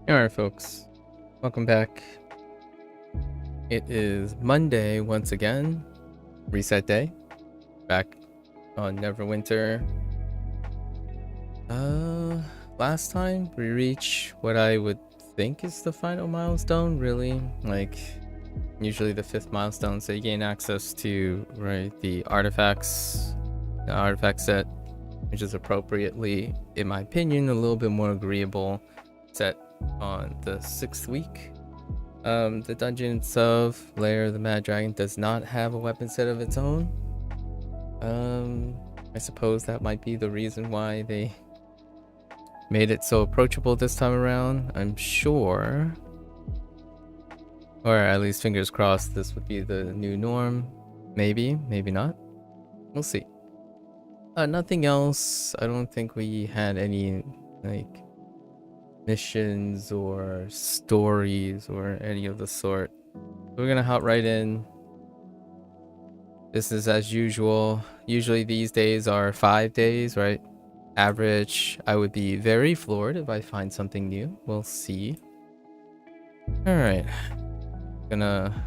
Alright, folks, welcome back. It is Monday once again, reset day, back on Neverwinter. Last time we reached what I would think is the final milestone, really. Like, usually the 5th milestone, so you gain access to, right, the artifact set, which is appropriately, in my opinion, a little bit more agreeable set on the 6th week. The dungeon itself, Lair of the Mad Dragon, does not have a weapon set of its own. I suppose that might be the reason why they made it so approachable this time around. I'm sure, or at least fingers crossed, this would be the new norm. Maybe, maybe not. We'll see. Nothing else. I don't think we had any, like, missions or stories or any of the sort. We're gonna hop right in. This is as usual. Usually these days are 5 days, right? Average. I would be very floored if I find something new. We'll see. Alright. Gonna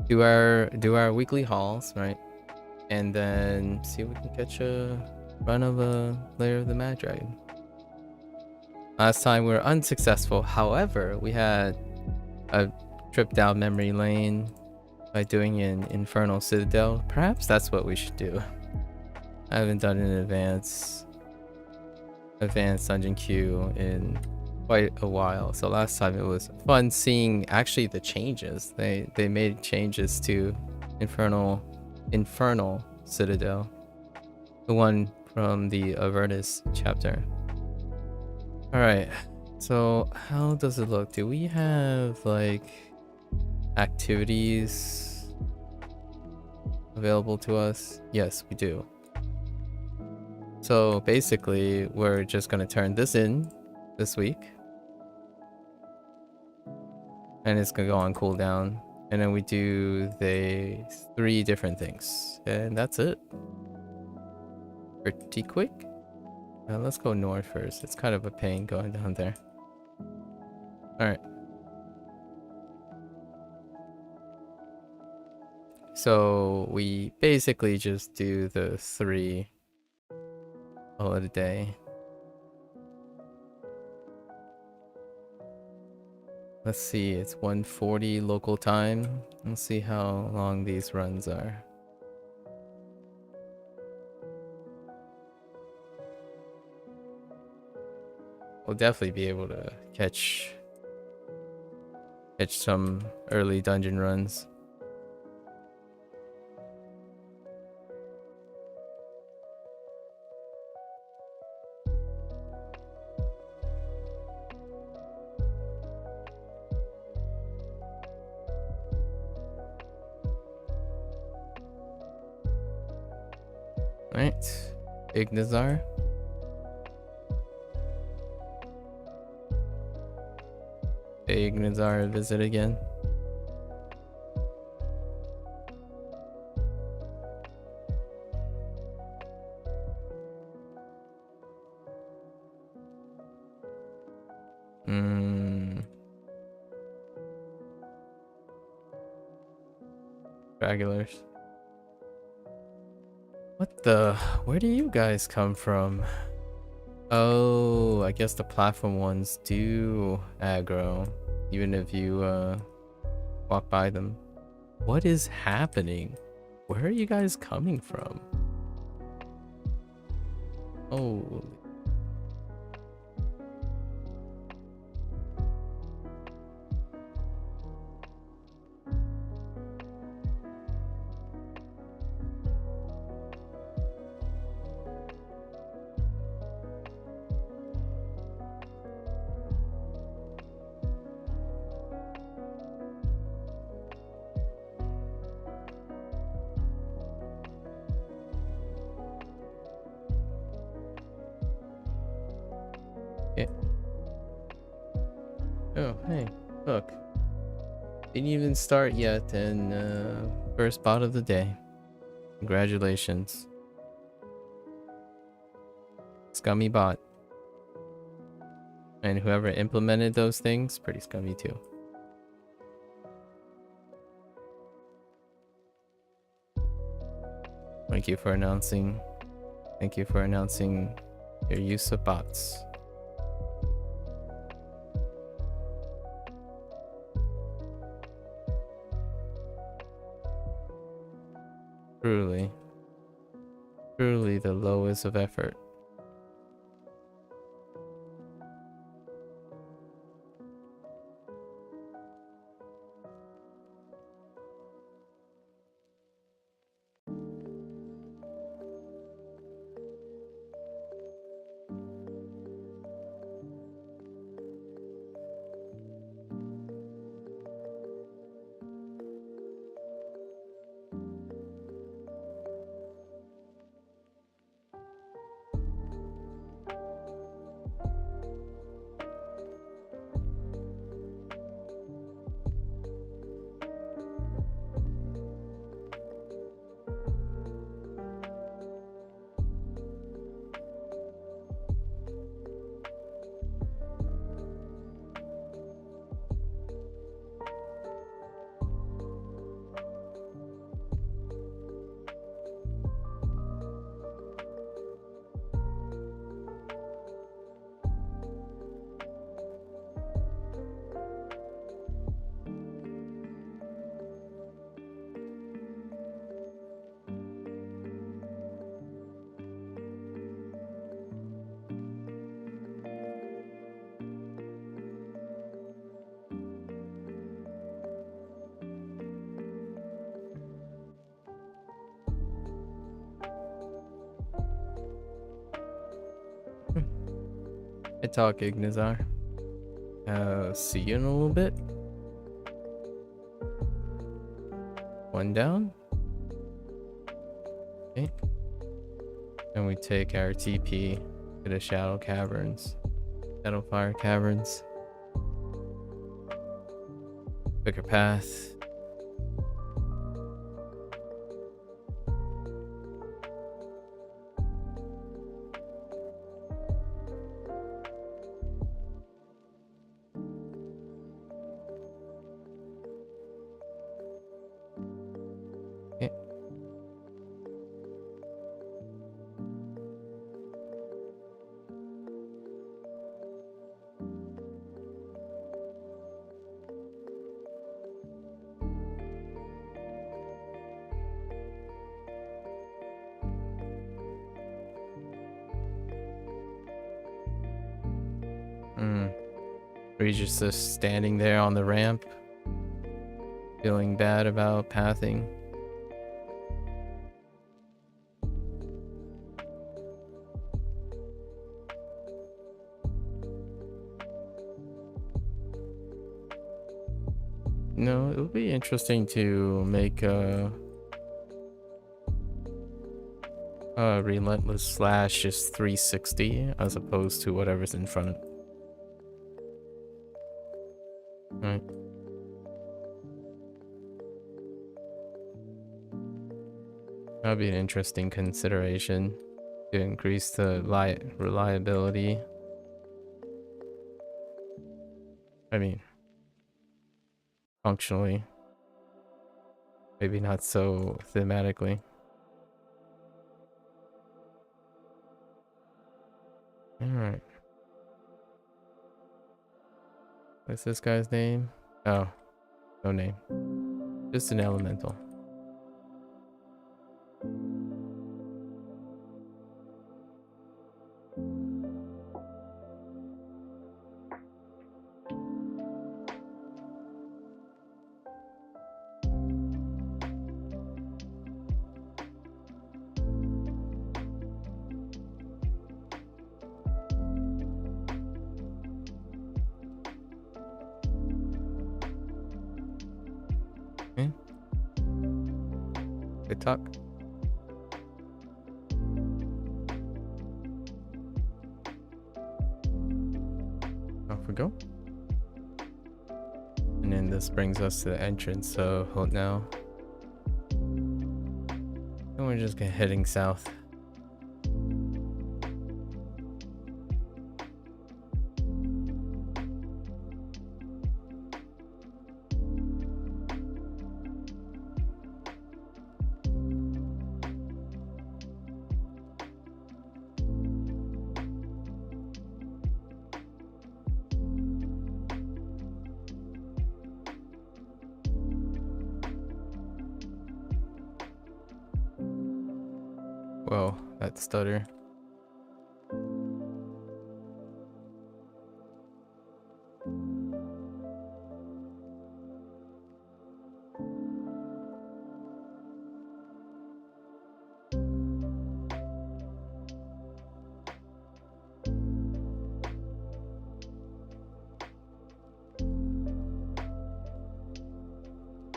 do our weekly hauls, right? And then see if we can catch a run of a Lair of the Mad Dragon. Last time we were unsuccessful. However, we had a trip down memory lane by doing an Infernal Citadel. Perhaps that's what we should do. I haven't done an advanced dungeon queue in quite a while. So last time it was fun seeing actually the changes. They made changes to Infernal Citadel, the one from the Avernus chapter. Alright, so how does it look? Do we have, like, activities available to us? Yes, we do. So basically, we're just going to turn this in this week. And it's going to go on cooldown. And then we do the 3 different things. And that's it. Pretty quick. Let's go north first. It's kind of a pain going down there. Alright. So we basically just do the 3 all of the day. Let's see, it's 1:40 local time. Let's see how long these runs are. We'll definitely be able to catch some early dungeon runs. Right, Ignazar. Ignazar visit again. Regulars. What the? Where do you guys come from? Oh, I guess the platform ones do aggro, even if you walk by them. What is happening? Where are you guys coming from? Oh. Oh, hey, look. Didn't even start yet, and first bot of the day. Congratulations. Scummy bot. And whoever implemented those things, pretty scummy too. Thank you for announcing. Thank you for announcing your use of bots. Truly. Truly the lowest of effort. I talk Ignazar. See you in a little bit. One down. Okay. And we take our TP to the Shadow Caverns. Shadowfire Caverns. Quicker path. Regis just standing there on the ramp, feeling bad about pathing. No, it would be interesting to make a relentless slash just 360 as opposed to whatever's in front. Right. That'd be an interesting consideration to increase the reliability. I mean, functionally, maybe not so thematically. Alright. What's this guy's name? Oh, no name. Just an elemental. Good talk. Off we go. And then this brings us to the entrance, so hold now. And we're just heading south. Whoa, that stutter.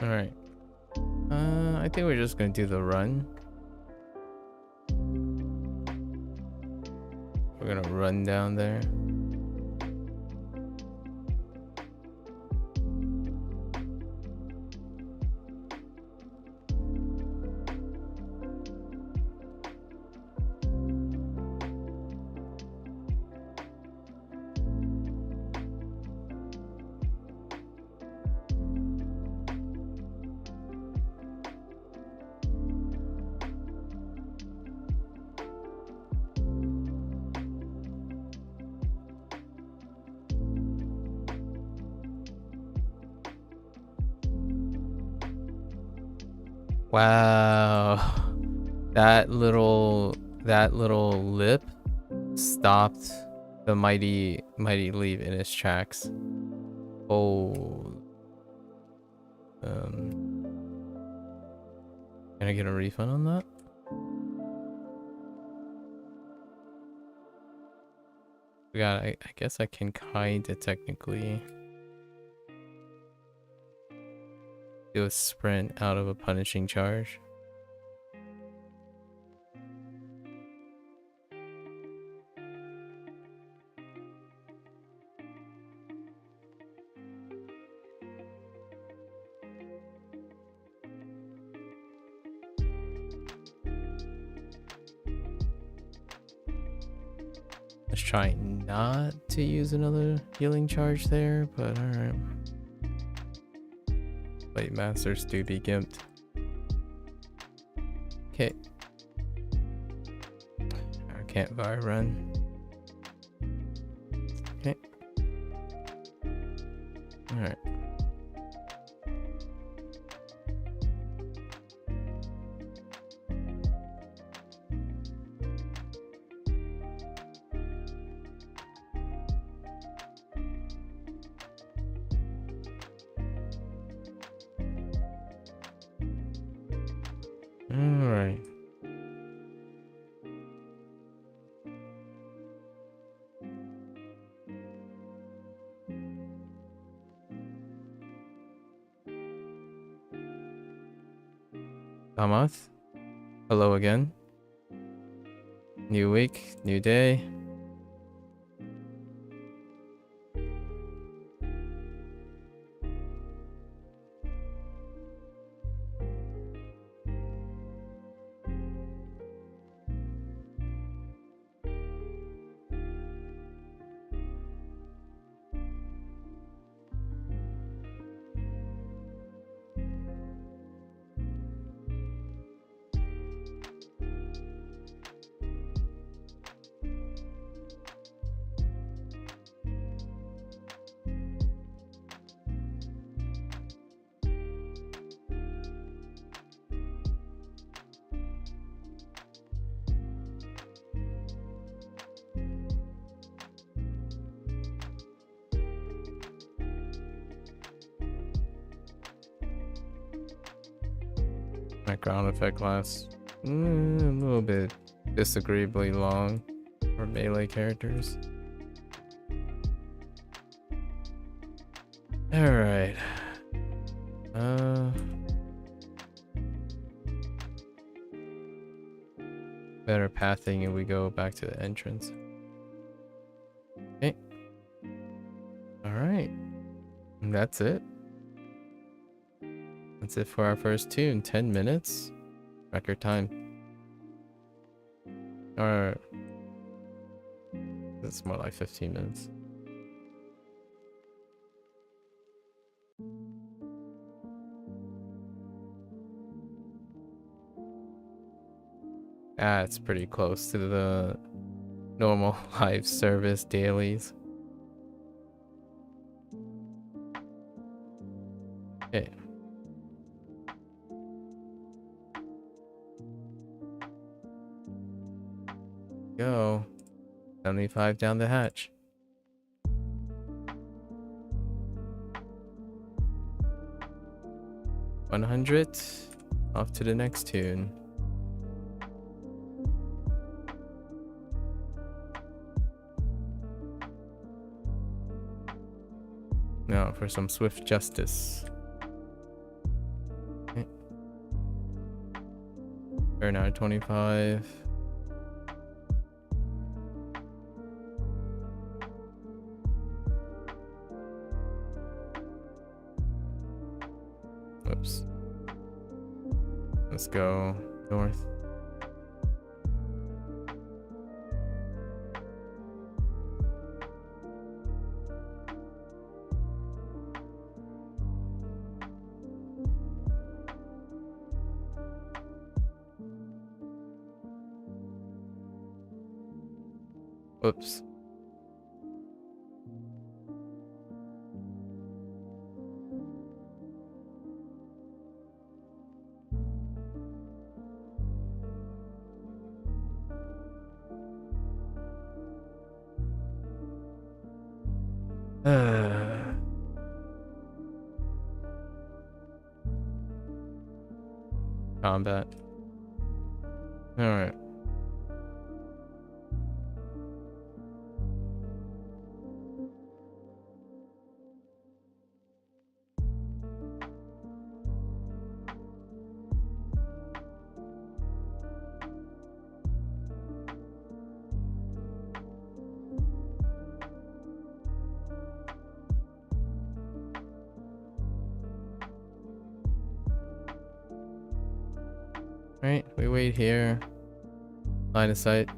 All right. I think we're just gonna do the run. We're gonna run down there. Wow. That little lip stopped the mighty leap in its tracks. Oh. Can I get a refund on that? Yeah, I guess I can kinda technically do a sprint out of a punishing charge. Let's try not to use another healing charge there, but alright. Blade Masters do be gimped. Okay. I can't fire run. Okay. Alright. Alright. Kamath. Hello again. New week, new day. Background effect lasts a little bit disagreeably long for melee characters. Alright. Better pathing and we go back to the entrance. Okay. Alright. That's it. That's it for our first tune. 10 minutes. Record time. Or it's more like 15 minutes. Ah, it's pretty close to the normal live service dailies. Okay. Go. 75 down the hatch. $100. Off to the next tune. Now for some swift justice. Okay. Turn out 25. Whoops. Let's go north. Whoops. Combat. Alright. Right, we wait here. Line of sight.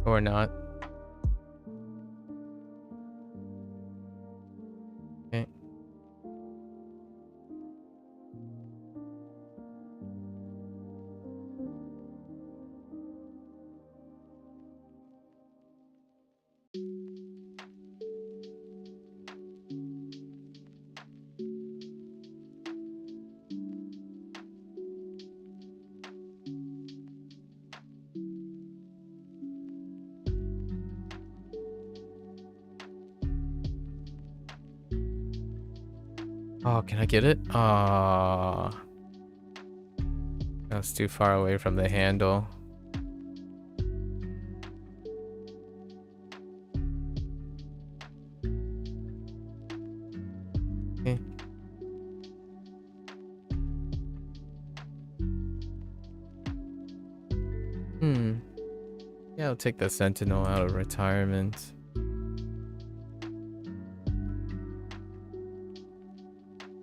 Or not. Okay. Oh, can I get it? Ah, that's too far away from the handle. Okay. Yeah, I'll take the Sentinel out of retirement.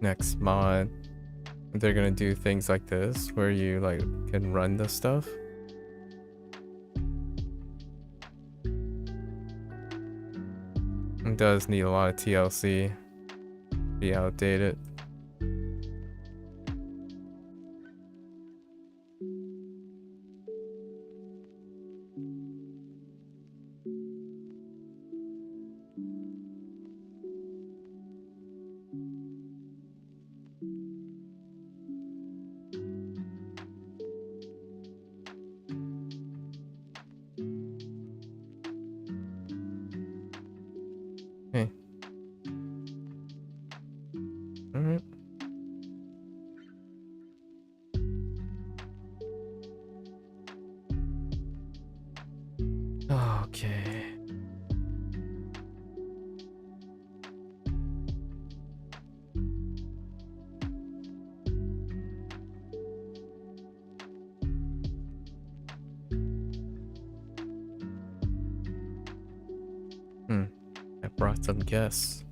Next mod, they're gonna do things like this where you like can run the stuff. It does need a lot of TLC. Be outdated. Okay. All right. Okay. I brought some guests.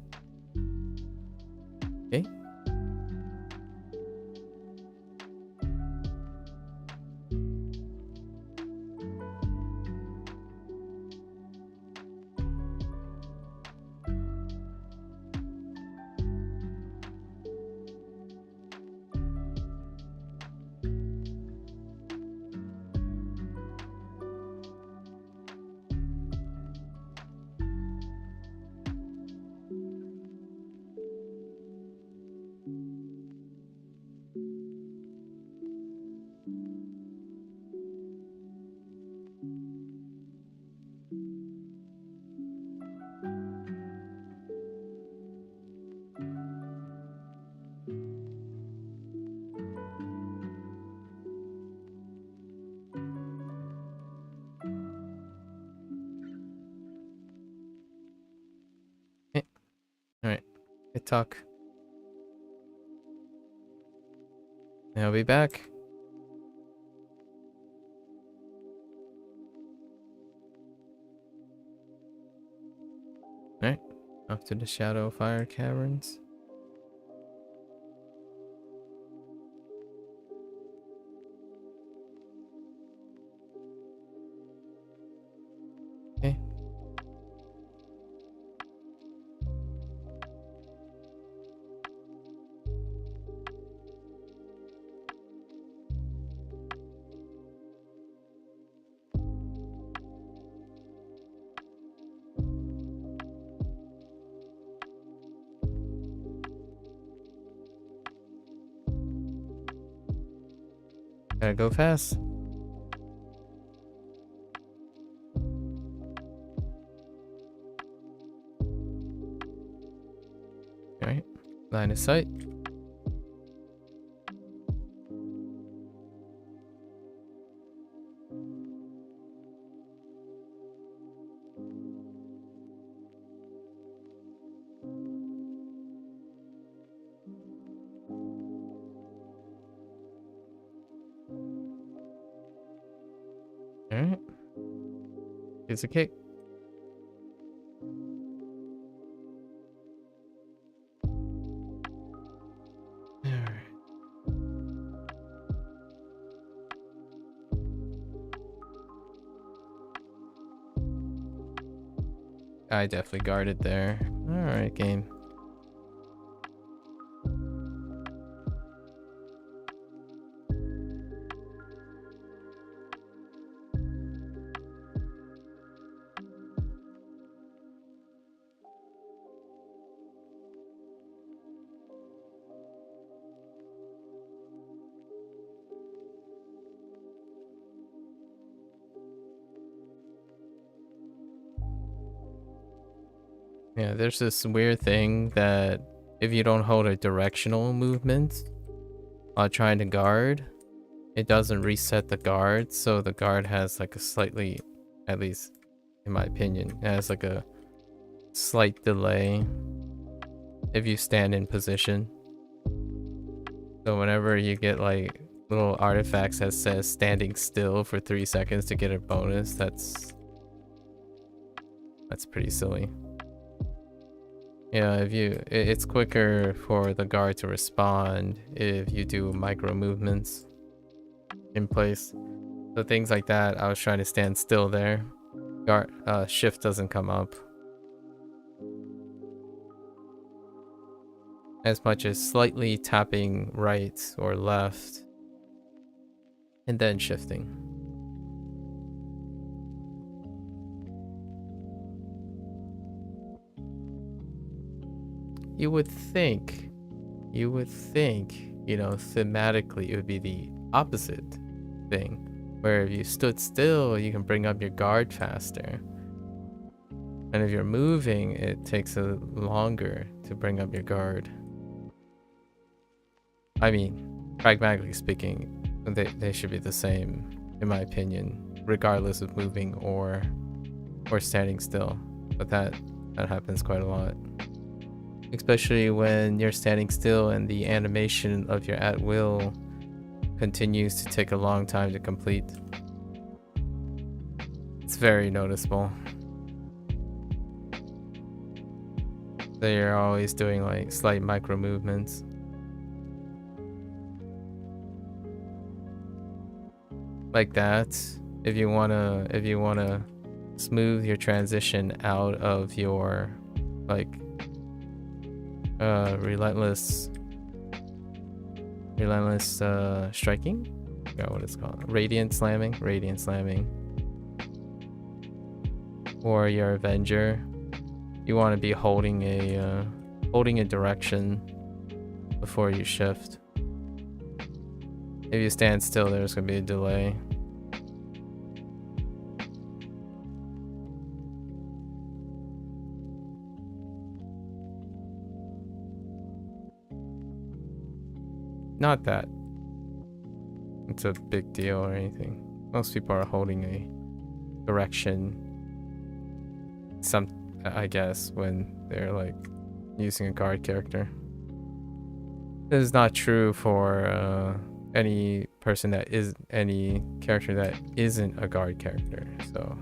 Okay. TikTok. I'll be back. Alright, off to the Shadow Fire Caverns. Okay. Gotta go fast. Alright, line of sight. Alright. It's a kick. Alright. I definitely guarded there. Alright, game. Yeah, there's this weird thing that if you don't hold a directional movement while trying to guard, it doesn't reset the guard, so the guard has like a slightly, at least in my opinion, it has like a slight delay if you stand in position. So whenever you get like little artifacts that says standing still for 3 seconds to get a bonus, that's pretty silly. Yeah, if you, it's quicker for the guard to respond if you do micro movements in place. So things like that, I was trying to stand still there. Guard, shift doesn't come up. As much as slightly tapping right or left and then shifting. You would think, you know, thematically it would be the opposite thing, where if you stood still, you can bring up your guard faster. And if you're moving, it takes a longer to bring up your guard. I mean, pragmatically speaking, they should be the same, in my opinion, regardless of moving or standing still. But that happens quite a lot. Especially when you're standing still and the animation of your at will continues to take a long time to complete. It's very noticeable. So you're always doing like slight micro movements. Like that. If you wanna smooth your transition out of your like relentless striking? I forgot what it's called. Radiant slamming. Or your Avenger. You want to be holding a direction before you shift. If you stand still, there's gonna be a delay. Not that it's a big deal or anything. Most people are holding a direction, I guess, when they're like using a guard character. This is not true for any character that isn't a guard character. So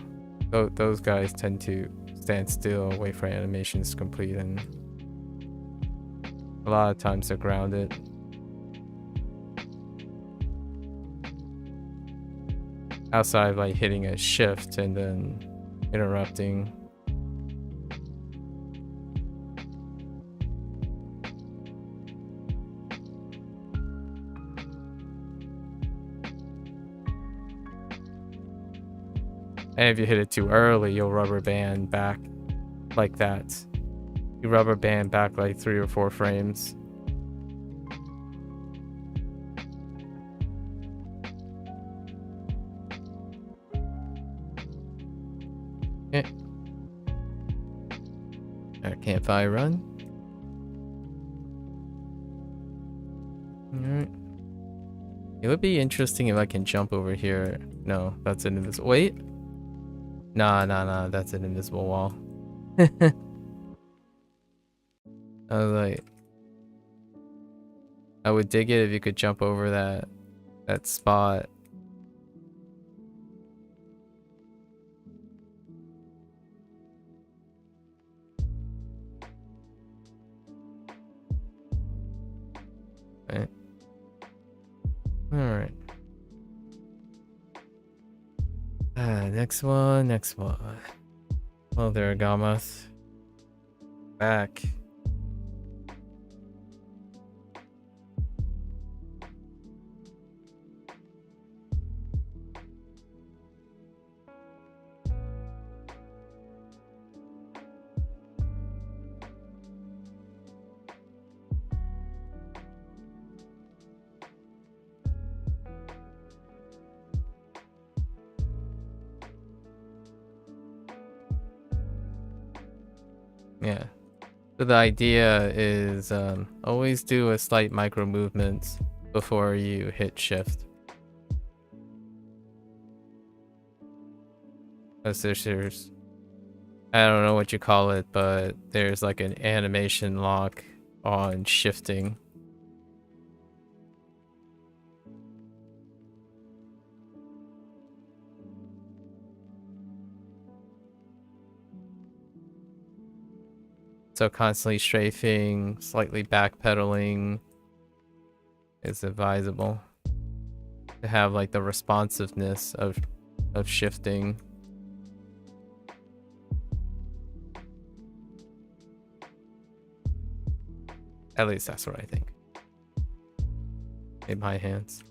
those guys tend to stand still, wait for animations to complete, and a lot of times they're grounded. Outside of like hitting a shift and then interrupting. And if you hit it too early, you'll rubber band back like that. You rubber band back like 3 or 4 frames. Okay. Campfire run. Alright. It would be interesting if I can jump over here. No, that's an invisible. Wait. Nah, that's an invisible wall. I was like, I would dig it if you could jump over that spot. Right. All right. Next one. Well, there, Gamath. Back. Yeah. So the idea is always do a slight micro movement before you hit shift. As there's I don't know what you call it, but there's like an animation lock on shifting. So constantly strafing, slightly backpedaling is advisable to have like the responsiveness of shifting. At least that's what I think. In my hands.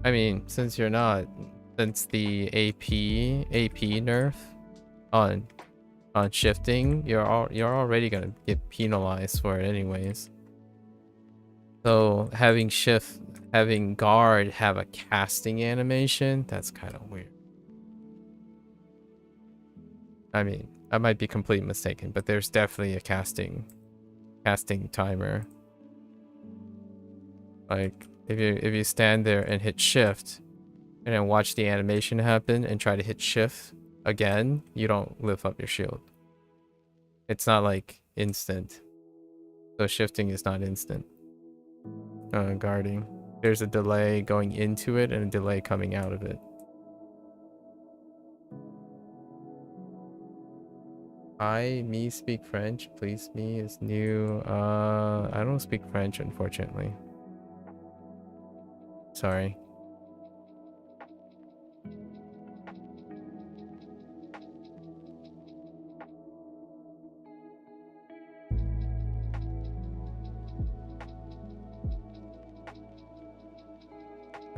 I mean, since the AP nerf on shifting, you're already gonna get penalized for it anyways. So having guard have a casting animation, that's kind of weird. I mean, I might be completely mistaken, but there's definitely a casting timer. Like if you stand there and hit shift and then watch the animation happen and try to hit shift again, you don't lift up your shield. It's not like instant. So shifting is not instant. Guarding. There's a delay going into it and a delay coming out of it. Me speak French. Please me is new. I don't speak French, unfortunately. Sorry.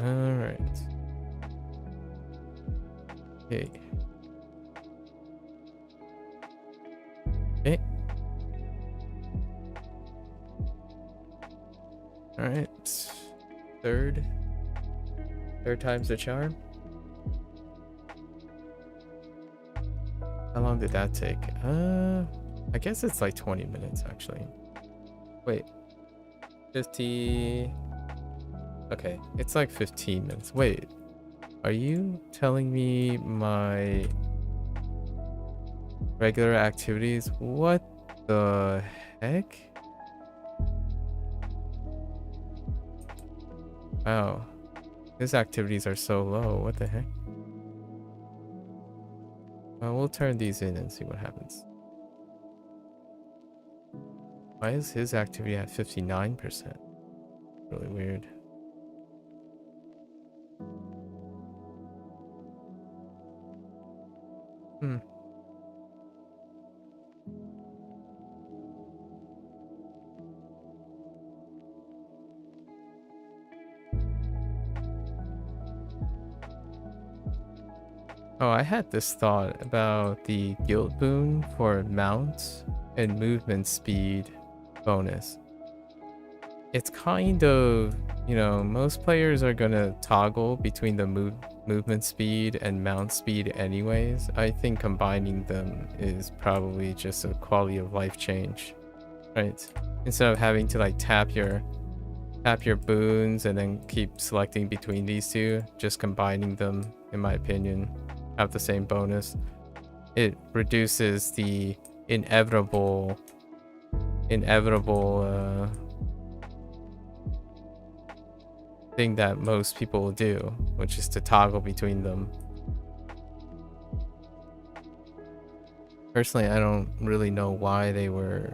Alright. Okay. Okay. Third time's the charm. How long did that take? I guess it's like 20 minutes actually. Wait. 50. Okay, it's like 15 minutes. Wait. Are you telling me my regular activities? What the heck? Wow. His activities are so low. What the heck? We'll turn these in and see what happens. Why is his activity at 59%? Really weird. Hmm. Oh, I had this thought about the guild boon for mount and movement speed bonus. It's kind of, you know, most players are gonna toggle between the movement speed and mount speed anyways. I think combining them is probably just a quality of life change, right? Instead of having to like tap your boons and then keep selecting between these two, just combining them, in my opinion, have the same bonus. It reduces the inevitable thing that most people will do, which is to toggle between them. Personally, I don't really know why they were...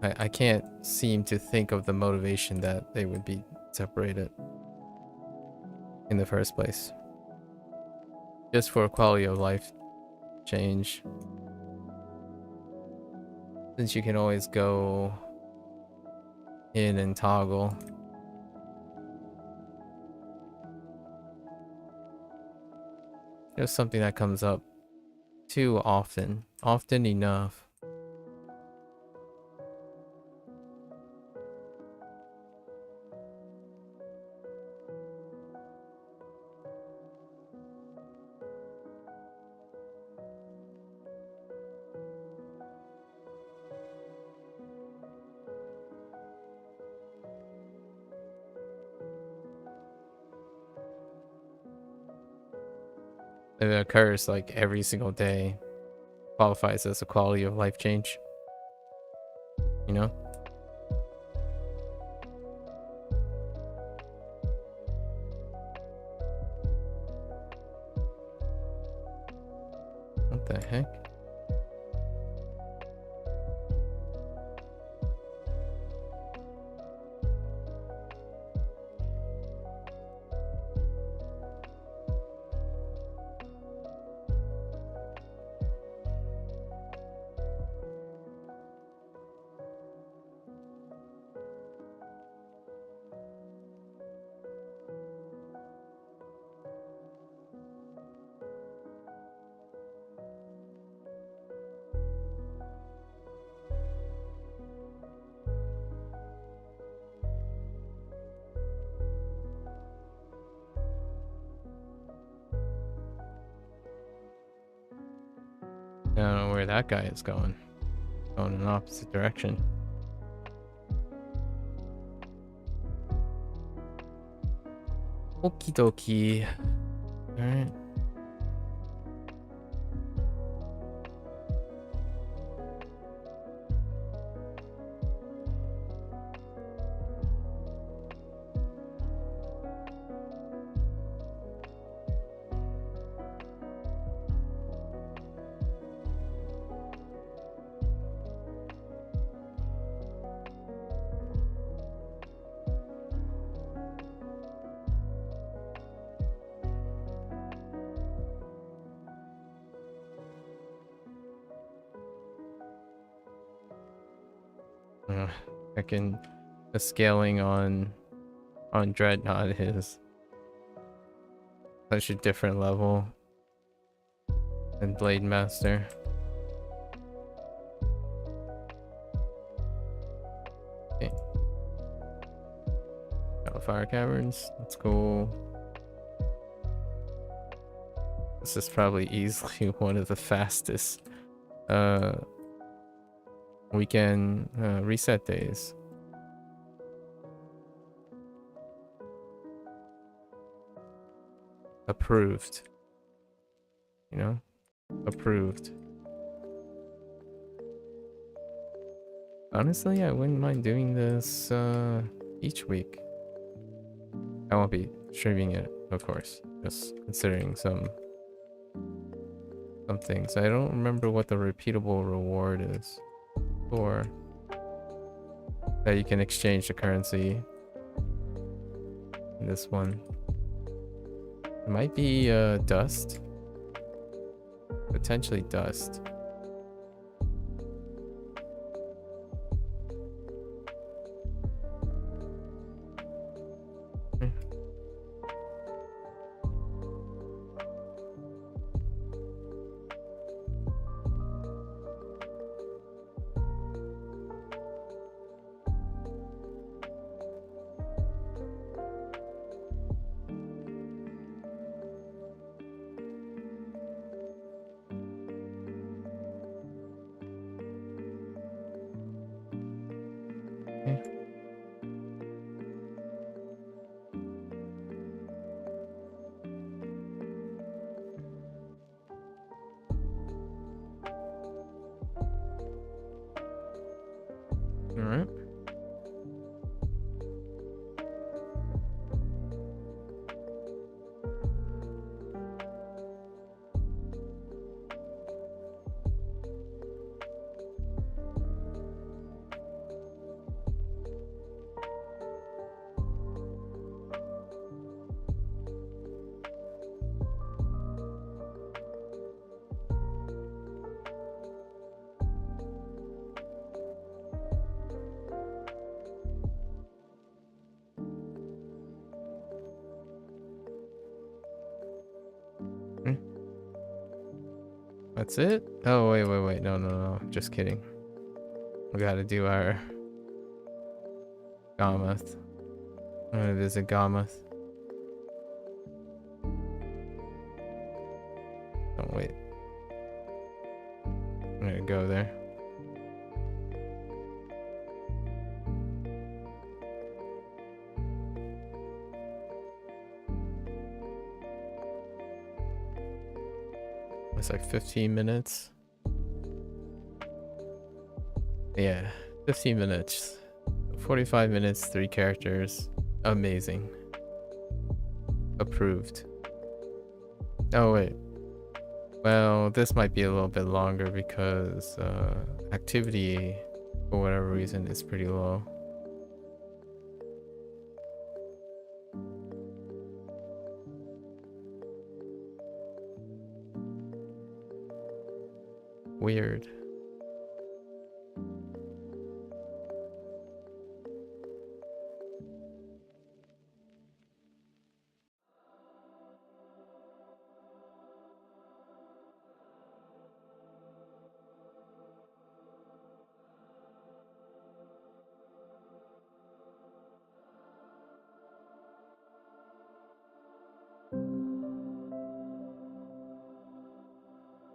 I can't seem to think of the motivation that they would be separated in the first place. Just for a quality of life change. Since you can always go in and toggle. Just something that comes up too often. Often enough. If it occurs like every single day, qualifies as a quality of life change. You know? What the heck? I don't know where that guy is going. Going in the opposite direction. Okie dokie. Alright. Freaking the scaling on Dreadnought is such a different level than Blade Master. Okay. Got fire caverns. That's cool. This is probably easily one of the fastest weekend reset days. Approved. You know? Approved. Honestly, I wouldn't mind doing this each week. I won't be streaming it, of course. Just considering some things. I don't remember what the repeatable reward is for. That you can exchange the currency in this one. It might be dust. Potentially dust. Alright. That's it? Oh, wait. No. Just kidding. We gotta do our Gamath. I'm gonna visit Gamath. Oh, wait. I'm gonna go there. It's like 15 minutes. Yeah, 15 minutes. 45 minutes, 3 characters. Amazing. Approved. Oh, wait. Well, this might be a little bit longer because activity, for whatever reason, is pretty low. Weird.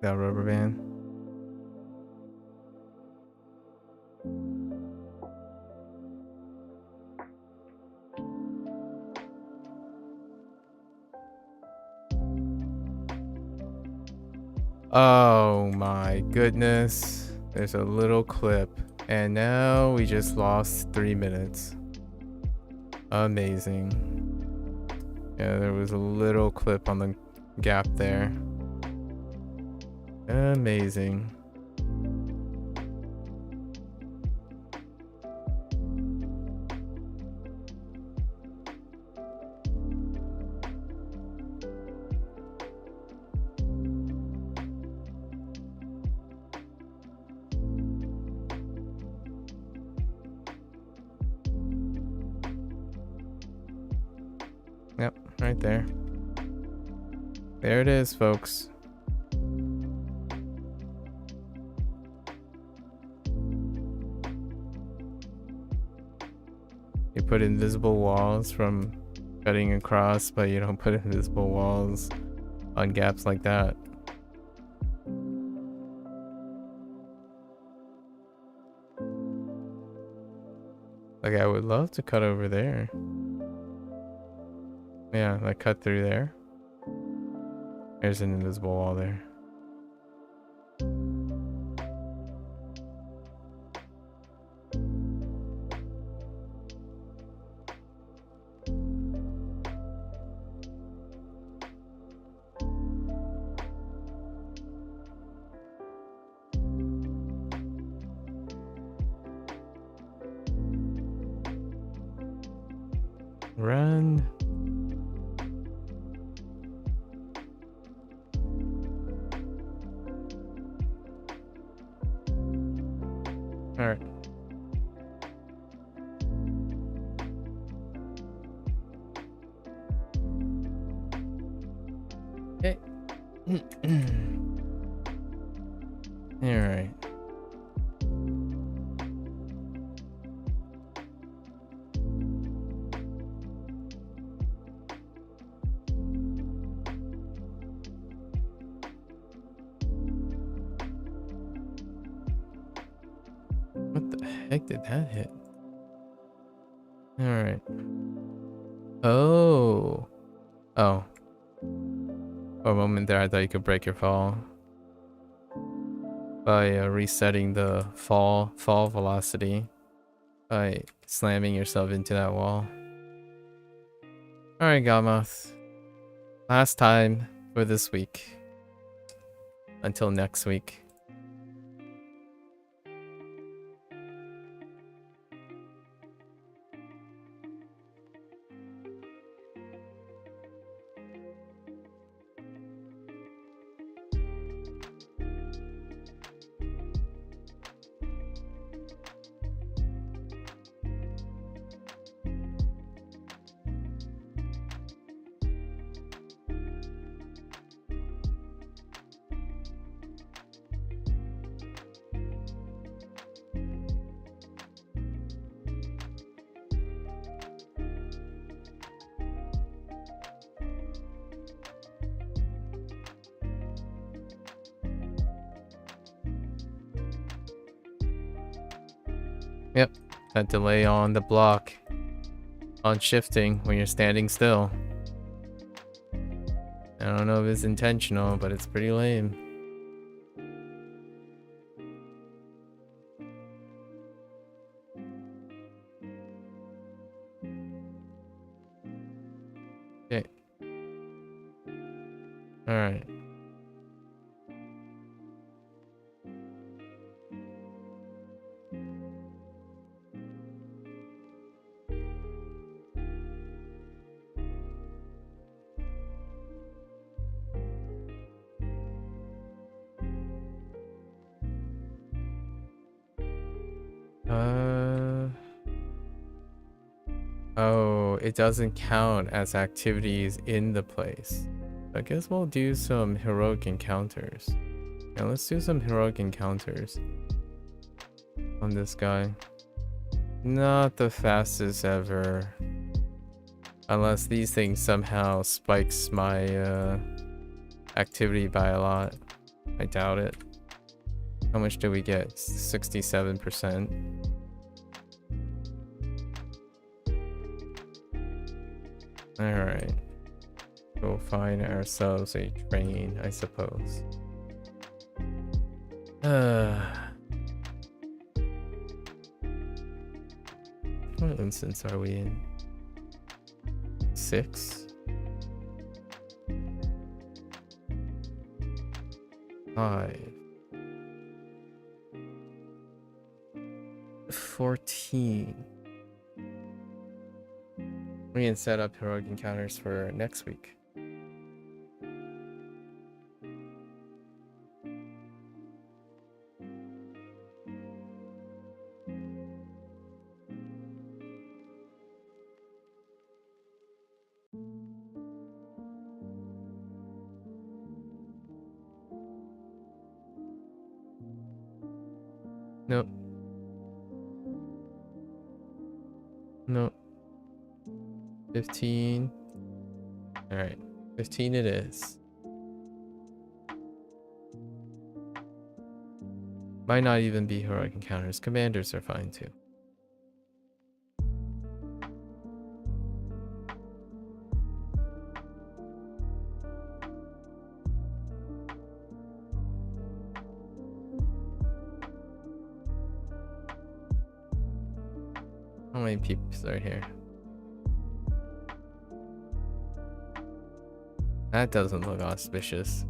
That rubber band. Oh my goodness. There's a little clip. And now we just lost 3 minutes. Amazing. Yeah, there was a little clip on the gap there. Amazing. Yep, right there. There it is, folks. You put invisible walls from cutting across, but you don't put invisible walls on gaps like that. Like, I would love to cut over there. Yeah, like cut through there. There's an invisible wall there. Run. All right. Okay. All right. What the heck did that hit? All right. Oh. Oh. For a moment there, I thought you could break your fall by resetting the fall velocity by slamming yourself into that wall. All right, Gamath. Last time for this week. Until next week. Yep, that delay on the block on shifting when you're standing still. I don't know if it's intentional, but it's pretty lame. Okay. Alright. Oh, it doesn't count as activities in the place. I guess we'll do some heroic encounters. Yeah, let's do some heroic encounters on this guy. Not the fastest ever. Unless these things somehow spikes my activity by a lot. I doubt it. How much do we get? 67%. Alright. We'll find ourselves a train, I suppose. What instance are we in? 6? 5. 14. We can set up heroic encounters for next week. Nope. Nope. 15. Alright. 15 it is. Might not even be heroic encounters. Commanders are fine too. How many peeps are here? That doesn't look auspicious.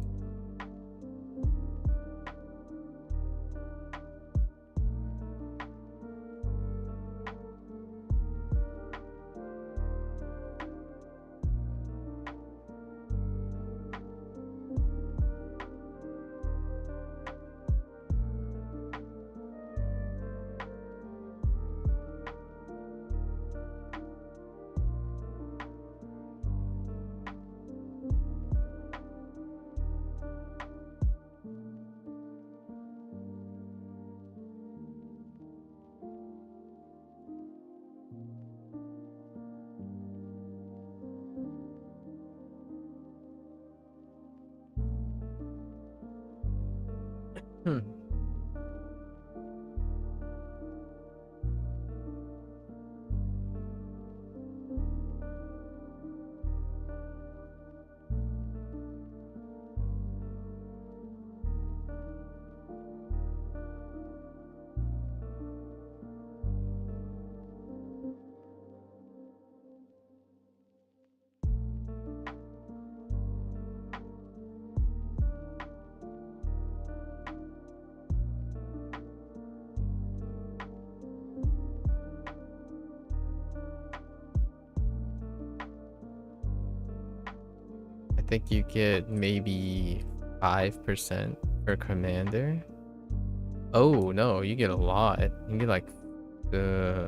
Hmm. I think you get maybe 5% per commander. Oh no, you get a lot. You get like you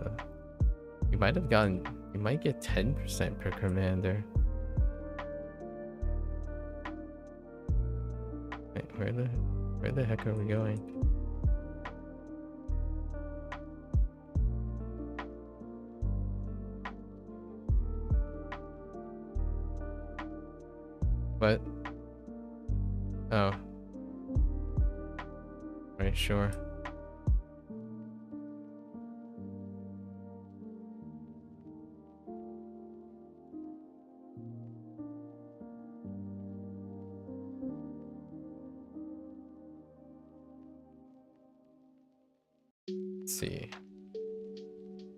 might have gotten, you might get 10% per commander. Wait, where the heck are we going? What? Oh. Right, sure. Let's see.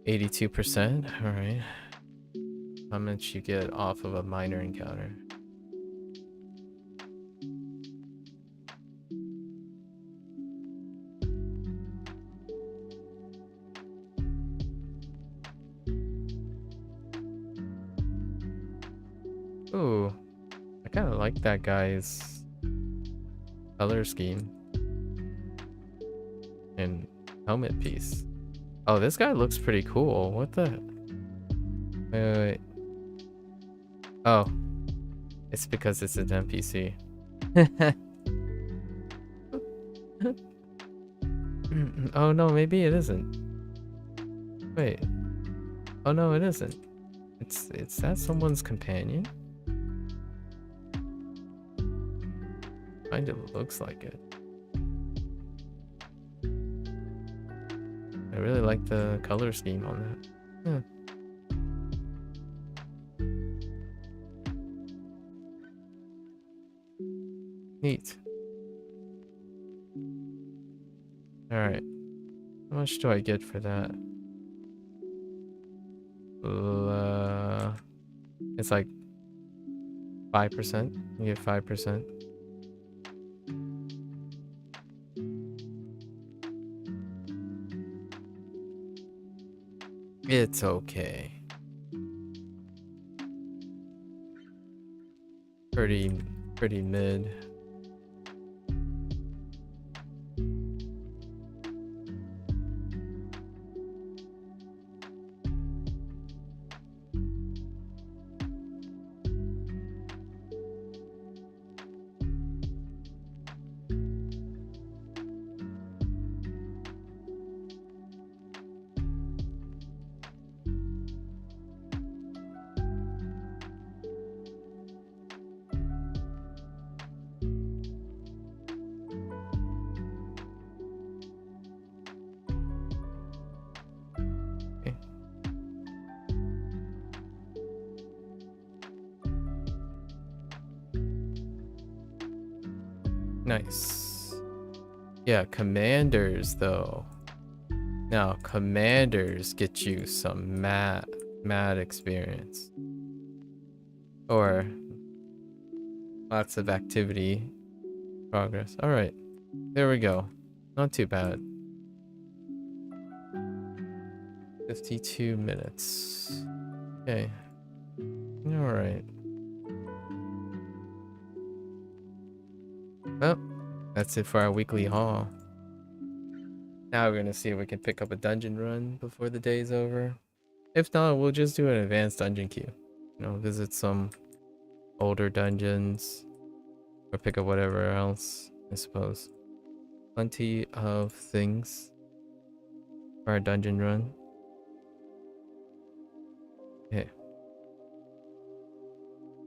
82%? Alright. How much you get off of a minor encounter? Ooh, I kind of like that guy's color scheme and helmet piece. Oh, this guy looks pretty cool. What the? Wait. Oh, it's because it's an NPC. Oh no, maybe it isn't. Wait. Oh no, it isn't. It's that someone's companion? Kinda looks like it. I really like the color scheme on that. Neat. Alright. How much do I get for that? It's like 5%. You get 5%. It's okay. Pretty mid. Nice. Yeah, commanders though. Now, commanders get you some mad experience. Or lots of activity progress. Alright, there we go. Not too bad. 52 minutes. Okay. Alright. Well, that's it for our weekly haul. Now we're gonna see if we can pick up a dungeon run before the day's over. If not, we'll just do an advanced dungeon queue. You know, visit some older dungeons. Or pick up whatever else, I suppose. Plenty of things for our dungeon run. Okay.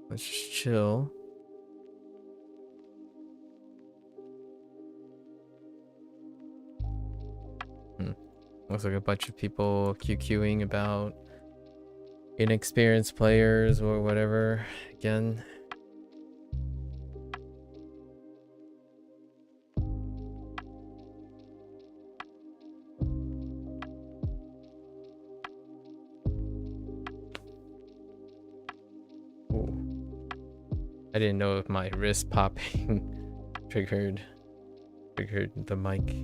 Let's just chill. Looks like a bunch of people QQing about inexperienced players or whatever again. Ooh. I didn't know if my wrist popping triggered the mic.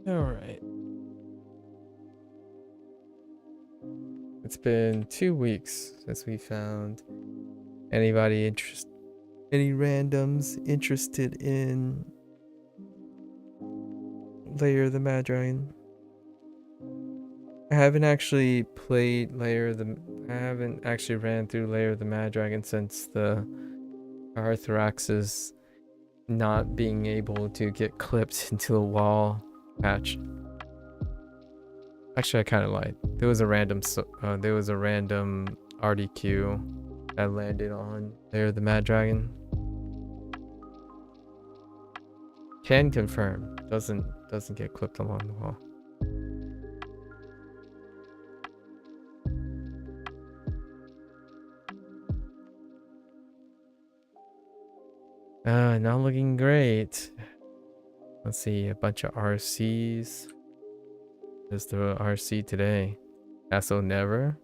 All right. It's been 2 weeks since we found any randoms interested in Layer of the Mad Dragon. I haven't actually ran through Layer of the Mad Dragon since the Arthrax's not being able to get clipped into a wall patch. Actually, I kind of lied. There was a random RDQ that landed on Layer of the Mad Dragon. Can confirm. Doesn't get clipped along the wall. Not looking great. Let's see, a bunch of RCs. Just the RC today. Castle Never.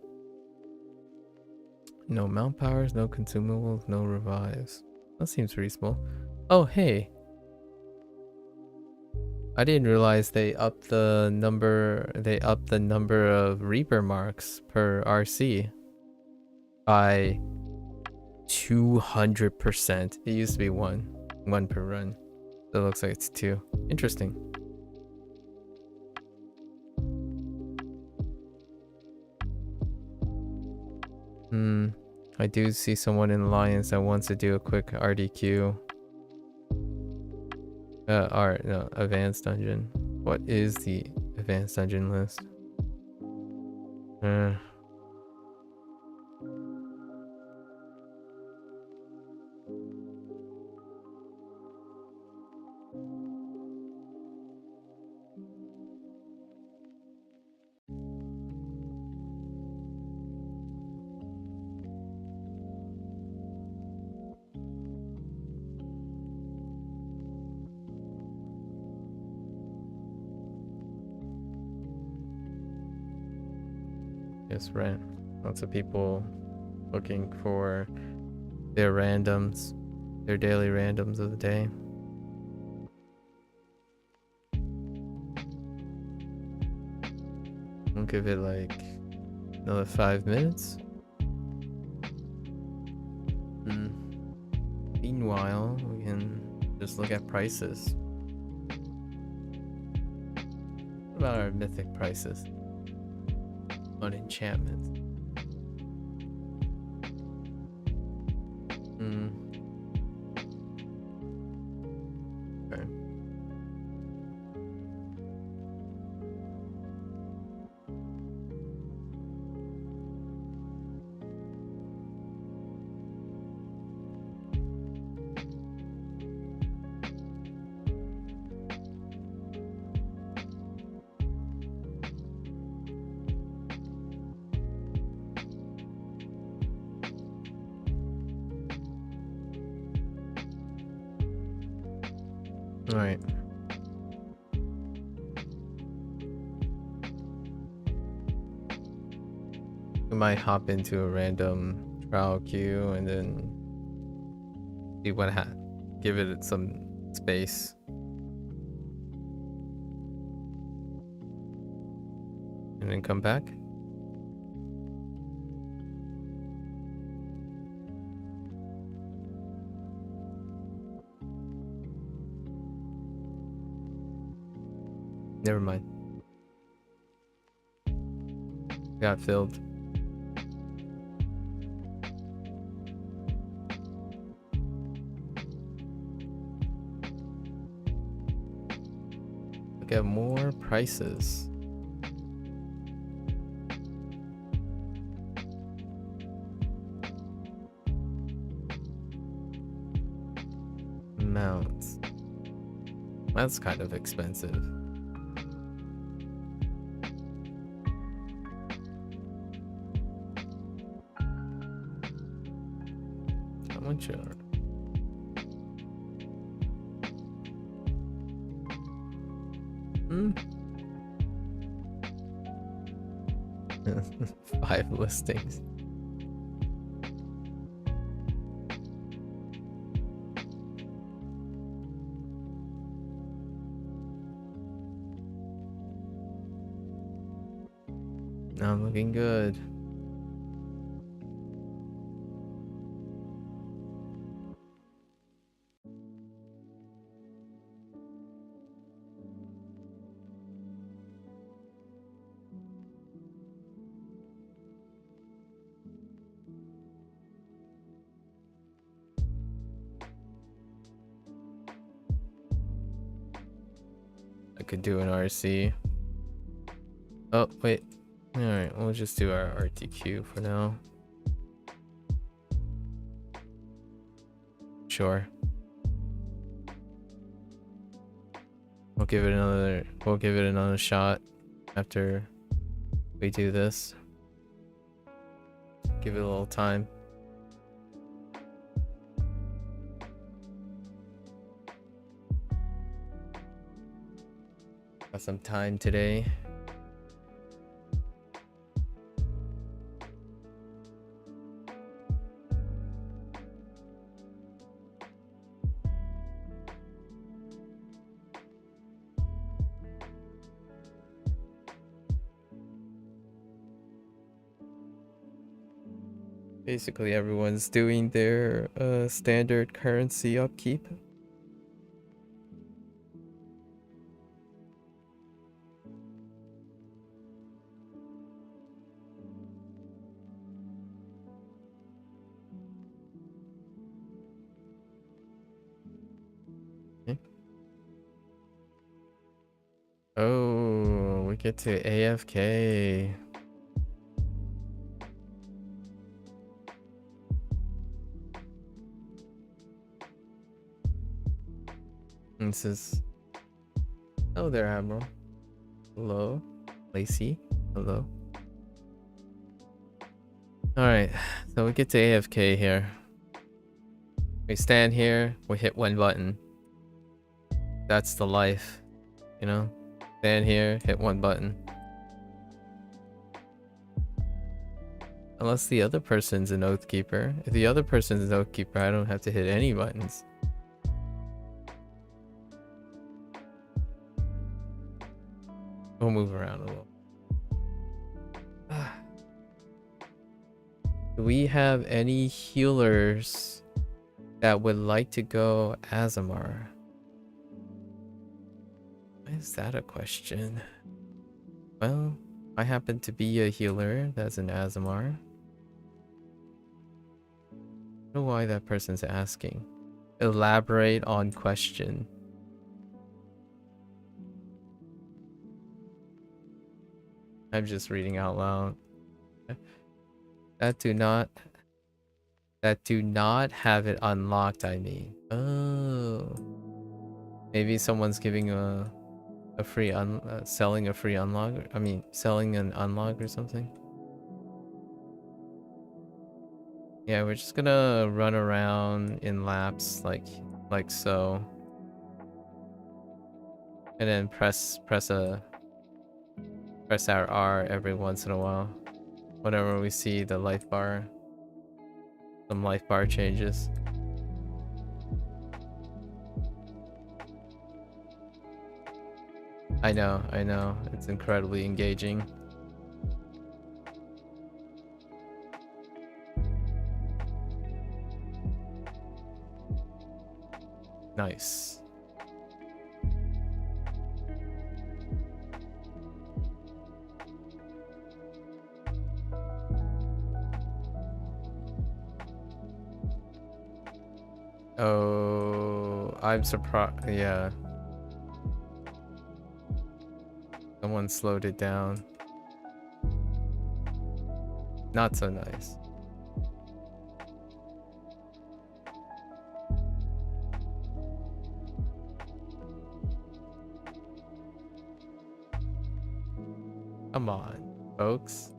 No mount powers, no consumables, no revives. That seems reasonable. Oh, hey. I didn't realize they upped the number of Reaper marks per RC by 200%. It used to be one per run. So it looks like it's 2. Interesting. I do see someone in Alliance that wants to do a quick RDQ. Advanced dungeon. What is the advanced dungeon list? Yes, right. Lots of people looking for their randoms, their daily randoms of the day. I'll give it like another 5 minutes. Meanwhile, we can just look at prices. What about our mythic prices on enchantments? Okay. Alright. We might hop into a random trial queue and then see what give it some space. And then come back. Never mind. Got filled. Look at more prices. Mounts. That's kind of expensive. How much are... Five listings. Not looking good. I could do an RC. Oh, wait. Alright, we'll just do our RTQ for now. Sure. We'll give it another shot after we do this. Give it a little time. Got some time today. Basically, everyone's doing their standard currency upkeep. Okay. Oh, we get to AFK. This is... Hello there, Admiral. Hello. Lacey. Hello. Alright, so we get to AFK here. We stand here, we hit one button. That's the life, you know? Stand here, hit one button. Unless the other person's an Oathkeeper. If the other person's an Oathkeeper, I don't have to hit any buttons. We'll move around a little. Do we have any healers that would like to go Azamar? Why is that a question? Well, I happen to be a healer that's an Azamar. I don't know why that person's asking. Elaborate on question. I'm just reading out loud. That do not have it unlocked, I mean. Oh. Maybe someone's giving a free selling a free unlock. I mean, selling an unlock or something. Yeah, we're just gonna run around in laps like so. And then press our R every once in a while. Whenever we see the life bar, some life bar changes. I know. It's incredibly engaging. Nice. Oh, I'm surprised. Yeah. Someone slowed it down. Not so nice. Come on, folks.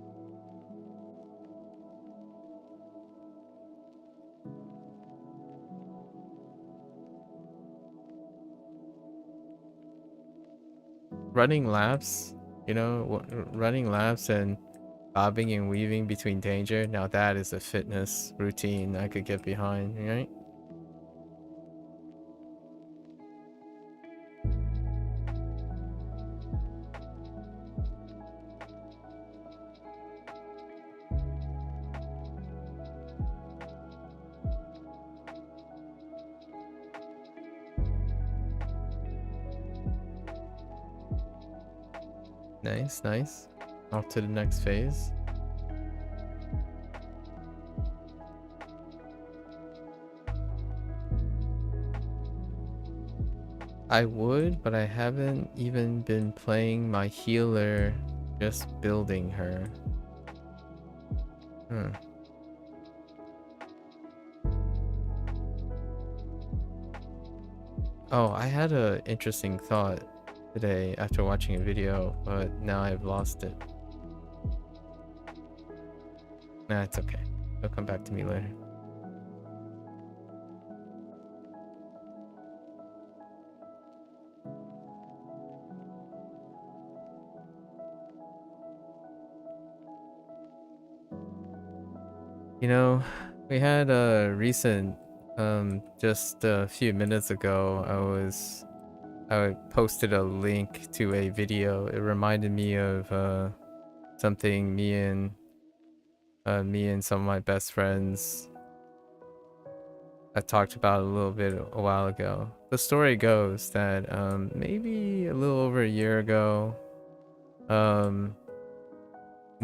Running laps, you know, running laps and bobbing and weaving between danger. Now that is a fitness routine I could get behind, right? Nice, nice. Off to the next phase. I would, but I haven't even been playing my healer, just building her. Oh, I had a interesting thought today after watching a video, but now I've lost it. Nah, it's okay. It'll come back to me later. You know, we had a recent, just a few minutes ago, I posted a link to a video. It reminded me of something me and some of my best friends I talked about a little bit a while ago. The story goes that maybe a little over a year ago, one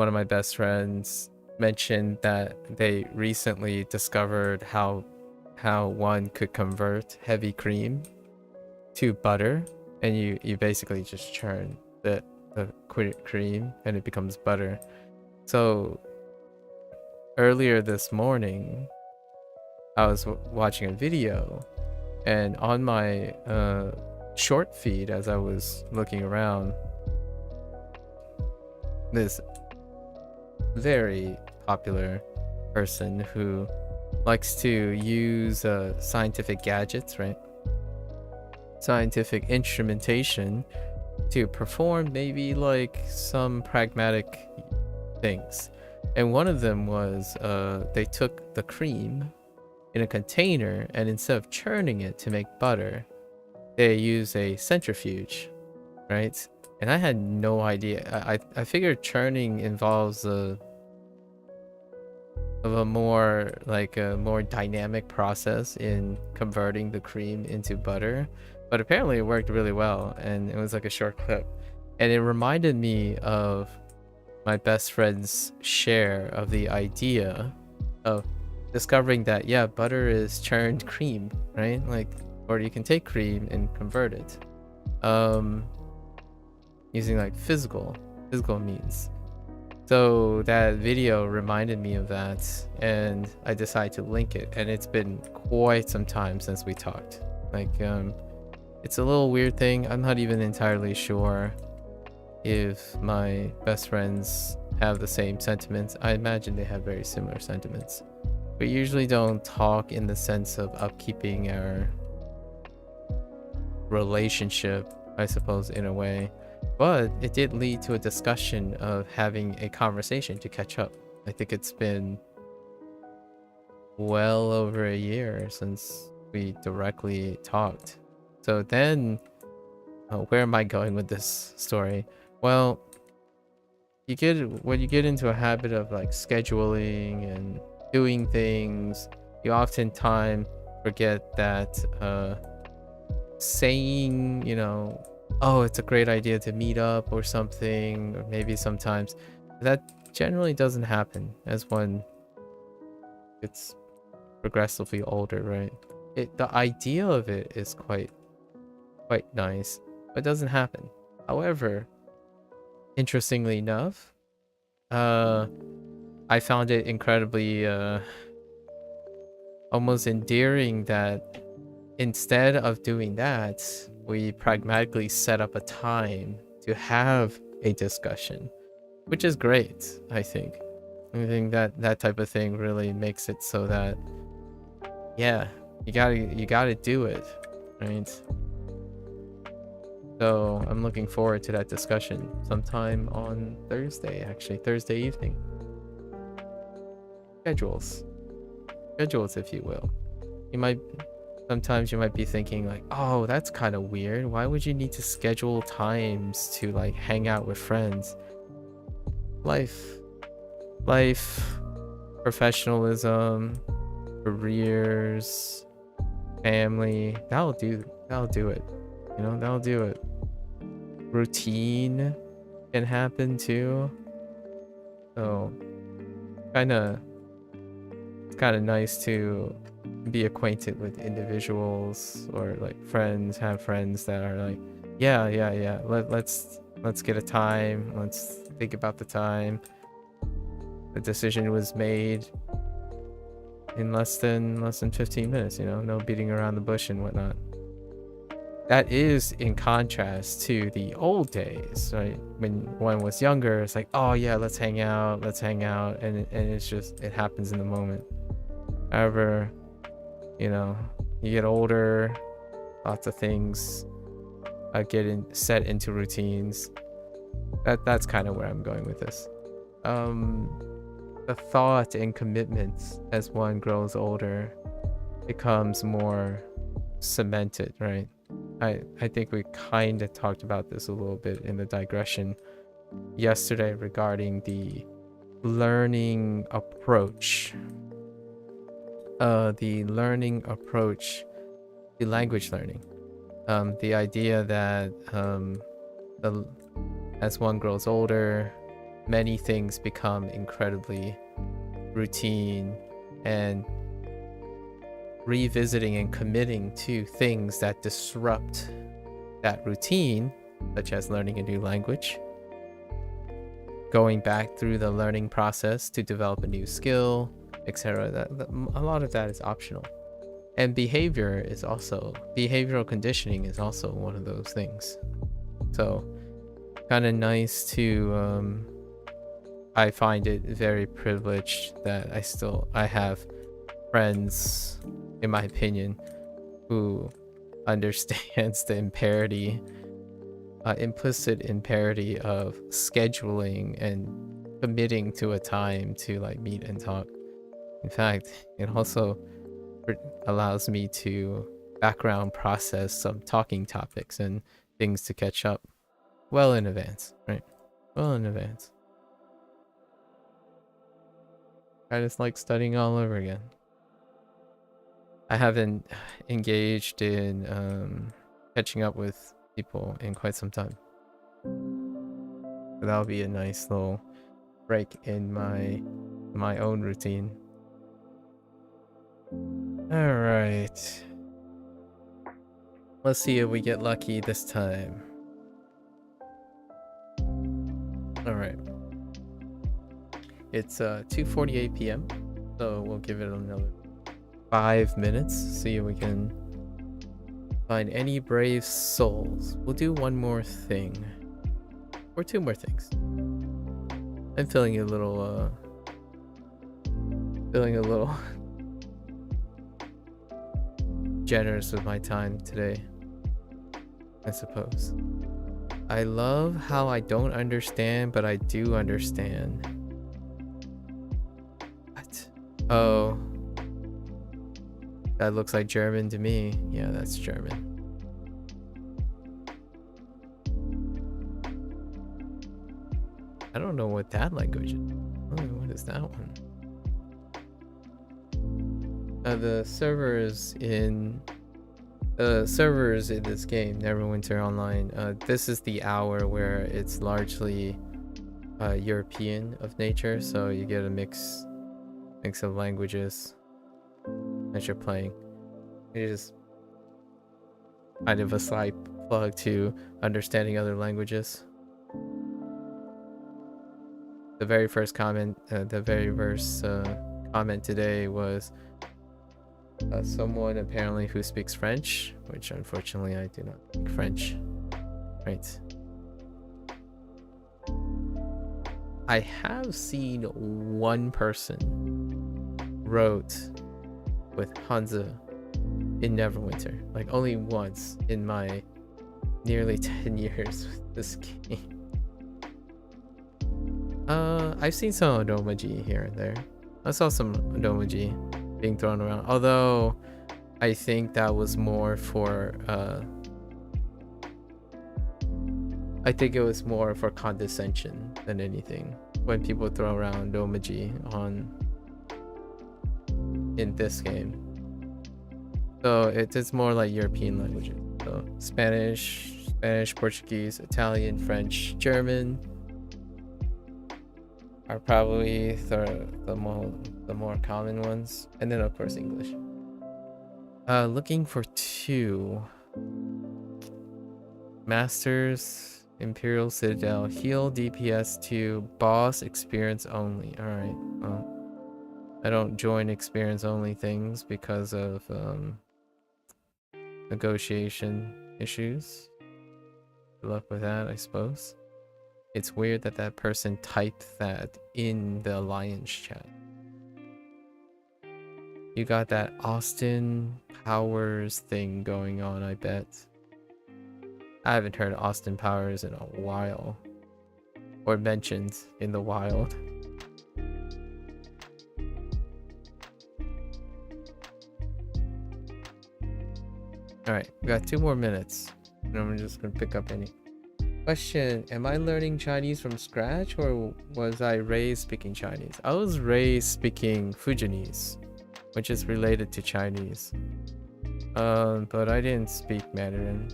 of my best friends mentioned that they recently discovered how one could convert heavy cream to butter, and you basically just churn the cream and it becomes butter. So earlier this morning I was watching a video, and on my short feed, as I was looking around, this very popular person who likes to use scientific gadgets, right? Scientific instrumentation to perform maybe like some pragmatic things. And one of them was they took the cream in a container, and instead of churning it to make butter, they use a centrifuge, right? And I had no idea. I figured churning involves a more dynamic process in converting the cream into butter, but apparently it worked really well, and it was like a short clip, and it reminded me of my best friend's share of the idea of discovering that, yeah, butter is churned cream, right? Like, or you can take cream and convert it using like physical means. So that video reminded me of that, and I decided to link it, and it's been quite some time since we talked. Like, it's a little weird thing. I'm not even entirely sure if my best friends have the same sentiments. I imagine they have very similar sentiments. We usually don't talk in the sense of upkeeping our relationship I suppose, in a way. But it did lead to a discussion of having a conversation to catch up. I think it's been well over a year since we directly talked. So then, where am I going with this story? Well, when you get into a habit of like scheduling and doing things, you oftentimes forget that saying, oh, it's a great idea to meet up or something, or maybe sometimes that generally doesn't happen as one gets progressively older, right? The idea of it is quite nice, but it doesn't happen. However, interestingly enough, I found it incredibly almost endearing that instead of doing that, we pragmatically set up a time to have a discussion, which is great. I think that type of thing really makes it so that, yeah, you gotta do it, right? So I'm looking forward to that discussion sometime on Thursday, actually, Thursday evening. Schedules, if you will. Sometimes you might be thinking like, oh, that's kind of weird. Why would you need to schedule times to like hang out with friends? Life, professionalism, careers, family, that'll do it. That'll do it. Routine can happen too. So it's kind of nice to be acquainted with individuals or like have friends that are like, yeah, let's get a time, let's think about the time. The decision was made in less than 15 minutes, no beating around the bush and whatnot. That is in contrast to the old days, right? When one was younger, it's like, oh yeah, let's hang out, and it's just, it happens in the moment. However, you get older, lots of things set into routines. That's kind of where I'm going with this. The thought and commitments as one grows older becomes more cemented, right? I think we kind of talked about this a little bit in the digression yesterday regarding the learning approach. The language learning. The idea that as one grows older, many things become incredibly routine, and revisiting and committing to things that disrupt that routine, such as learning a new language, going back through the learning process to develop a new skill, etc. A lot of that is optional. And behavioral conditioning is also one of those things. So kind of nice to I find it very privileged that I have friends, in my opinion, who understands the implicit imperative of scheduling and committing to a time to like meet and talk. In fact, it also allows me to background process some talking topics and things to catch up well in advance, right? Well in advance. I just like studying all over again. I haven't engaged in catching up with people in quite some time. So that'll be a nice little break in my own routine. All right. Let's see if we get lucky this time. All right. It's 2:48 p.m. So we'll give it another 5 minutes. See if we can find any brave souls. We'll do one more thing. Or two more things. I'm feeling a little generous with my time today. I suppose. I love how I don't understand, but I do understand. What? Oh. That looks like German to me. Yeah, that's German. I don't know what that language is. Oh, what is that one? The servers in this game, Neverwinter Online, this is the hour where it's largely European of nature, so you get a mix of languages as you're playing. It is kind of a slight plug to understanding other languages. The very first comment today was someone apparently who speaks French, which unfortunately I do not speak French. Right. I have seen one person wrote with Hansa in Neverwinter, like only once in my nearly 10 years with this game. I've seen some Odomaji here and there. I saw some Odomaji being thrown around, although I think that was more for I think it was more for condescension than anything when people throw around Odomaji in this game. So it's more like European languages. So Spanish, Portuguese, Italian, French, German are probably the more common ones, and then of course English. Looking for 2 Masters, Imperial Citadel, heal DPS 2, boss experience only. All right. I don't join experience only things because of negotiation issues. Good luck with that, I suppose. It's weird that that person typed that in the Alliance chat. You got that Austin Powers thing going on, I bet. I haven't heard Austin Powers in a while. Or mentioned in the wild. Alright, we got 2 more minutes. And I'm just gonna pick up any. Question, am I learning Chinese from scratch or was I raised speaking Chinese? I was raised speaking Fujianese, which is related to Chinese. But I didn't speak Mandarin.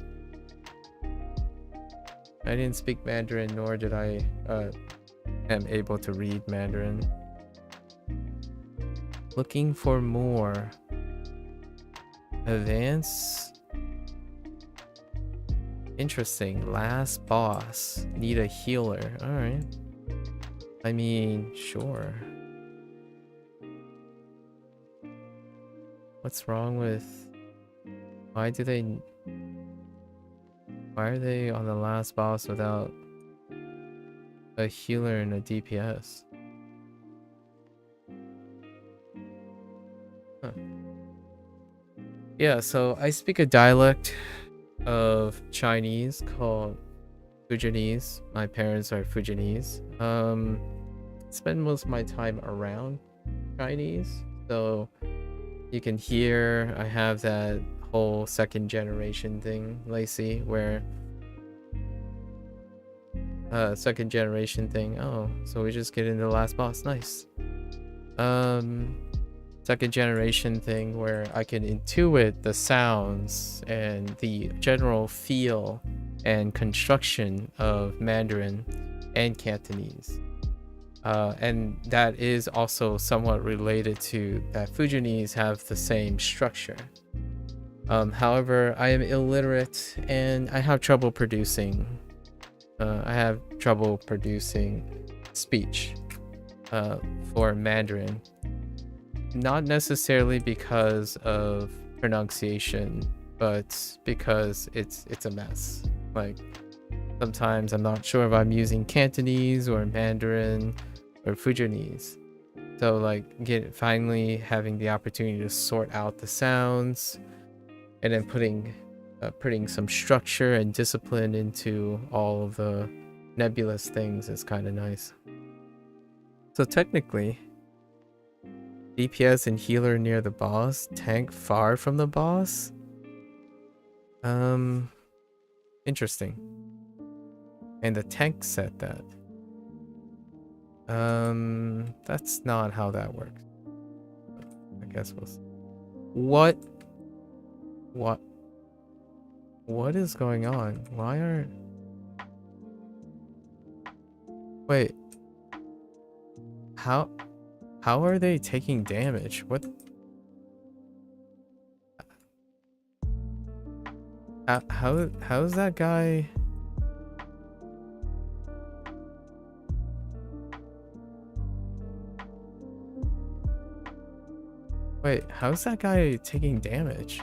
I didn't speak Mandarin, nor did I am able to read Mandarin. Looking for more. Advance. Interesting. Last boss. Need a healer. Alright. I mean, sure. What's wrong with... Why are they on the last boss without a healer and a DPS? Huh. Yeah, so I speak a dialect of Chinese called Fujianese. My parents are Fujianese. Spend most of my time around Chinese, so you can hear I have that whole 2nd generation thing, Lacey, where 2nd generation thing. Oh, so we just get into the last boss. Nice. 2nd generation thing where I can intuit the sounds and the general feel and construction of Mandarin and Cantonese. And that is also somewhat related to that Fujianese have the same structure. However, I am illiterate and I have trouble producing speech for Mandarin. Not necessarily because of pronunciation, but because it's a mess. Like, sometimes I'm not sure if I'm using Cantonese or Mandarin or Fujianese. So like finally having the opportunity to sort out the sounds and then putting putting some structure and discipline into all of the nebulous things is kind of nice. So technically, DPS and healer near the boss, tank far from the boss. Interesting. And the tank said that. That's not how that works. I guess we'll see. What is going on? Why are... Wait. How are they taking damage? What? How's that guy? Wait, how's that guy taking damage?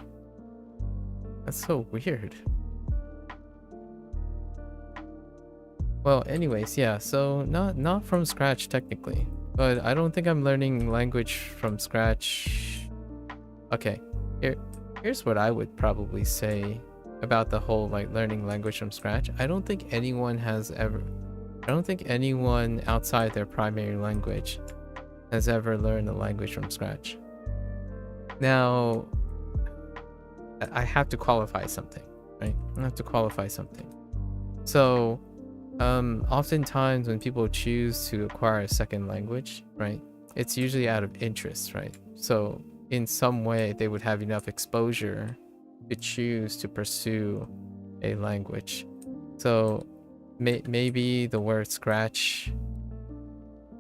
That's so weird. Well, anyways, yeah, so not from scratch technically, but I don't think I'm learning language from scratch. Okay, here's what I would probably say about the whole like learning language from scratch. I don't think anyone outside their primary language has ever learned a language from scratch. Now, I have to qualify something, right? I have to qualify something. So, oftentimes when people choose to acquire a second language, right, it's usually out of interest, right? So, in some way, they would have enough exposure to choose to pursue a language. So, maybe the word scratch,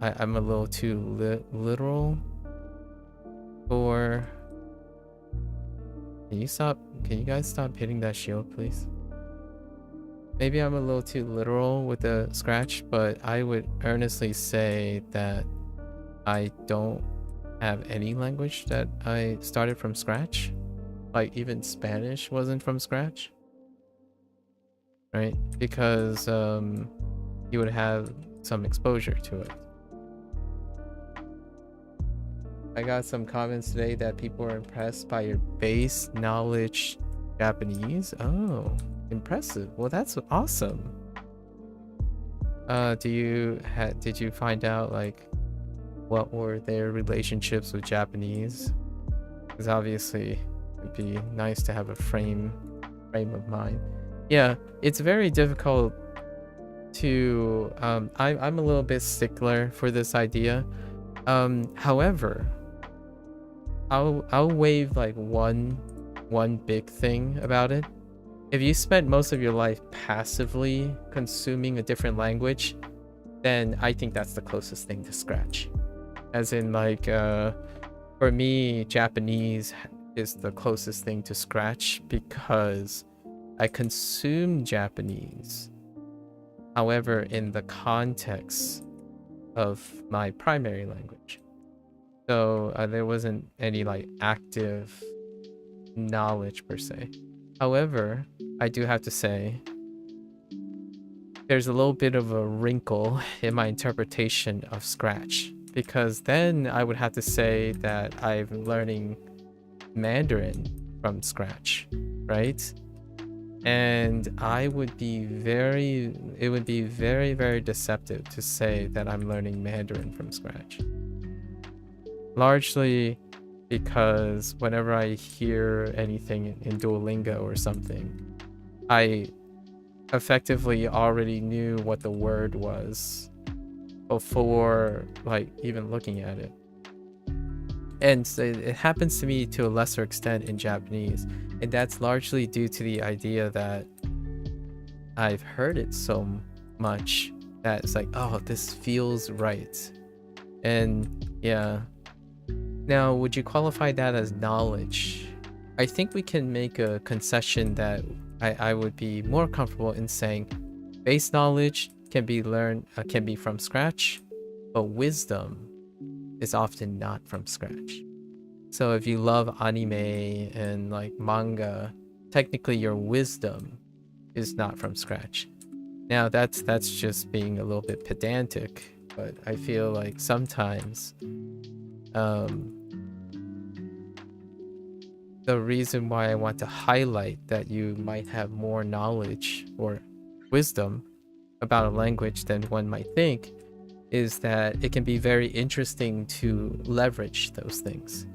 I'm a little too literal for... Can you guys stop hitting that shield, please? Maybe I'm a little too literal with the scratch, but I would earnestly say that I don't have any language that I started from scratch. Like even Spanish wasn't from scratch, right? Because you would have some exposure to it. I got some comments today that people are impressed by your base knowledge Japanese. Oh, impressive. Well, that's awesome. Did you find out like what were their relationships with Japanese? Because obviously it'd be nice to have a frame of mind. Yeah, it's very difficult to I'm a little bit stickler for this idea. However, I'll wave like one big thing about it. If you spent most of your life passively consuming a different language, then I think that's the closest thing to scratch. As in like for me, Japanese is the closest thing to scratch because I consume Japanese. However, in the context of my primary language. So there wasn't any like active knowledge per se. However, I do have to say there's a little bit of a wrinkle in my interpretation of scratch, because then I would have to say that I'm learning Mandarin from scratch, right? And it would be very, very deceptive to say that I'm learning Mandarin from scratch. Largely because whenever I hear anything in Duolingo or something, I effectively already knew what the word was before like even looking at it. And so it happens to me to a lesser extent in Japanese, and that's largely due to the idea that I've heard it so much that it's like, oh, this feels right. And yeah. Now, would you qualify that as knowledge? I think we can make a concession that I would be more comfortable in saying base knowledge can be learned, can be from scratch, but wisdom is often not from scratch. So if you love anime and like manga, technically your wisdom is not from scratch. Now that's just being a little bit pedantic, but I feel like sometimes the reason why I want to highlight that you might have more knowledge or wisdom about a language than one might think is that it can be very interesting to leverage those things.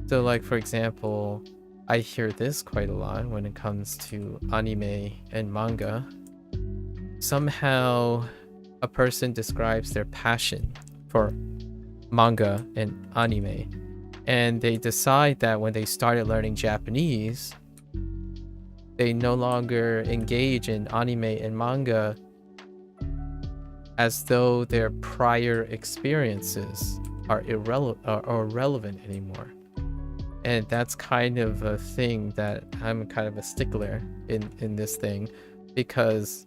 So like, for example, I hear this quite a lot when it comes to anime and manga. Somehow a person describes their passion for manga and anime, and they decide that when they started learning Japanese, they no longer engage in anime and manga as though their prior experiences are irrelevant anymore. And that's kind of a thing that I'm kind of a stickler in this thing, because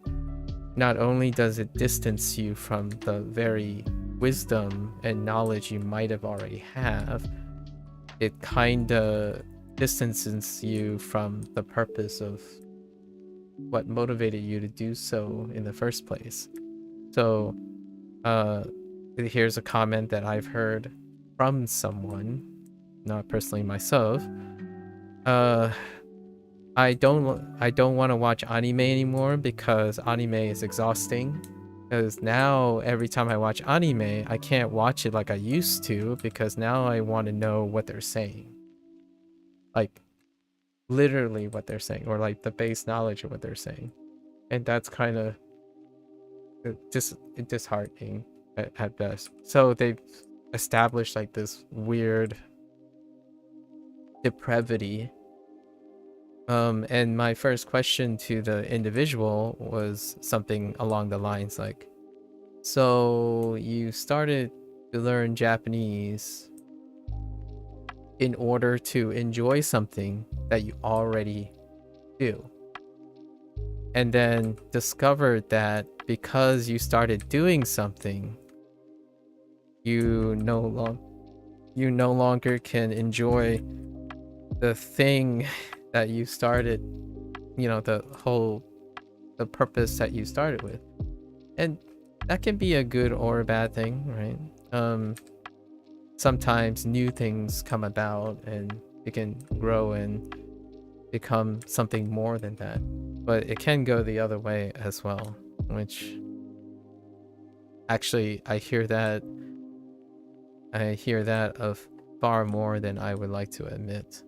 not only does it distance you from the very wisdom and knowledge you might have already have, it kind of distances you from the purpose of what motivated you to do so in the first place. So here's a comment that I've heard from someone, not personally myself. I don't want to watch anime anymore because anime is exhausting. Because now every time I watch anime, I can't watch it like I used to, because now I want to know what they're saying. Like literally what they're saying, or like the base knowledge of what they're saying. And that's kind of disheartening at best. So they've established like this weird depravity. And my first question to the individual was something along the lines like, so you started to learn Japanese in order to enjoy something that you already do, and then discovered that because you started doing something, you no longer can enjoy the thing that you started, the purpose that you started with. And that can be a good or a bad thing, right? Sometimes new things come about and it can grow and become something more than that, but it can go the other way as well, which actually I hear that of far more than I would like to admit.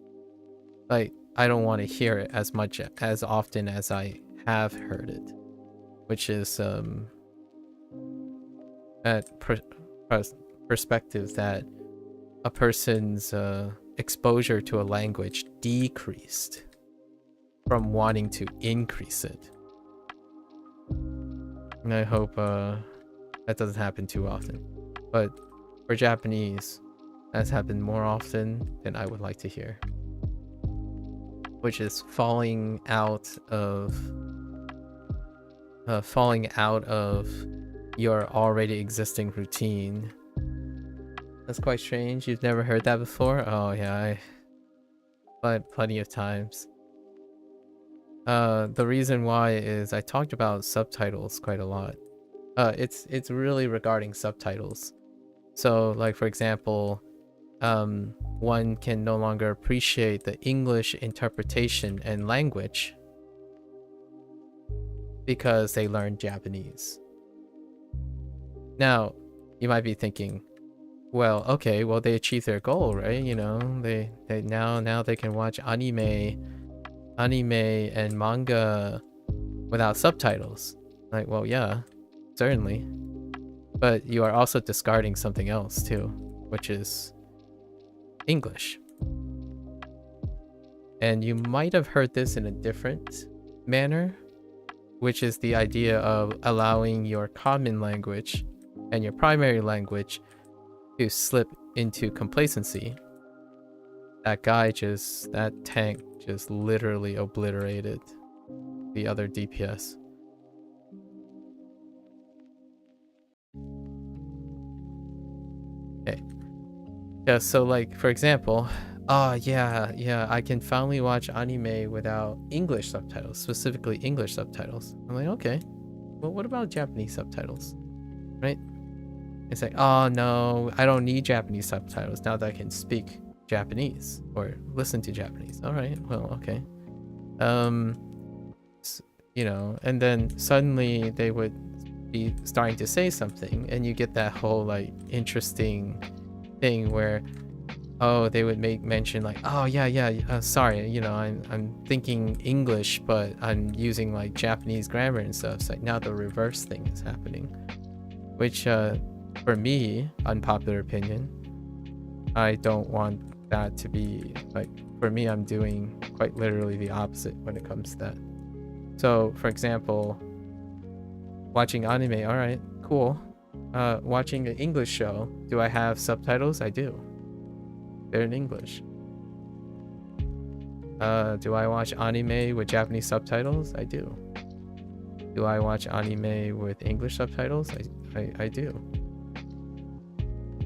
Like, I don't want to hear it as much as often as I have heard it, which is perspective that a person's exposure to a language decreased from wanting to increase it. And I hope that doesn't happen too often. But for Japanese, that's happened more often than I would like to hear, which is falling out of your already existing routine. That's quite strange. You've never heard that before? Oh yeah, but plenty of times. The reason why is I talked about subtitles quite a lot. It's really regarding subtitles. So like, for example, one can no longer appreciate the English interpretation and language because they learned Japanese. Now, you might be thinking, well, okay, well, they achieved their goal, right? You know, they now they can watch anime and manga without subtitles. Like, well, yeah, certainly. But you are also discarding something else too, which is English. And you might have heard this in a different manner, which is the idea of allowing your common language and your primary language to slip into complacency. That tank just literally obliterated the other DPS. Okay. Yeah, so like, for example, yeah, I can finally watch anime without English subtitles, specifically English subtitles. I'm like, okay, well, what about Japanese subtitles, right? It's like, oh no, I don't need Japanese subtitles now that I can speak Japanese or listen to Japanese. All right, well, okay. You know, and then suddenly they would be starting to say something, and you get that whole like interesting thing where, oh, they would make mention like, oh yeah, sorry, you know, I'm thinking English, but I'm using like Japanese grammar and stuff. It's like now the reverse thing is happening, which for me, unpopular opinion, I don't want that to be like, for me, I'm doing quite literally the opposite when it comes to that. So for example, watching anime, all right, cool. Watching an English show, do I have subtitles? I do. They're in English. Do I watch anime with Japanese subtitles? I do. Do I watch anime with English subtitles? I do.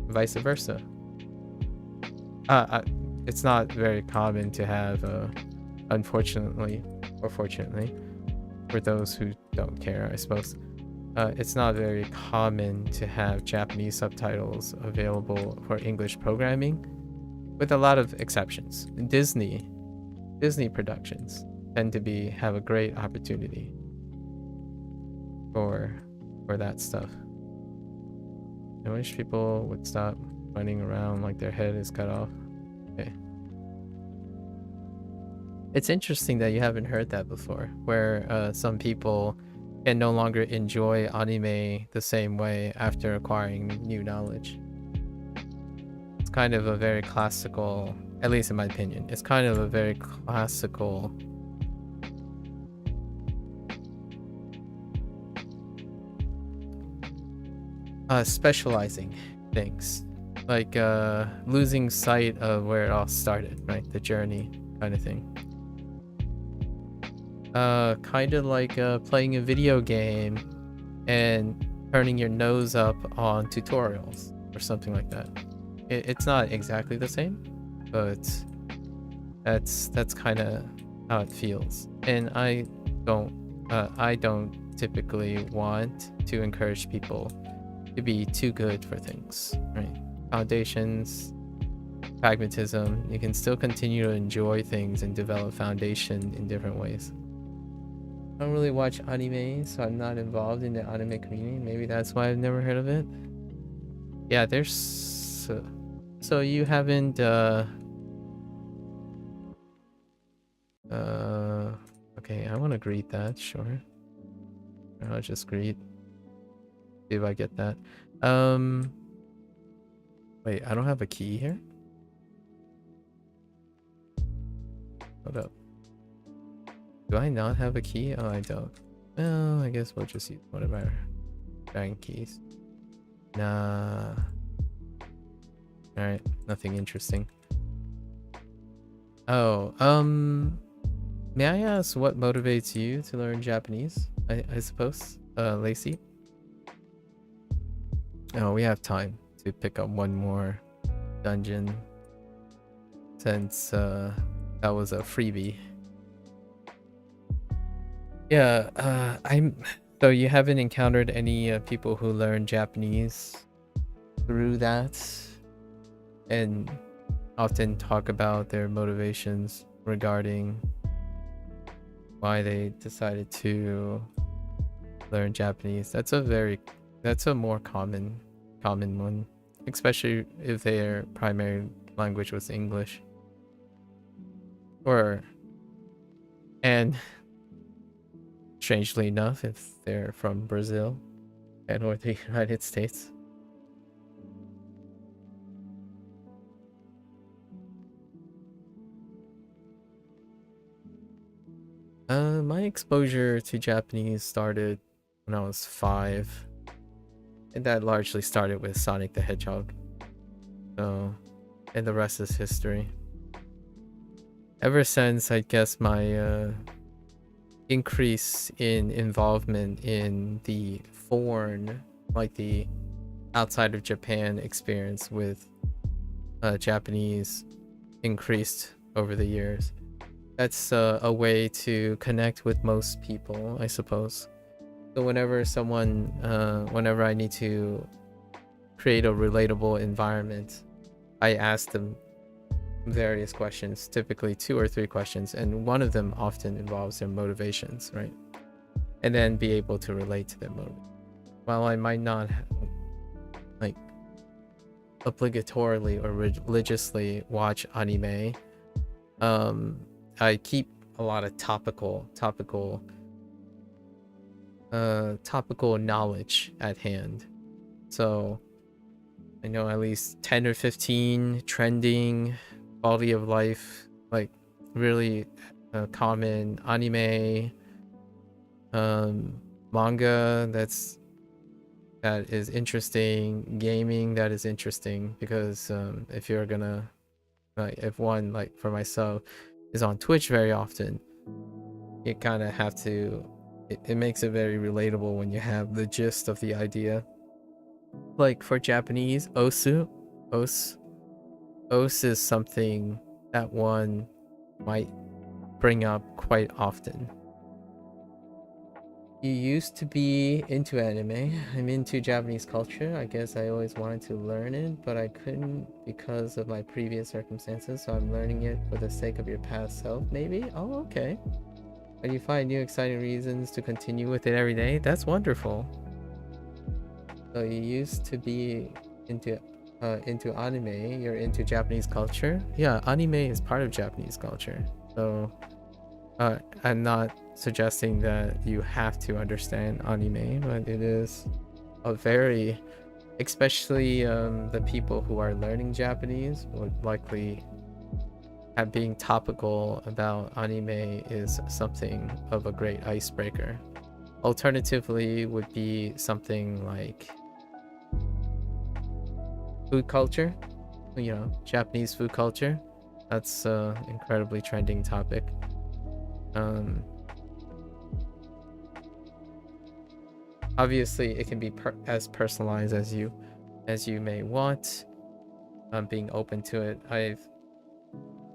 Vice versa. It's not very common to have, unfortunately or fortunately, for those who don't care, I suppose. It's not very common to have Japanese subtitles available for English programming, with a lot of exceptions. Disney productions tend to have a great opportunity for that stuff. I wish people would stop running around like their head is cut off. Okay. It's interesting that you haven't heard that before, where some people can no longer enjoy anime the same way after acquiring new knowledge. It's kind of a very classical, at least in my opinion, it's kind of a very classical specializing things, like losing sight of where it all started, right? The journey kind of thing. Kind of like playing a video game and turning your nose up on tutorials or something like that. It's not exactly the same, but that's kind of how it feels. And I don't typically want to encourage people to be too good for things, right? Foundations, pragmatism, you can still continue to enjoy things and develop foundation in different ways. I don't really watch anime, so I'm not involved in the anime community. Maybe that's why I've never heard of it. Yeah, there's so you haven't okay, I want to greet that, sure. I'll just greet. See if I get that. Wait, I don't have a key here? Hold up. Do I not have a key? Oh, I don't. Well, I guess we'll just use one of our giant keys. Nah. Alright, nothing interesting. Oh, may I ask what motivates you to learn Japanese? I suppose, Lacey? Oh, we have time to pick up one more dungeon, since that was a freebie. Yeah, so you haven't encountered any people who learn Japanese through that and often talk about their motivations regarding why they decided to learn Japanese. That's a more common one, especially if their primary language was English. And strangely enough, if they're from Brazil and or the United States. My exposure to Japanese started when I was 5. And that largely started with Sonic the Hedgehog. So, and the rest is history. Ever since, I guess, my increase in involvement in the foreign, like the outside of Japan experience with Japanese increased over the years. That's a way to connect with most people, I suppose. So whenever I need to create a relatable environment, I ask them various questions, typically 2 or 3 questions, and one of them often involves their motivations, right? And then be able to relate to their motive. While I might not like obligatorily or religiously watch anime, I keep a lot of topical knowledge at hand. So I know at least 10 or 15 trending quality of life, like really common anime, manga that is interesting, gaming that is interesting, because if you're gonna if one, like for myself, is on Twitch very often, you kind of have to, it makes it very relatable when you have the gist of the idea. Like for Japanese, os is something that one might bring up quite often. You used to be into anime. I'm into Japanese culture. I guess I always wanted to learn it, but I couldn't because of my previous circumstances, so I'm learning it for the sake of your past self, maybe? Oh, okay. And you find new exciting reasons to continue with it every day? That's wonderful. So you used to be into anime, you're into Japanese culture? Yeah, anime is part of Japanese culture. So I'm not suggesting that you have to understand anime, but it is a very, especially the people who are learning Japanese would likely have, being topical about anime is something of a great icebreaker. Alternatively would be something like food culture, you know, Japanese food culture. That's an incredibly trending topic. Obviously it can be as personalized as you may want. Being open to it. I've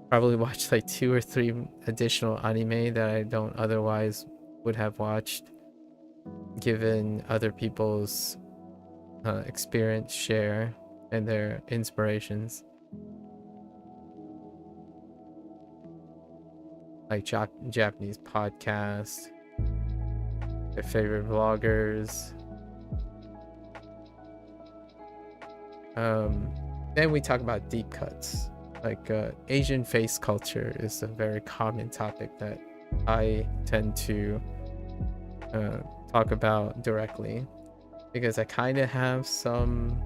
probably watched like 2 or 3 additional anime that I don't otherwise would have watched, given other people's experience share and their inspirations. Like Japanese podcasts, their favorite vloggers. Then we talk about deep cuts. Like Asian face culture is a very common topic that I tend to talk about directly, because I kind of have some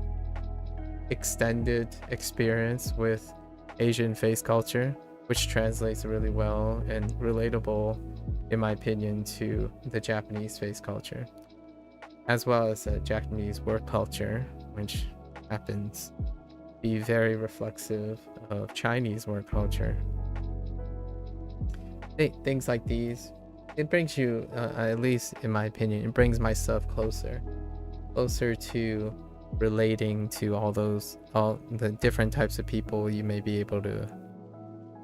extended experience with Asian face culture, which translates really well and relatable, in my opinion, to the Japanese face culture, as well as the Japanese work culture, which happens to be very reflexive of Chinese work culture. Things like these, it brings you, at least in my opinion, it brings myself closer to relating to all the different types of people. You may be able to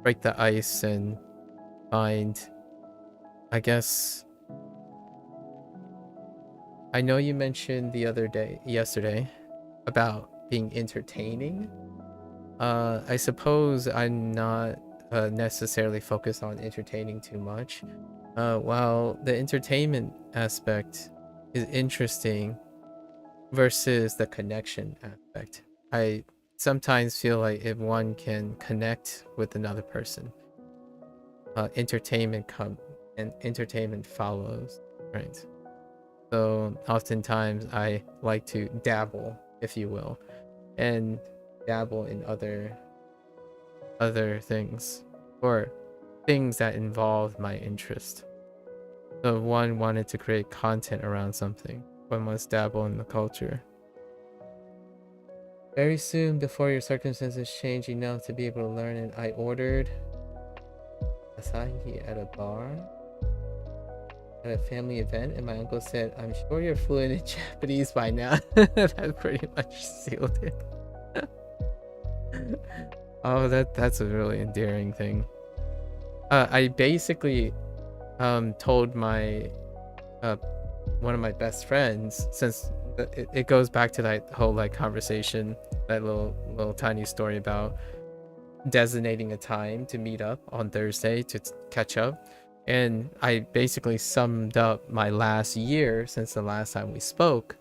break the ice and find, I guess, I know you mentioned yesterday about being entertaining. I suppose I'm not necessarily focused on entertaining too much. While the entertainment aspect is interesting versus the connection aspect, I sometimes feel like if one can connect with another person, entertainment follows, right? So oftentimes I like to dabble, if you will, and dabble in other things, or things that involve my interest. So if one wanted to create content around something, one must dabble in the culture. Very soon, before your circumstances change enough to be able to learn it, I ordered Asahi at a bar at a family event, and my uncle said, "I'm sure you're fluent in Japanese by now." That pretty much sealed it. Oh, that's a really endearing thing. I basically told my one of my best friends, since it goes back to that whole like conversation, that little tiny story about designating a time to meet up on Thursday to catch up. And I basically summed up my last year since the last time we spoke.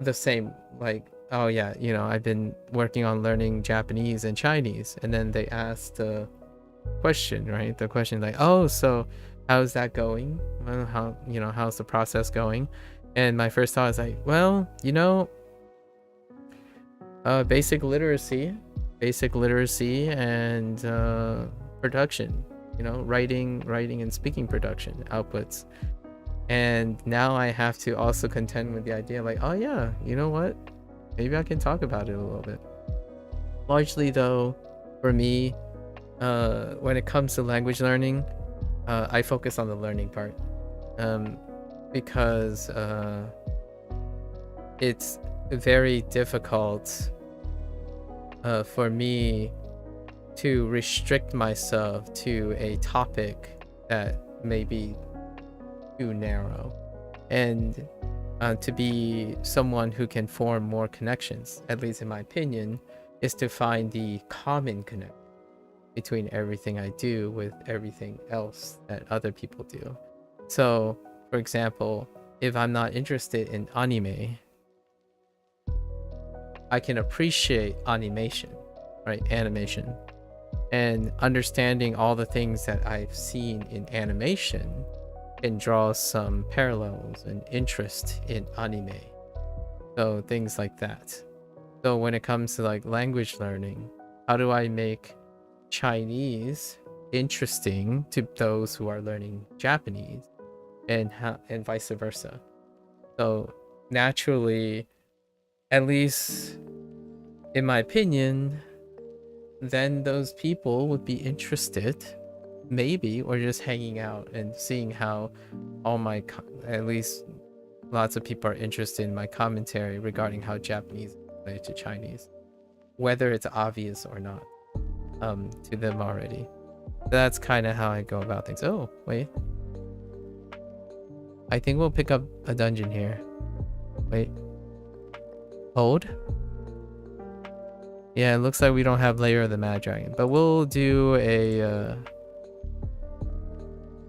The same, like, oh yeah, I've been working on learning Japanese and Chinese. And then they asked the question, right? The question like, oh, so how's that going? Well, how's the process going? And my first thought is like, well, basic literacy and production, writing and speaking production outputs. And now I have to also contend with the idea like, oh yeah, you know what, maybe I can talk about it a little bit. Largely though, for me, when it comes to language learning, I focus on the learning part, because it's very difficult for me to restrict myself to a topic that may be too narrow, and to be someone who can form more connections, at least in my opinion, is to find the common connection between everything I do with everything else that other people do. So, for example, if I'm not interested in anime, I can appreciate animation, right? Animation. And understanding all the things that I've seen in animation can draw some parallels and interest in anime. So things like that. So when it comes to like language learning, how do I make Chinese interesting to those who are learning Japanese, and vice versa? So naturally, at least in my opinion, then those people would be interested, maybe, or just hanging out and seeing how at least lots of people are interested in my commentary regarding how Japanese is related to Chinese, whether it's obvious or not to them already. That's kind of how I go about things. Oh, wait. I think we'll pick up a dungeon here. Wait. Hold. Yeah, it looks like we don't have Lair of the Mad Dragon, but we'll do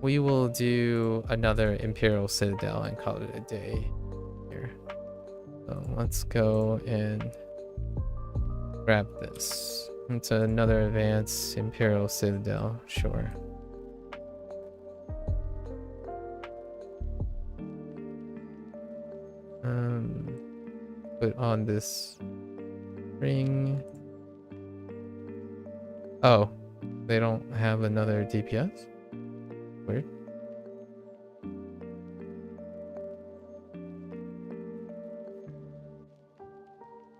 we will do another Imperial Citadel and call it a day here. So let's go and grab this. It's another advanced Imperial Citadel, sure. Put on this ring. Oh, they don't have another DPS? Weird.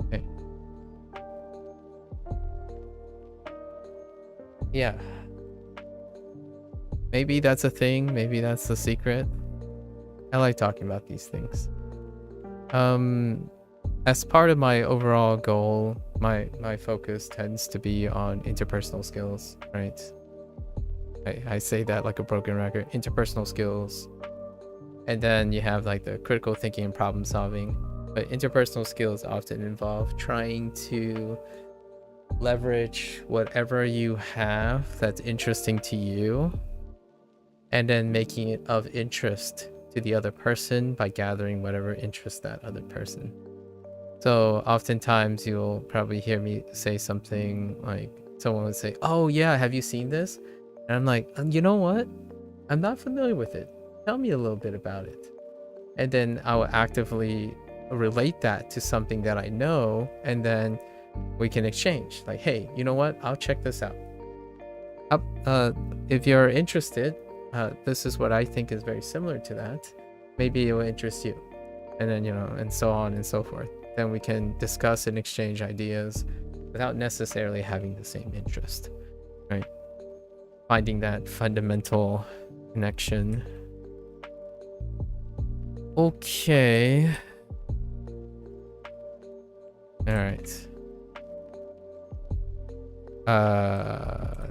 Okay. Yeah. Maybe that's a thing. Maybe that's the secret. I like talking about these things. As part of my overall goal, my focus tends to be on interpersonal skills, right? I say that like a broken record. Interpersonal skills. And then you have like the critical thinking and problem solving. But interpersonal skills often involve trying to leverage whatever you have that's interesting to you, and then making it of interest to the other person by gathering whatever interests that other person. So oftentimes you'll probably hear me say something like, someone would say, oh yeah, have you seen this? And I'm like, you know what? I'm not familiar with it. Tell me a little bit about it. And then I will actively relate that to something that I know, and then we can exchange. Like, hey, you know what? I'll check this out. If you're interested, this is what I think is very similar to that. Maybe it will interest you. And then, and so on and so forth. Then we can discuss and exchange ideas without necessarily having the same interest, right? Finding that fundamental connection. Okay. All right.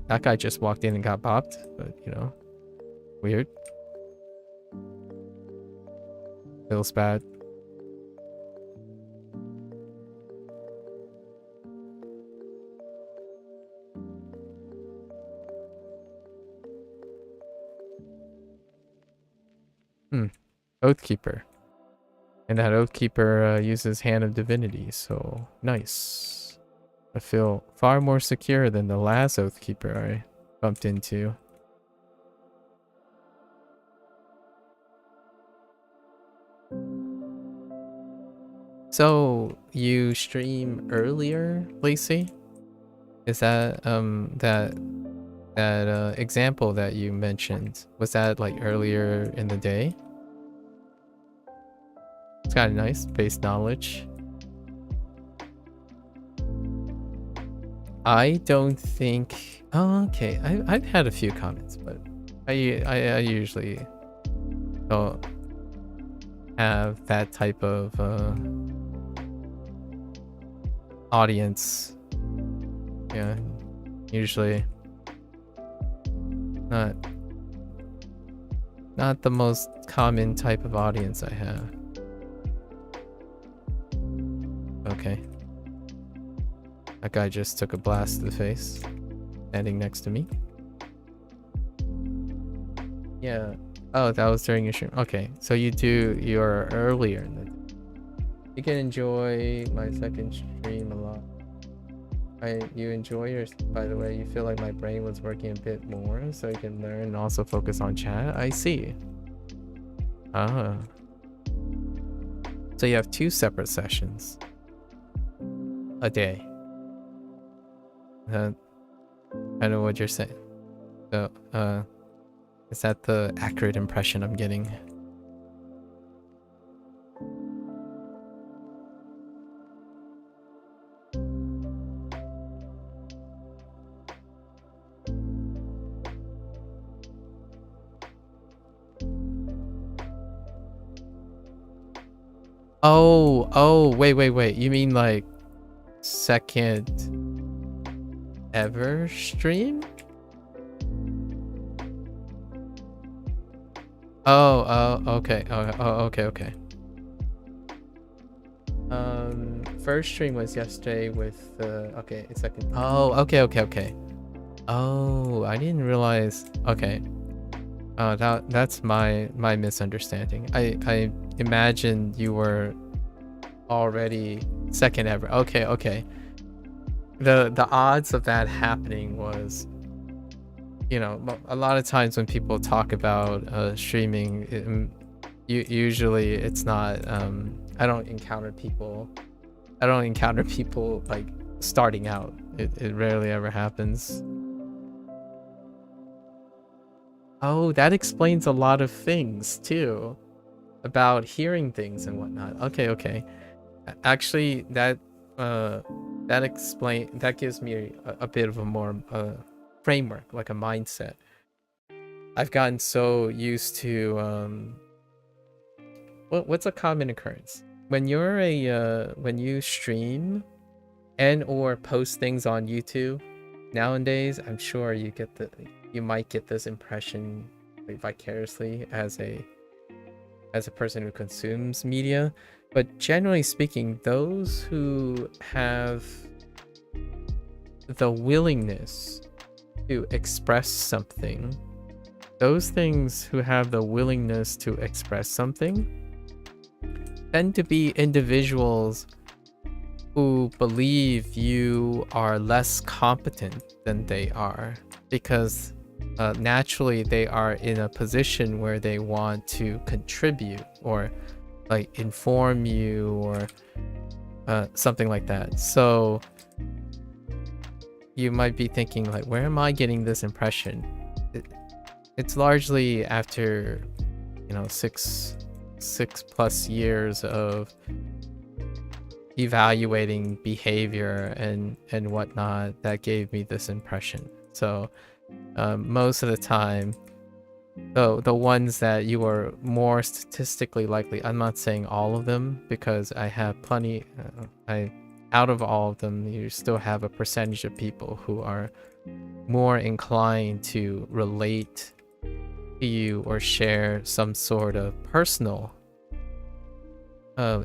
That guy just walked in and got popped, but weird. Feels bad. Oathkeeper. And that Oathkeeper uses Hand of Divinity, so nice. I feel far more secure than the last Oathkeeper I bumped into. So, you stream earlier, Lacey? Is that, that example that you mentioned, was that like earlier in the day? It's kind of nice, base knowledge. I don't think... Oh, okay. I've had a few comments, but I usually don't have that type of audience. Yeah, usually not the most common type of audience I have. Okay. That guy just took a blast to the face, standing next to me. Yeah. Oh, that was during your stream. Okay, so you're earlier in the day. You can enjoy my second stream a lot. You enjoy yours, by the way. You feel like my brain was working a bit more, so you can learn and also focus on chat. I see. Ah. So you have 2 separate sessions a day. I know what you're saying. So, is that the accurate impression I'm getting? Oh, wait. You mean like second ever stream? Okay. Okay. First stream was yesterday with okay, second. Oh, okay. Oh, I didn't realize. Okay. That's my misunderstanding. I imagined you were already second ever. Okay. The odds of that happening was, you know, a lot of times when people talk about streaming, usually it's not. I don't encounter people like starting out. It rarely ever happens. Oh, that explains a lot of things too, about hearing things and whatnot. Okay. Actually, that gives me a bit of a more framework, like a mindset. I've gotten so used to what's a common occurrence when you stream and or post things on YouTube nowadays. I'm sure you might get this impression vicariously as a person who consumes media, but generally speaking, those who have the willingness to express something, tend to be individuals who believe you are less competent than they are, because naturally they are in a position where they want to contribute or like inform you or something like that. So you might be thinking like, where am I getting this impression? It's largely after, you know, six plus years of evaluating behavior and whatnot that gave me this impression. So most of the time, the ones that you are more statistically likely, I'm not saying all of them because I have plenty, out of all of them, you still have a percentage of people who are more inclined to relate to you or share some sort of personal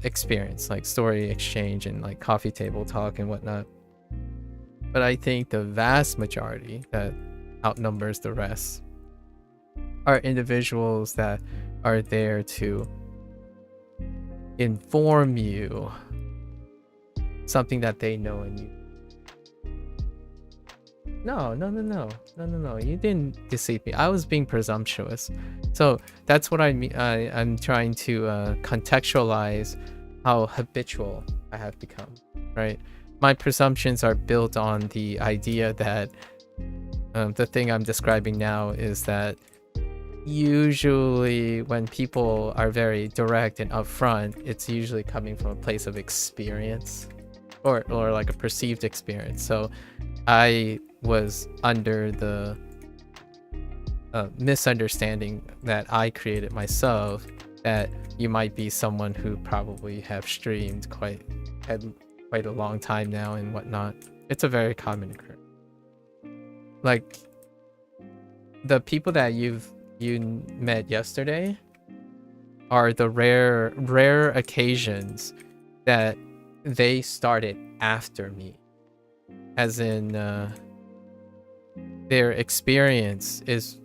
experience, like story exchange and like coffee table talk and whatnot. But I think the vast majority that outnumbers the rest are individuals that are there to inform you something that they know in you. No. You didn't deceive me. I was being presumptuous. So that's what I mean. I'm trying to contextualize how habitual I have become, right? My presumptions are built on the idea that the thing I'm describing now is that usually when people are very direct and upfront, it's usually coming from a place of experience or like a perceived experience. So I was under the misunderstanding that I created myself, that you might be someone who probably have streamed quite a long time now and whatnot. It's a very common occurrence. Like the people that you met yesterday are the rare occasions that they started after me, as in their experience is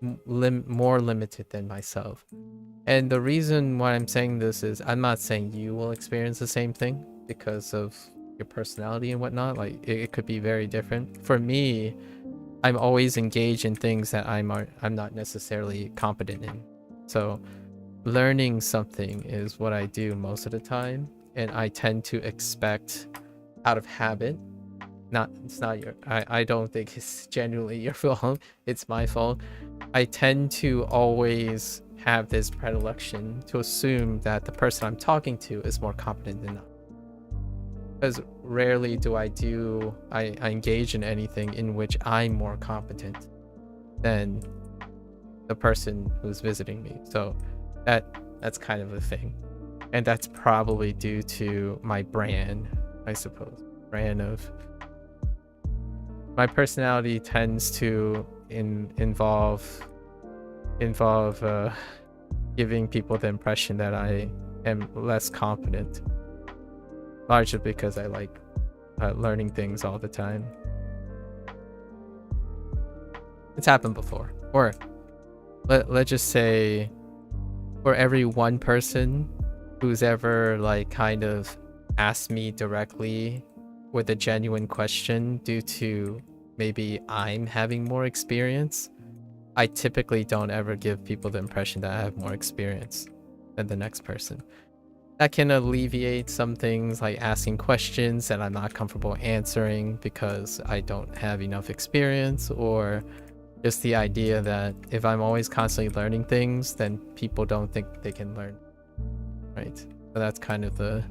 more limited than myself. And the reason why I'm saying this is I'm not saying you will experience the same thing because of your personality and whatnot. Like it could be very different. For me, I'm always engaged in things that I'm not necessarily competent in. So learning something is what I do most of the time, and I tend to expect out of habit. I don't think it's genuinely your fault. It's my fault. I tend to always have this predilection to assume that the person I'm talking to is more competent than I. Because rarely do I engage in anything in which I'm more competent than the person who's visiting me. So that's kind of a thing. And that's probably due to my brand, I suppose. Brand of my personality tends to involve giving people the impression that I am less competent, largely because I like learning things all the time. It's happened before. Or let's just say for every one person who's ever like kind of asked me directly with a genuine question due to maybe I'm having more experience, I typically don't ever give people the impression that I have more experience than the next person. That can alleviate some things like asking questions that I'm not comfortable answering because I don't have enough experience, or just the idea that if I'm always constantly learning things, then people don't think they can learn, right? So that's kind of the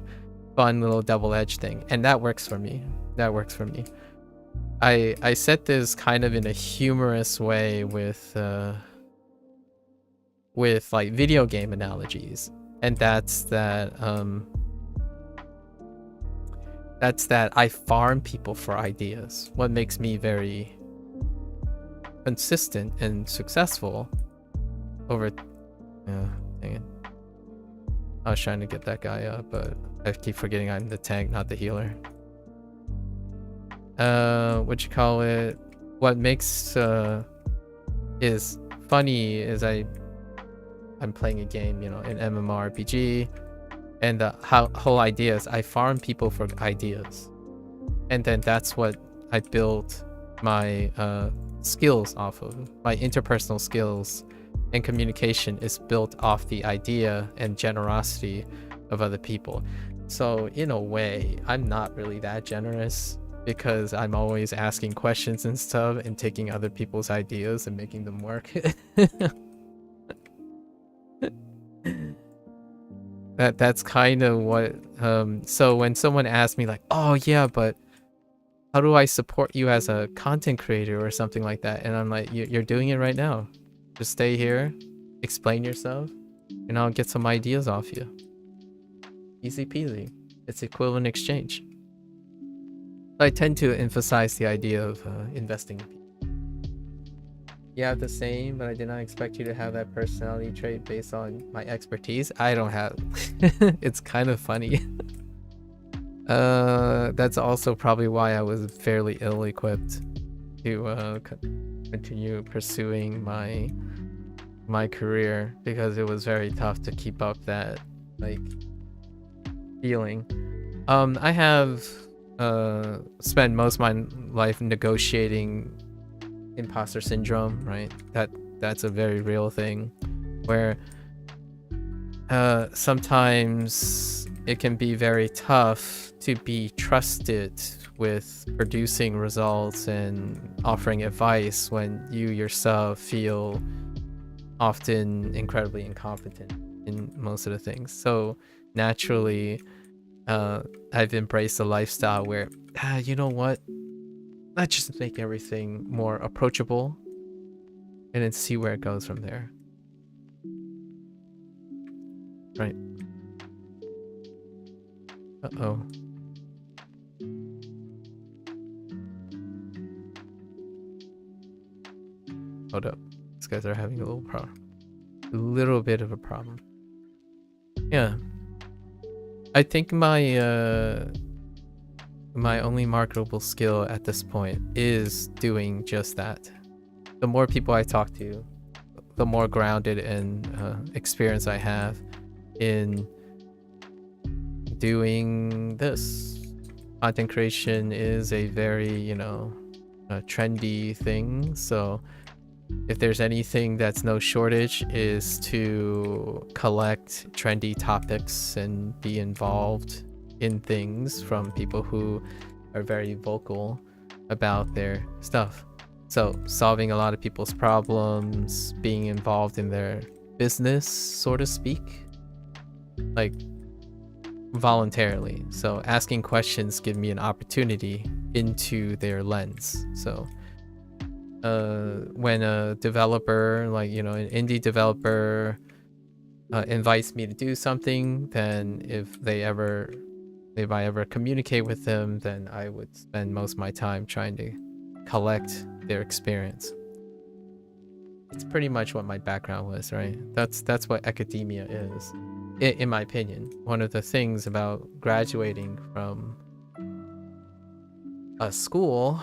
fun little double-edged thing, and that works for me. I said this kind of in a humorous way with like video game analogies, and that's that I farm people for ideas. What makes me very consistent and successful over dang it. I was trying to get that guy up, but I keep forgetting I'm the tank, not the healer. What makes is funny is I'm playing a game, an MMORPG, and the whole idea is I farm people for ideas, and then that's what I built my skills off of. My interpersonal skills and communication is built off the idea and generosity of other people. So in a way, I'm not really that generous because I'm always asking questions and stuff and taking other people's ideas and making them work. That's kind of what so when someone asks me like, oh yeah, but how do I support you as a content creator or something like that, and I'm like, you're doing it right now. Just stay here, explain yourself, and I'll get some ideas off you. Easy peasy. It's equivalent exchange. I tend to emphasize the idea of investing in people. You have the same, but I did not expect you to have that personality trait based on my expertise. I don't have. It's kind of funny. That's also probably why I was fairly ill-equipped to continue pursuing my my career because it was very tough to keep up that like feeling. I have spent most of my life negotiating imposter syndrome, right? That's a very real thing where sometimes it can be very tough to be trusted with producing results and offering advice when you yourself feel often incredibly incompetent in most of the things. So naturally, I've embraced a lifestyle where, you know what? Let's just make everything more approachable and then see where it goes from there. Right. Uh-oh. Hold up. These guys are having a little problem. A little bit of a problem. Yeah. I think my my only marketable skill at this point is doing just that. The more people I talk to, the more grounded and experience I have in doing this. Content creation is a very, you know, trendy thing. So if there's anything that's no shortage is to collect trendy topics and be involved in things from people who are very vocal about their stuff. So solving a lot of people's problems, being involved in their business, so to speak, like voluntarily. So asking questions give me an opportunity into their lens. So when a developer, like, you know, an indie developer invites me to do something, then if I ever communicate with them, then I would spend most of my time trying to collect their experience. It's pretty much what my background was, right? That's what academia is, in my opinion. One of the things about graduating from a school,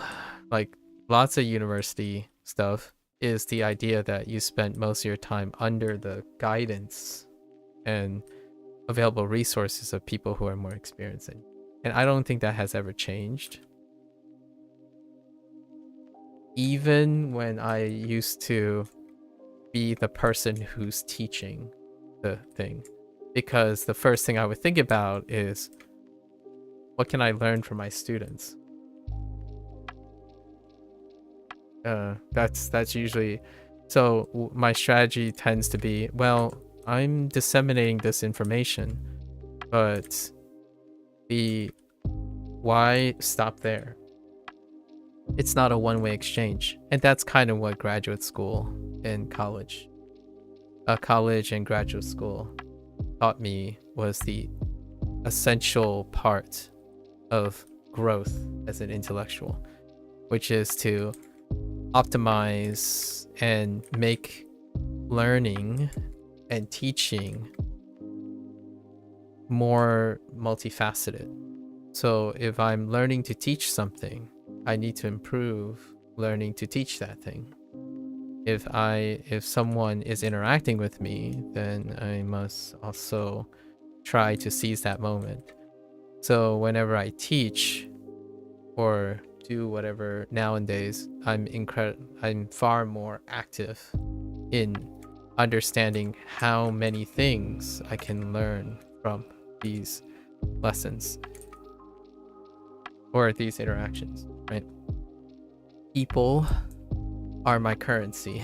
like lots of university stuff, is the idea that you spent most of your time under the guidance and available resources of people who are more experienced than you. And I don't think that has ever changed. Even when I used to be the person who's teaching the thing, because the first thing I would think about is, what can I learn from my students? That's usually, so my strategy tends to be, well, I'm disseminating this information, but why stop there? It's not a one-way exchange. And that's kind of what graduate school and college and graduate school taught me, was the essential part of growth as an intellectual, which is to optimize and make learning and teaching more multifaceted. So if I'm learning to teach something, I need to improve learning to teach that thing. If someone is interacting with me, then I must also try to seize that moment. So whenever I teach or do whatever nowadays, I'm far more active in understanding how many things I can learn from these lessons or these interactions, right? People are my currency.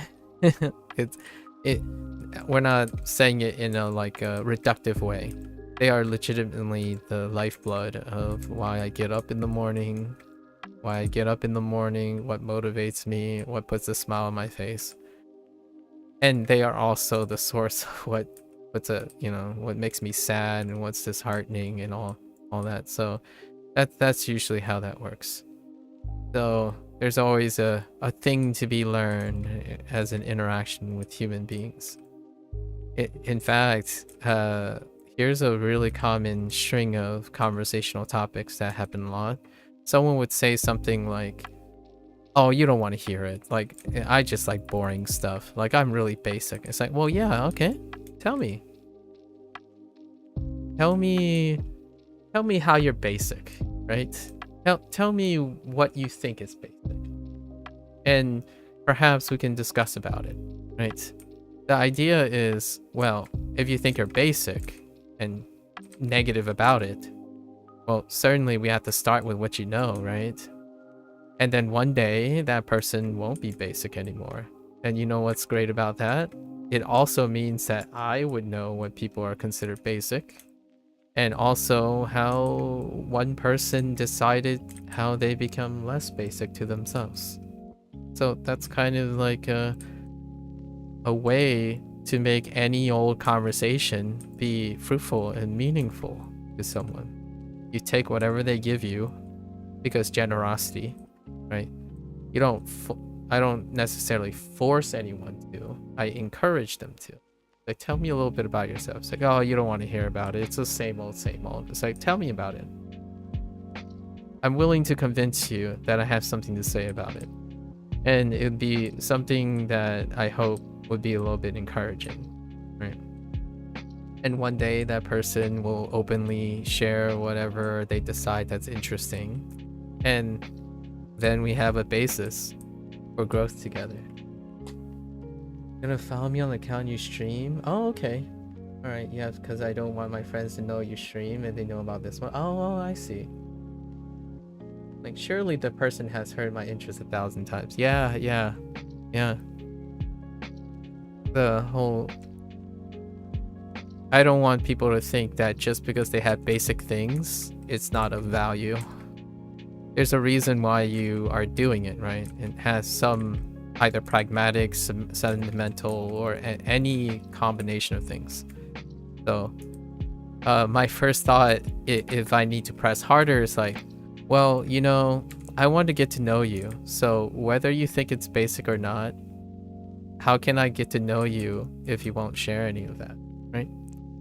We're not saying it in a like a reductive way. They are legitimately the lifeblood of why I get up in the morning, what motivates me, what puts a smile on my face. And they are also the source of what makes me sad and what's disheartening and all that. So that's usually how that works. So there's always a thing to be learned as an interaction with human beings. In fact, here's a really common string of conversational topics that happen a lot. Someone would say something like, oh, you don't want to hear it. Like, I just like boring stuff. Like, I'm really basic. It's like, well, yeah, okay. Tell me. Tell me how you're basic, right? Tell me what you think is basic. And perhaps we can discuss about it, right? The idea is, well, if you think you're basic and negative about it, well, certainly we have to start with what you know, right? And then one day that person won't be basic anymore. And you know what's great about that? It also means that I would know what people are considered basic, and also how one person decided how they become less basic to themselves. So that's kind of like a way to make any old conversation be fruitful and meaningful to someone. You take whatever they give you, because generosity, right? You don't I don't necessarily force anyone to. I encourage them to. Like, tell me a little bit about yourself. It's like, oh, you don't want to hear about it. It's the same old, same old. It's like, tell me about it. I'm willing to convince you that I have something to say about it. And it would be something that I hope would be a little bit encouraging, right? And one day that person will openly share whatever they decide that's interesting. And then we have a basis for growth together. Gonna follow me on the account you stream? Oh, okay. Alright, yeah, because I don't want my friends to know you stream and they know about this one. Oh, I see. Like, surely the person has heard my interest 1,000 times. Yeah. The whole... I don't want people to think that just because they have basic things, it's not of value. There's a reason why you are doing it, right? It has some either pragmatic, sentimental, or any combination of things. So my first thought, if I need to press harder, is like, well, you know, I want to get to know you. So whether you think it's basic or not, how can I get to know you if you won't share any of that, right?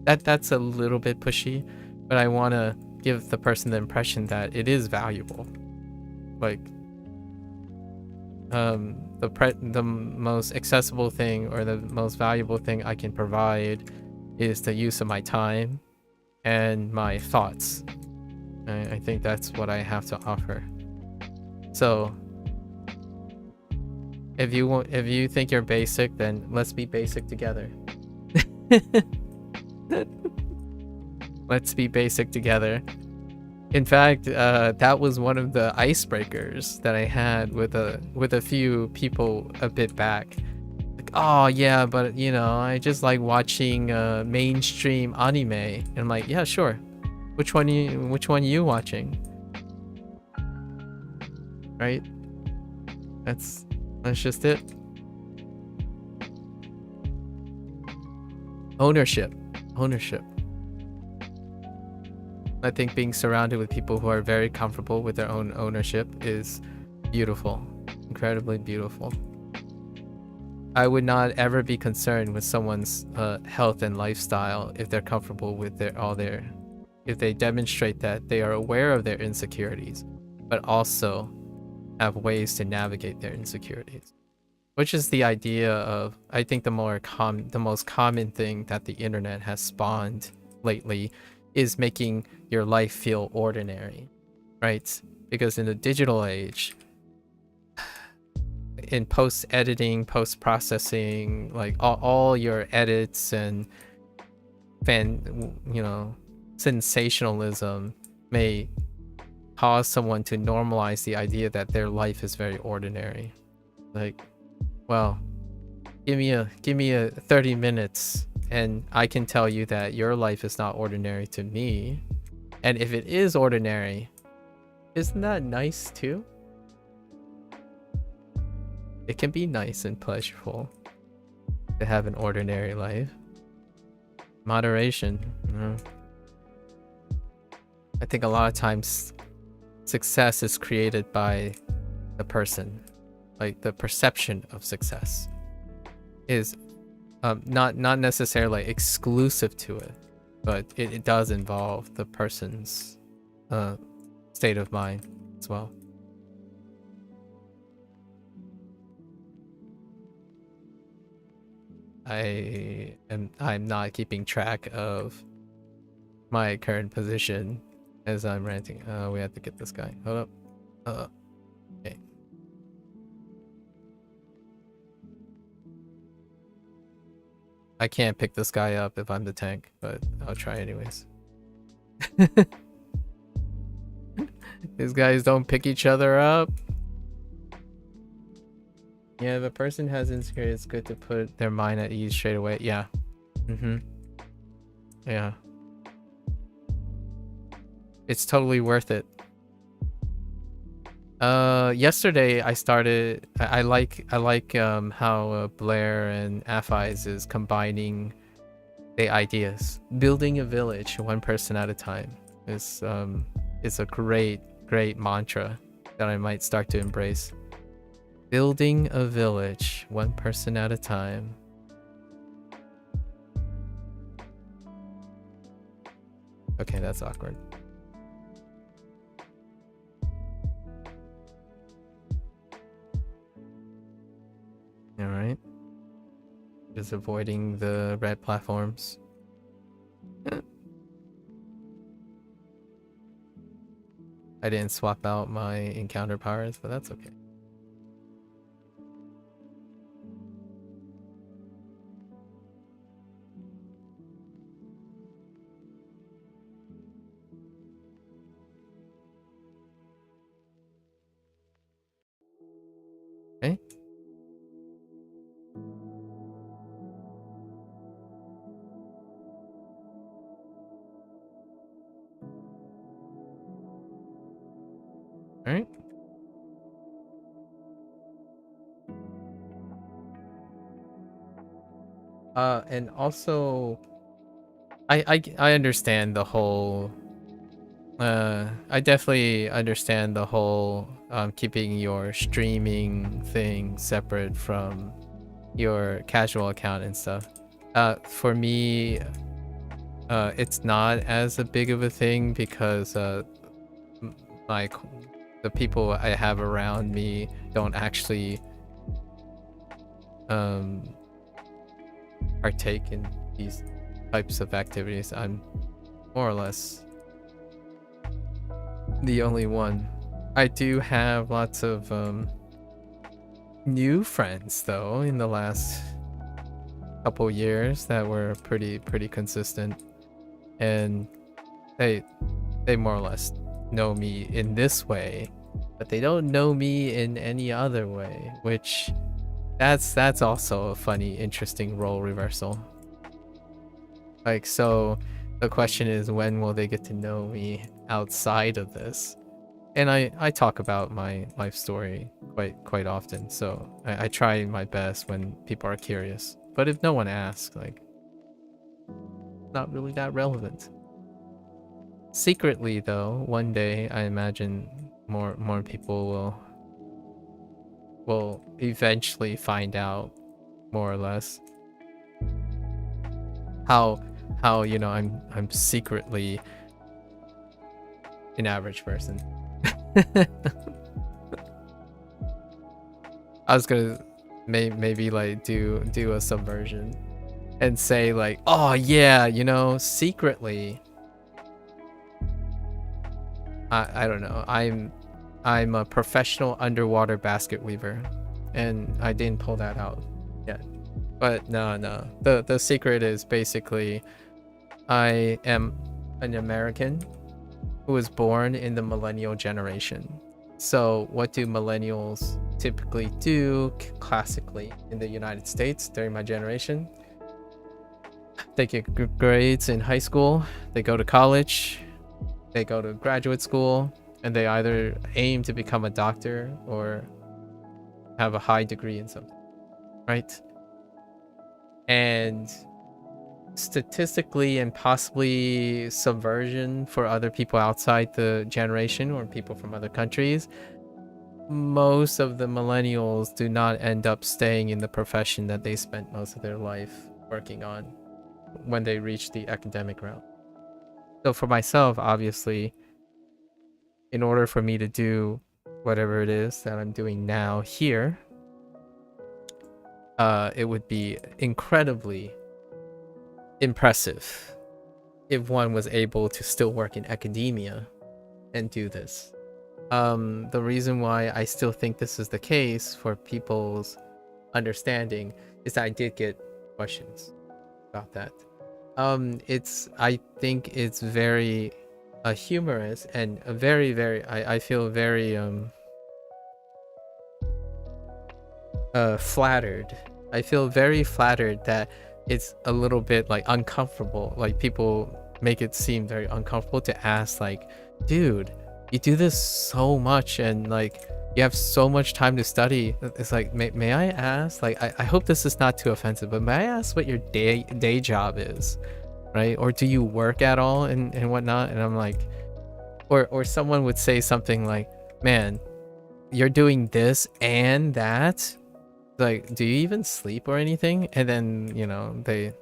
That's a little bit pushy, but I want to give the person the impression that it is valuable. Like, the most accessible thing or the most valuable thing I can provide is the use of my time and my thoughts. I think that's what I have to offer. So if you think you're basic, then let's be basic together. Let's be basic together. In fact, that was one of the icebreakers that I had with a few people a bit back. Like, oh yeah, but you know, I just like watching mainstream anime. And I'm like, yeah, sure. Which one you watching? Right? That's just it. Ownership. I think being surrounded with people who are very comfortable with their own ownership is beautiful, incredibly beautiful. I would not ever be concerned with someone's health and lifestyle if they're comfortable with if they demonstrate that they are aware of their insecurities, but also have ways to navigate their insecurities. Which is the idea of, I think the most common thing that the internet has spawned lately is making your life feel ordinary, right? Because in the digital age, in post-editing, post-processing, like all your edits and sensationalism may cause someone to normalize the idea that their life is very ordinary. Like, well, give me a 30 minutes and I can tell you that your life is not ordinary to me. And if it is ordinary, isn't that nice too? It can be nice and pleasurable to have an ordinary life. Moderation, you know. I think a lot of times success is created by the person. Like, the perception of success is not necessarily exclusive to it, but it does involve the person's state of mind as well. I'm not keeping track of my current position as I'm ranting. We have to get this guy. Hold up. Okay. I can't pick this guy up if I'm the tank, but I'll try anyways. These guys don't pick each other up. Yeah, if a person has insecurity, it's good to put their mind at ease straight away. Yeah. Yeah. It's totally worth it. Yesterday I started. I like how Blair and Affis is combining the ideas. Building a village one person at a time is a great mantra that I might start to embrace. Building a village one person at a time. Okay, that's awkward. All right. Just avoiding the red platforms. I didn't swap out my encounter powers, but that's okay. Okay. All right. And also, I understand the whole. I definitely understand the whole keeping your streaming thing separate from your casual account and stuff. For me, it's not as a big of a thing because like the people I have around me don't actually partake in these types of activities. I'm more or less the only one. I do have lots of new friends though in the last couple years that were pretty consistent, and they more or less know me in this way, but they don't know me in any other way, which that's also a funny, interesting role reversal. Like, so the question is, when will they get to know me outside of this? And I talk about my life story quite often, so I try my best when people are curious. But if no one asks, like, not really that relevant. Secretly, though, one day I imagine more people will eventually find out, more or less, how you know I'm secretly an average person. I was gonna maybe like do a subversion and say like, oh yeah, you know, secretly I don't know, I'm a professional underwater basket weaver, and I didn't pull that out yet. But no, the secret is basically I am an American who was born in the millennial generation. So what do millennials typically do classically in the United States during my generation? They get good grades in high school, they go to college, they go to graduate school, and they either aim to become a doctor or have a high degree in something, right? And statistically and possibly subversion for other people outside the generation or people from other countries, most of the millennials do not end up staying in the profession that they spent most of their life working on when they reach the academic realm. So for myself, obviously, in order for me to do whatever it is that I'm doing now here, it would be incredibly impressive if one was able to still work in academia and do this. The reason why I still think this is the case for people's understanding is that I did get questions about that. I think it's very humorous and a very I feel very flattered. I feel very flattered that it's a little bit like uncomfortable. Like people make it seem very uncomfortable to ask, like, dude, you do this so much and like you have so much time to study. It's like, may I ask? Like, I hope this is not too offensive, but may I ask what your day job is, right? Or do you work at all and whatnot? And I'm like, or someone would say something like, man, you're doing this and that. Like, do you even sleep or anything? And then, you know, they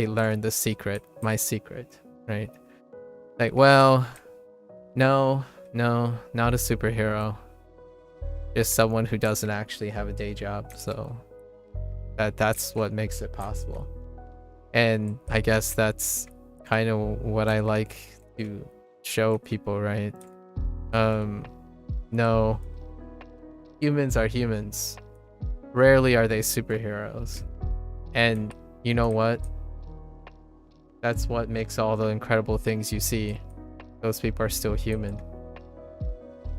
learn the secret, my secret, right? Like, well, no, not a superhero. Just someone who doesn't actually have a day job. So that's what makes it possible. And I guess that's kind of what I like to show people, right? No, humans are humans. Rarely are they superheroes. And you know what? That's what makes all the incredible things you see. Those people are still human.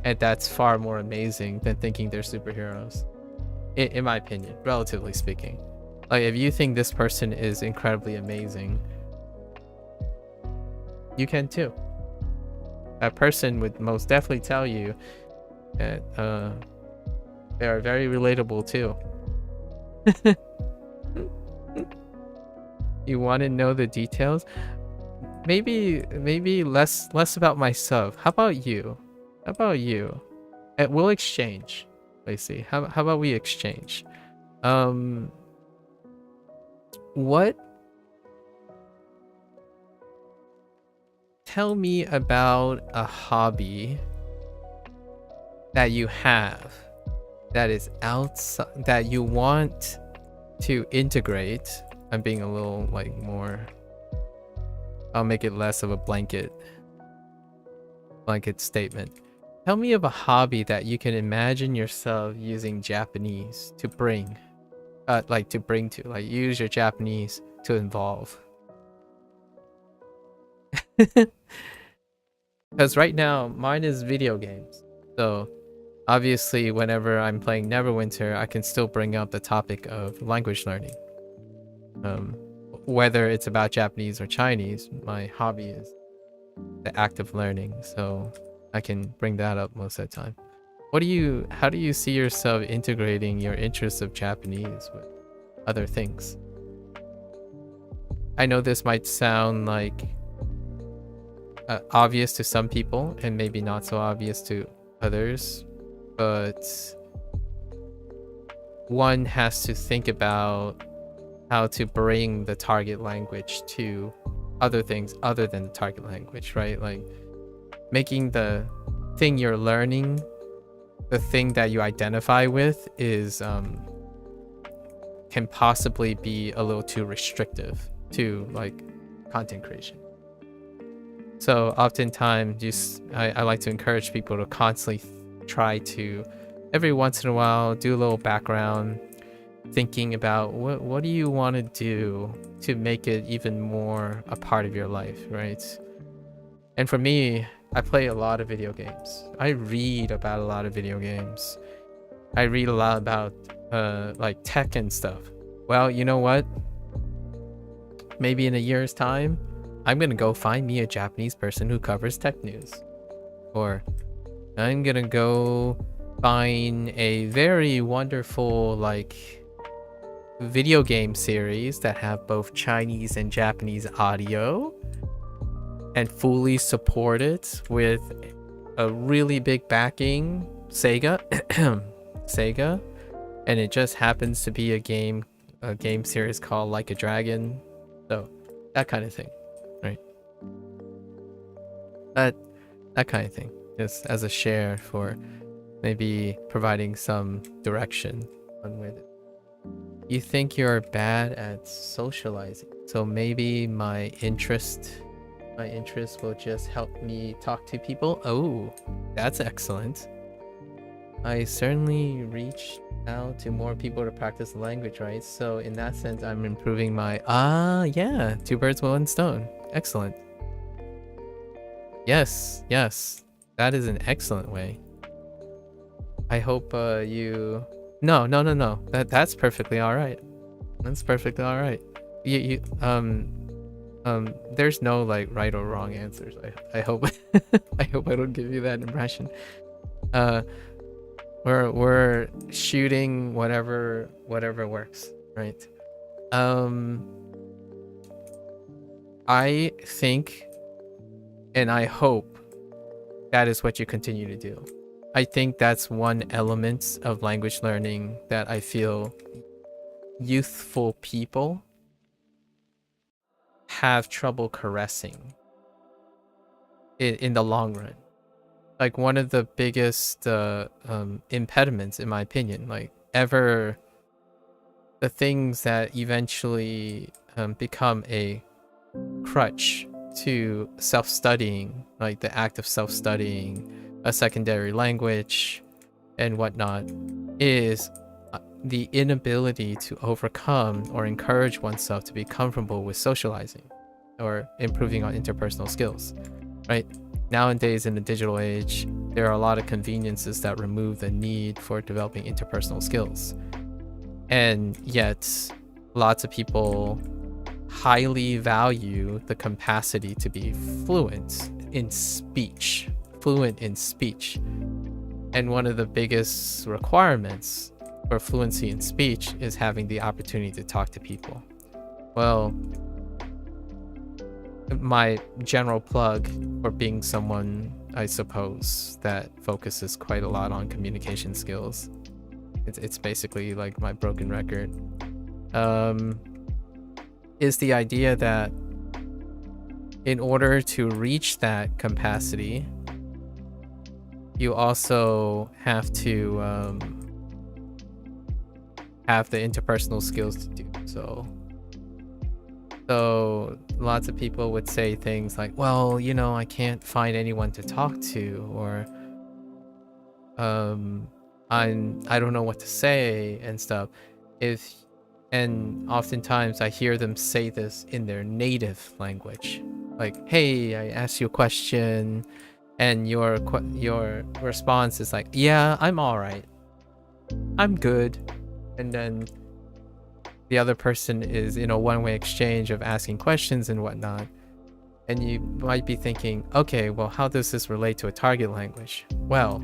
And that's far more amazing than thinking they're superheroes. In my opinion, relatively speaking. Like, if you think this person is incredibly amazing, you can too. That person would most definitely tell you that they are very relatable too. You want to know the details? Maybe less about myself. How about you? And we'll exchange. Lacey. How about we exchange? What? Tell me about a hobby that you have that is outside, that you want to integrate. I'm being a little like more, I'll make it less of a blanket statement. Tell me of a hobby that you can imagine yourself using Japanese to bring, use your Japanese to involve. Because right now mine is video games, so obviously whenever I'm playing Neverwinter, I can still bring up the topic of language learning. Whether it's about Japanese or Chinese, my hobby is the act of learning, so I can bring that up most of the time. How do you see yourself integrating your interests of Japanese with other things? I know this might sound like obvious to some people and maybe not so obvious to others, but one has to think about how to bring the target language to other things other than the target language, right? Like making the thing you're learning the thing that you identify with is can possibly be a little too restrictive to like content creation. So oftentimes I like to encourage people to constantly try to, every once in a while, do a little background thinking about what do you want to do to make it even more a part of your life, right? And for me, I play a lot of video games. I read about a lot of video games. I read a lot about like tech and stuff. Well, you know what? Maybe in a year's time, I'm gonna go find me a Japanese person who covers tech news. Or I'm gonna go find a very wonderful like video game series that have both Chinese and Japanese audio and fully support it with a really big backing, Sega, and it just happens to be a game series called Like a Dragon, so that kind of thing, right? That kind of thing, just as a share for maybe providing some direction on where You think you're bad at socializing, so maybe my interest will just help me talk to people. Oh, that's excellent. I certainly reached out to more people to practice the language, right? So in that sense, I'm improving my yeah, two birds with one stone. Excellent. Yes, that is an excellent way. I hope you no, that's perfectly all right. That's perfectly all right. You there's no like right or wrong answers. I hope I hope I don't give you that impression. We're shooting whatever works, right? I think and I hope that is what you continue to do. I think that's one element of language learning that I feel youthful people have trouble caressing in the long run. Like one of the biggest impediments, in my opinion, like ever the things that eventually become a crutch to self-studying, like the act of self-studying a secondary language and whatnot, is the inability to overcome or encourage oneself to be comfortable with socializing or improving on interpersonal skills, right? Nowadays in the digital age, there are a lot of conveniences that remove the need for developing interpersonal skills. And yet, lots of people highly value the capacity to be fluent in speech. And one of the biggest requirements for fluency in speech is having the opportunity to talk to people. Well, my general plug for being someone, I suppose, that focuses quite a lot on communication skills. It's basically like my broken record. Is the idea that in order to reach that capacity, you also have to have the interpersonal skills to do so. So lots of people would say things like, well, you know, I can't find anyone to talk to, or I don't know what to say and stuff. And oftentimes I hear them say this in their native language. Like, hey, I asked you a question, and your response is like, yeah, I'm all right. I'm good. And then the other person is in a one-way exchange of asking questions and whatnot. And you might be thinking, okay, well, how does this relate to a target language? Well,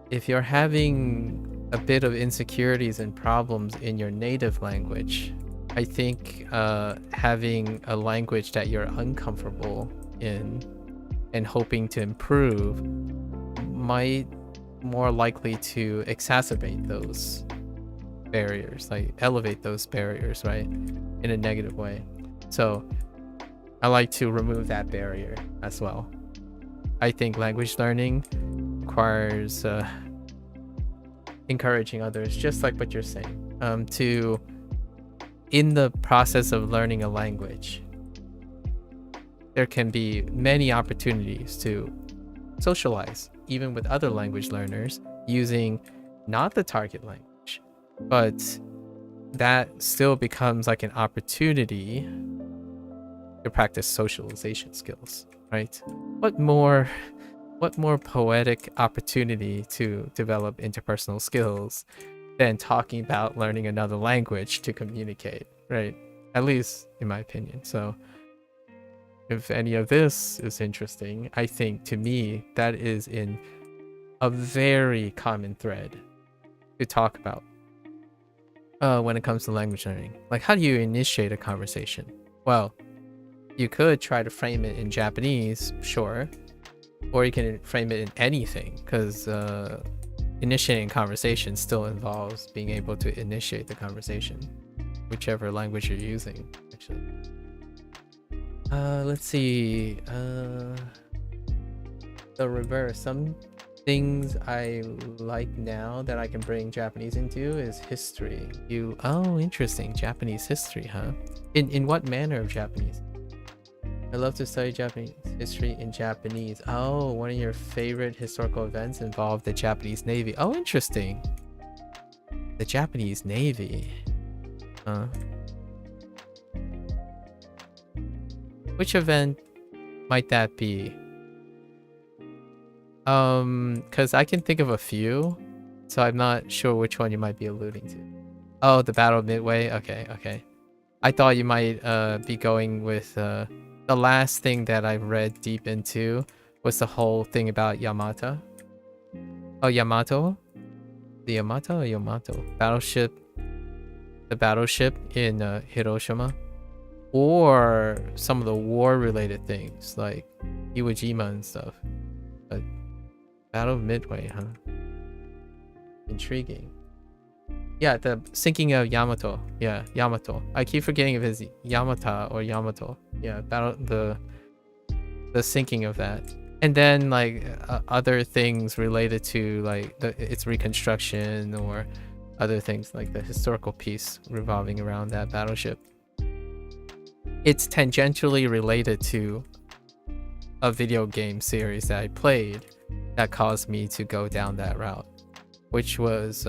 if you're having a bit of insecurities and problems in your native language, I think having a language that you're uncomfortable in and hoping to improve might more likely to exacerbate those barriers, like elevate those barriers, right, in a negative way. So I like to remove that barrier as well. I think language learning requires encouraging others, just like what you're saying, to, in the process of learning a language, there can be many opportunities to socialize, even with other language learners, using not the target language, but that still becomes like an opportunity to practice socialization skills, right? What more poetic opportunity to develop interpersonal skills than talking about learning another language to communicate, right? At least in my opinion. So if any of this is interesting, I think to me that is in a very common thread to talk about when it comes to language learning. Like, how do you initiate a conversation? Well, you could try to frame it in Japanese, sure, or you can frame it in anything, because initiating conversation still involves being able to initiate the conversation, whichever language you're using, actually. Let's see. The reverse. Some things I like now that I can bring Japanese into is history. Oh, interesting. Japanese history, huh? In what manner of Japanese? I love to study Japanese history in Japanese. Oh, one of your favorite historical events involved the Japanese Navy. Oh, interesting. The Japanese Navy. Which event might that be? Because I can think of a few, so I'm not sure which one you might be alluding to. Oh, the Battle of Midway? Okay. I thought you might be going with the last thing that I read deep into was the whole thing about Yamato. Oh, Yamato? The Yamato or Yamato? Battleship. The battleship in Hiroshima. Or some of the war-related things, like Iwo Jima and stuff. But Battle of Midway, huh? Intriguing. Yeah, the sinking of Yamato. Yeah, Yamato. I keep forgetting if it's Yamata or Yamato. Yeah, the sinking of that. And then like other things related to like its reconstruction or other things like the historical piece revolving around that battleship. It's tangentially related to a video game series that I played that caused me to go down that route, which was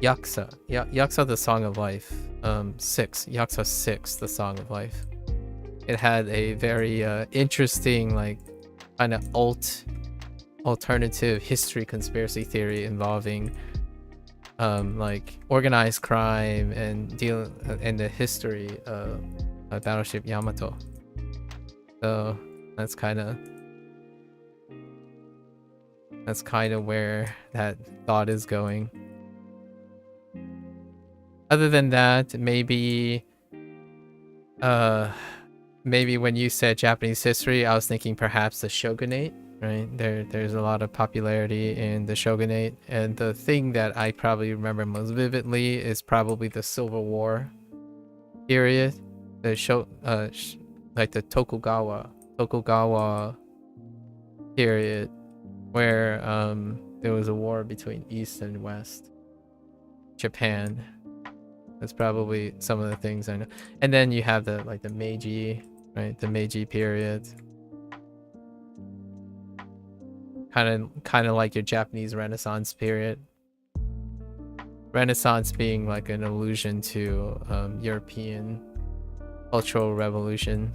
Yakuza. Yakuza the Song of Life. Yakuza 6, the Song of Life. It had a very interesting like kind of alternative history conspiracy theory involving like organized crime and the history of Battleship Yamato. So that's kind of where that thought is going. Other than that, maybe when you said Japanese history, I was thinking perhaps the shogunate, right? There's a lot of popularity in the shogunate, and the thing that I probably remember most vividly is probably the Civil War period, like the Tokugawa period, where there was a war between East and West Japan. That's probably some of the things I know. And then you have the Meiji, right? The Meiji period. Kind of like your Japanese Renaissance period. Renaissance being like an allusion to European cultural revolution.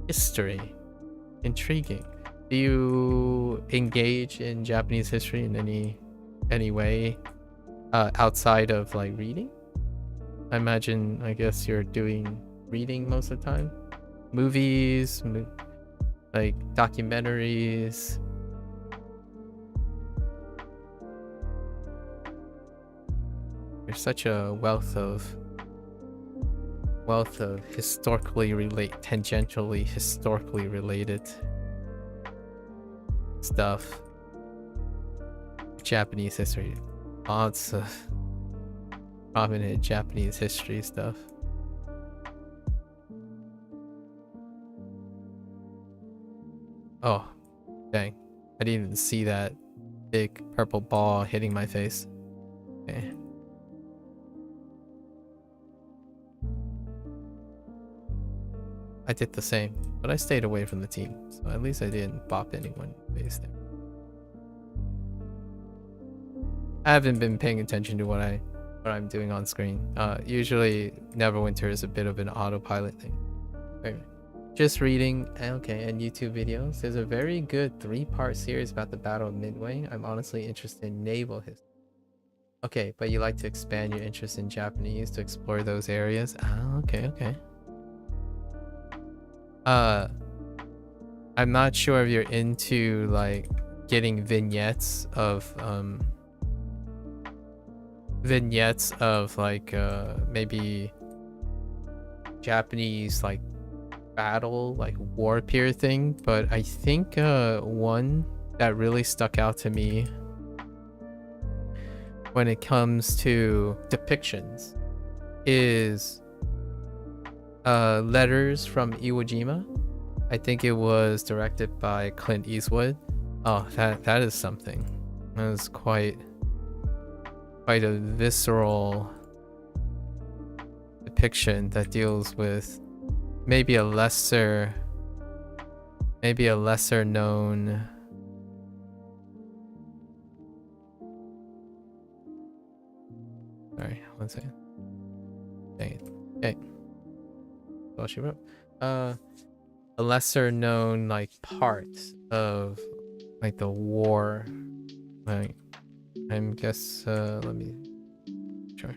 History. Intriguing. Do you engage in Japanese history in any way outside of like reading? I guess you're doing reading most of the time. Movies, like documentaries. There's such a wealth of tangentially historically related stuff. Japanese history. Lots of prominent Japanese history stuff. Oh, dang. I didn't even see that big purple ball hitting my face. Okay. I did the same, but I stayed away from the team, so at least I didn't bop anyone in the face there. I haven't been paying attention to what I'm doing on screen. Usually Neverwinter is a bit of an autopilot thing. Anyway, just reading, okay, and YouTube videos. There's a very good 3-part series about the Battle of Midway. I'm honestly interested in naval history. Okay, but you like to expand your interest in Japanese to explore those areas? Ah, okay. I'm not sure if you're into like getting vignettes of like maybe Japanese like battle, like war period thing, but I think one that really stuck out to me when it comes to depictions is letters from Iwo Jima. I think it was directed by Clint Eastwood. Oh, that is something. That is quite a visceral depiction that deals with maybe a lesser known. Sorry, one second. Dang it. Okay. That's all she wrote. A lesser known like part of like the war. Like I'm guess let me sure.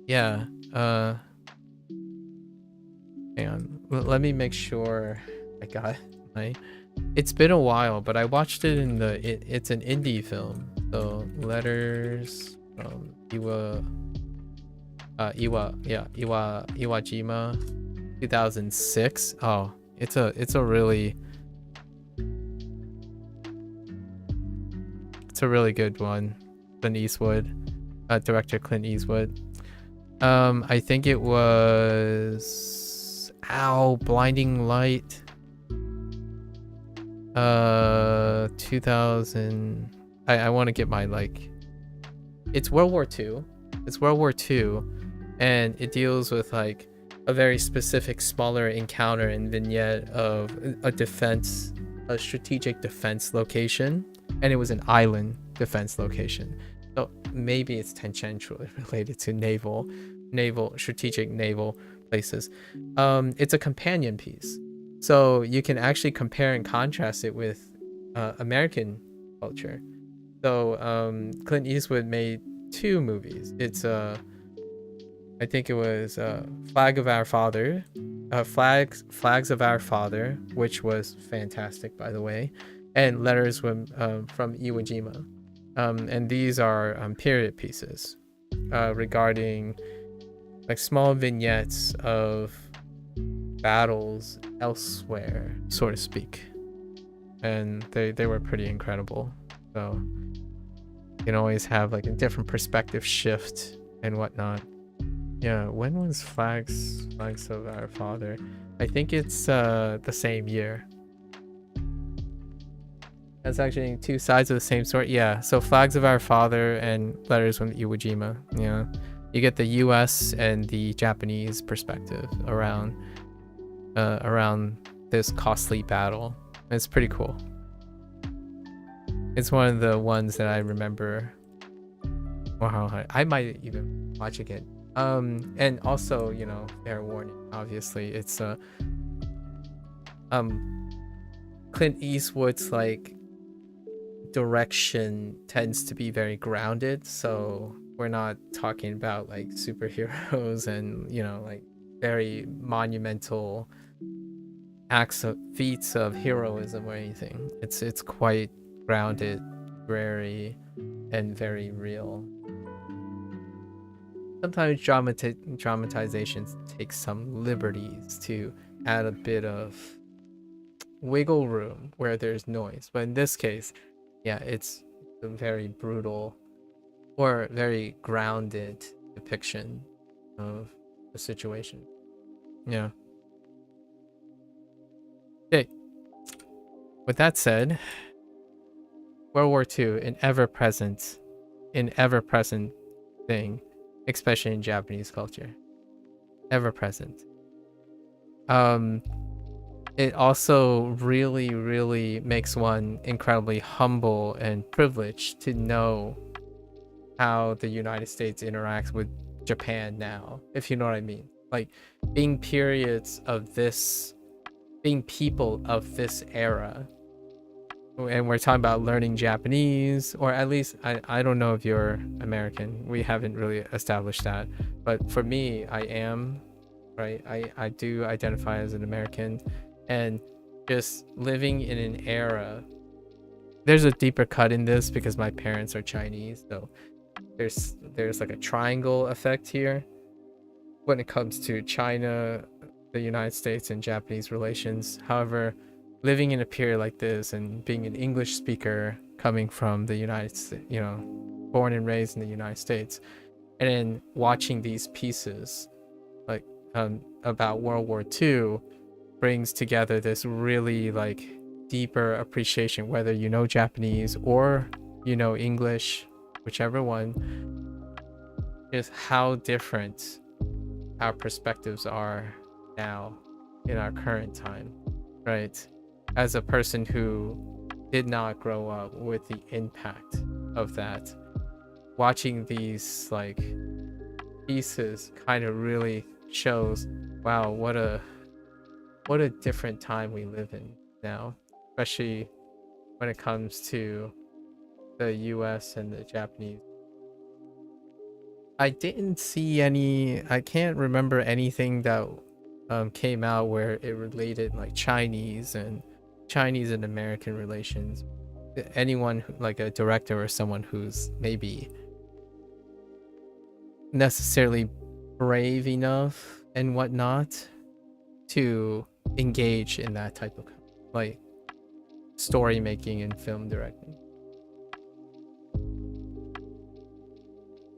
Yeah. Hang on. Let me make sure I got my. It's been a while, but I watched it in the. It's an indie film. So letters from Iwajima, 2006. Oh, it's a really good one. Clint Eastwood, director Clint Eastwood. I think it was Blinding Light. 2000. I want to get my like. It's World War II. It's World War II, and it deals with like a very specific smaller encounter and vignette of a strategic defense location, and it was an island defense location. So maybe it's tangentially related to strategic naval places. It's a companion piece, so you can actually compare and contrast it with American culture. So Clint Eastwood made 2 movies. It's I think it was Flags of Our Father, which was fantastic, by the way, and Letters from Iwo Jima. And these are period pieces regarding like small vignettes of battles elsewhere, so to speak. And they were pretty incredible. So you can always have like a different perspective shift and whatnot. Yeah, when was Flags of Our Father? I think it's the same year. That's actually 2 sides of the same story. Yeah, so Flags of Our Father and Letters from Iwo Jima. Yeah, you get the U.S. and the Japanese perspective around this costly battle. It's pretty cool. It's one of the ones that I remember. Wow, I might even watch again. And also, you know, fair warning, obviously, it's Clint Eastwood's like direction tends to be very grounded, so we're not talking about like superheroes and, you know, like very monumental feats of heroism or anything. It's quite grounded, very real. Sometimes dramatizations take some liberties to add a bit of wiggle room where there's noise, but in this case, yeah, it's a very brutal or very grounded depiction of the situation. Yeah. Okay. With that said, World War II, an ever-present thing, especially in Japanese culture. Ever-present. It also really makes one incredibly humble and privileged to know how the United States interacts with Japan now, if you know what I mean. Like being people of this era. And we're talking about learning Japanese, or at least I don't know if you're American. We haven't really established that. But for me, I am, right? I do identify as an American, and just living in an era. There's a deeper cut in this because my parents are Chinese, so there's like a triangle effect here when it comes to China, the United States, and Japanese relations. However, living in a period like this and being an English speaker coming from the United States, you know, born and raised in the United States, and then watching these pieces like about World War II, brings together this really like deeper appreciation, whether you know Japanese or you know English, whichever one, is how different our perspectives are now in our current time, right? As a person who did not grow up with the impact of that, watching these like pieces kind of really shows, wow, what a different time we live in now, especially when it comes to the US and the Japanese. I didn't see any, I can't remember anything that came out where it related like Chinese and American relations. Anyone like a director or someone who's maybe necessarily brave enough and whatnot to engage in that type of like story making and film directing.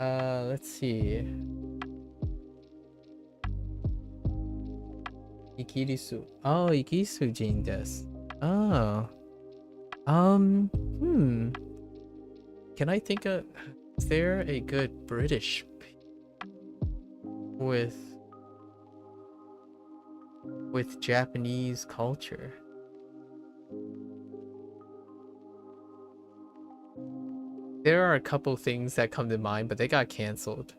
Let's see. Ikirisu. Oh, Ikirisu-jin desu. Oh. Can I think of, is there a good British with Japanese culture? There are a couple things that come to mind, but they got canceled.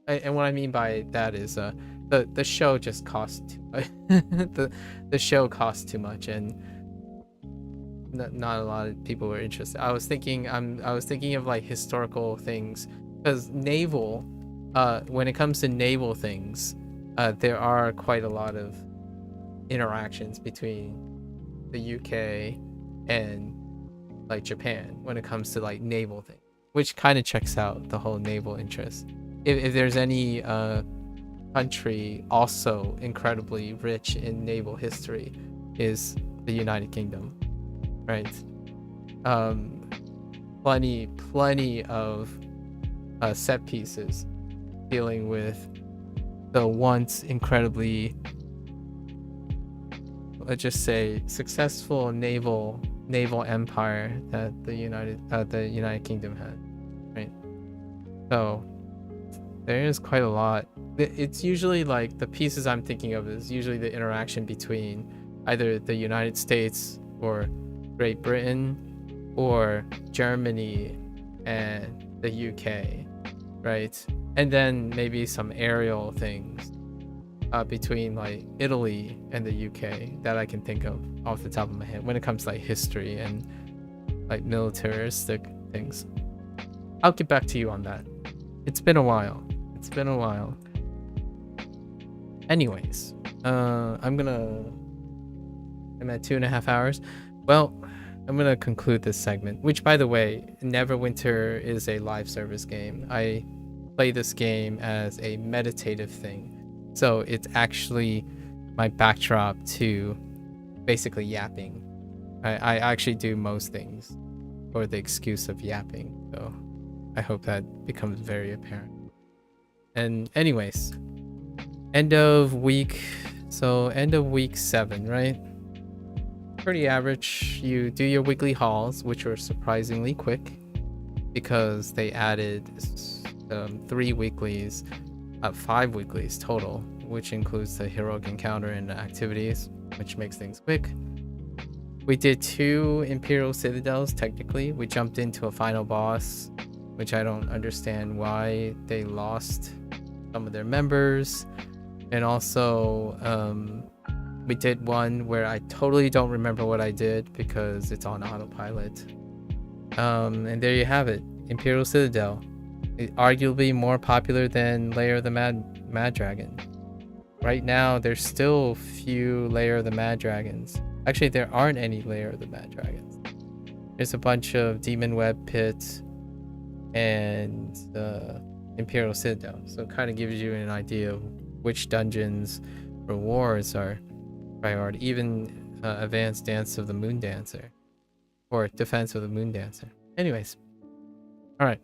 And what I mean by that is the show just cost the show cost too much, and not a lot of people were interested. I was thinking of like historical things, because naval, when it comes to naval things, there are quite a lot of interactions between the UK and like Japan when it comes to like naval things, which kind of checks out the whole naval interest. If there's any country also incredibly rich in naval history, is the United Kingdom, right? Plenty of set pieces dealing with the once incredibly, let's just say, successful naval empire that the United Kingdom had, right? So there is quite a lot. It's usually like the pieces I'm thinking of is usually the interaction between either the United States or Great Britain or Germany and the UK, right? And then maybe some aerial things between like Italy and the UK that I can think of off the top of my head when it comes to like history and like militaristic things. I'll get back to you on that. It's been a while. Anyways, I'm at 2.5 hours. Well, I'm gonna conclude this segment, which, by the way, Neverwinter is a live service game. I play this game as a meditative thing, so it's actually my backdrop to basically yapping. I actually do most things for the excuse of yapping, so I hope that becomes very apparent. And anyways, end of week 7, right? Pretty average. You do your weekly hauls, which were surprisingly quick because they added 3 weeklies, 5 weeklies total, which includes the heroic encounter and activities, which makes things quick. We did 2 Imperial Citadels, technically. We jumped into a final boss, which I don't understand why they lost some of their members. And also, we did one where I totally don't remember what I did because it's on autopilot. And there you have it, Imperial Citadel. Arguably more popular than Lair of the Mad Dragon. Right now, there's still few Lair of the Mad Dragons. Actually, there aren't any Lair of the Mad Dragons. There's a bunch of Demon Web Pits and Imperial Citadel. So it kind of gives you an idea of which dungeons rewards are priority. Even Advanced Dance of the Moon Dancer or Defense of the Moon Dancer. Anyways, all right.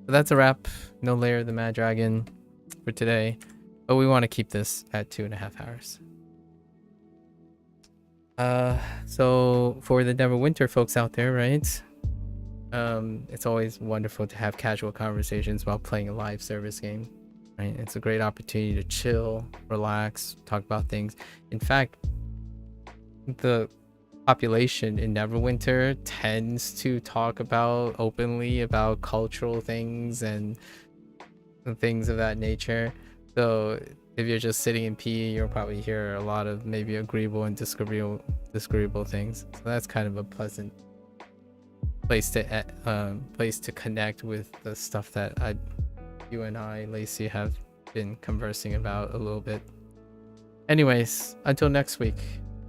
So that's a wrap. No Lair of the Mad Dragon for today, but we want to keep this at 2.5 hours. So for the Neverwinter folks out there, right? It's always wonderful to have casual conversations while playing a live service game, right? It's a great opportunity to chill, relax, talk about things. In fact, the population in Neverwinter tends to talk about openly about cultural things and things of that nature. So if you're just sitting in PE, you'll probably hear a lot of maybe agreeable and disagreeable things. So that's kind of a pleasant place to connect with the stuff that you and I, Lacey, have been conversing about a little bit. Anyways, until next week,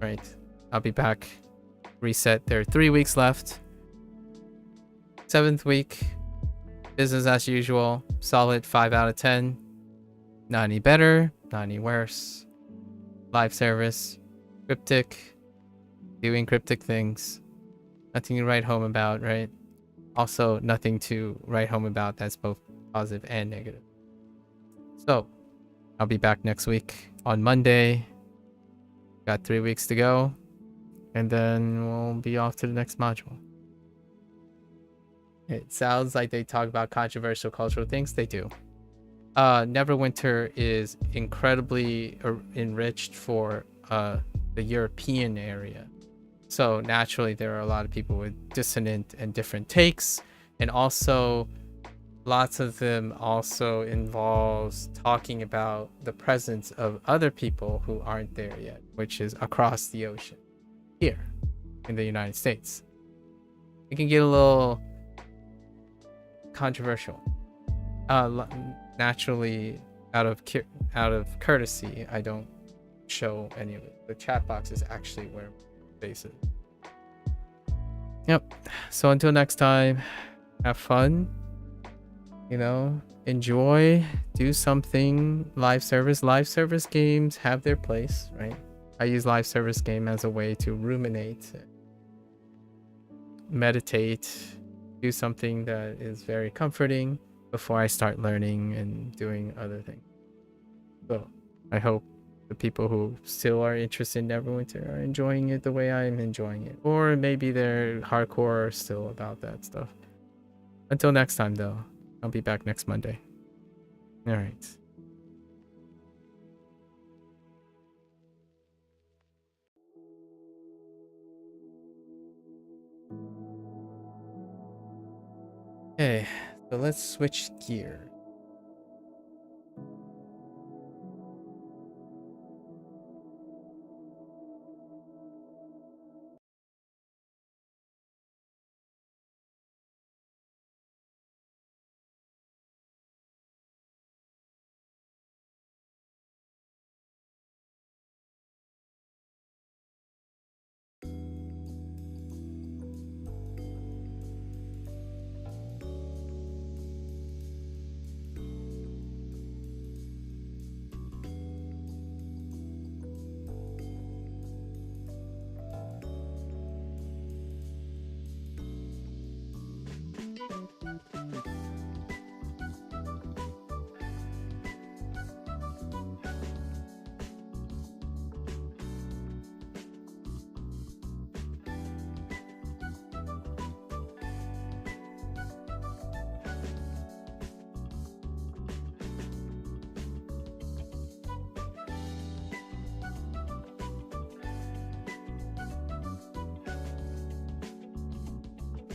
right? I'll be back. Reset. There are 3 weeks left. 7th week, business as usual. Solid 5 out of 10. Not any better, not any worse. Live service, cryptic, doing cryptic things. Nothing to write home about, right? Also, nothing to write home about that's both positive and negative. So, I'll be back next week on Monday. Got 3 weeks to go. And then we'll be off to the next module. It sounds like they talk about controversial cultural things. They do. Neverwinter is incredibly enriched for the European area. So naturally, there are a lot of people with dissonant and different takes. And also, lots of them also involves talking about the presence of other people who aren't there yet, which is across the ocean here in the United States. It can get a little controversial. Naturally, out of courtesy, I don't show any of it. The chat box is actually where my face is. Yep. So until next time, have fun. You know, enjoy, do something. Live service games have their place, right? I use live service game as a way to ruminate, meditate, do something that is very comforting before I start learning and doing other things. So I hope the people who still are interested in Neverwinter are enjoying it the way I'm enjoying it. Or maybe they're hardcore still about that stuff. Until next time, though, I'll be back next Monday. All right. Okay, so let's switch gear.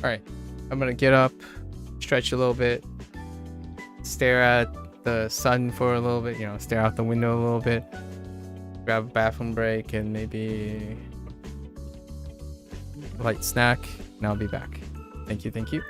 All right, I'm gonna get up, stretch a little bit, stare at the sun for a little bit, you know, stare out the window a little bit, grab a bathroom break, and maybe a light snack, and I'll be back. Thank you, thank you.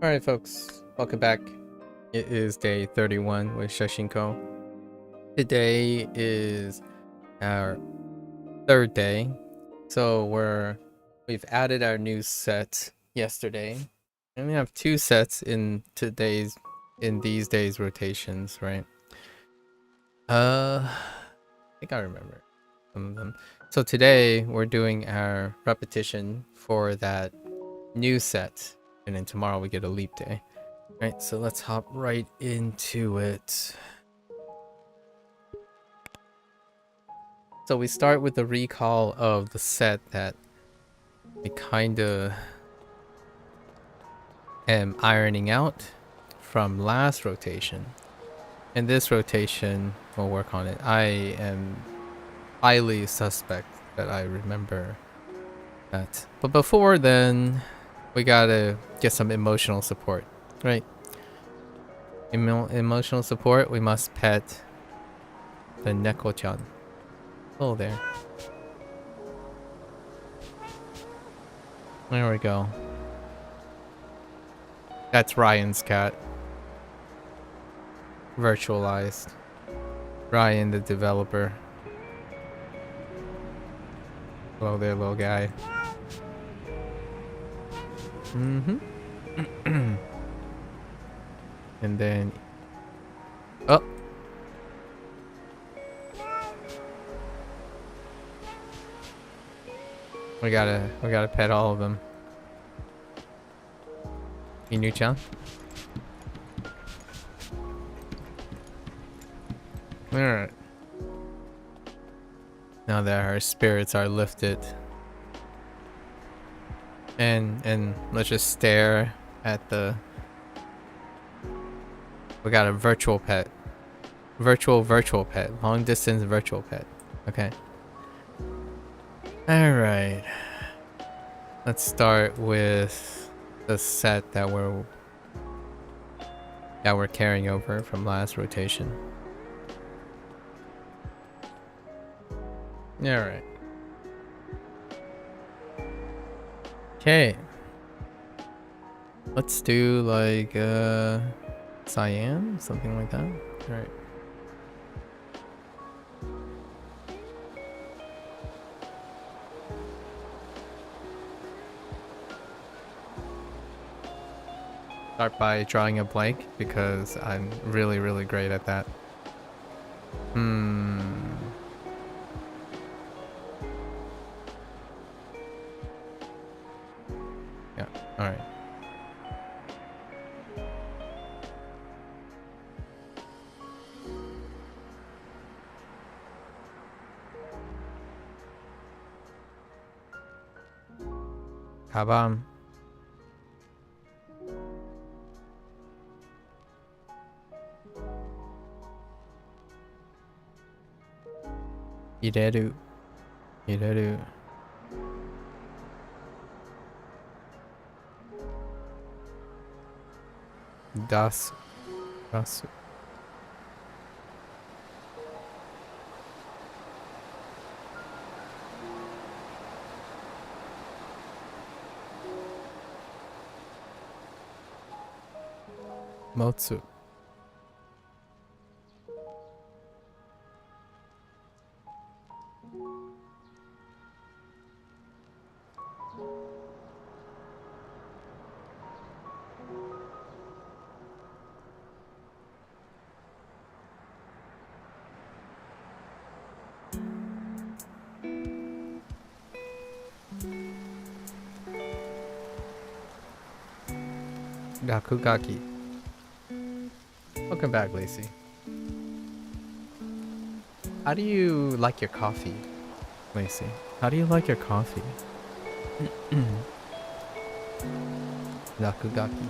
Alright, folks, welcome back. It is day 31 with Shashingo. Today is our third day. So we've added our new set yesterday. And we have two sets in these days rotations, right? I think I remember some of them. So today we're doing our repetition for that new set. And then tomorrow we get a leap day. Right, so let's hop right into it. So we start with the recall of the set that I kinda am ironing out from last rotation. In this rotation, we'll work on it. I am highly suspect that I remember that. But before then, we gotta get some emotional support, right? Emotional support, we must pet the Neko-chan. Oh, there. There we go. That's Ryan's cat. Virtualized. Ryan, the developer. Hello there, little guy. Mm-hmm. And then... Oh! We gotta pet all of them. Inu-chan? Alright. Now that our spirits are lifted. And let's just stare at the... We got a virtual pet. Virtual pet. Long distance virtual pet. Okay. Alright. Let's start with the set that we're carrying over from last rotation. Alright. Okay. Let's do like cyan, something like that. Alright. Start by drawing a blank because I'm really, really great at that. Yeah, alright. Kabam. Ireru. Dasu. Motsu. Gakugaki. Welcome back, Lacey. How do you like your coffee, Lacey? How do you like your coffee? Gakugaki.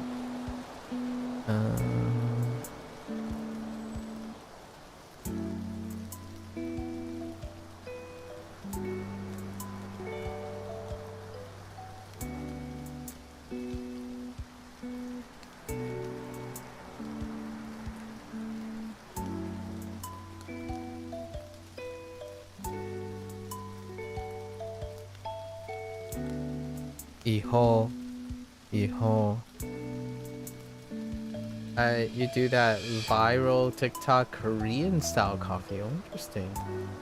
Iho. You do that viral TikTok Korean style coffee. Oh, interesting.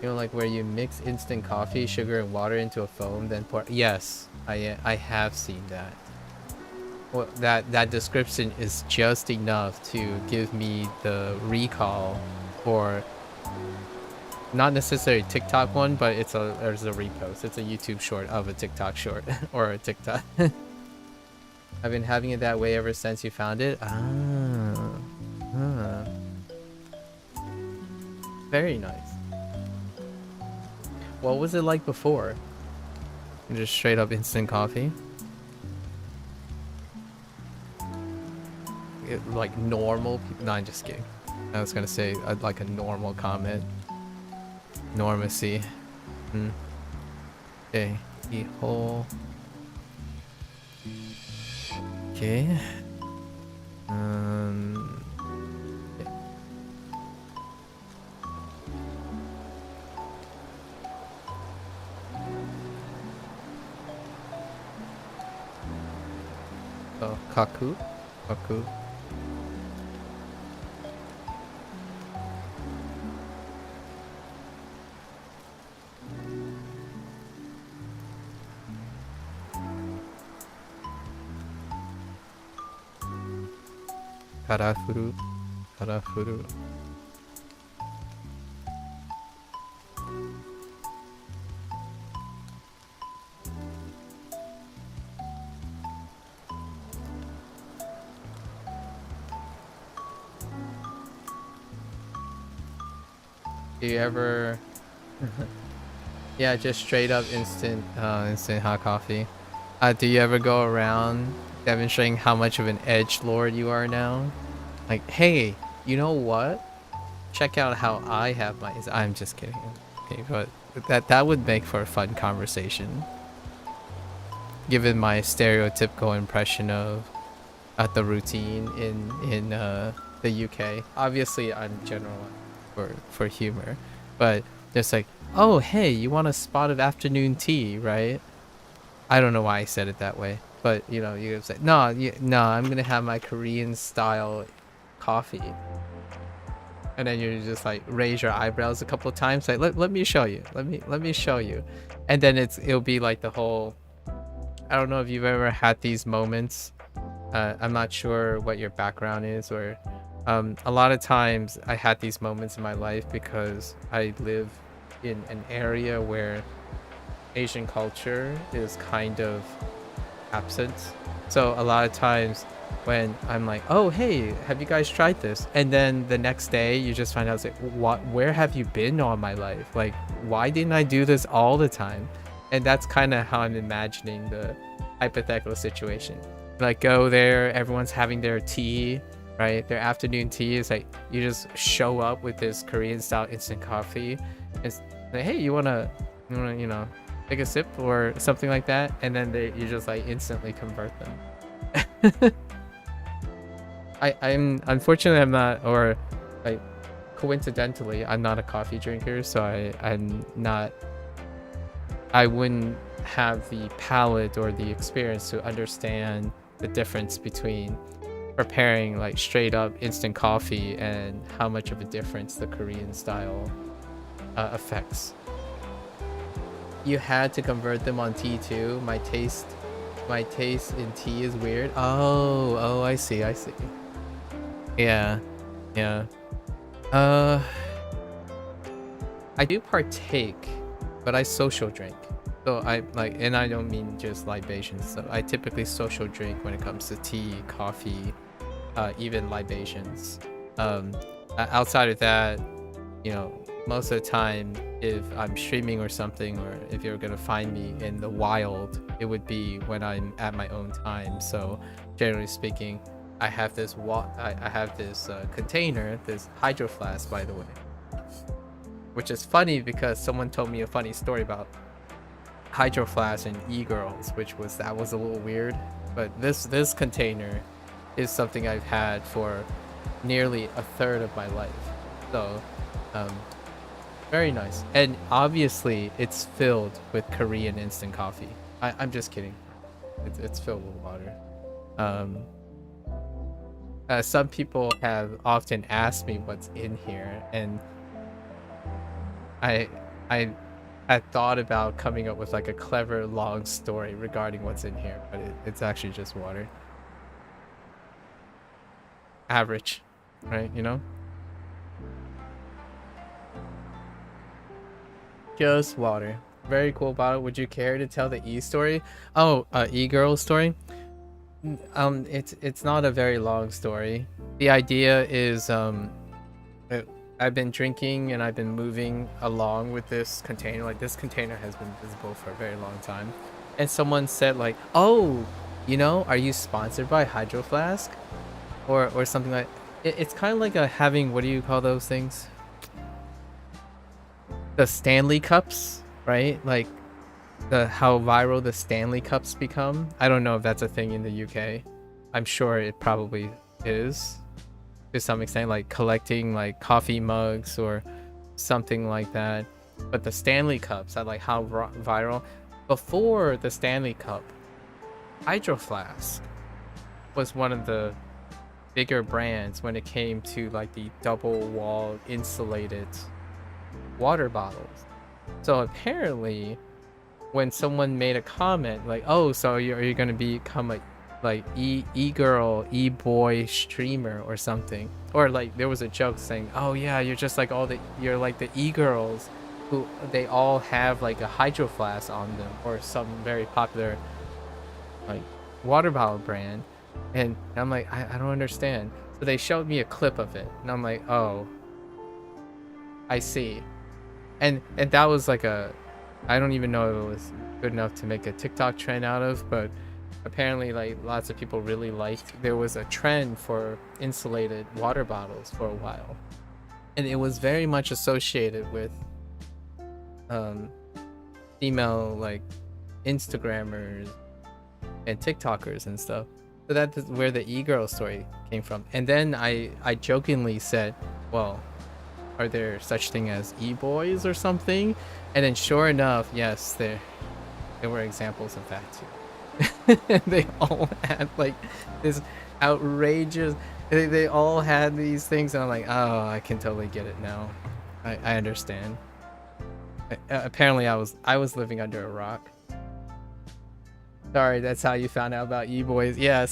You know, like where you mix instant coffee, sugar, and water into a foam, then pour. Yes, I have seen that. Well, that description is just enough to give me the recall for not necessarily TikTok one, but there's a repost. It's a YouTube short of a TikTok short or a TikTok. I've been having it that way ever since you found it. Very nice. What was it like before? Just straight up instant coffee? Like normal people? No, I'm just kidding. I was gonna say like a normal comment. Normacy. Okay. The whole. Okay. Yeah. Oh, kaku. Karafuru. Do you ever yeah, just straight up instant hot coffee. Do you ever go around demonstrating how much of an edge lord you are now? Like, hey, you know what? Check out how I have my. I'm just kidding. Okay, but that would make for a fun conversation. Given my stereotypical impression of the routine in the UK, obviously I'm general for humor, but just like, oh hey, you want a spot of afternoon tea, right? I don't know why I said it that way, but you know, you say no, I'm gonna have my Korean style coffee, and then you just like raise your eyebrows a couple of times, like let me show you, let me show you, and then it'll be like the whole. I don't know if you've ever had these moments. I'm not sure what your background is, or a lot of times I had these moments in my life because I live in an area where Asian culture is kind of absent. So a lot of times when I'm like, oh hey, have you guys tried this? And then the next day you just find out, it's like, where have you been all my life? Like, why didn't I do this all the time? And that's kind of how I'm imagining the hypothetical situation. Like, go there, everyone's having their tea, right? Their afternoon tea is like, you just show up with this Korean style instant coffee. It's like, hey, you wanna, you know, take a sip or something like that, and then you just like instantly convert them. I'm unfortunately I'm not, or like coincidentally I'm not a coffee drinker, so I wouldn't have the palate or the experience to understand the difference between preparing like straight up instant coffee and how much of a difference the Korean style affects. You had to convert them on tea too. My taste in tea is weird. Oh, I see. Yeah. I do partake, but I social drink. So I like, and I don't mean just libations. So I typically social drink when it comes to tea, coffee, even libations. Outside of that, you know, most of the time, if I'm streaming or something, or if you're gonna find me in the wild, it would be when I'm at my own time. So generally speaking, I have this container, this hydro flask, by the way, which is funny because someone told me a funny story about hydro flask and e-girls, that was a little weird. But this container is something I've had for nearly a third of my life. So very nice. And obviously it's filled with Korean instant coffee. I'm just kidding. It's filled with water. Some people have often asked me what's in here, and I I had thought about coming up with like a clever long story regarding what's in here, but it's actually just water. Average, right? You know, just water. Very cool bottle. Would you care to tell the E story? Oh, E-girl story. It's not a very long story. The idea is I've been drinking and I've been moving along with this container. Like, this container has been visible for a very long time, and someone said like, "Oh, you know, are you sponsored by Hydro Flask or something like?" It's kind of like a having, what do you call those things? The Stanley Cups, right? Like the how viral the Stanley Cups become. I don't know if that's a thing in the UK. I'm sure it probably is to some extent, like collecting like coffee mugs or something like that. But the Stanley Cups are like how viral. Before the Stanley Cup, Hydro Flask was one of the bigger brands when it came to like the double wall insulated water bottles. So apparently when someone made a comment like, "Oh, so are you gonna become a like e-girl, e-boy streamer or something?" Or like there was a joke saying, "Oh yeah, you're like the e-girls who they all have like a Hydro Flask on them or some very popular like water bottle brand." And I'm like, I don't understand. So they showed me a clip of it, and I'm like, "Oh, I see." And that was like I don't even know if it was good enough to make a TikTok trend out of, but apparently like lots of people really liked. There was a trend for insulated water bottles for a while, and it was very much associated with female like Instagrammers and TikTokers and stuff. So that's where the e-girl story came from. And then I jokingly said, "Well, are there such thing as e-boys or something?" And then sure enough, yes, there were examples of that too. They all had like this outrageous, they all had these things, and I'm like, oh, I can totally get it now. I understand. Apparently I was living under a rock. Sorry, that's how you found out about e-boys. Yeah,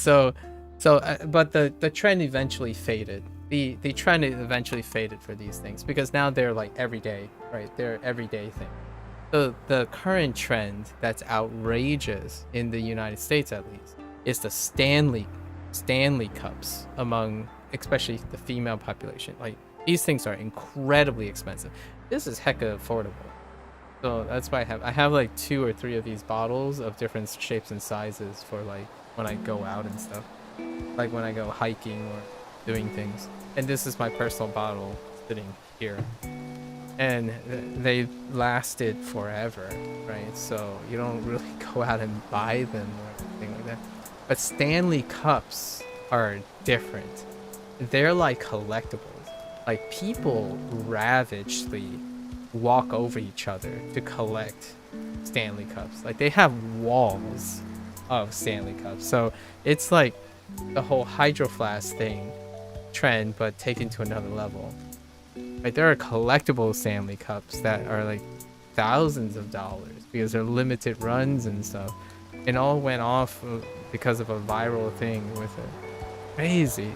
but the trend eventually faded. The trend eventually faded for these things because now they're like everyday, right? They're everyday thing. So the current trend that's outrageous in the United States, at least, is the Stanley Cups among especially the female population. Like, these things are incredibly expensive. This is hecka affordable. So that's why I have like 2 or 3 of these bottles of different shapes and sizes for like when I go out and stuff, like when I go hiking or doing things. And this is my personal bottle sitting here, and they lasted forever, right? So you don't really go out and buy them or anything like that. But Stanley Cups are different. They're like collectibles. Like, people ravagely walk over each other to collect Stanley Cups. Like, they have walls of Stanley Cups. So it's like the whole Hydro Flask thing trend, but taken to another level. Like, there are collectible Stanley Cups that are like thousands of dollars because they're limited runs and stuff. It all went off because of a viral thing with it. Crazy.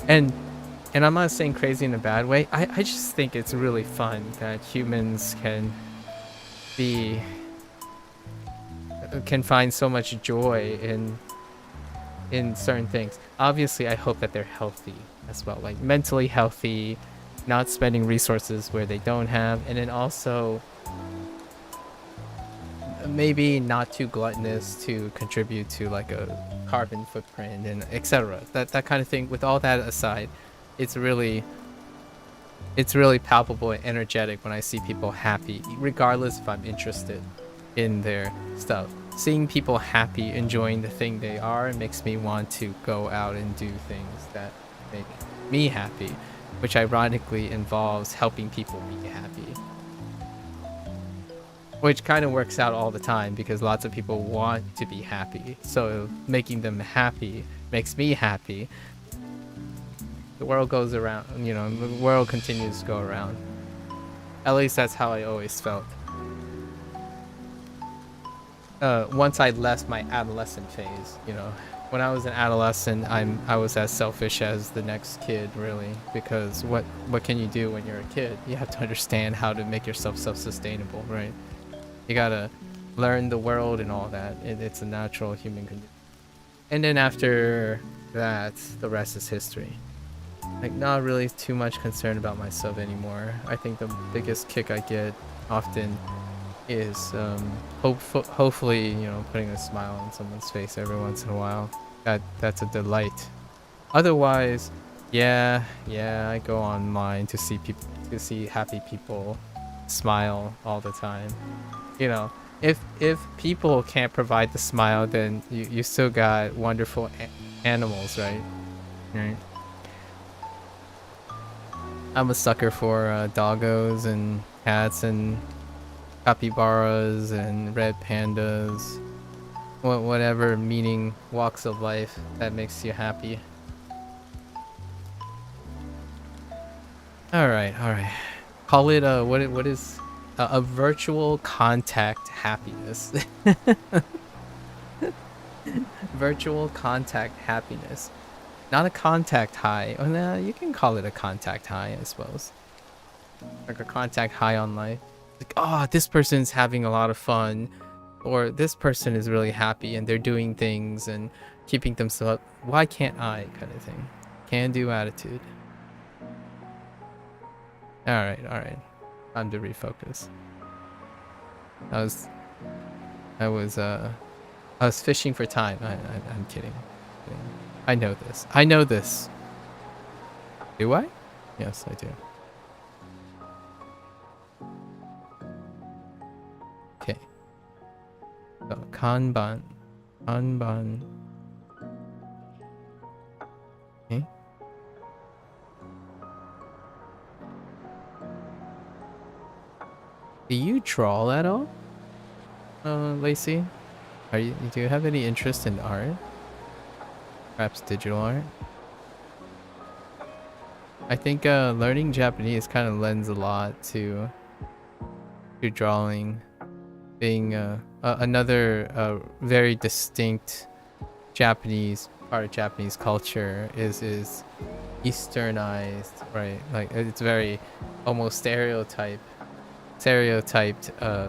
And I'm not saying crazy in a bad way. I just think it's really fun that humans can find so much joy in certain things. Obviously, I hope that they're healthy as well, like mentally healthy, not spending resources where they don't have, and then also maybe not too gluttonous to contribute to like a carbon footprint and etc. That kind of thing. With all that aside, it's really palpable and energetic when I see people happy, regardless if I'm interested in their stuff. Seeing people happy, enjoying the thing they are, makes me want to go out and do things that make me happy, which ironically involves helping people be happy. Which kind of works out all the time because lots of people want to be happy. So making them happy makes me happy. The world goes around, you know, the world continues to go around. At least that's how I always felt. Once I left my adolescent phase, you know, when I was an adolescent, I was as selfish as the next kid, really, because what can you do when you're a kid? You have to understand how to make yourself self-sustainable, right? You gotta learn the world and all that. It's a natural human condition. And then after that, the rest is history. Like, not really too much concerned about myself anymore. I think the biggest kick I get often is hopefully, you know, putting a smile on someone's face every once in a while. That's a delight. Otherwise, yeah, I go online to see happy people smile all the time. You know, if people can't provide the smile, then you still got wonderful animals, right? Right. I'm a sucker for doggos and cats and capybaras and red pandas. Whatever meaning walks of life that makes you happy. All right. Call it what is a virtual contact happiness. Virtual contact happiness. Not a contact high. Oh, no, you can call it a contact high, I suppose. Like a contact high on life. Like, oh, this person's having a lot of fun, or this person is really happy and they're doing things and keeping themselves up. Why can't I? Kind of thing. Can do attitude. All right. Time to refocus. I was fishing for time. I'm kidding. I know this. Do I? Yes, I do. Okay. So, Kanban. Okay. Do you draw at all? Lacey? Do you have any interest in art? Perhaps digital art? I think learning Japanese kind of lends a lot to drawing, being another very distinct Japanese part of Japanese culture is Easternized, right? Like, it's very almost stereotyped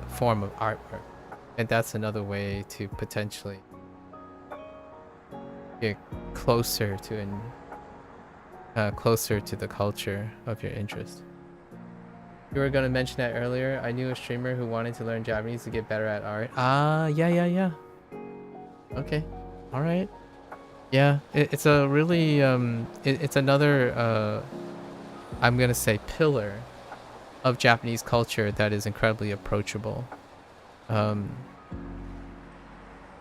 form of artwork, and that's another way to potentially get closer to the culture of your interest. You were gonna mention that earlier. I knew a streamer who wanted to learn Japanese to get better at art. Yeah. Okay, all right. Yeah, it's a really it's another I'm gonna say pillar of Japanese culture that is incredibly approachable.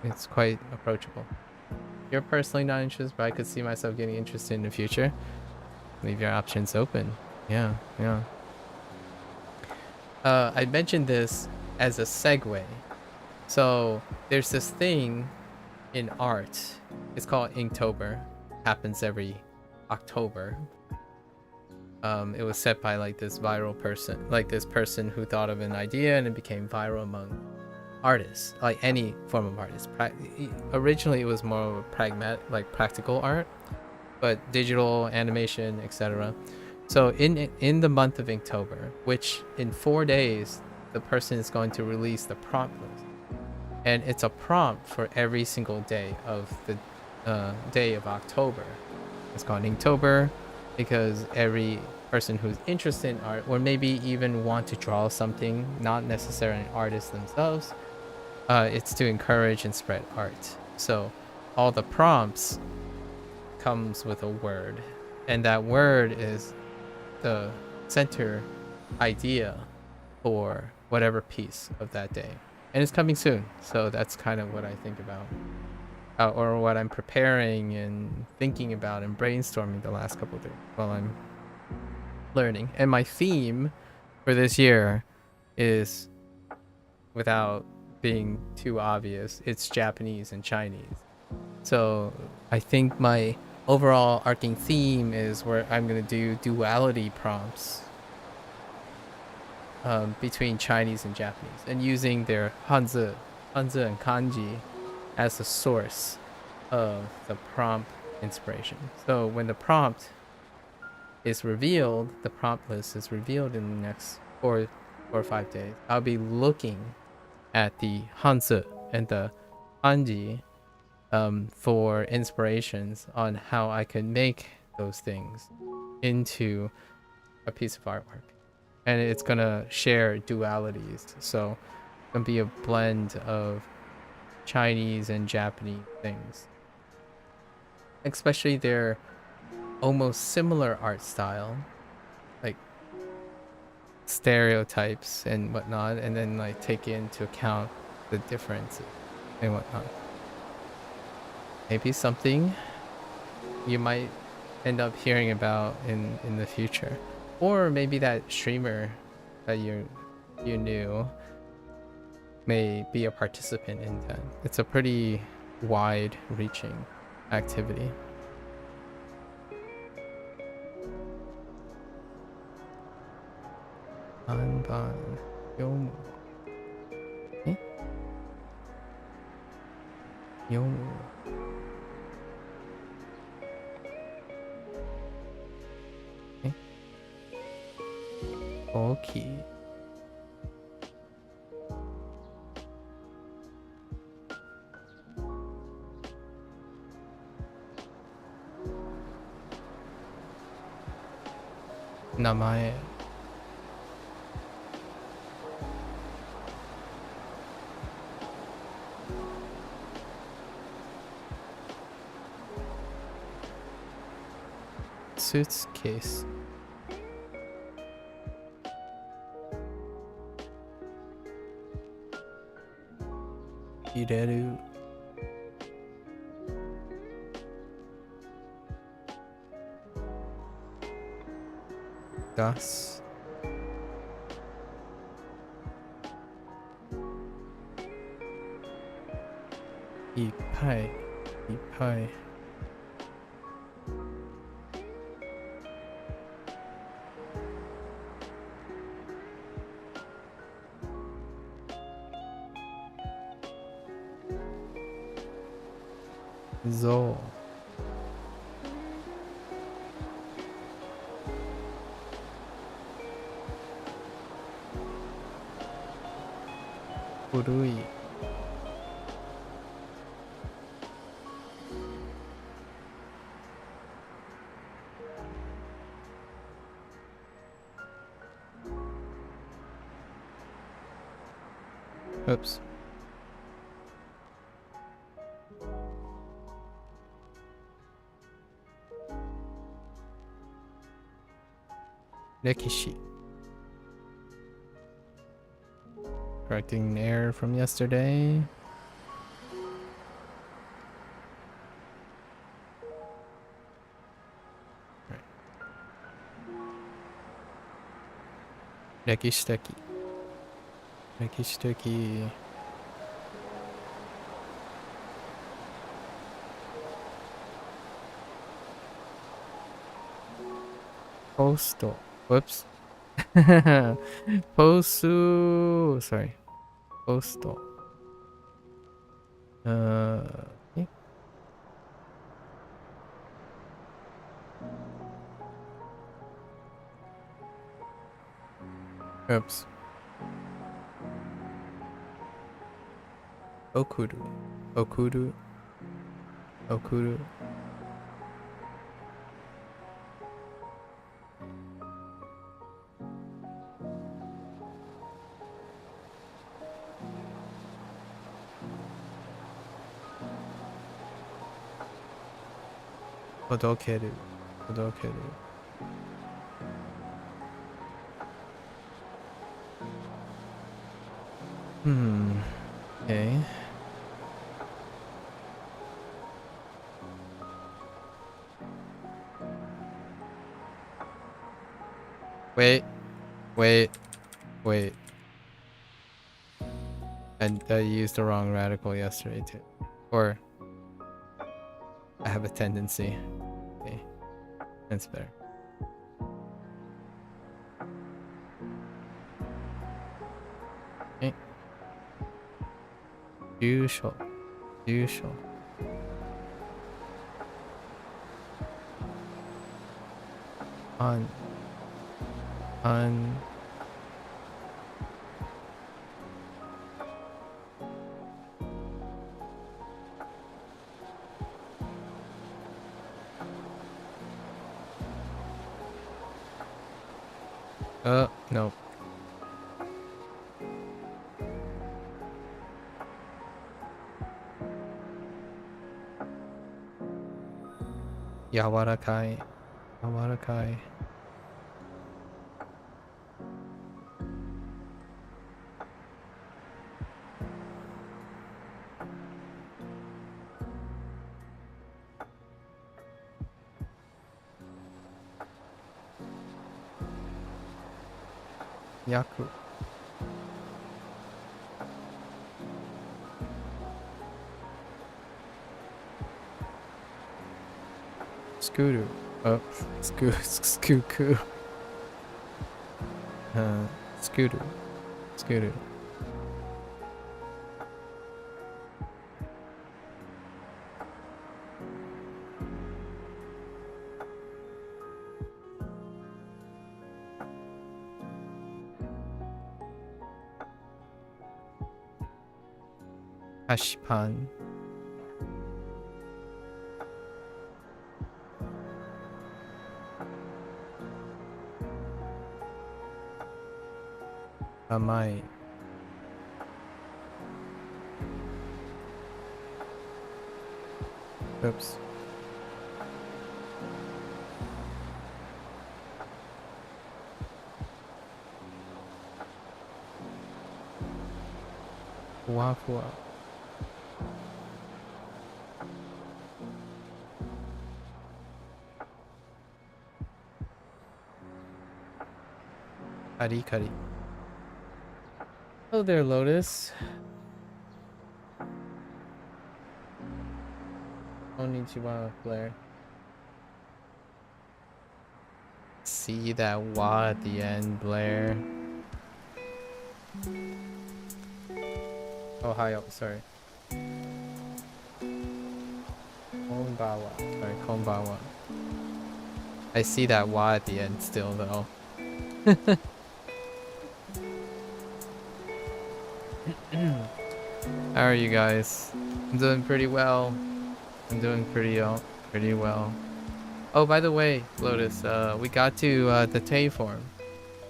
It's quite approachable. You're personally not interested, but I could see myself getting interested in the future. Leave your options open. Yeah. I mentioned this as a segue. So there's this thing in art. It's called Inktober. Happens every October. It was set by like this viral person, like this person who thought of an idea and it became viral among artists, like any form of artist. Originally it was more of a practical art, but digital animation, etc. So in the month of Inktober, which in 4 days the person is going to release the prompt list, and it's a prompt for every single day of the day of October. It's called Inktober because every person who's interested in art, or maybe even want to draw something, not necessarily an artist themselves, it's to encourage and spread art. So all the prompts comes with a word, and that word is the center idea for whatever piece of that day, and it's coming soon. So that's kind of what I think about, or what I'm preparing and thinking about and brainstorming the last couple of days while I'm learning. And my theme for this year is, without being too obvious, it's Japanese and Chinese. So I think my overall arcing theme is where I'm gonna do duality prompts between Chinese and Japanese, and using their Hanzi and Kanji as the source of the prompt inspiration. So when the prompt is revealed, the prompt list is revealed in the next 4 or 5 days. I'll be looking at the Hanzi and the Kanji for inspirations on how I can make those things into a piece of artwork. And it's gonna share dualities. So it's gonna be a blend of Chinese and Japanese things. Especially their almost similar art style. Like stereotypes and whatnot, and then like take into account the differences and whatnot. Maybe something you might end up hearing about in the future, or maybe that streamer that you knew may be a participant in that. It's a pretty wide reaching activity. Anban Yomu. Eh? Yomu. Eh? Okay. Namae. Suitcase. Ireru. Das. Ipai. Ipai. Zo. Urui. Oops. Nekishi. Correcting an error from yesterday. Right. Nekishiteki. Nekishiteki. Postal. Whoops. Posu. Sorry. Postal. Okay. Oops. Okuru. Okuru. Okuru. Odokeru. Odokeru. Okay. Wait. And I used the wrong radical yesterday too. Or I have a tendency. That's better. Okay. Usual. Usual. On. No. Yawarakai. Yawarakai. Yaku. Scooter. Oh, Scooter. Scooter. Scooter. Hashipan. Amai. Oops. Wafua. Kari Kari. Hello there, Lotus. Konnichiwa, Blair. See that wa at the end, Blair. Oh, hi, sorry. Konbawa. Sorry, konbawa. I see that wa at the end still, though. How are you guys? I'm doing pretty well. I'm doing pretty well. Oh, by the way, Lotus, we got to the Tay form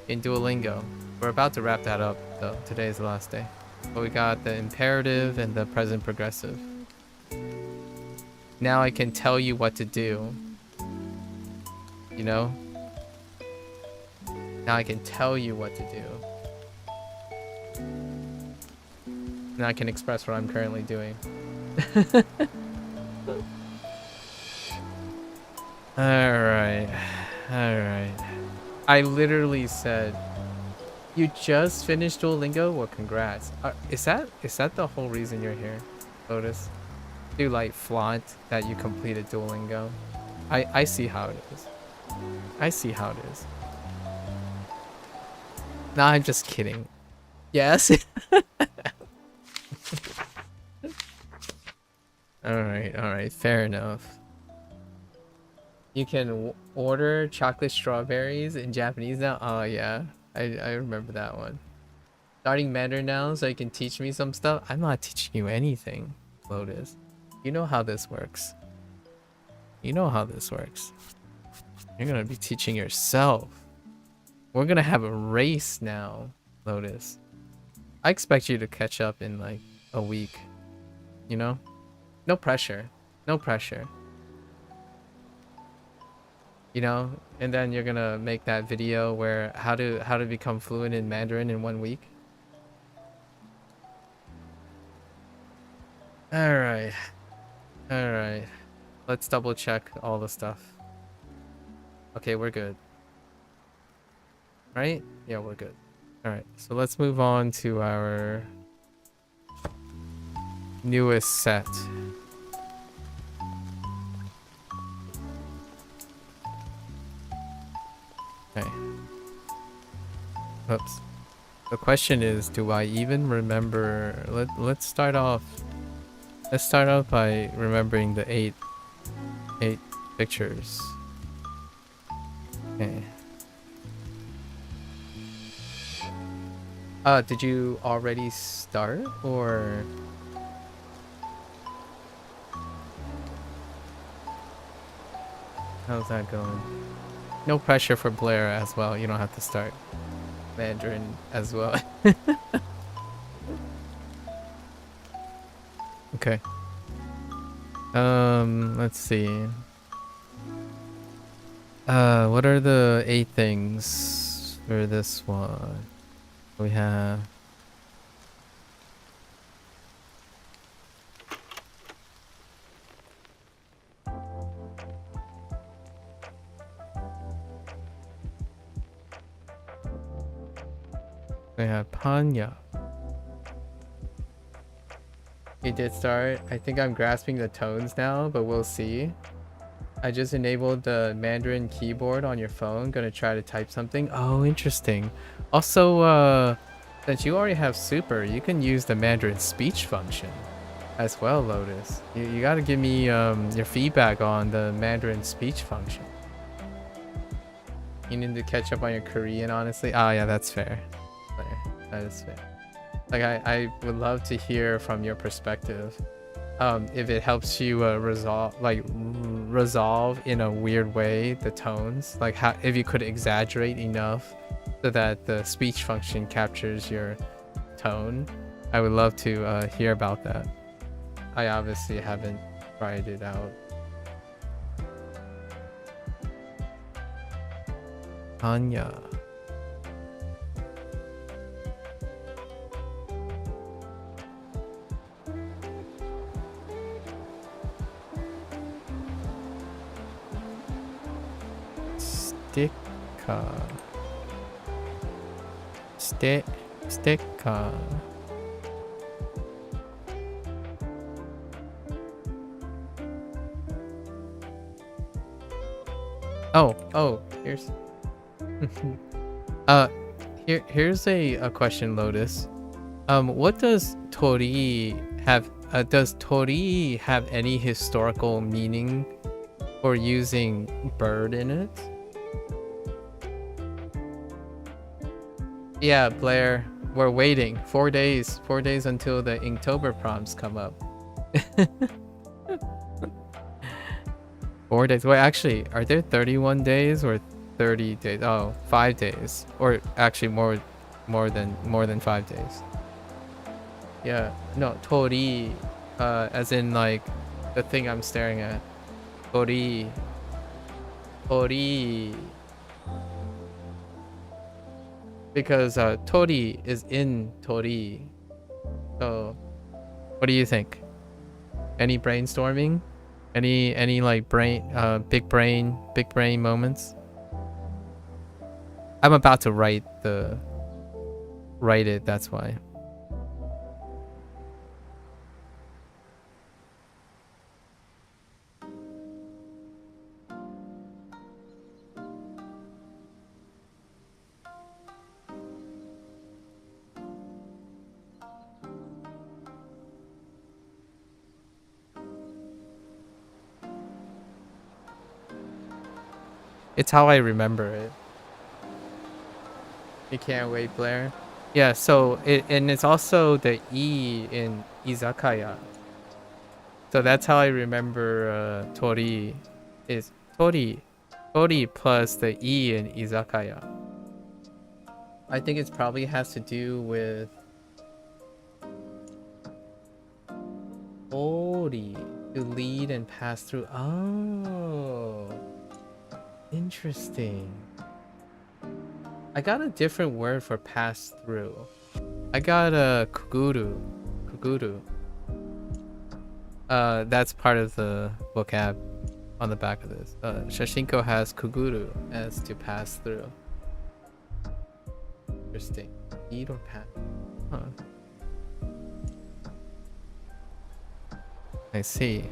in Duolingo. We're about to wrap that up, though. Today is the last day. But we got the imperative and the present progressive. Now I can tell you what to do. You know? Now I can tell you what to do. Now I can express what I'm currently doing. Alright. Alright. I literally said, you just finished Duolingo? Well, congrats. Is that the whole reason you're here, Lotus? To like flaunt that you completed Duolingo? I see how it is. I see how it is. Nah, I'm just kidding. Yes? Alright, fair enough. You can order chocolate strawberries in Japanese now? Oh yeah, I remember that one. Starting Mandarin now so you can teach me some stuff? I'm not teaching you anything, Lotus. You know how this works. You know how this works. You're gonna be teaching yourself. We're gonna have a race now, Lotus. I expect you to catch up in like a week. You know? No pressure. No pressure. You know? And then you're gonna make that video where how to become fluent in Mandarin in 1 week. Alright. Alright. Let's double check all the stuff. Okay, we're good. Right? Yeah, we're good. Alright, so let's move on to our newest set. Oops. The question is, do I even remember? Let's start off. Let's start off by remembering the eight pictures. Okay. Did you already start or? How's that going? No pressure for Blair as well. You don't have to start Mandarin as well. Okay. Let's see. What are the 8 things for this one? We have Panya. He did start. I think I'm grasping the tones now, but we'll see. I just enabled the Mandarin keyboard on your phone. Gonna try to type something. Oh, interesting. Also, since you already have Super, you can use the Mandarin speech function as well, Lotus. You gotta give me your feedback on the Mandarin speech function. You need to catch up on your Korean, honestly. Oh, yeah, that's fair. That is fair. Like, I would love to hear from your perspective. If it helps you resolve in a weird way the tones, like how if you could exaggerate enough so that the speech function captures your tone, I would love to hear about that. I obviously haven't tried it out. Anya. Sticker. Oh, here's here's a question, Lotus. What does Tori have? Does Tori have any historical meaning for using bird in it? Yeah, Blair, we're waiting 4 days. 4 days until the Inktober prompts come up. 4 days. Wait, actually, are there 31 days or 30 days? Oh, 5 days, or actually more than 5 days. Yeah, no, Tori, as in like the thing I'm staring at. Tori. Because Tori is in Tori. So, what do you think? Any brainstorming? Any like big brain moments? I'm about to write it, that's why. It's how I remember it. You can't wait, Blair. Yeah, so and it's also the E in izakaya. So that's how I remember Tori is Tori plus the E in izakaya. I think it probably has to do with Tori, to lead and pass through. Oh, interesting. I got a different word for pass through. I got a kuguru. That's part of the vocab on the back of this. Shashingo has kuguru as to pass through. Interesting. Eat or pass? Huh. I see.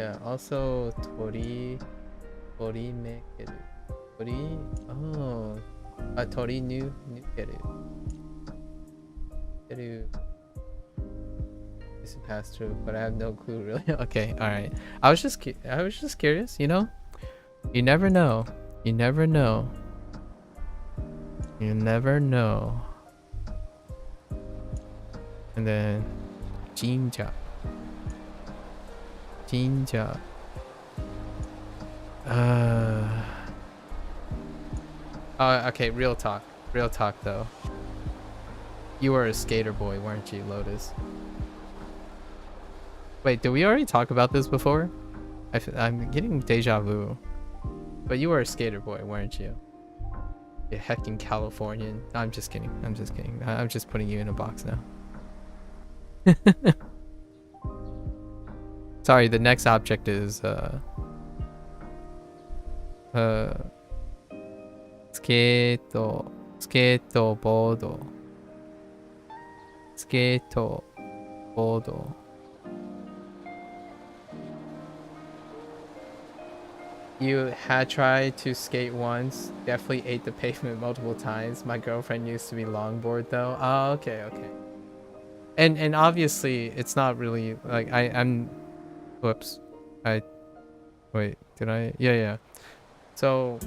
Yeah, also tori mekeru. Tori, oh, tori nukeru. Keru is a pass through, but I have no clue really. Okay, all right. I was just curious, you know? You never know. You never know. You never know. And then Jinja. Jinja. Oh, okay, real talk. Real talk though. You were a skater boy, weren't you, Lotus? Wait, did we already talk about this before? I'm getting deja vu. But you were a skater boy, weren't you? You hecking Californian. No, I'm just kidding. I'm just kidding. I'm just putting you in a box now. Sorry, the next object is skateboard. Skateboard. You had tried to skate once. Definitely ate the pavement multiple times. My girlfriend used to be longboard though. Oh, okay. And obviously it's not really like I'm. Whoops. Wait. Did I? Yeah. So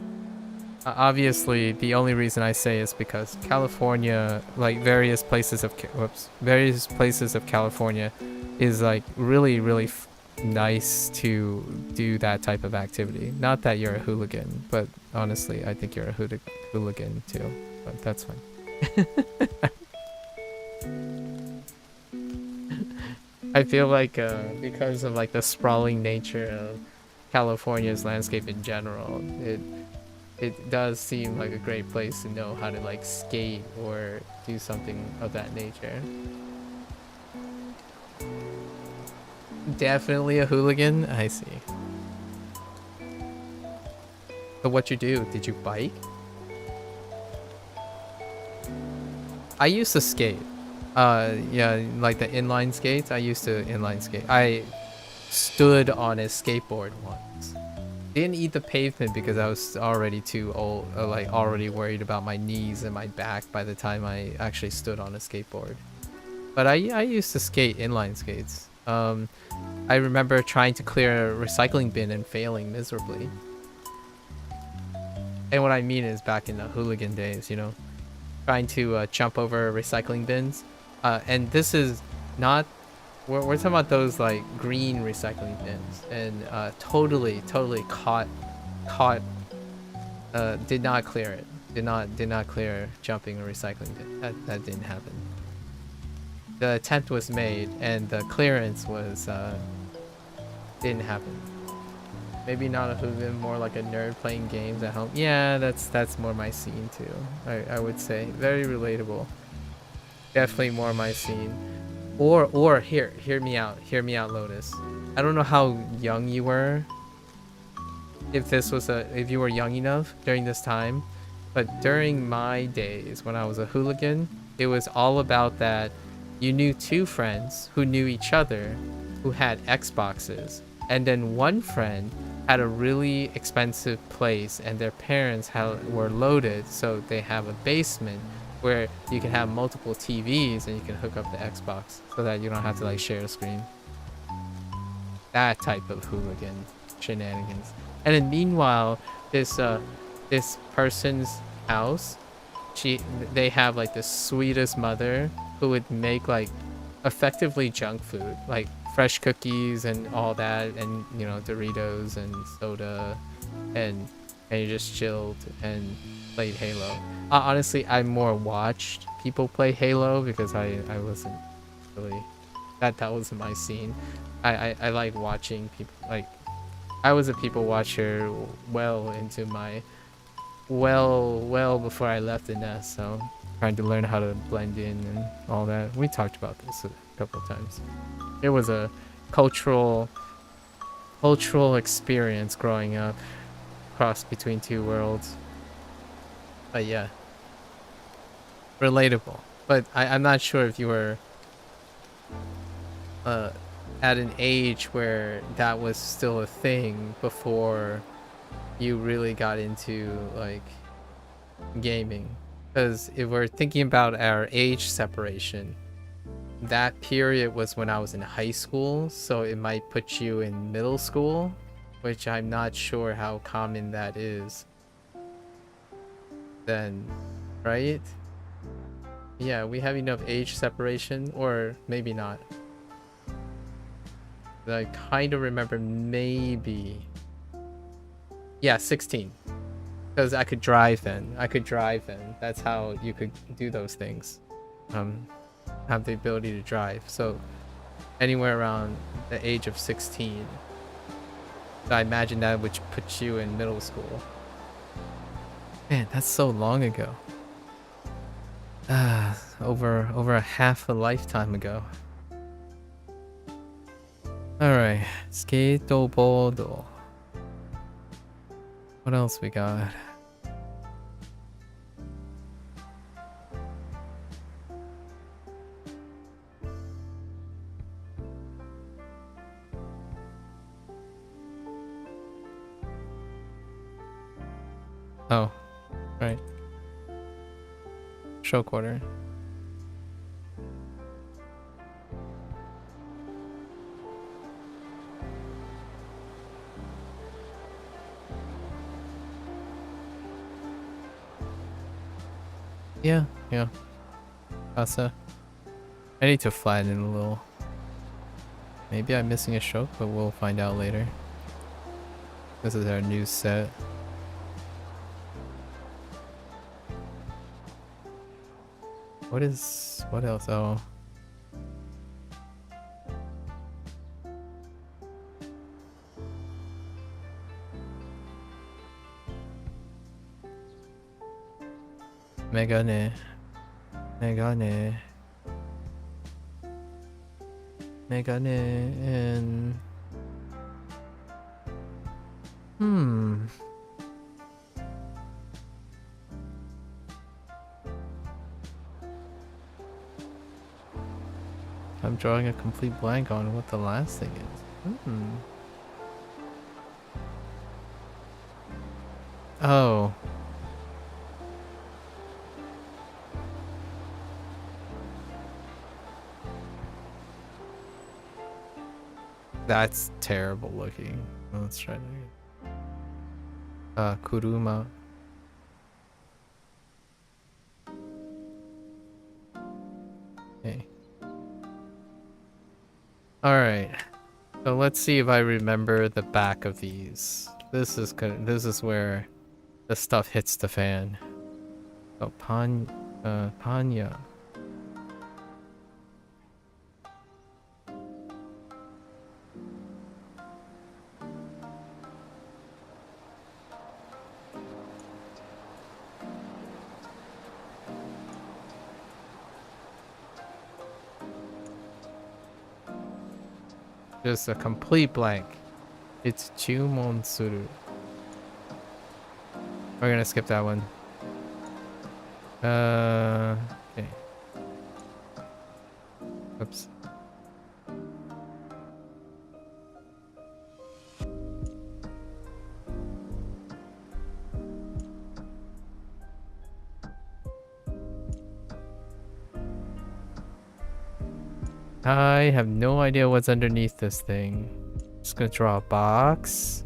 obviously the only reason I say is because California, like various places of California, is like really nice to do that type of activity. Not that you're a hooligan, but honestly, I think you're a hooligan too. But that's fine. I feel like because of like the sprawling nature of California's landscape in general, it does seem like a great place to know how to like skate or do something of that nature. Definitely a hooligan. I see. So what you do? Did you bike? I used to skate. Yeah, like the inline skates. I used to inline skate. I stood on a skateboard once. Didn't eat the pavement because I was already too old, like already worried about my knees and my back by the time I actually stood on a skateboard. But I used to skate inline skates. I remember trying to clear a recycling bin and failing miserably. And what I mean is back in the hooligan days, you know, trying to jump over recycling bins. And this is not, we're talking about those like green recycling bins, and totally caught, did not clear it. Did not clear jumping a recycling bin. That didn't happen. The attempt was made and the clearance was didn't happen. Maybe not a hooligan, more like a nerd playing games at home. Yeah, that's more my scene too. I would say very relatable. Definitely more my scene. Or hear me out, Lotus. I don't know how young you were. If you were young enough during this time, but during my days when I was a hooligan, it was all about that. You knew two friends who knew each other, who had Xboxes, and then one friend had a really expensive place, and their parents were loaded, so they have a basement where you can have multiple TVs and you can hook up the Xbox so that you don't have to like share a screen. That type of hooligan shenanigans. And then meanwhile, this person's house, they have like the sweetest mother who would make like effectively junk food, like fresh cookies and all that, and you know, Doritos and soda, and you just chilled and played Halo. Honestly, I more watched people play Halo because I wasn't really that wasn't my scene. I like watching people. Like I was a people watcher well into my well before I left the nest, so trying to learn how to blend in and all that. We talked about this a couple of times. It was a cultural experience growing up, cross between two worlds. But yeah, relatable. But I'm not sure if you were at an age where that was still a thing before you really got into like gaming. Because if we're thinking about our age separation, that period was when I was in high school, so it might put you in middle school, which I'm not sure how common that is then, right? Yeah, we have enough age separation, or maybe not. I kind of remember maybe. Yeah, 16. Because I could drive then. That's how you could do those things. Have the ability to drive. So anywhere around the age of 16. So I imagine that would put you in middle school. Man, that's so long ago. Over a half a lifetime ago. Alright, skateboard. What else we got? Oh, right. Show quarter. Yeah. Asa. I need to flatten it a little. Maybe I'm missing a stroke, but we'll find out later. This is our new set. What else? Oh. Megane and I'm drawing a complete blank on what the last thing is. Oh. That's terrible looking. Let's try that again. Kuruma. Okay. Alright. So let's see if I remember the back of these. This is where the stuff hits the fan. Oh, Panya. Just a complete blank. It's Chumon Suru. We're gonna skip that one. Okay. Oops. I have no idea what's underneath this thing. Just gonna draw a box.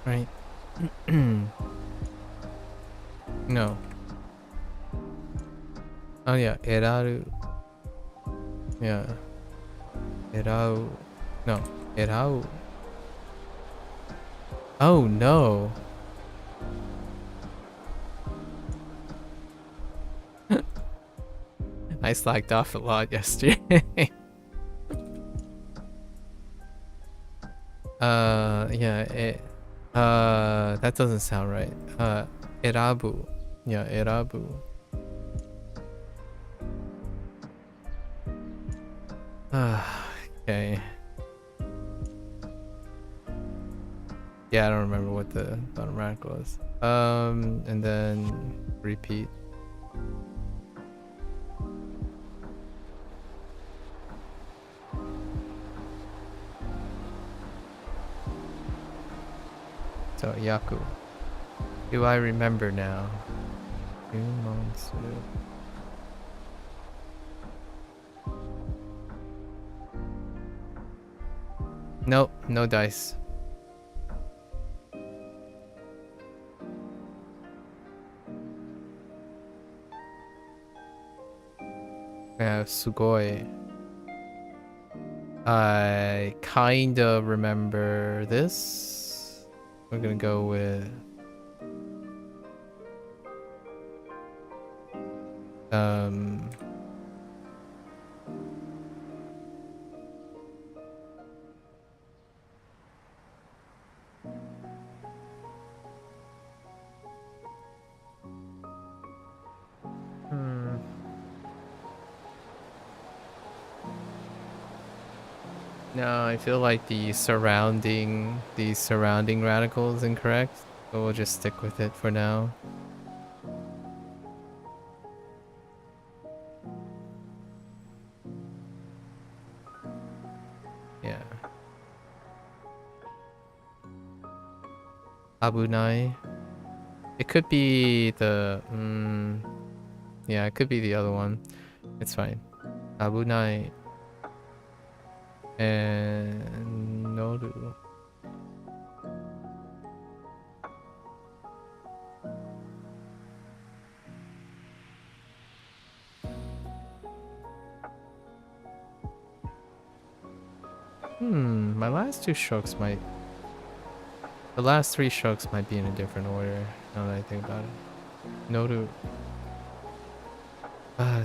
Right. No. Oh yeah, Eraru. Yeah. Erau. No. Erau. Oh no. I slacked off a lot yesterday. Yeah, that doesn't sound right. Erabu. Yeah, Erabu. Okay. Okay. Yeah, I don't remember what the bottom rank was. And then repeat. So Yaku. Do I remember now? 2 months. Nope, no dice. Yeah, sugoi. I kinda remember this. We're gonna go with no, I feel like the surrounding radical is incorrect, but we'll just stick with it for now. Yeah. Abunai. It could be the yeah, it could be the other one. It's fine. Abunai and Noru. My last 2 strokes might... The last 3 strokes might be in a different order, now that I think about it. Noru.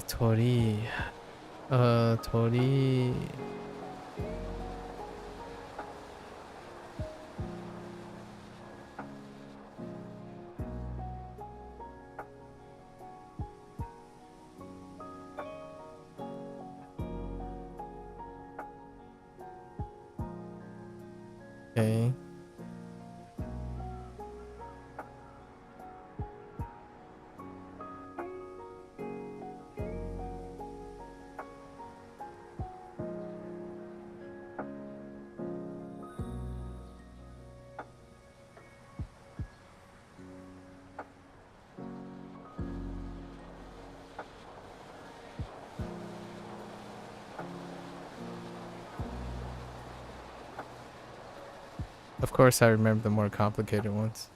Tori. Tori. Okay. Of course, I remember the more complicated ones.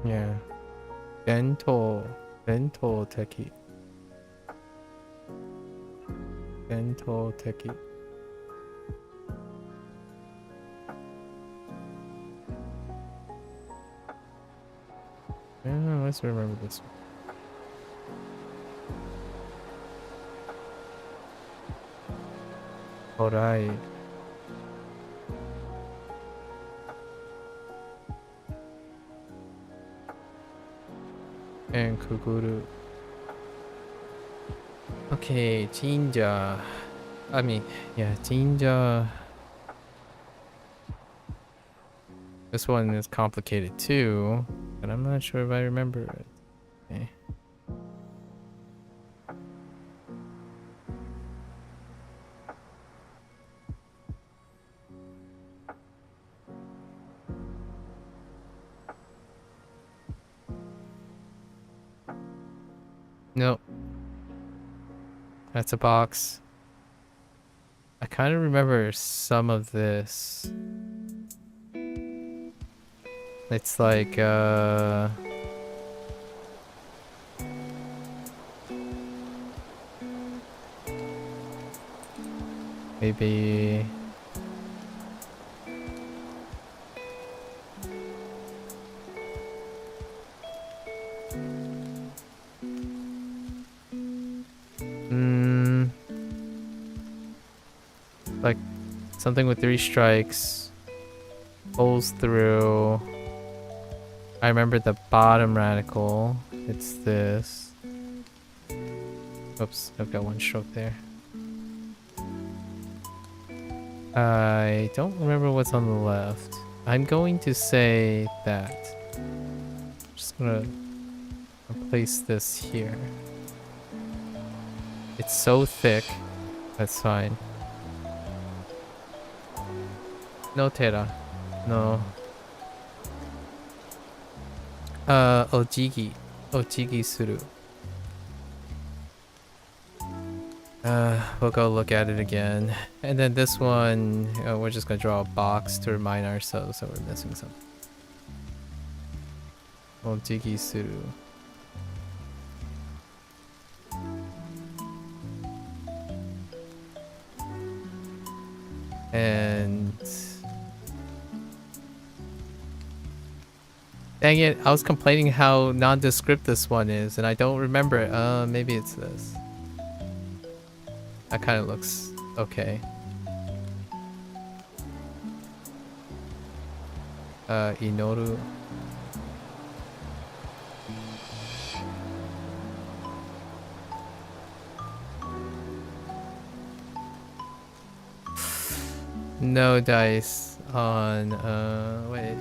Yeah. Bento teki. Bento teki. Yeah, let's remember this one. Alright. And Kuguru. Okay, Jinja. I mean, yeah, Jinja. This one is complicated too, but I'm not sure if I remember it. Okay. Nope. That's a box. I kind of remember some of this. It's like, maybe... Like something with 3 strikes. Pulls through. I remember the bottom radical. It's this. Oops, I've got 1 stroke there. I don't remember what's on the left. I'm going to say that. Just gonna place this here. It's so thick. That's fine. No tera. No. Ojigi. Ojigi suru. We'll go look at it again. And then this one, we're just gonna draw a box to remind ourselves that we're missing something. Ojigi suru. And dang it, I was complaining how nondescript this one is, and I don't remember it. Maybe it's this. That kind of looks okay. Inoru. No dice on, wait.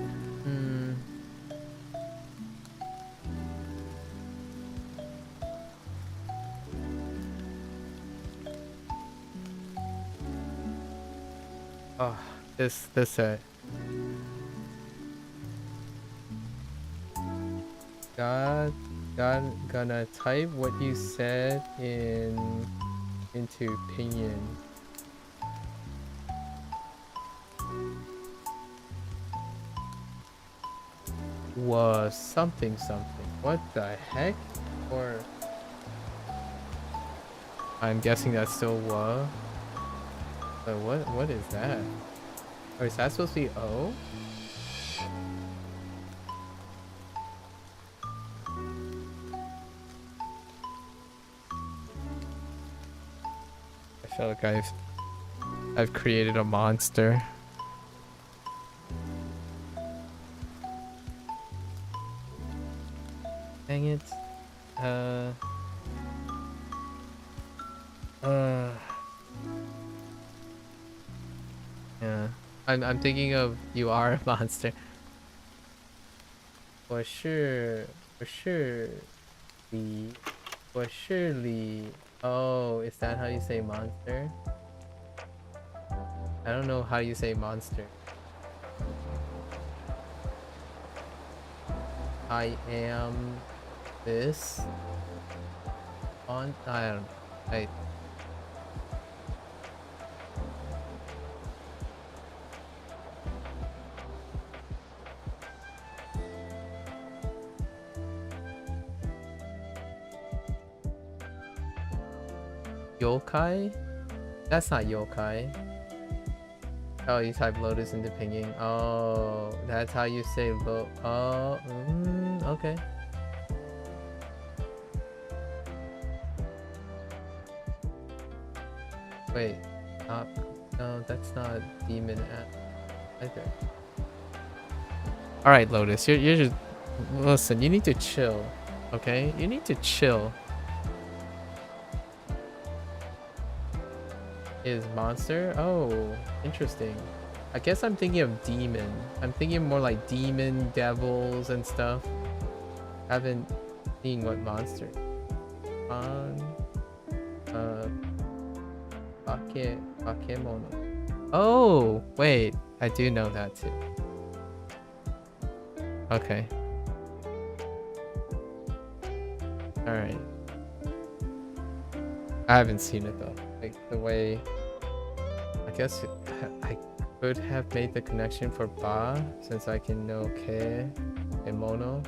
Oh, this set. Gonna type what you said into pinyin. Was something. What the heck? Or I'm guessing that's still wa. But what is that? Oh, is that supposed to be O? I feel like I've created a monster. Dang it. Yeah. I'm thinking of you are a monster. For sure. For surely. Oh, is that how you say monster? I don't know how you say monster. I am this on. I don't know. Yokai? That's not yokai. Oh, you type lotus into pinging. Oh, that's how you say lo. Oh, okay. Wait, no, that's not demon either. All right, Lotus, you're just listen. You need to chill, okay? You need to chill. Is monster? Oh, interesting. I guess I'm thinking of demon. I'm thinking more like demon, devils, and stuff. Haven't seen what monster. Bakemono. Oh, wait. I do know that too. Okay. Alright. I haven't seen it though. Like the way... I guess I could have made the connection for ba, since I can know ke and mono.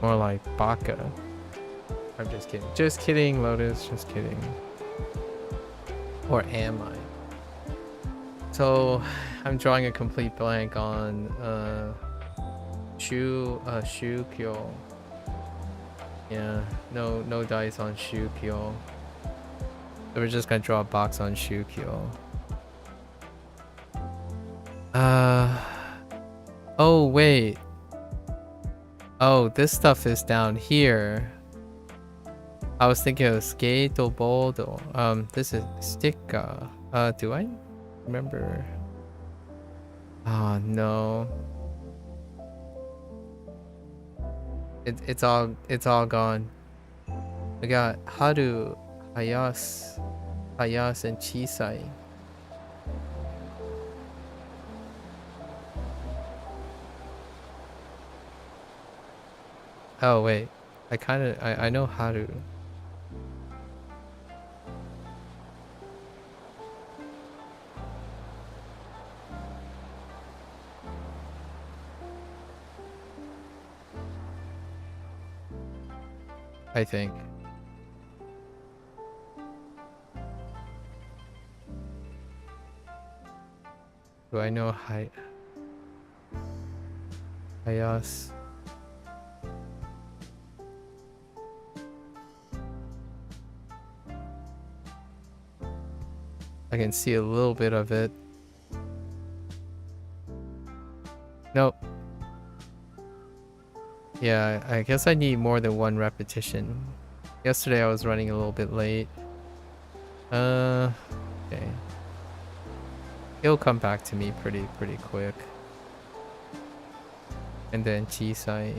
More like baka. I'm just kidding. Just kidding, Lotus. Just kidding. Or am I? So, I'm drawing a complete blank on Shukyo. Yeah, no dice on Shukyo. So we're just gonna draw a box on Shukyo. Oh wait. Oh, this stuff is down here. I was thinking of skate or board. This is sticker. Do I remember? Oh no. It's all gone. We got Haru, Hayas, and Chisai. Oh wait, I know Haru. I think. Do I know Hayas? I can see a little bit of it. Nope. Yeah, I guess I need more than one repetition. Yesterday I was running a little bit late. Okay. He'll come back to me pretty quick. And then Chisai.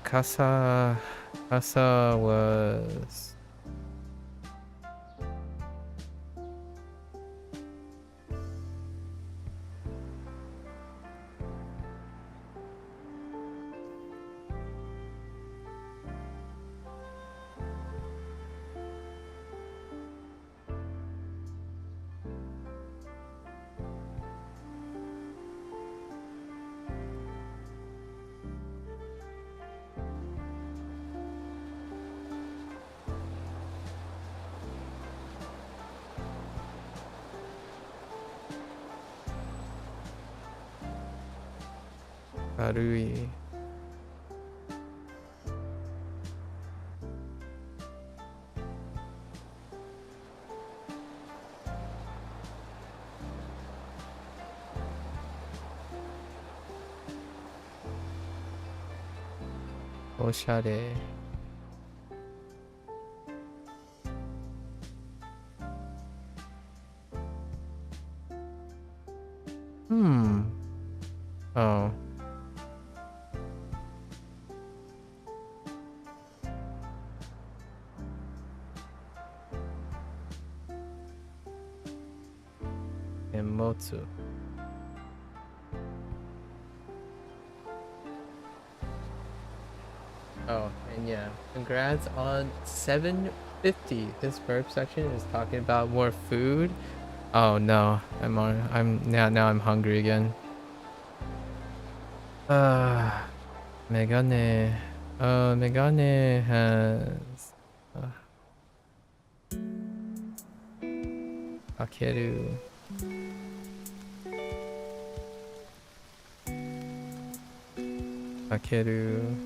Kasa was Arui. Oshare. Oh. Emotsu. Oh, and yeah, congrats on 750. This verb section is talking about more food. Oh no, now I'm hungry again. Megane. Megane has Akeru. Akeru.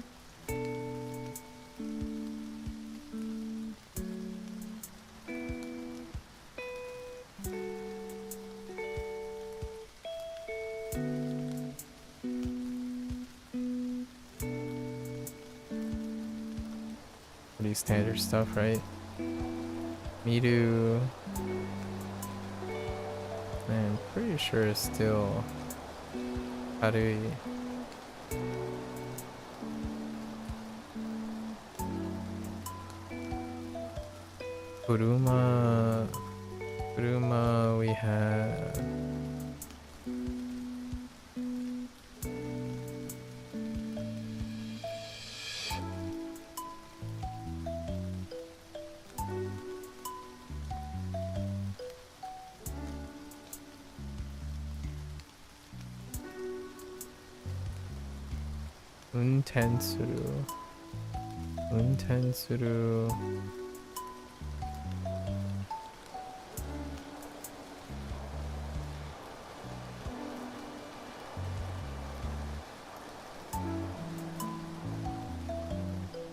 Pretty standard stuff, right? Miru. I'm pretty sure it's still Harui. Kuruma we have Untensuru.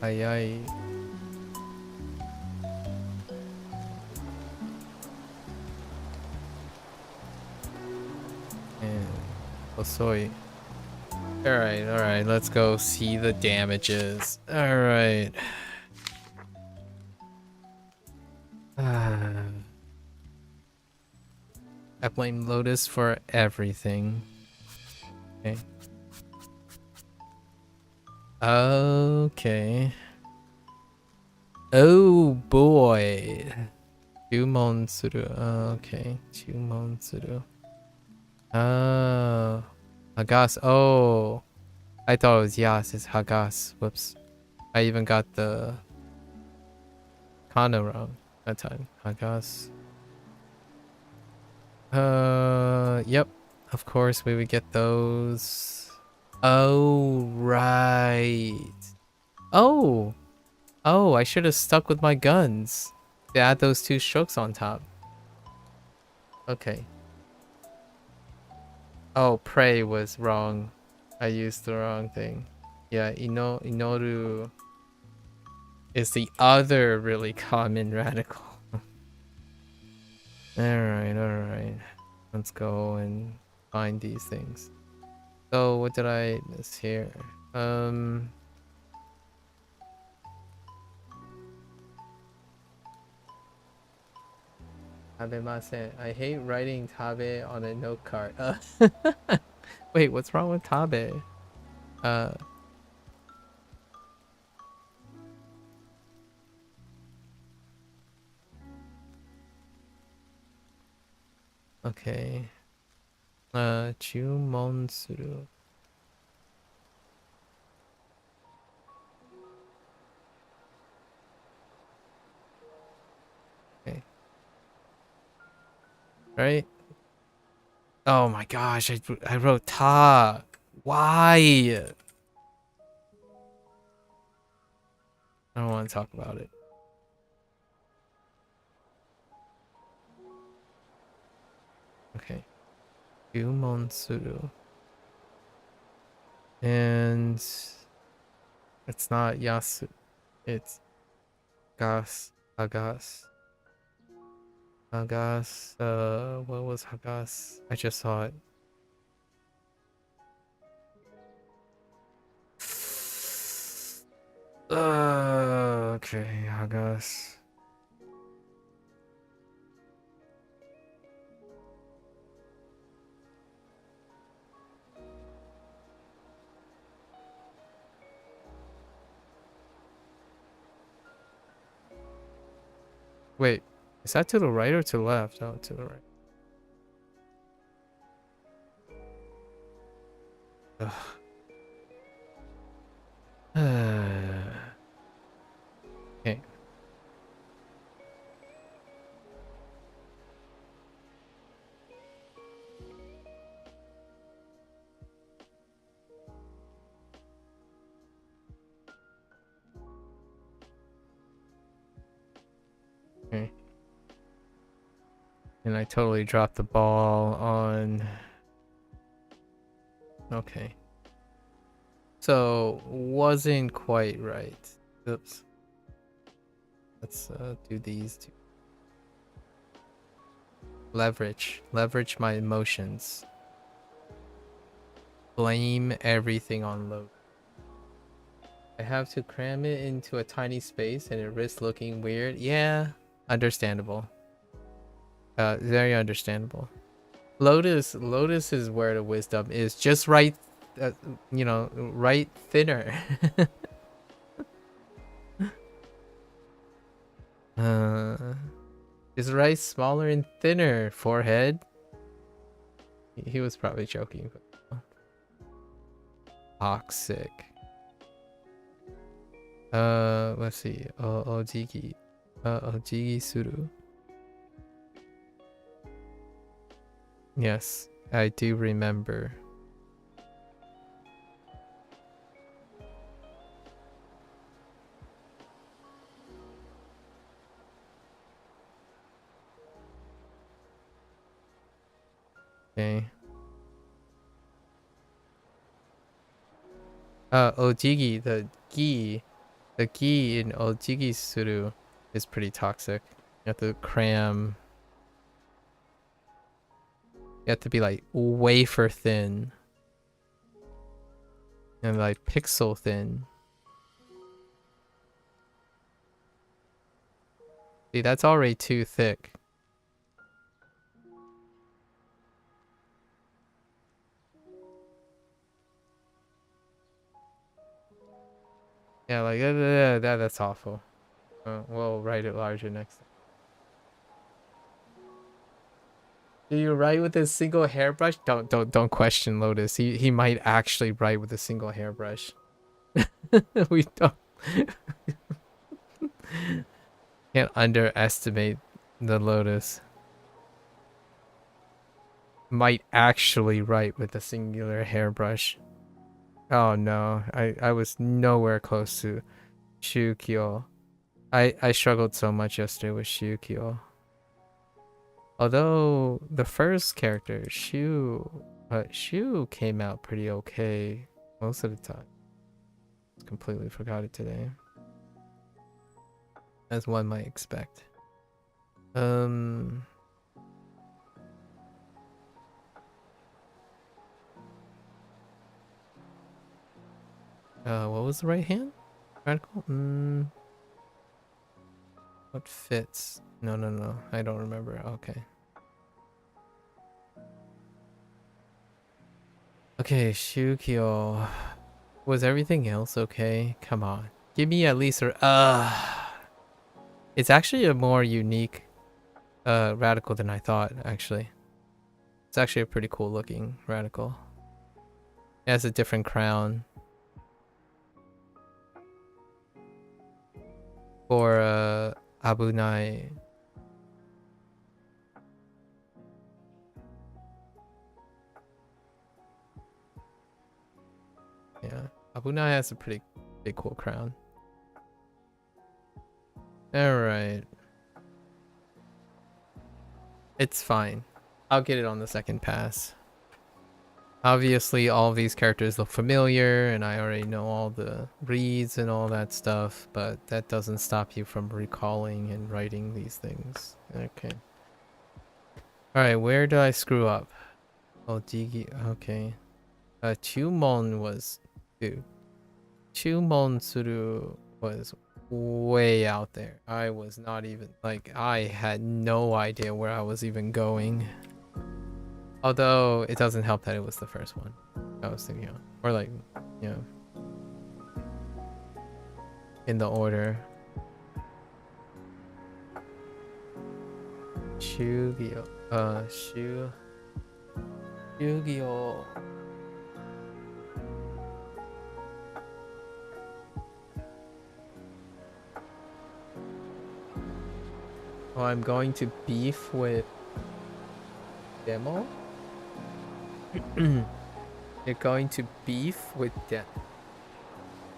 Hayai. And Osoi. Alright, let's go see the damages. Alright. I blame Lotus for everything. Okay. Okay. Oh boy. Chumon suru. Okay. Chumon suru. Oh. Hagas. Oh. I thought it was Yas. It's Hagas. Whoops. I even got the kana wrong that time. Hagas. Yep. Of course we would get those. Oh, right. Oh. Oh, I should have stuck with my guns to add those 2 strokes on top. Okay. Oh, pray was wrong. I used the wrong thing. Yeah, Inoru is the other really common radical. Alright. Let's go and find these things. So what did I miss here? Tabemasen. I hate writing tabe on a note card. Wait, what's wrong with tabe? Okay. Chumon suru. Okay. Right? Oh my gosh, I wrote ta. Why? I don't want to talk about it. Okay. Chumon suru. And it's not yasu. It's gas. Hagas. Hagas. What was Hagas? I just saw it. Okay, Hagas. Wait, is that to the right or to the left? Oh, to the right. Ugh. Okay. Okay. And I totally dropped the ball on... Okay. So, wasn't quite right. Oops. Let's do these two. Leverage my emotions. Blame everything on load. I have to cram it into a tiny space and it risks looking weird. Yeah, understandable. Very understandable. Lotus is where the wisdom is. Just write, write thinner. Just write smaller and thinner, forehead. He was probably joking. But... Toxic. Let's see. Ojigi. Ojigi suru. Yes, I do remember. Okay. Ojigi, the gi The gi in ojigi suru is pretty toxic. You have to cram. You have to be like wafer thin. And like pixel thin. See, that's already too thick. Yeah, like that's awful. We'll write it larger next time. Do you write with a single hairbrush? Don't question Lotus. He might actually write with a single hairbrush. We don't can't underestimate the Lotus. Might actually write with a singular hairbrush. Oh no, I was nowhere close to Shukyo. I struggled so much yesterday with Shukyo. Although the first character, Shu came out pretty okay most of the time. Completely forgot it today. As one might expect. What was the right hand? Radical? What fits? No. I don't remember. Okay. Okay, Shukyo. Was everything else okay? Come on. Give me at least it's actually a more unique radical than I thought, actually. It's actually a pretty cool looking radical. It has a different crown. For Abunai. Yeah, Abunai has a pretty cool crown. Alright. It's fine. I'll get it on the second pass. Obviously, all of these characters look familiar, and I already know all the reads and all that stuff, but that doesn't stop you from recalling and writing these things. Okay. Alright, where did I screw up? Oh, Digi. Okay. Chumon was... Dude. Chumon Suru was way out there. I was not even... Like, I had no idea where I was even going. Although, it doesn't help that it was the first one I was thinking of. Or like, you know, in the order. Shugyo. Shugyo. Oh, I'm going to beef with Demo? You're going to beef with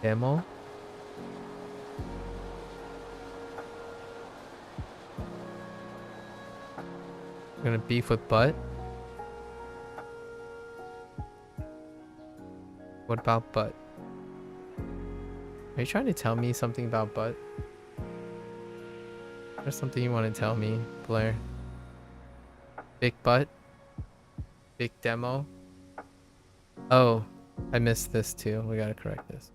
Demo? You're gonna beef with Butt? What about Butt? Are you trying to tell me something about Butt? There's something you want to tell me, Blair? Big Butt? Big Demo? Oh, I missed this too. We gotta correct this.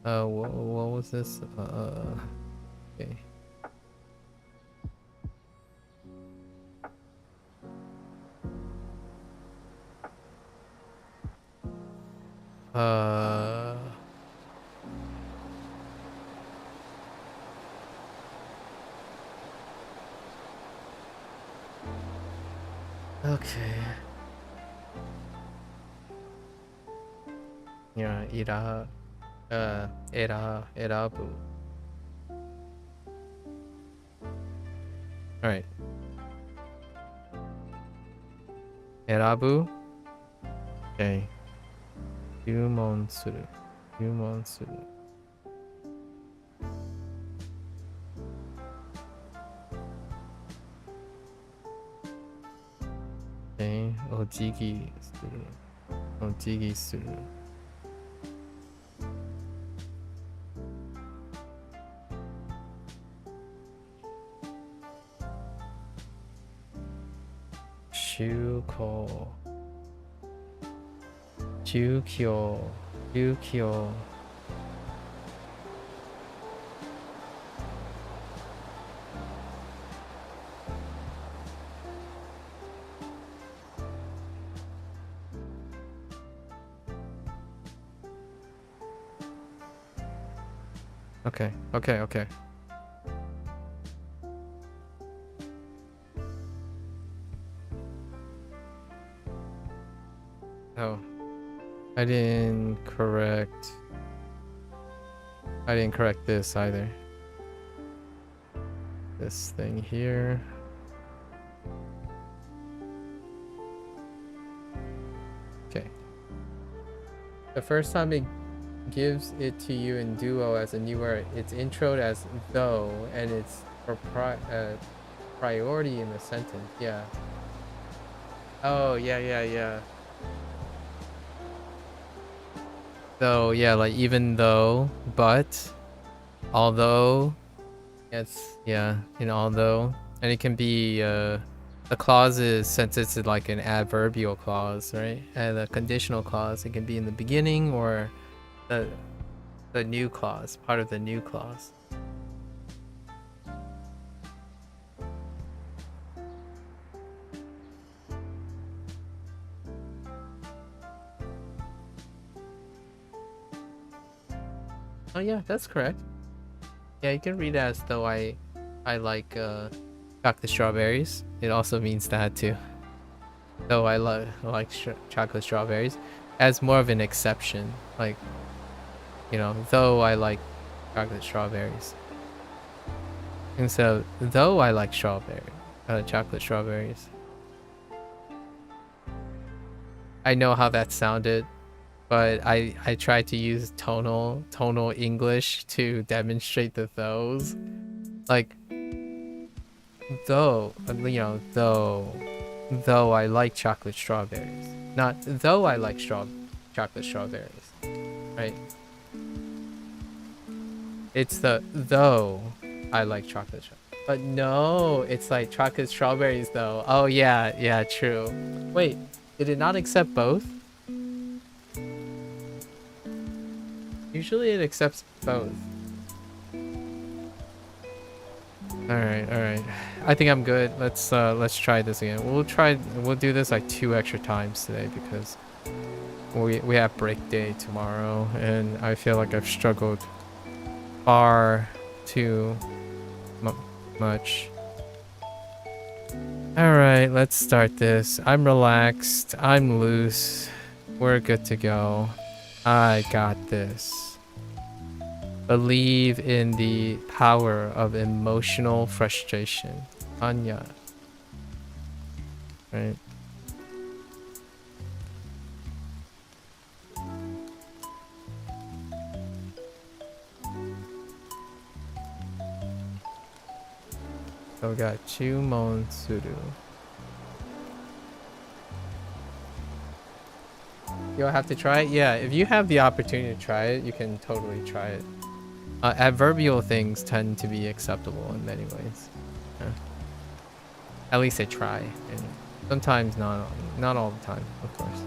What was this? Okay. Okay. Yeah, Erabu. Alright. Erabu? Okay. Yumon suru. Okay. Ojigi suru. Chuko. Chukyo. Chukyo. Okay, okay, okay. Oh, I didn't correct this either. This thing here. Okay. The first time it gives it to you in Duo as a new word, it's introed as though, and it's for priority in the sentence. Yeah. Oh, yeah. So, yeah, like even though, but, although, it's, yeah, in although, and it can be, the clause is, since it's like an adverbial clause, right? And a conditional clause, it can be in the beginning or the new clause, part of the new clause. Oh yeah, that's correct. Yeah, you can read it as though I like chocolate strawberries. It also means that too. Though I like chocolate strawberries, as more of an exception. Like, you know, though I like chocolate strawberries. And so, though I like chocolate strawberries. I know how that sounded, but I tried to use tonal English to demonstrate the those. Like, though, you know, though I like chocolate strawberries. Not though I like chocolate strawberries. Right? It's the though I like chocolate strawberries. But no, it's like chocolate strawberries though. Oh yeah, true. Wait, did it not accept both? Usually it accepts both. Alright. I think I'm good. Let's try this again. We'll do this like 2 extra times today because we have break day tomorrow and I feel like I've struggled far too much. Alright, let's start this. I'm relaxed. I'm loose. We're good to go. I got this. Believe in the power of emotional frustration. Anya. Right. So we got Chumon Suru. You'll have to try it? Yeah, if you have the opportunity to try it, you can totally try it. Adverbial things tend to be acceptable in many ways. Yeah. At least they try. And sometimes not all the time, of course.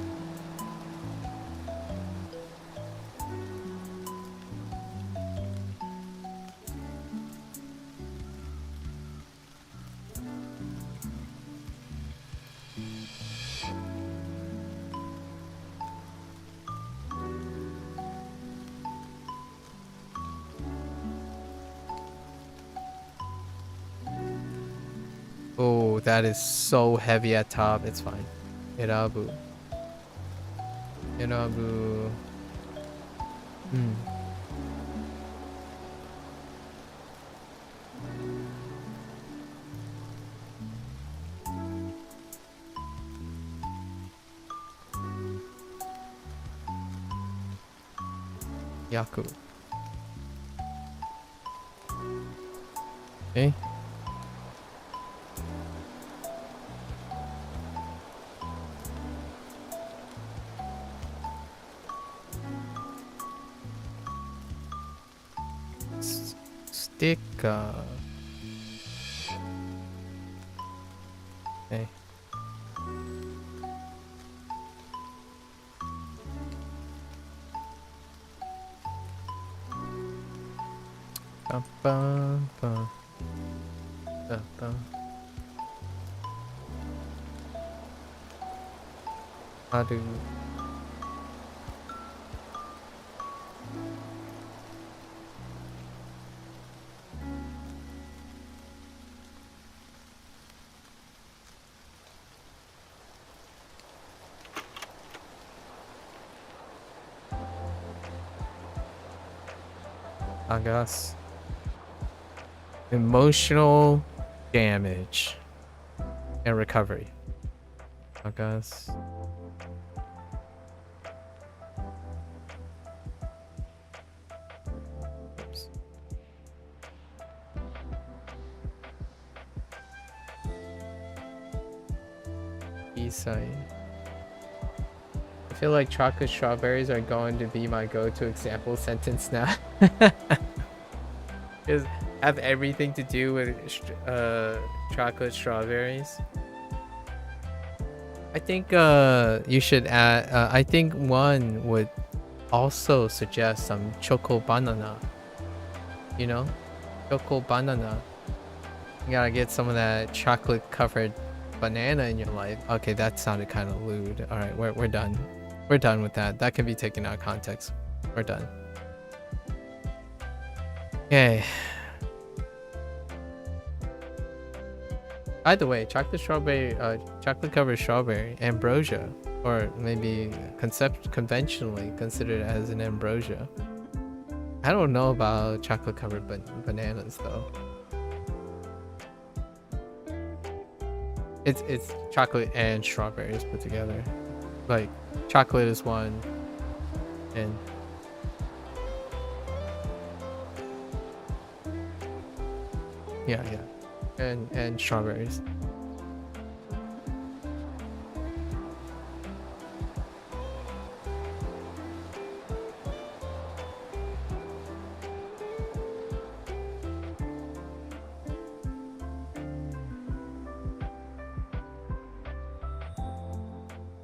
Oh, that is so heavy at top. It's fine. Irabu. Yaku. Okay. Sticker. Okay. Bum, bum, bum. Bum, bum. Adu. Agas. Emotional damage and recovery. Agas. Oops. Isai. I feel like chocolate strawberries are going to be my go-to example sentence now. Because have everything to do with chocolate strawberries. I think you should add. I think one would also suggest some choco banana. You know, choco banana. You gotta get some of that chocolate covered banana in your life. Okay, that sounded kind of lewd. All right, we're done. We're done with that. That can be taken out of context. We're done. Okay. By the way, chocolate strawberry, chocolate covered strawberry, ambrosia, or maybe conventionally considered as an ambrosia. I don't know about chocolate covered bananas though. It's chocolate and strawberries put together. Like chocolate is one, and yeah, and strawberries.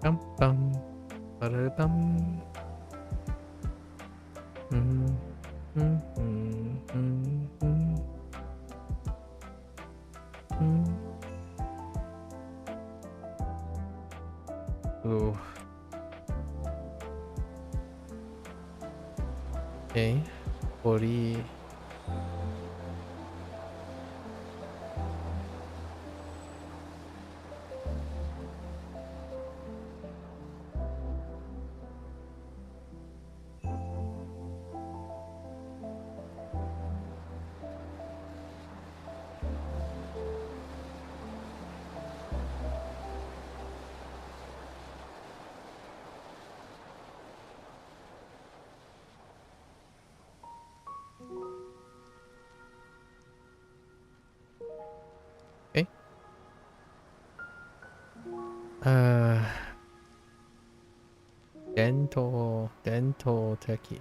Bum bum, ba-da-bum. Ooh. Okay, 40. Okay. Dental turkey.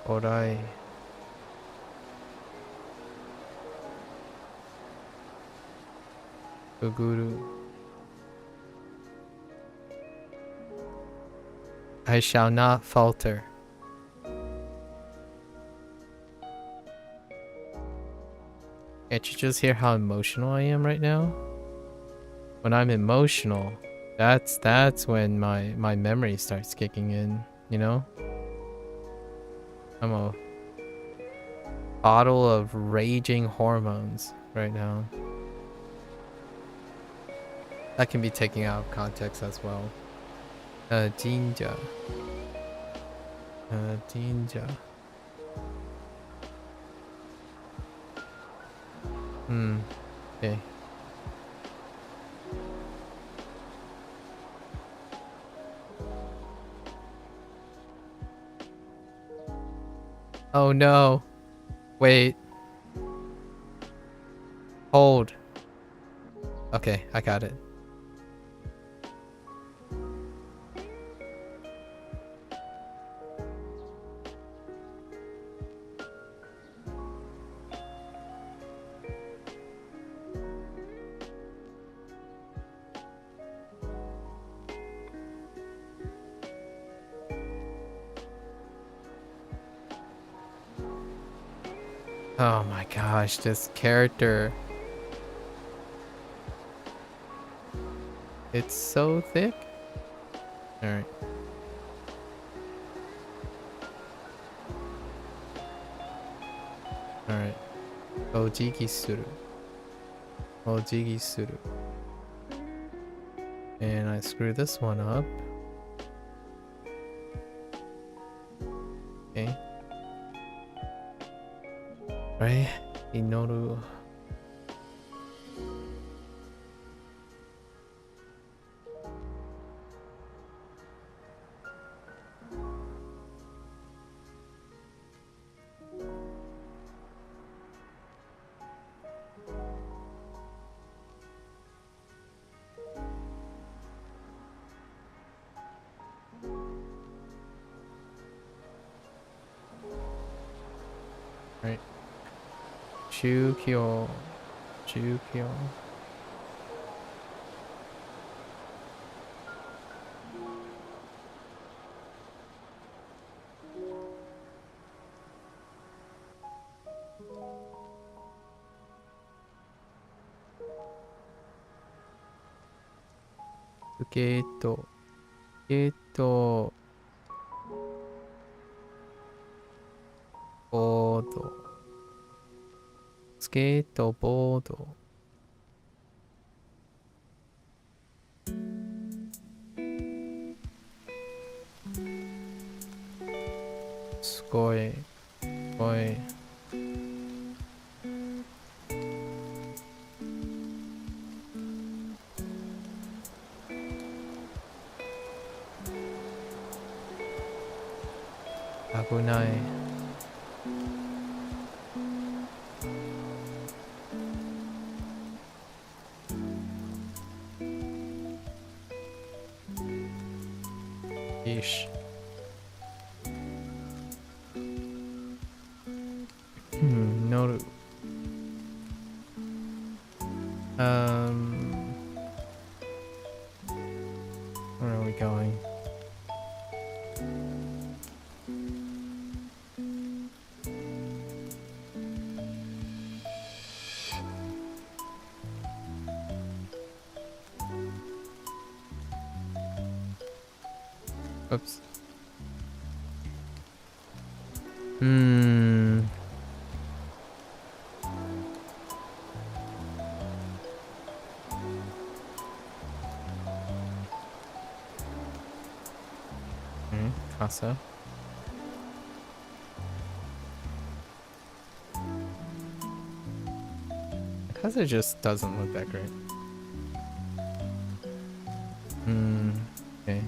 Orai. Guguru. I shall not falter. Can't you just hear how emotional I am right now? When I'm emotional, that's when my memory starts kicking in, you know? I'm a bottle of raging hormones right now. That can be taken out of context as well. Jinja. Jinja. Okay. Oh no. Wait. Hold. Okay, I got it. Oh my gosh, this character. It's so thick. Alright. Alright. Ojigi suru. Ojigi suru. And I screw this one up. Okay. Right? Inoru. Right. Chukyo. Chukyo. Geto. Geto. Board. スケートボード。すごい。すごい。危ない。Ish. Noru. Where are we going? Oops. Casa. Casa just doesn't look that great. Okay.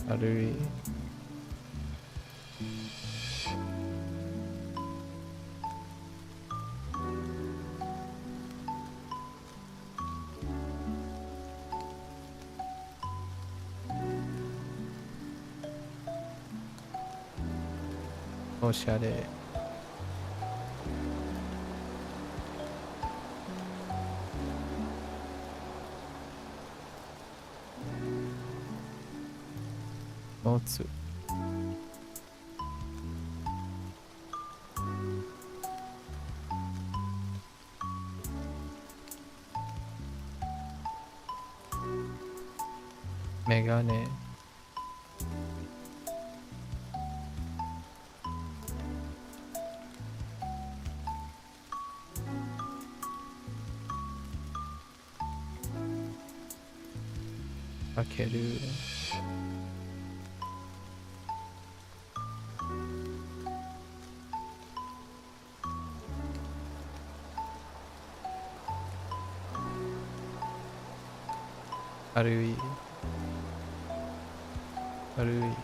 How do we... Oshare. Otsu. Megane. Akeru. Harui. Harui.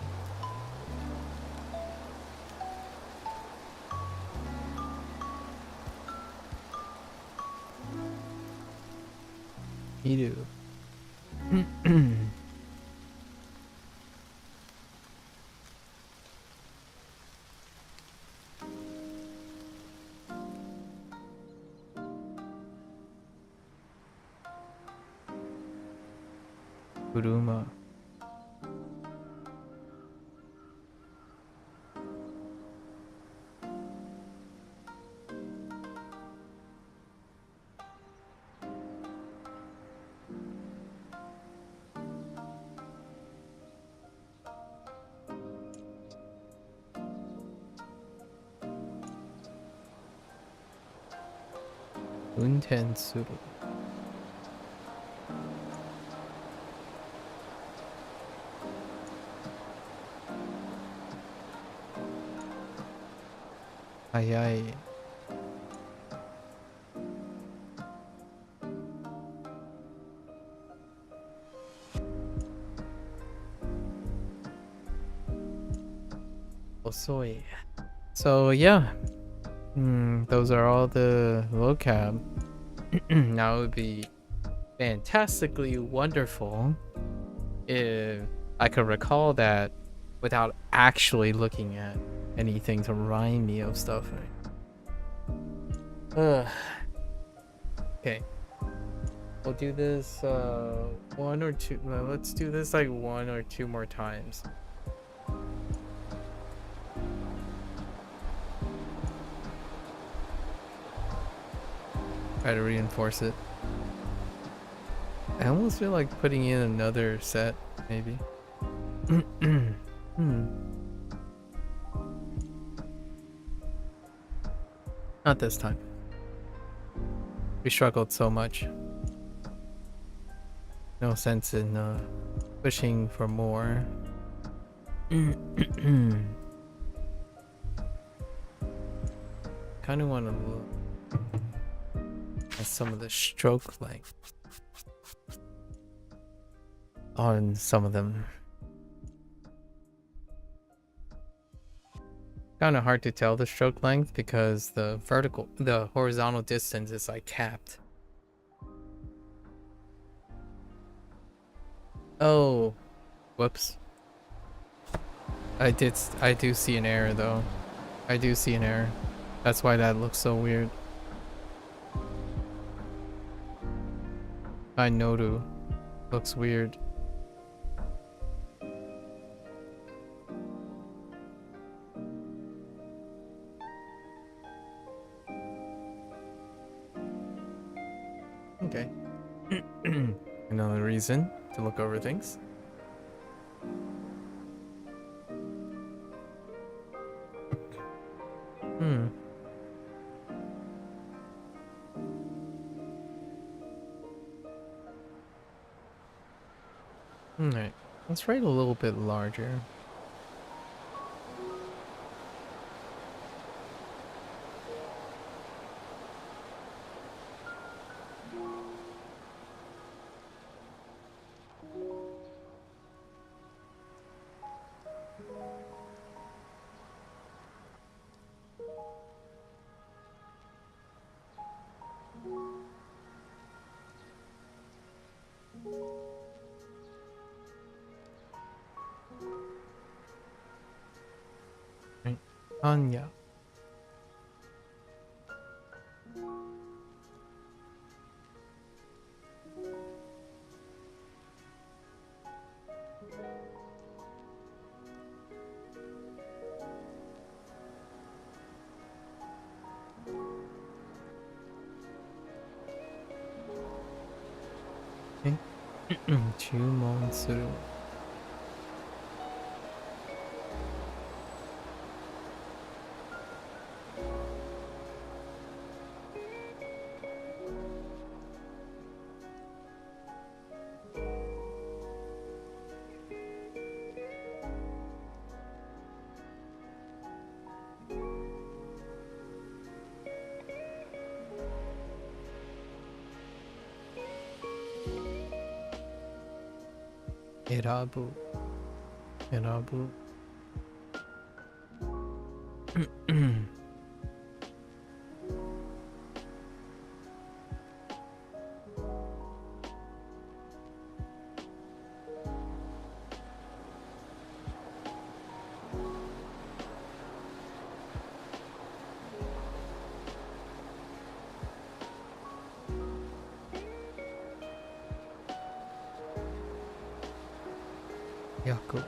Miru. Kuruma. Untensuru. Ayai. Osoi. So yeah, those are all the vocab. Now it would be fantastically wonderful if I could recall that without actually looking at anything to remind me of stuff. Okay, we'll do this one or two. Let's do this like one or two more times. Try to reinforce it. I almost feel like putting in another set, maybe. Not this time. We struggled so much. No sense in pushing for more. Kind of want to look at some of the stroke length on some of them. Kind of hard to tell the stroke length because the horizontal distance is like capped. Oh, whoops. I do see an error though. I do see an error. That's why that looks so weird. Noru looks weird. Okay. Another reason to look over things. Alright, let's write a little bit larger. Anya. Okay. 注文する。Erabu. Erabu. Yaku.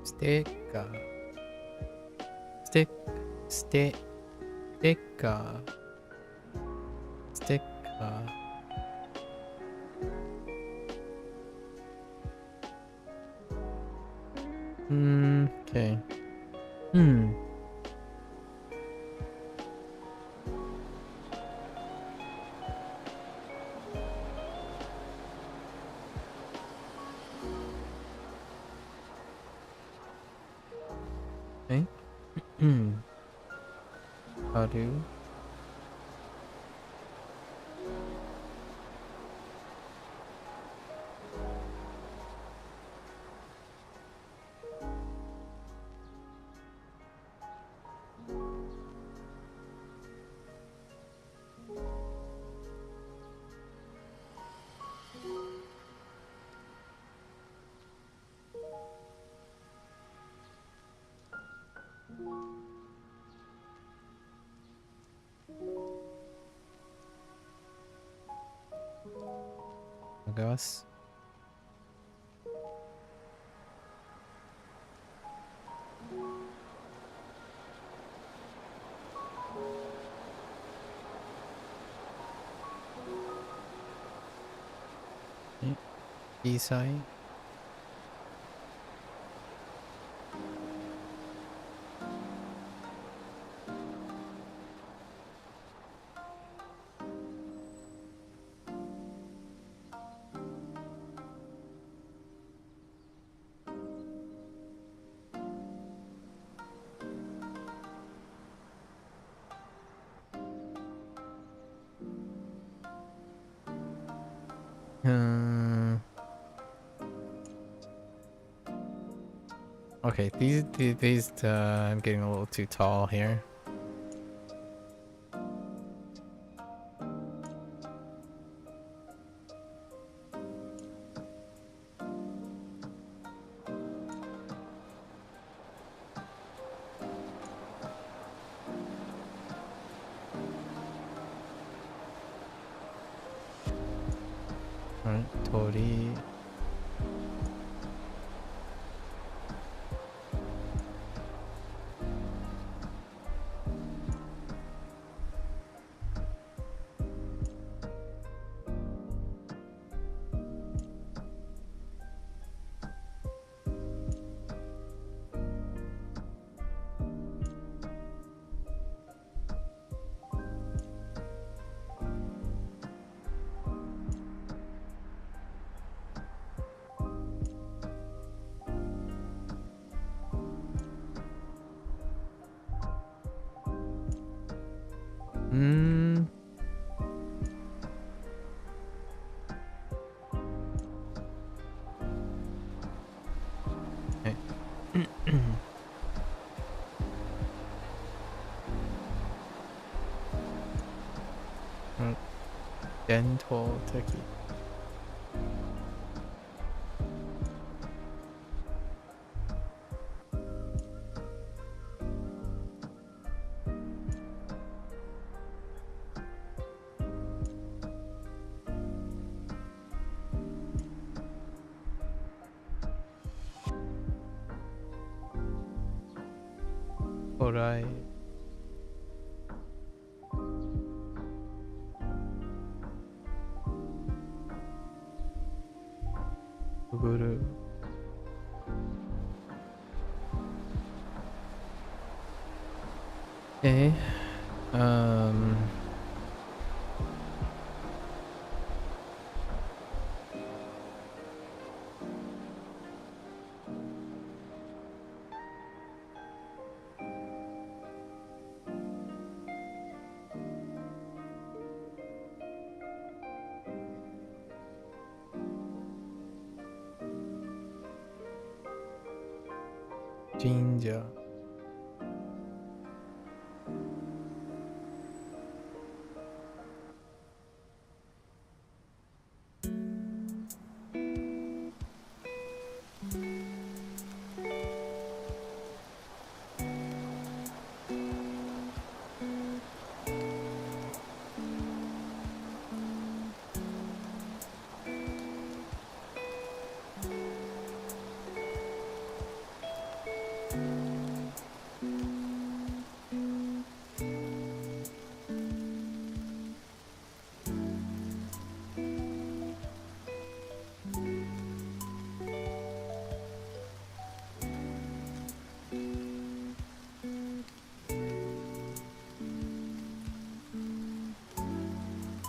Sticker. Sticker. Sticker. Okay. Okay. Haru. Gas. Isai. Okay, these I'm getting a little too tall here. Alright, Tori. Okay. Dental turkey. Alright. Guru. Okay. Jinja.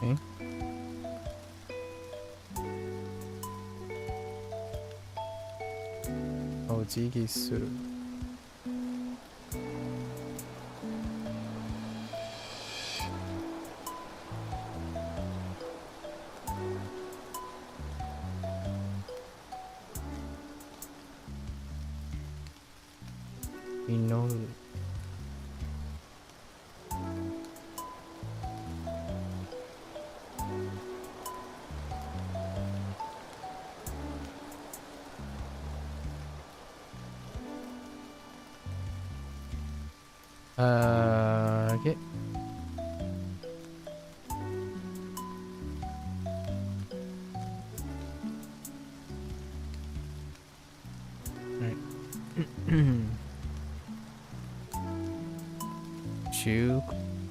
Okay. Ojigi suru. Inoru. Okay. Right.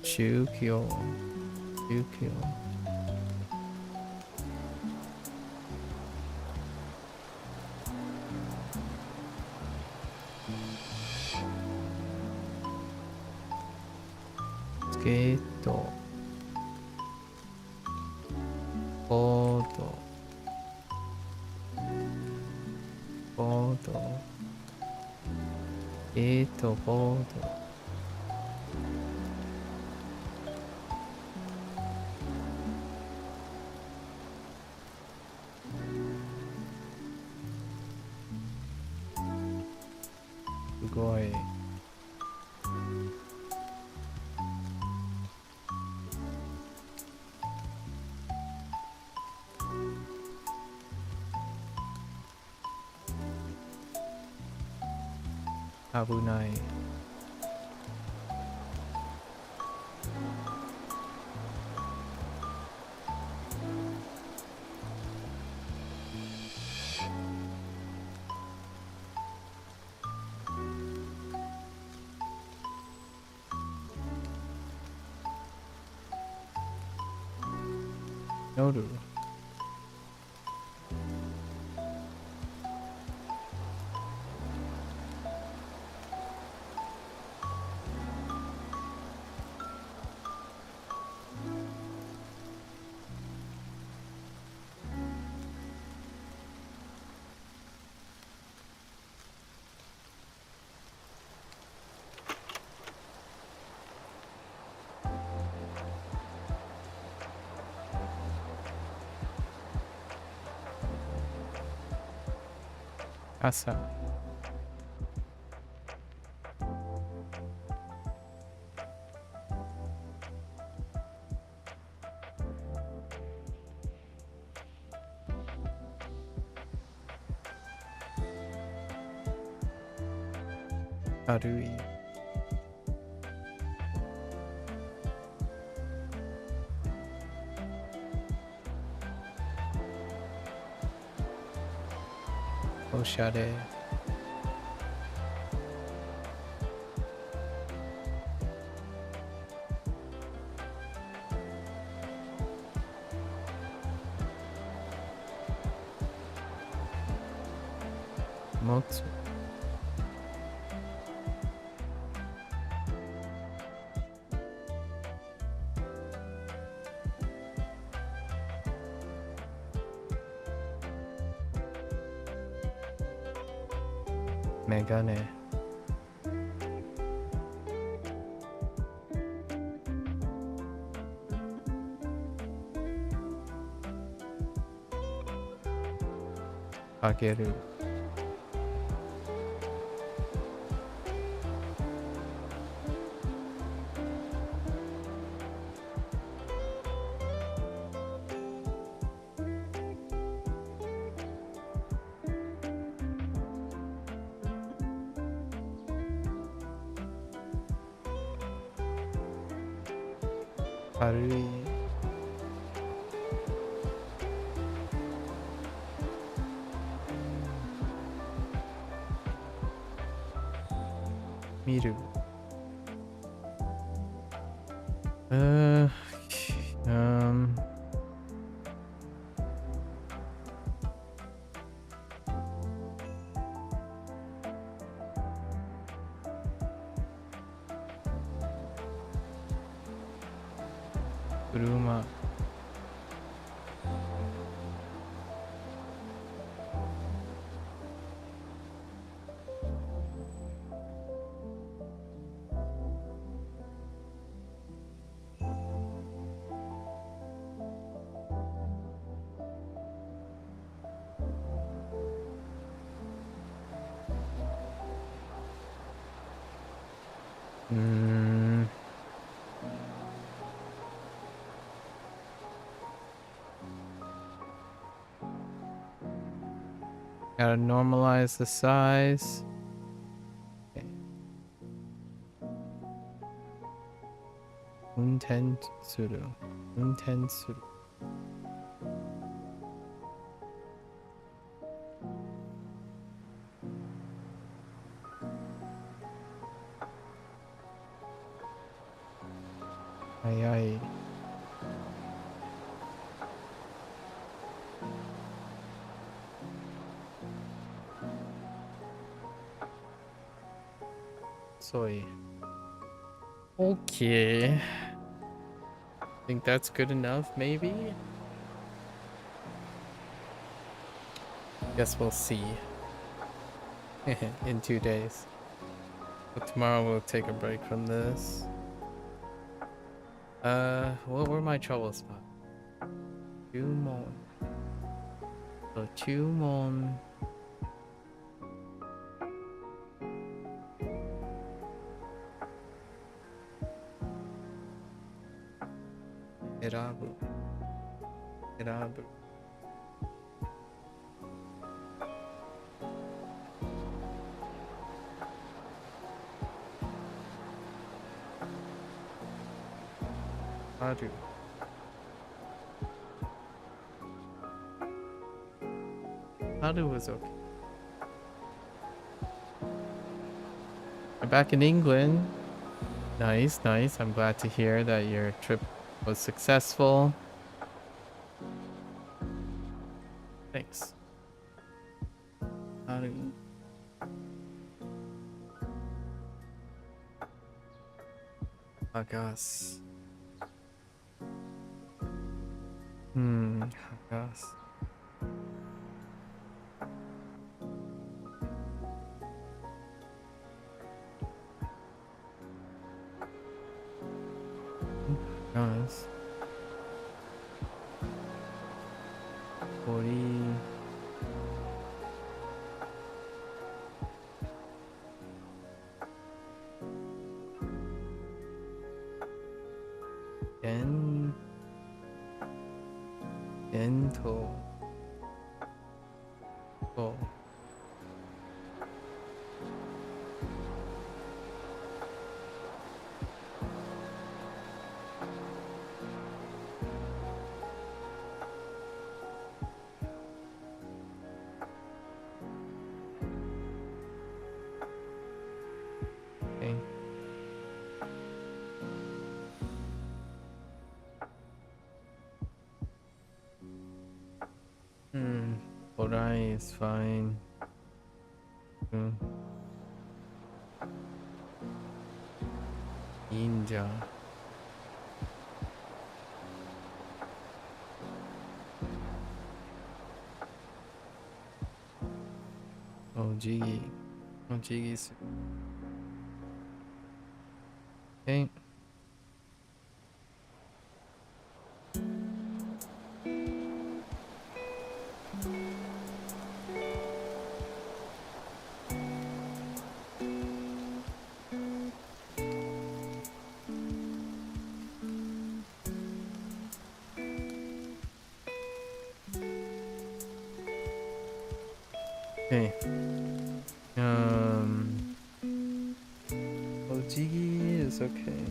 Chukyo. Skate. Board. Board. Sugoi. Abunai. Noru. Asa. Arui. Oshare. Motsu. Megane. Kageru. 軽い 見る 車 Gotta normalize the size. Okay. 運転する。運転する。早い。Soy. Okay. Think that's good enough, maybe? Guess we'll see. In 2 days. But tomorrow we'll take a break from this. What were my trouble spots? Chumon. So Chumon. Erabu. Erabu. Haru. Haru was okay. I'm back in England. Nice, nice. I'm glad to hear that your trip was successful. Thanks. Haru. Agas. Agas. Agas. Ori. Ento. Oh. Okay. Orai is fine. Ninja. Oh, Jiggy. Oh, Jiggy's. Okay. Okay. Well, Jiggy is okay.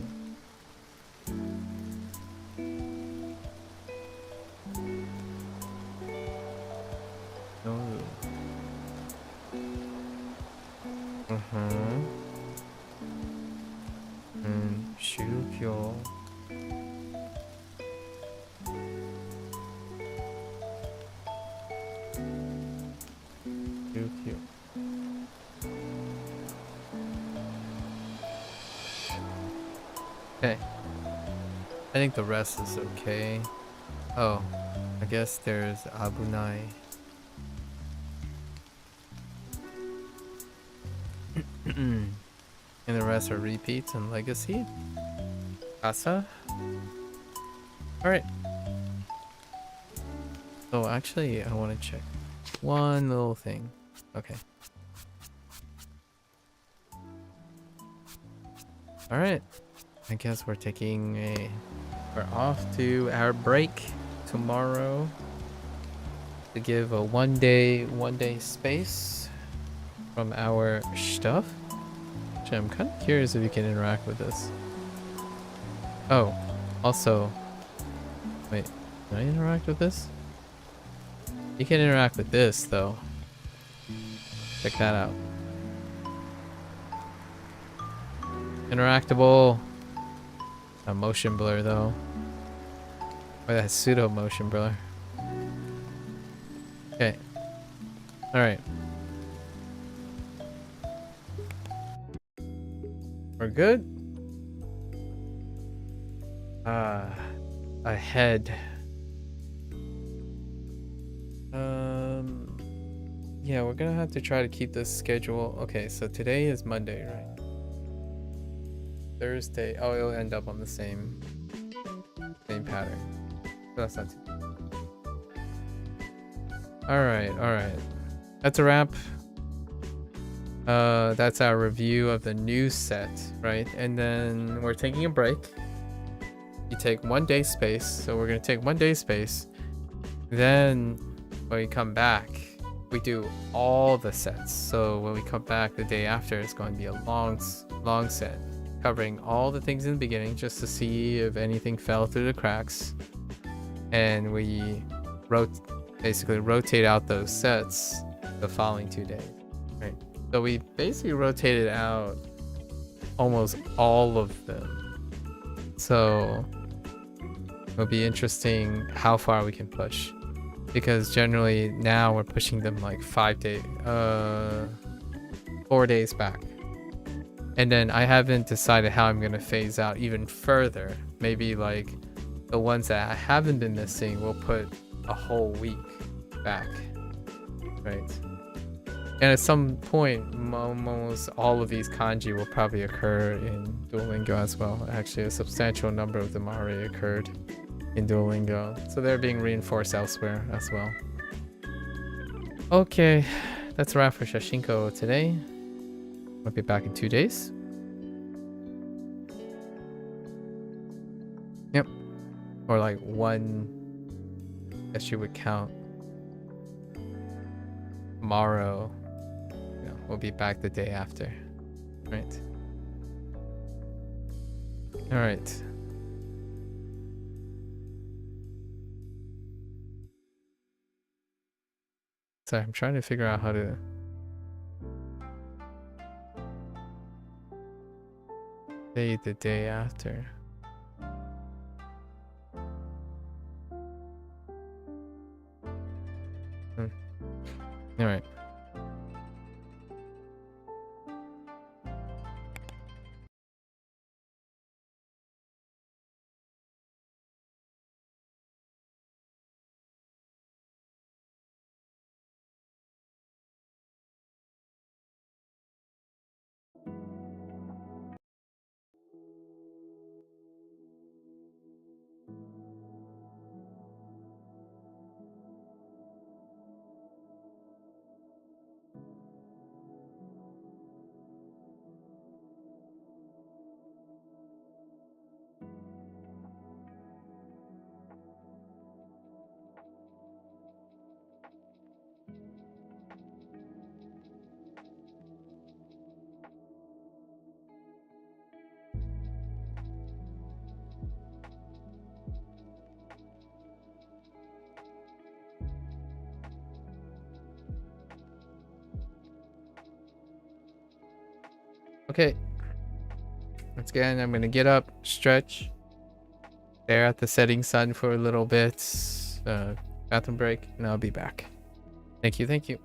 Ryukyo. Ryukyo. Okay. I think the rest is okay. Oh, I guess there's Abunai. And the rest are repeats and legacy. Asa? Alright. So actually, I want to check one little thing. Okay. Alright. I guess we're off to our break tomorrow to give a one day space from our stuff. Actually, I'm kind of curious if you can interact with this. Oh, also, wait, can I interact with this? You can interact with this though. Check that out. Interactable. A motion blur though. Or that pseudo motion blur. Okay. Alright. We're good? Ahead. Yeah, we're gonna have to try to keep this schedule. Okay, so today is Monday, right? Thursday. Oh, it'll end up on the same pattern. So that's not too bad. Alright. That's a wrap. That's our review of the new set, right? And then we're taking a break. You take 1 day space, so we're gonna take 1 day space. Then when we come back, we do all the sets. So when we come back the day after, it's going to be a long set, covering all the things in the beginning just to see if anything fell through the cracks. And we basically rotate out those sets the following 2 days, right? So we basically rotated out almost all of them. So it'll be interesting how far we can push, because generally now we're pushing them like 4 days back. And then I haven't decided how I'm gonna phase out even further. Maybe like the ones that I haven't been missing, we'll put a whole week back, right? And at some point, almost all of these kanji will probably occur in Duolingo as well. Actually, a substantial number of them already occurred in Duolingo, so they're being reinforced elsewhere as well. Okay, that's a wrap for Shashingo today. I'll be back in 2 days. Yep. Or like one, I guess you would count tomorrow. We'll be back the day after. Right. Alright. Sorry, I'm trying to figure out how to say the day after. Alright. Okay. Once again, I'm gonna get up, stretch, stare at the setting sun for a little bit, bathroom break, and I'll be back. Thank you, thank you.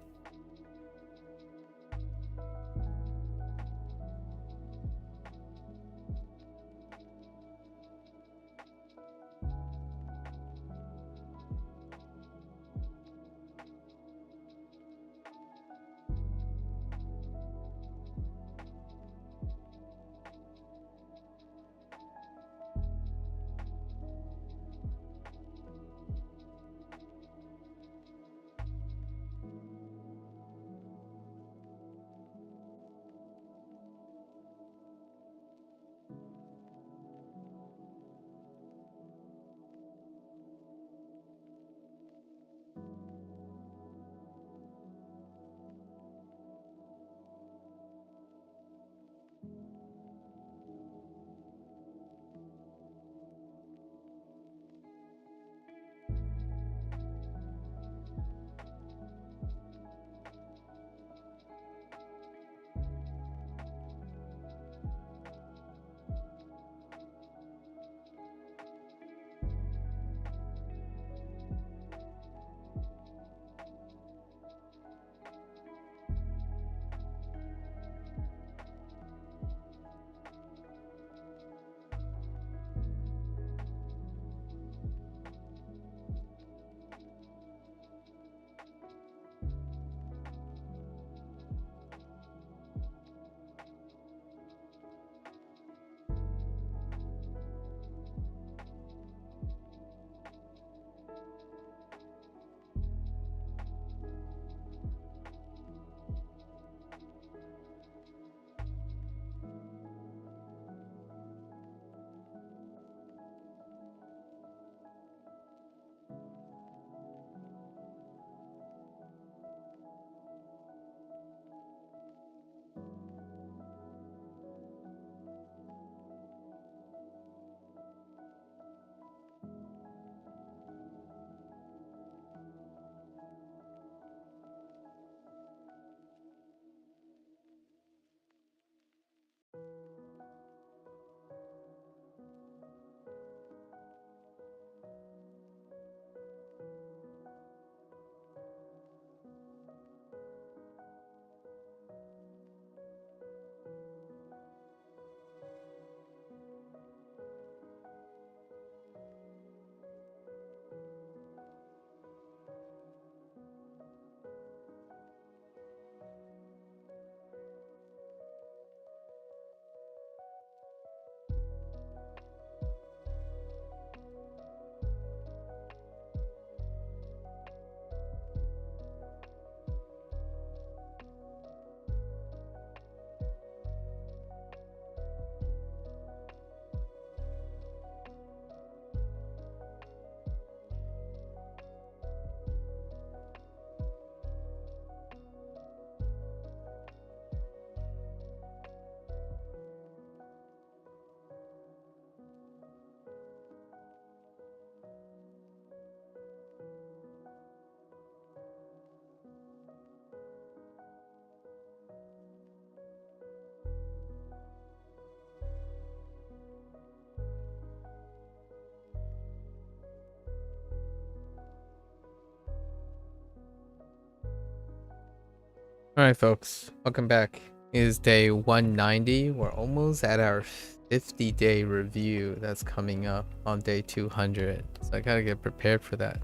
Alright, folks, welcome back. It is day 190. We're almost at our 50-day review that's coming up on day 200. So I gotta get prepared for that.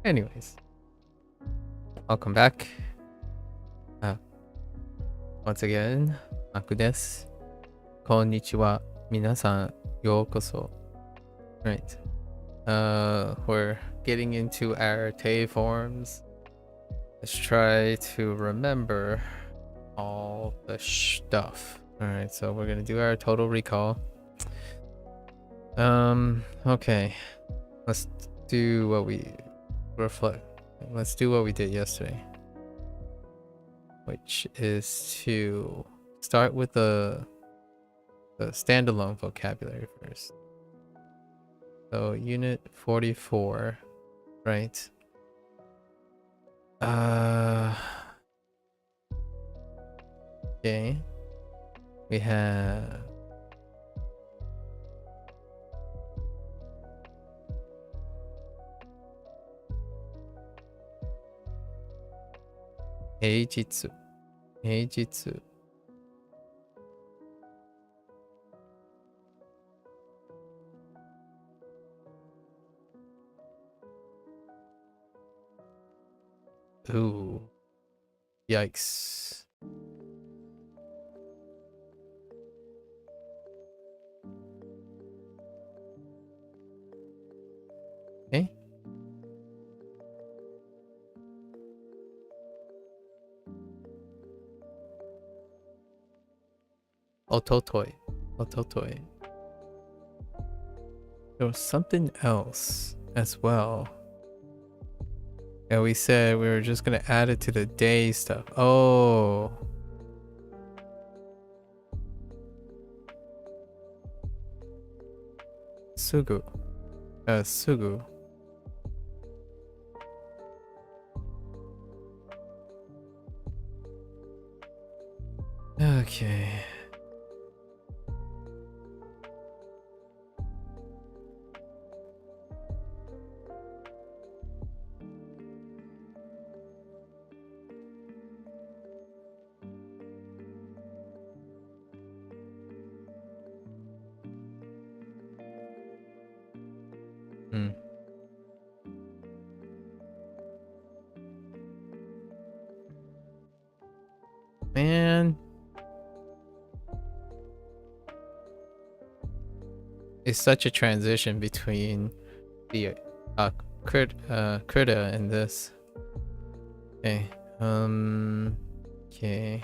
Anyways, welcome back. Once again, Aku desu. Konnichiwa. Minasan, yokoso. Right. We're getting into our Tay forms. Let's try to remember all the stuff. Alright, so we're gonna do our total recall. Okay. Let's do what we Let's do what we did yesterday. Which is to start with the standalone vocabulary first. So unit 44, right? Okay. We have 平日。平日。Ooh. Yikes. Okay. Ototoi. Ototoi. There was something else as well. Yeah, we said we were just gonna add it to the day stuff. Oh. Sugu. Sugu. Okay. Hmm. Man. It's such a transition between the Krita and this. Okay. Okay.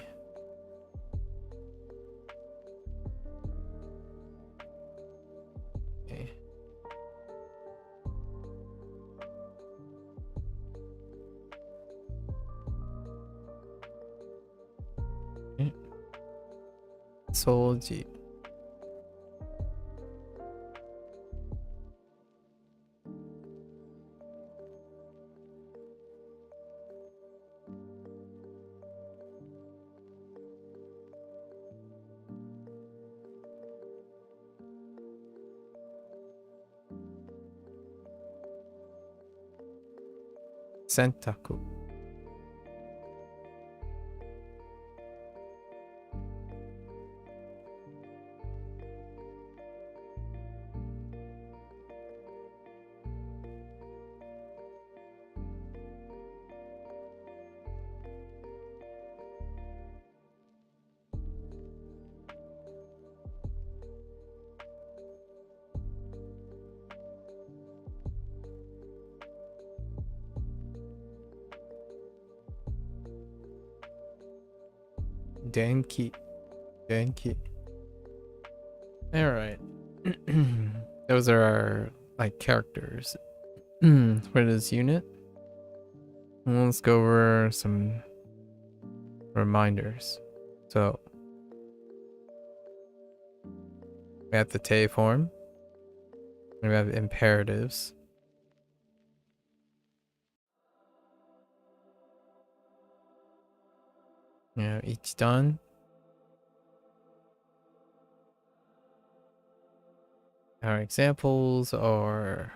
Okay. Solji. Sentaku. Denki. Denki. Alright. Those are our like characters for this unit. Let's go over some reminders. So we have the Te form. We have imperatives. Yeah, each done. Our examples are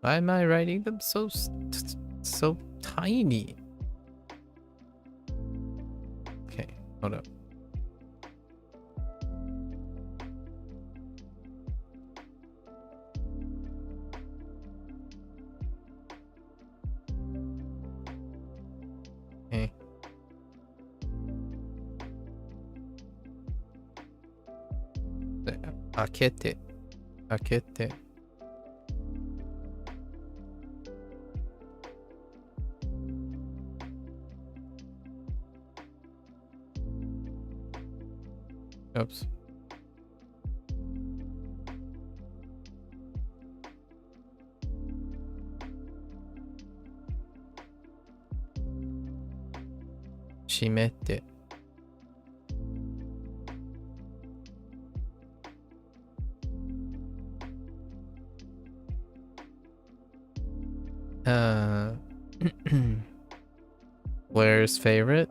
why am I writing them so tiny? Okay, hold up. Okay. Akete. Akete. Oops. Shimete. Blair's favorite?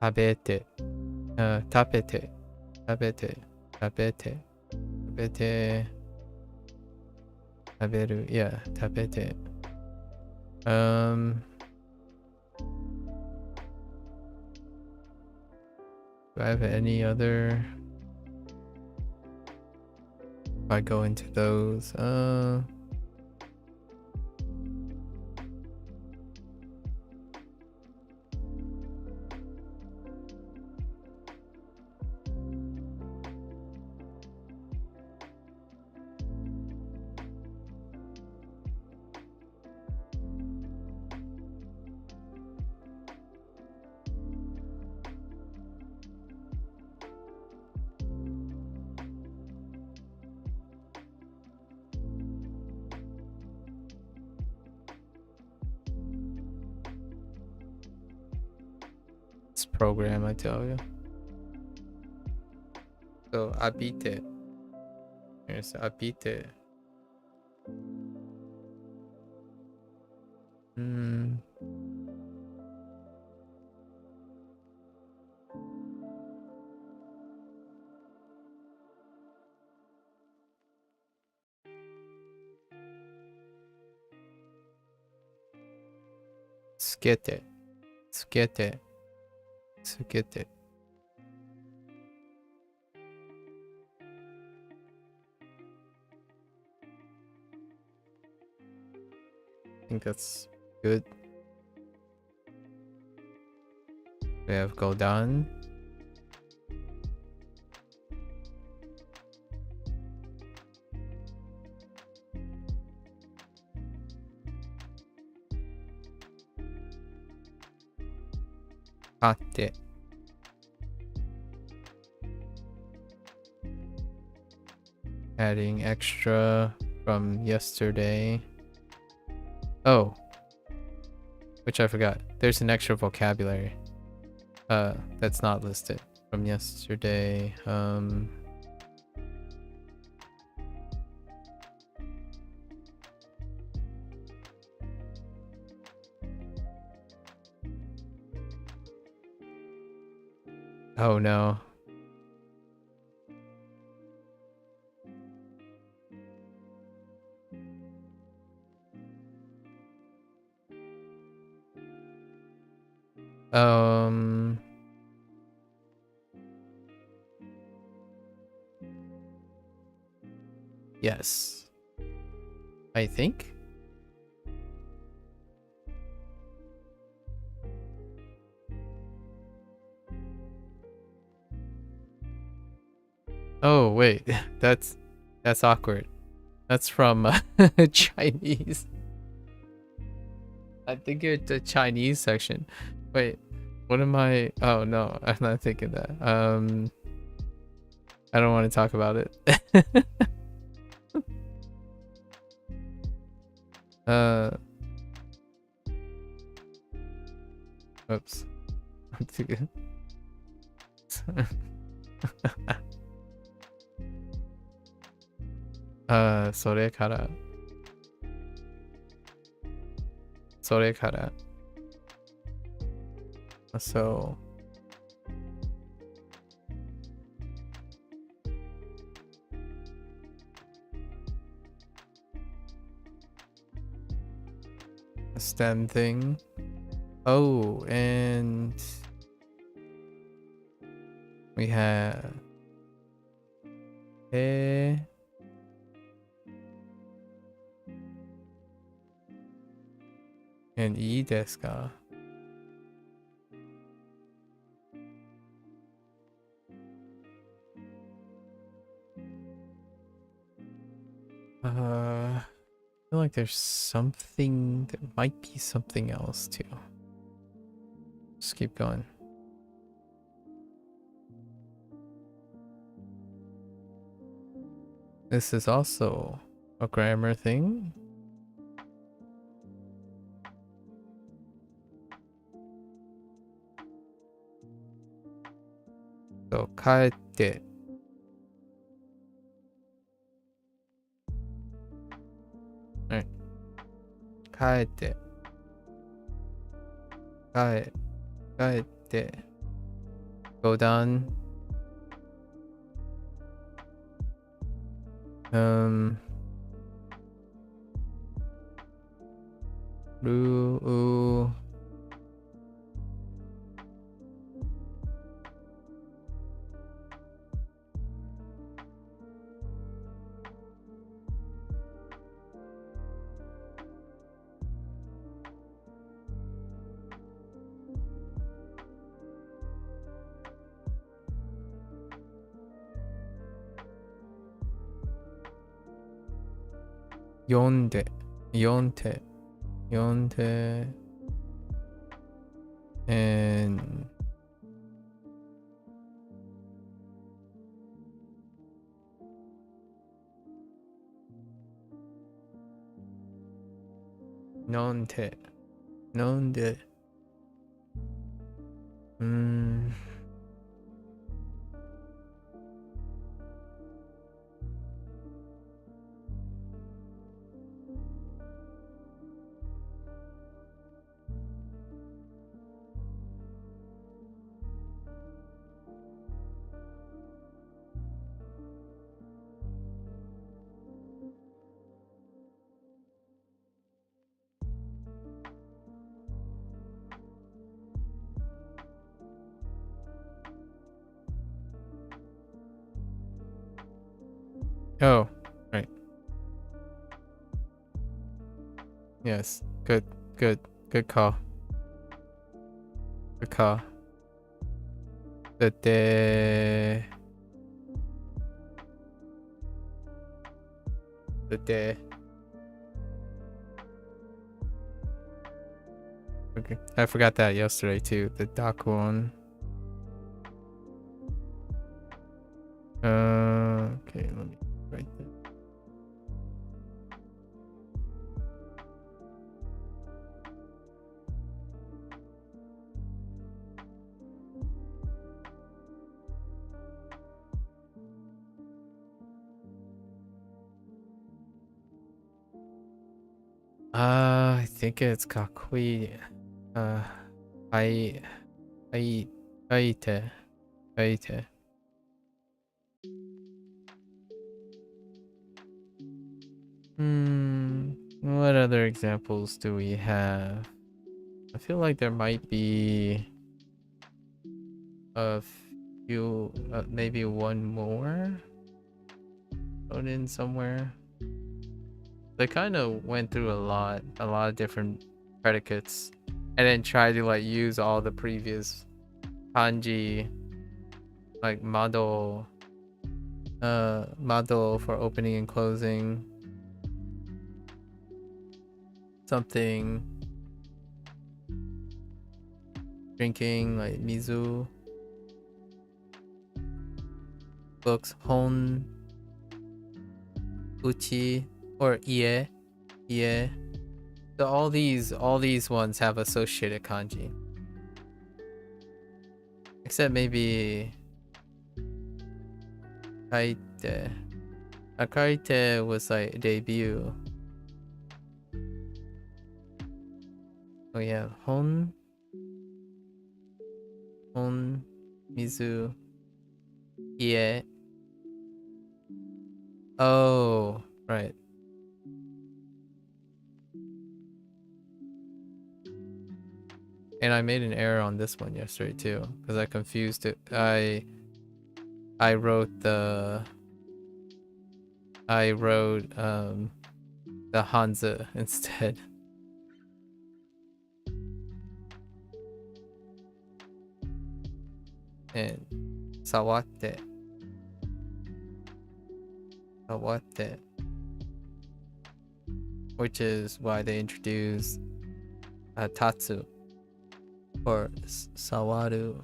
Tabete. Tapete. Tabete. Tabete. Tabete. Taberu. Yeah, tabete. Do I have any other? If I go into those, this program, I tell you. So, abite. Here's abite. Skete. Skete. Skete. I think that's good. We have Godan. Ate. Adding extra from yesterday. Oh. Which I forgot. There's an extra vocabulary. That's not listed from yesterday. Oh no. Yes. I think. Oh wait, that's awkward. That's from Chinese. I think it's the Chinese section. Wait, what am I? Oh no, I'm not thinking that. I don't want to talk about it. Oops. I'm too good. それから So a stem thing. Oh, and we have and ii desu ka? I feel like there's something that might be something else too. Just keep going. This is also a grammar thing. So, kaete. Alright. Kaete. Kaete. Go down. Ru. Yonde. And nonde. Oh, right. Yes. Good call. Good call. The Okay. I forgot that yesterday too. The Dakuon. Okay, let me write that. I think it's Kakui. I Aite. What other examples do we have? I feel like there might be a few, maybe one more thrown in somewhere. They kind of went through a lot of different predicates, and then tried to like use all the previous kanji, like mado for opening and closing. Something drinking, like mizu. Books, hon, uchi, or ie. So all these ones have associated kanji. Except maybe kaite. Kaite was like debut. Oh yeah, hon, mizu, ie. Oh, right. And I made an error on this one yesterday too, because I confused it. I wrote the Hanza instead. And sawate. Which is why they introduced tatsu or sawaru.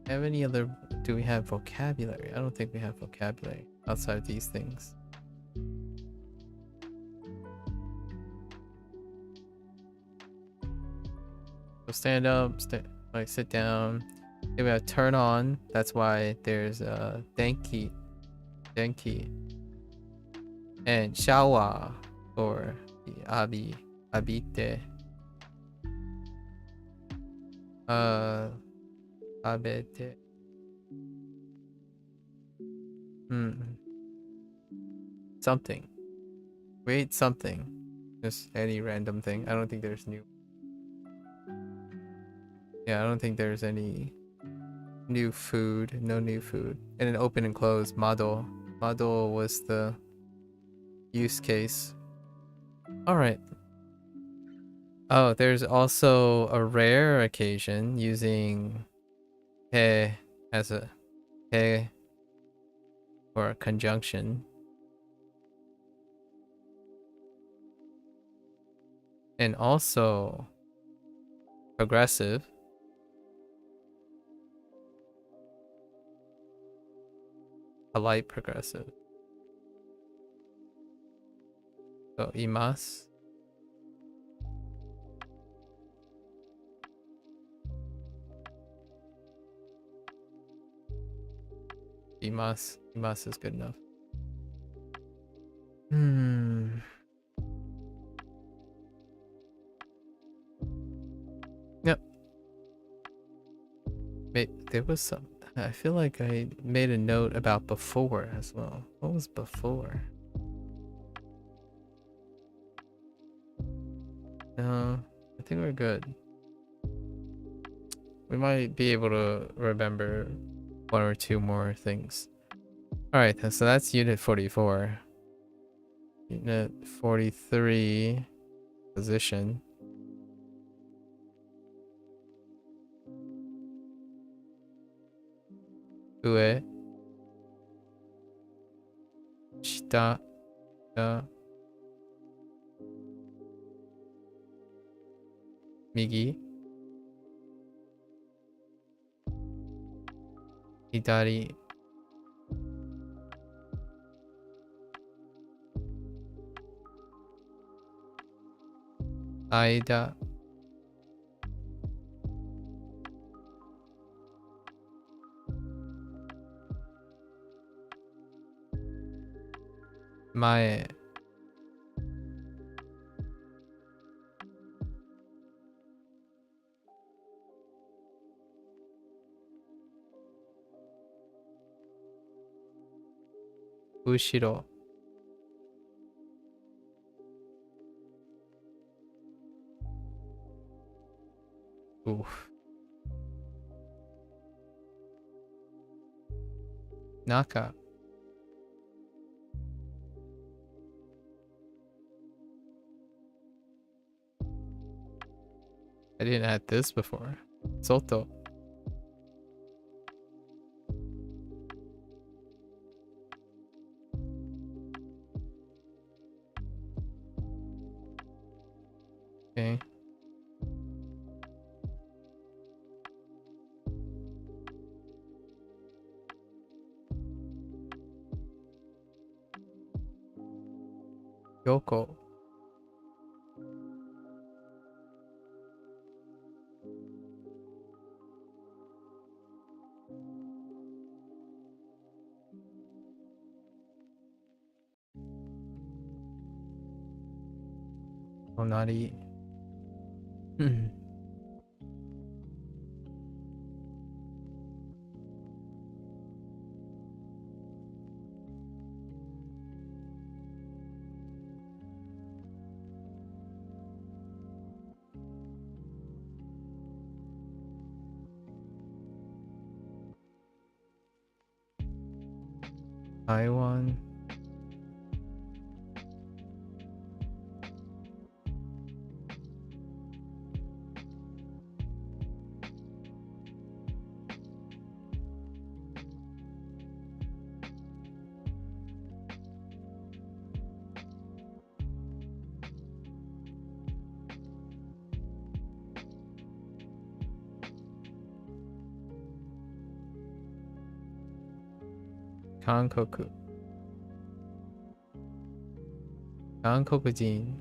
Have any other? Do we have vocabulary? I don't think we have vocabulary outside of these things. So stand up, like sit down. Then we have turn on. That's why there's denki, denki, and shower or the abite, abete. Something. Wait, something. Just any random thing. I don't think there's new. Yeah, I don't think there's any new food. No new food. And then open and close. Mado. Mado was the use case. Alright. Oh, there's also a rare occasion using he as a he or a conjunction. And also progressive. A light progressive. So imas. Imas. Imas is good enough. Yep. There was some. I feel like I made a note about before as well. What was before? No, I think we're good. We might be able to remember one or two more things. Alright, so that's unit 44. Unit 43, position. Ue. Shita. Migi. Hidari. Aida. Mae. Ushiro. Oof. Naka. I didn't add this before. Soto. Okay. Yoko. Onari. Taiwan. Kankoku. Kankokujin.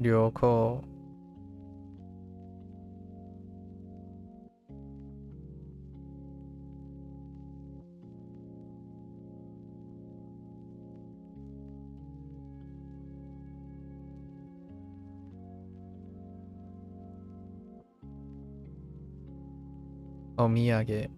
Ryoko. Omiyage.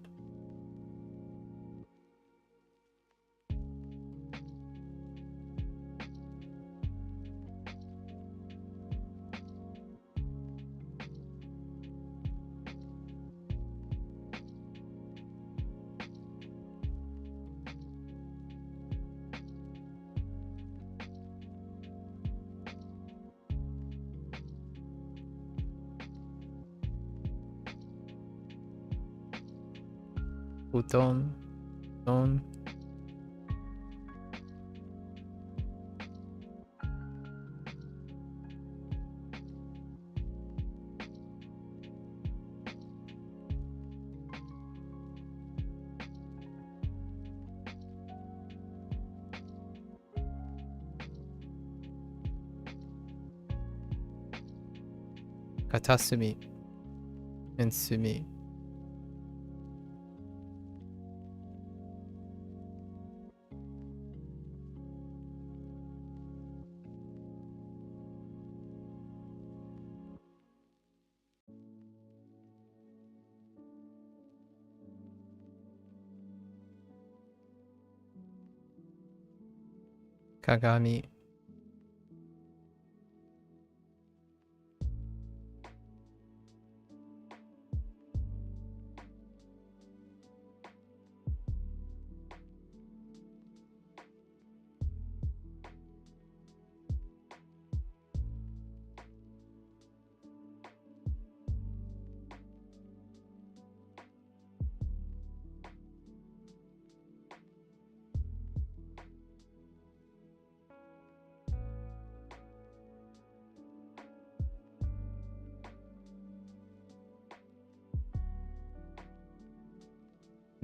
Udon. Udon. Katasumi. And Sumi. Kagami.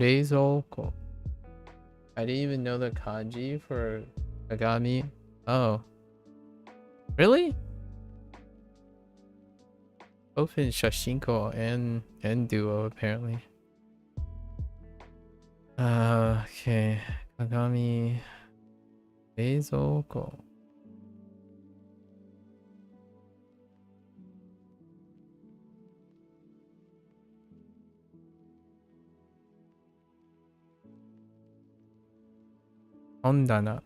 Reizouko. I didn't even know the kanji for Kagami. Oh. Really? Both in Shashingo and Duo apparently. Okay. Kagami. Reizouko. Ondana.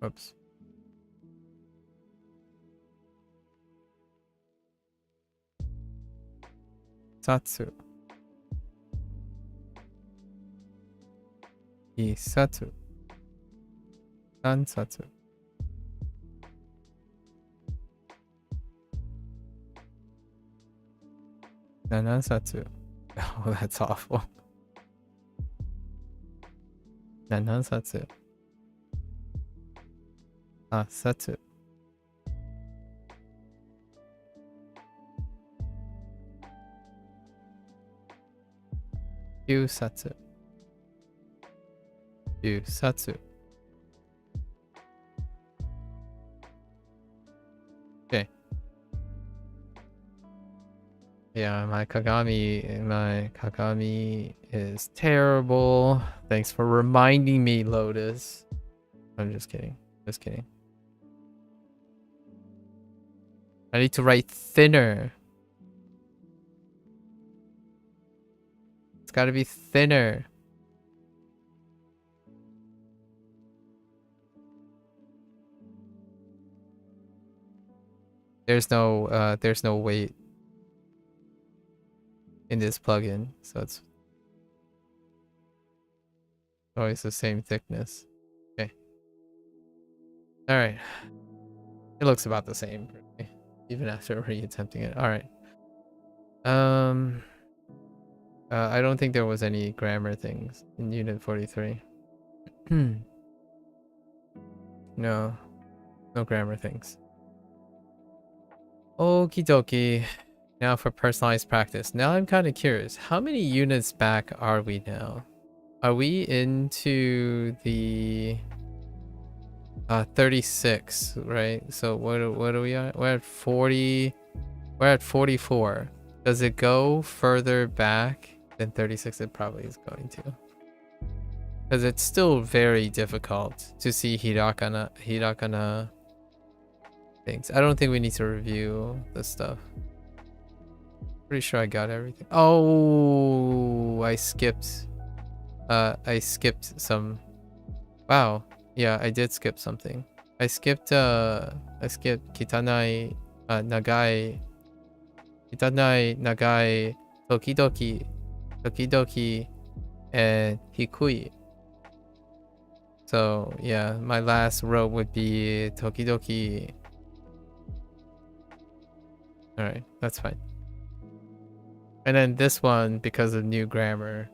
Oops. Satsu. Isatsu. Sansatsu. Nanansatsu. Oh, that's awful. Nanansatsu. Satsu. Kyusatsu. Kyusatsu. Okay. Yeah, my Kagami is terrible. Thanks for reminding me, Lotus. I'm just kidding. Just kidding. I need to write thinner. It's gotta be thinner. There's no weight in this plugin, so it's always the same thickness. Okay. All right. It looks about the same, even after re-attempting it. All right. I don't think there was any grammar things in Unit 43. No grammar things. Okie dokie. Now for personalized practice. Now I'm kind of curious. How many units back are we now? Are we into the 36, right? So what are we at? We're at 40. We're at 44. Does it go further back than 36? It probably is going to. Because it's still very difficult to see hiragana things. I don't think we need to review this stuff. Pretty sure I got everything. Oh, I skipped some. Wow. Yeah, I did skip something. I skipped kitanai nagai tokidoki and hikui. So yeah, my last row would be tokidoki. All right, that's fine. And then this one, because of new grammar,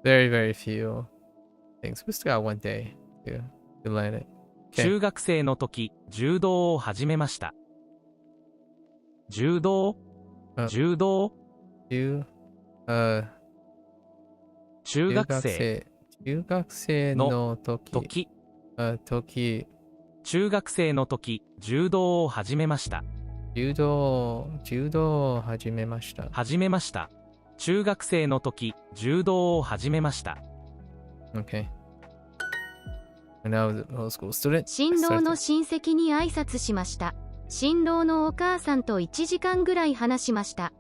very few things. We still got one day to learn it. 中学生の時、柔道を始めました。柔道中学生の時中学生の時、柔道を始めました。柔道を始めました。中学生の時、柔道を始めました。Okay. And now the middle school student. 新郎の親戚に挨拶しました。新郎のお母さんと1時間ぐらい話しました。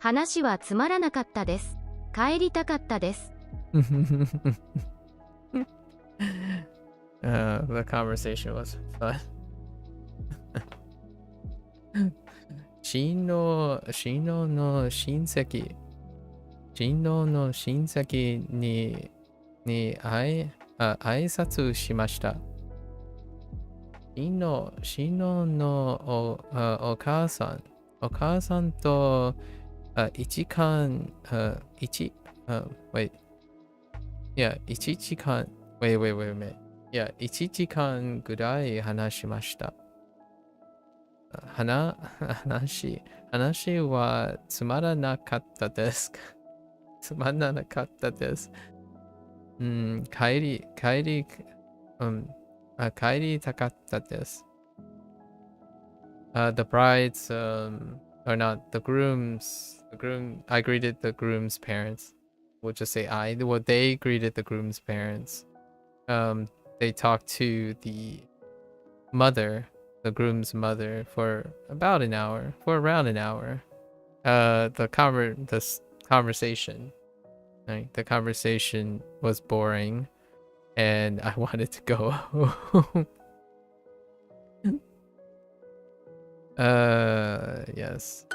話はつまらなかったです。帰りたかったです。The conversation was fun. 新郎の親戚に挨拶しました。新郎のお母さんと1時間1時間ぐらい話しました。話はつまらなかったです。帰りたかったです。The brides, or not, the grooms, I greeted the groom's parents. We'll just say they greeted the groom's parents. They talked to the groom's mother for around an hour. The conversation was boring and I wanted to go home. Yes.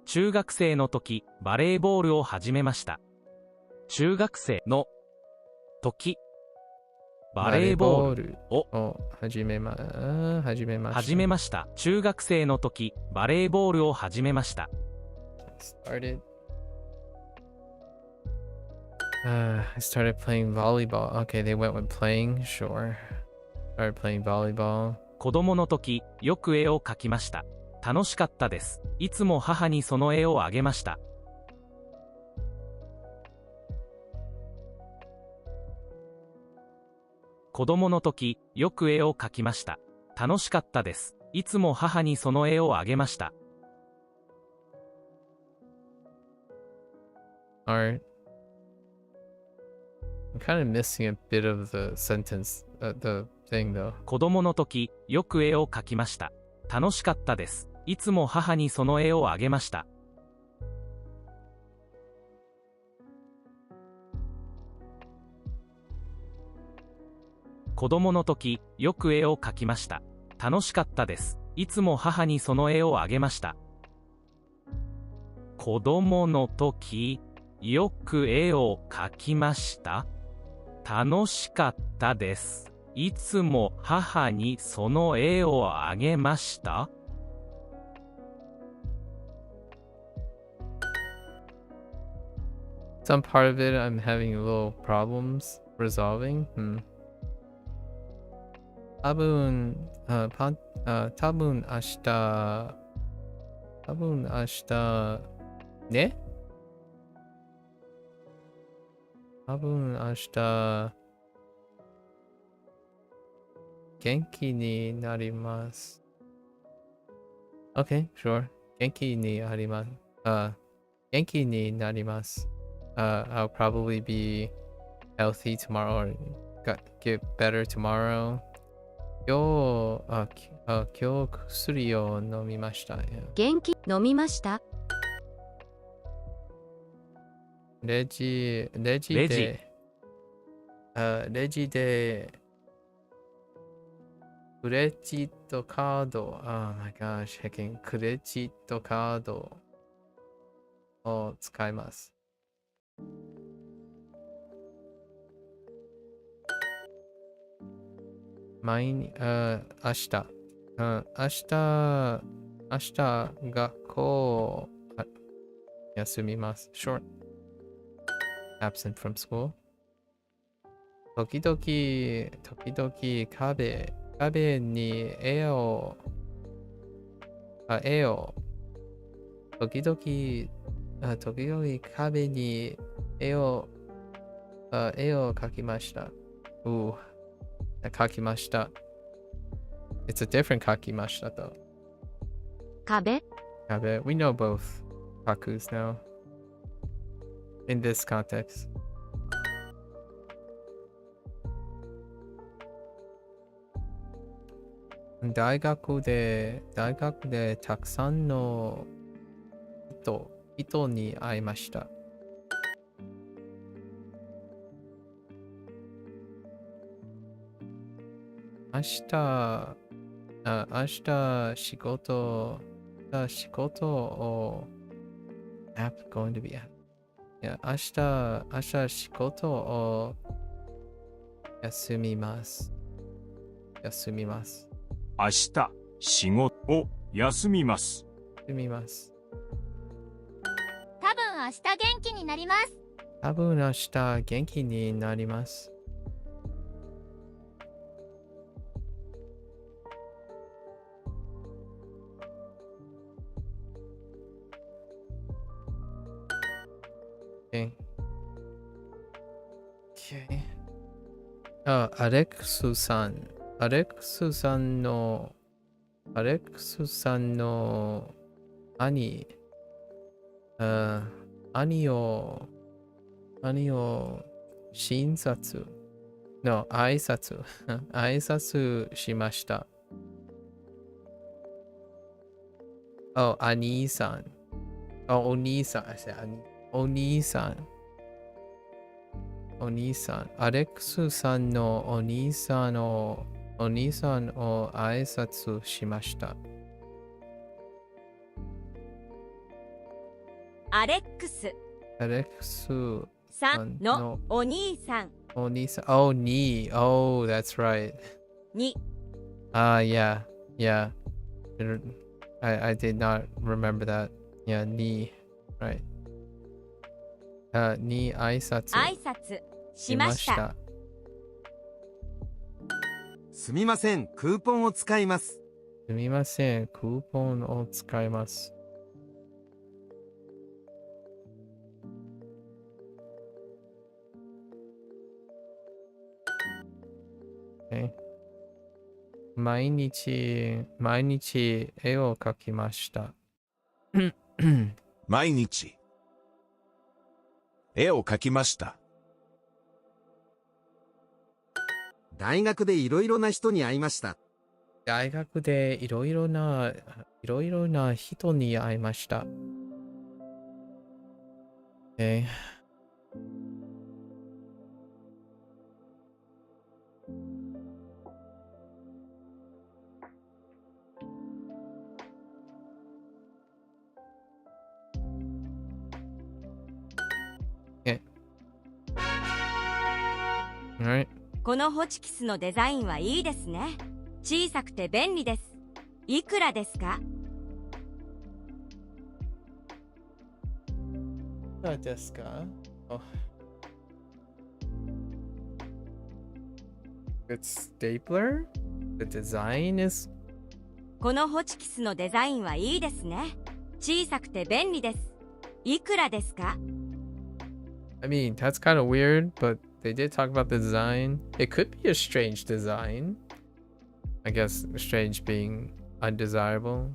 中学生の時、バレーボールを始めました。中学生の時、バレーボールを始めました。中学生の時、バレーボールを始めました。I started playing volleyball. Okay, they went with playing. Sure. Started playing volleyball. 子供の時、よく絵を描きました。楽しかったです。いつも母にその絵をあげました。子供の時、よく絵を描きました。楽しかったです。いつも母にその絵をあげました。Alright. I'm kind of missing a bit of the sentence, the thing though. 子供の時、よく絵を描きました。楽しかったです。いつも母にその絵をあげました。子供の時、よく絵を描きました。楽しかったです。いつも母にその絵をあげました。子供の時、よく絵を描きました。楽しかったです。いつも母にその絵をあげました。Some part of it I'm having little problems resolving. 多分明日ね多分明日元気になります。Okay, sure. 元気になります。元気になります。I'll probably be healthy tomorrow or get better tomorrow. 今日薬を飲みました。元気飲みました。レジで、クレジットカード、Oh my gosh, hacking クレジットカードを使います。明日、学校休みます。Short. Absent from school. 時々壁に絵を時々壁に絵を描きました。描きました。It's a different 描きましたthough. 壁 We know both kakus now. In this context. 大学でたくさんの人に会いました。明日仕事をgoing to be明日仕事を休みます。明日仕事を休みます。多分明日元気になります。多分明日元気になります。Okay.アレクスさんの兄を診察の挨拶しました。兄さん。お兄さん。お兄さん。アレクスさんのお兄さんを挨拶しました。アレックスさんのお兄さん。Oh, that's right. に。Yeah. I did not remember that. Yeah, に。Right. に挨拶しました。すみません、クーポンを使います。Okay. 毎日絵を描きました。毎日絵を描きました。大学でいろいろな人に会いました。大学でいろいろな人に会いました。Okay. Alright. このホチキスのデザインはいいですね。小さくて便利です。いくらですか？何ですか？ Good stapler? The design is... このホチキスのデザインはいいですね。小さくて便利です。いくらですか？ I mean, that's kind of weird, but they did talk about the design. It could be a strange design. I guess strange being undesirable.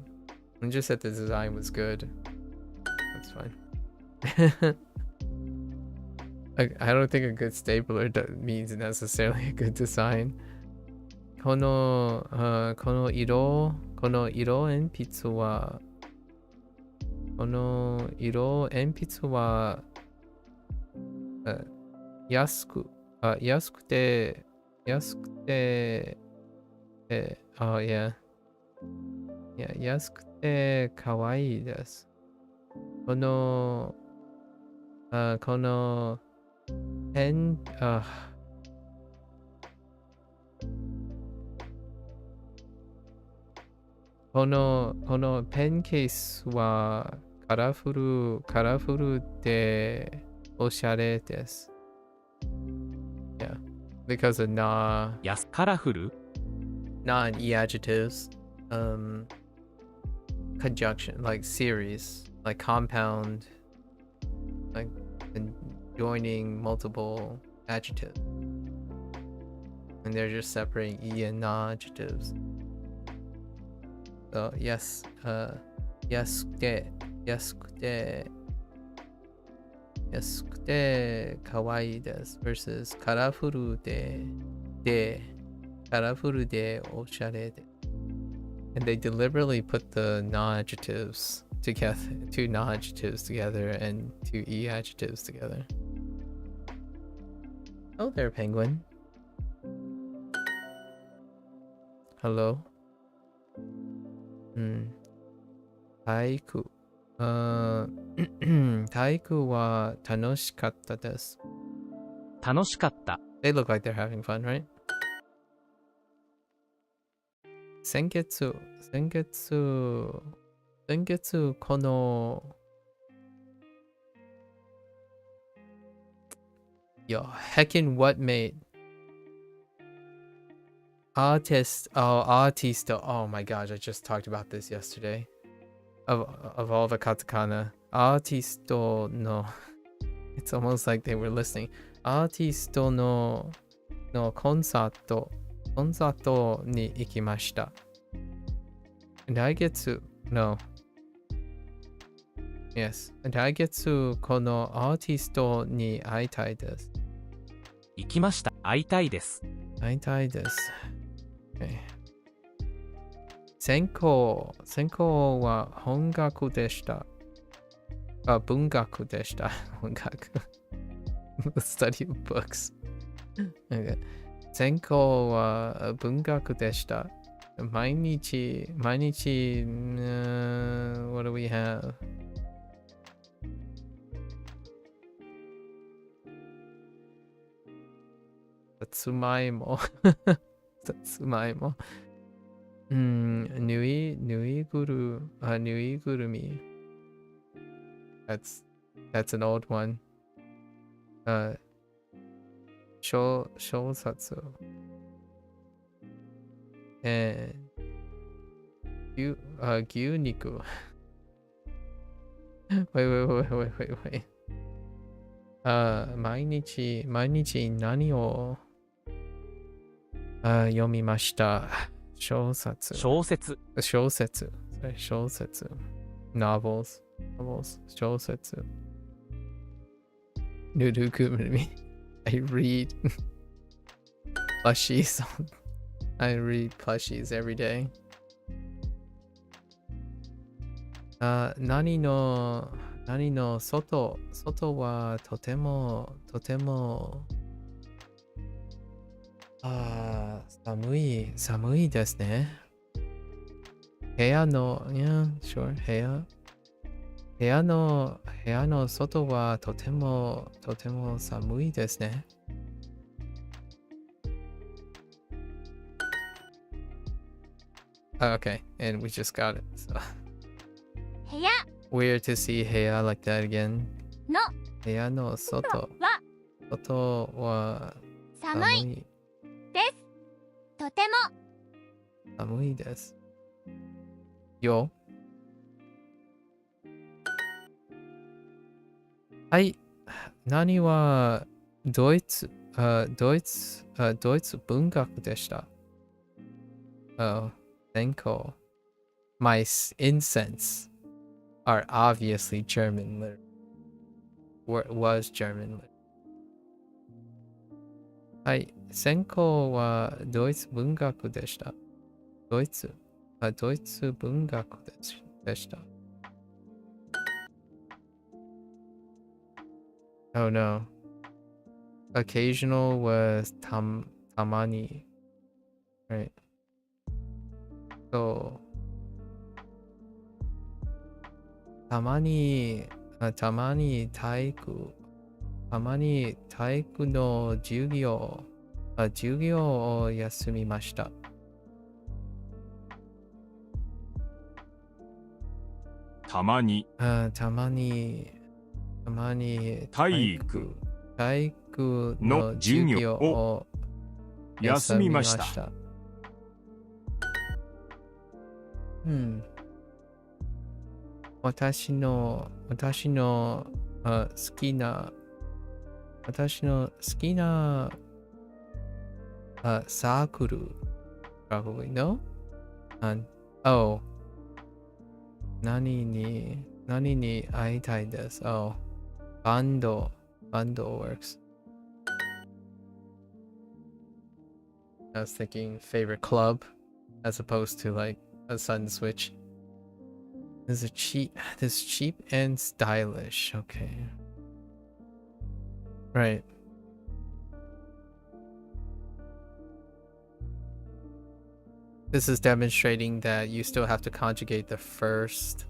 And just that the design was good. That's fine. I don't think a good stapler means necessarily a good design. この色鉛筆は安くて安くて可愛いです。このペンこのペンケースはカラフルでおしゃれです。Yeah, because ofカラフル non-e adjectives, conjunction, like series, like compound, like and joining multiple adjectives, and they're just separating e and non-adjectives. So yes, 安くて可愛いです versus カラフルでおしゃれで and they deliberately put the non-adjectives together, two non-adjectives together and two e adjectives together. Oh there, penguin. Hello. 体育は楽しかったです。楽しかった。 They look like they're having fun, right? 先月このYo, heckin' what mate? Artist. Oh my gosh, I just talked about this yesterday. Of all the katakana. Artisto no. It's almost like they were listening. Artisto no concerto ni ikimashita. Daigetsu no. Yes. Daigetsu kono artisto ni aitai desu. 行きました。会いたいです。会いたいです。Okay. 専攻は本学でした。文学でした。本学。Study of books. Okay. 専攻は文学でした。毎日、what do we have? さつまいも。ぬいぐるみ。That's an old one. 小冊。牛肉。Wait. 毎日何を読みました。小説。novels。小説。ぬぐるみ。I read plushies. I read plushies every day. 何の外はとても寒いですね。部屋の外はとても寒いですね。Okay, and we just got it. So. 部屋 Weird to see 部屋 like that again. の部屋の外は寒いです。とても寒いです。よ。はい。何はドイツ、ドイツ文学でした。Oh, 専攻。My incense are obviously German literature. Was German literature. はい。専攻はドイツ文学でした。ドイツ文学でした。Oh no. Occasional was tamani. Right. So たまに体育の授業を休みました。たまに体育の授業を休みました。私の好きなサークル probably no? Oh 何に会いたいです。Oh バンド works. I was thinking favorite club as opposed to like a sudden switch. This is cheap and stylish. Okay. Right. This is demonstrating that you still have to conjugate the first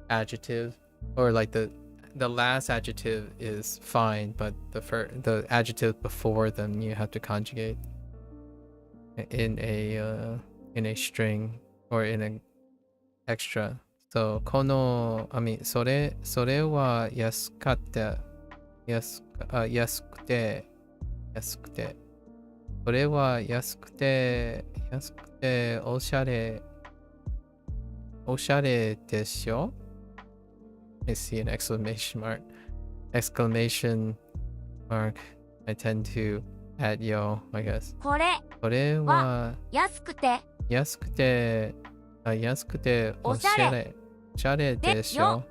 adjective, or like the last adjective is fine, but the adjective before them you have to conjugate in a string or in an extra. So このそれは安くてそれは安くておしゃれでしょ。 I see an exclamation mark. I tend to add yo, I guess. これは安くておしゃれでしょ。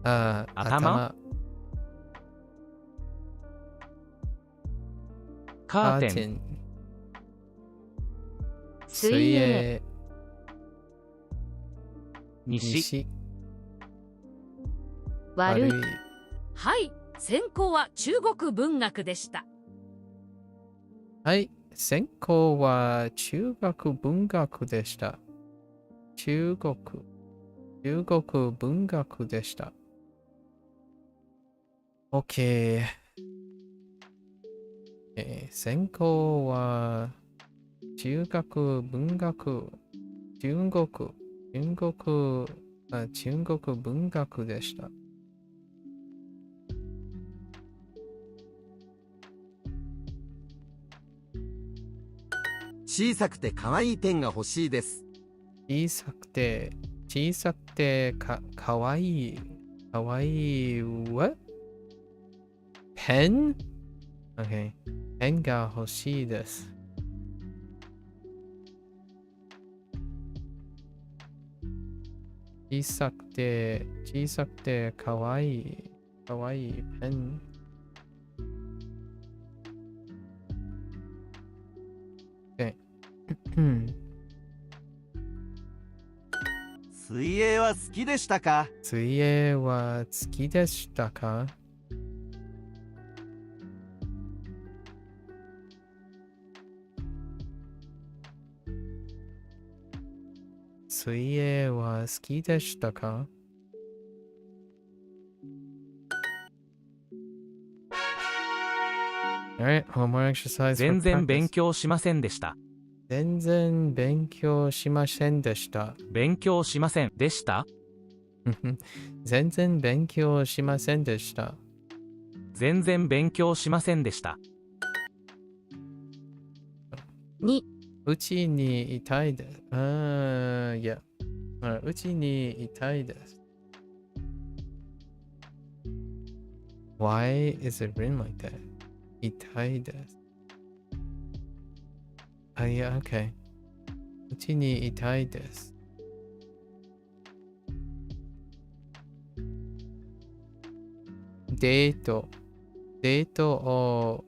頭カーテン水泳西悪い。はい、専攻は中国文学でした。はい、専攻は中国文学でした。中国文学でした。OK。専攻は中国文学、中国文学でした。小さくて可愛いペンが欲しいです。小さくてかわいい what? ペン ?OK ペンが欲しいです。小さくてかわいいペン水泳は好きでしたか？水泳は好きでしたか？水泳は好きでしたか？ Alright, one more exercise. 全然勉強しませんでした。全然勉強しませんでした。勉強しませんでした全然勉強しませんでした。全然勉強しませんでした。にうちにいたいです。いや。うちにいたいです。Why is it written like that? Itai desu. Oh, yeah, okay. Uchi ni itai desu. Date. Dateを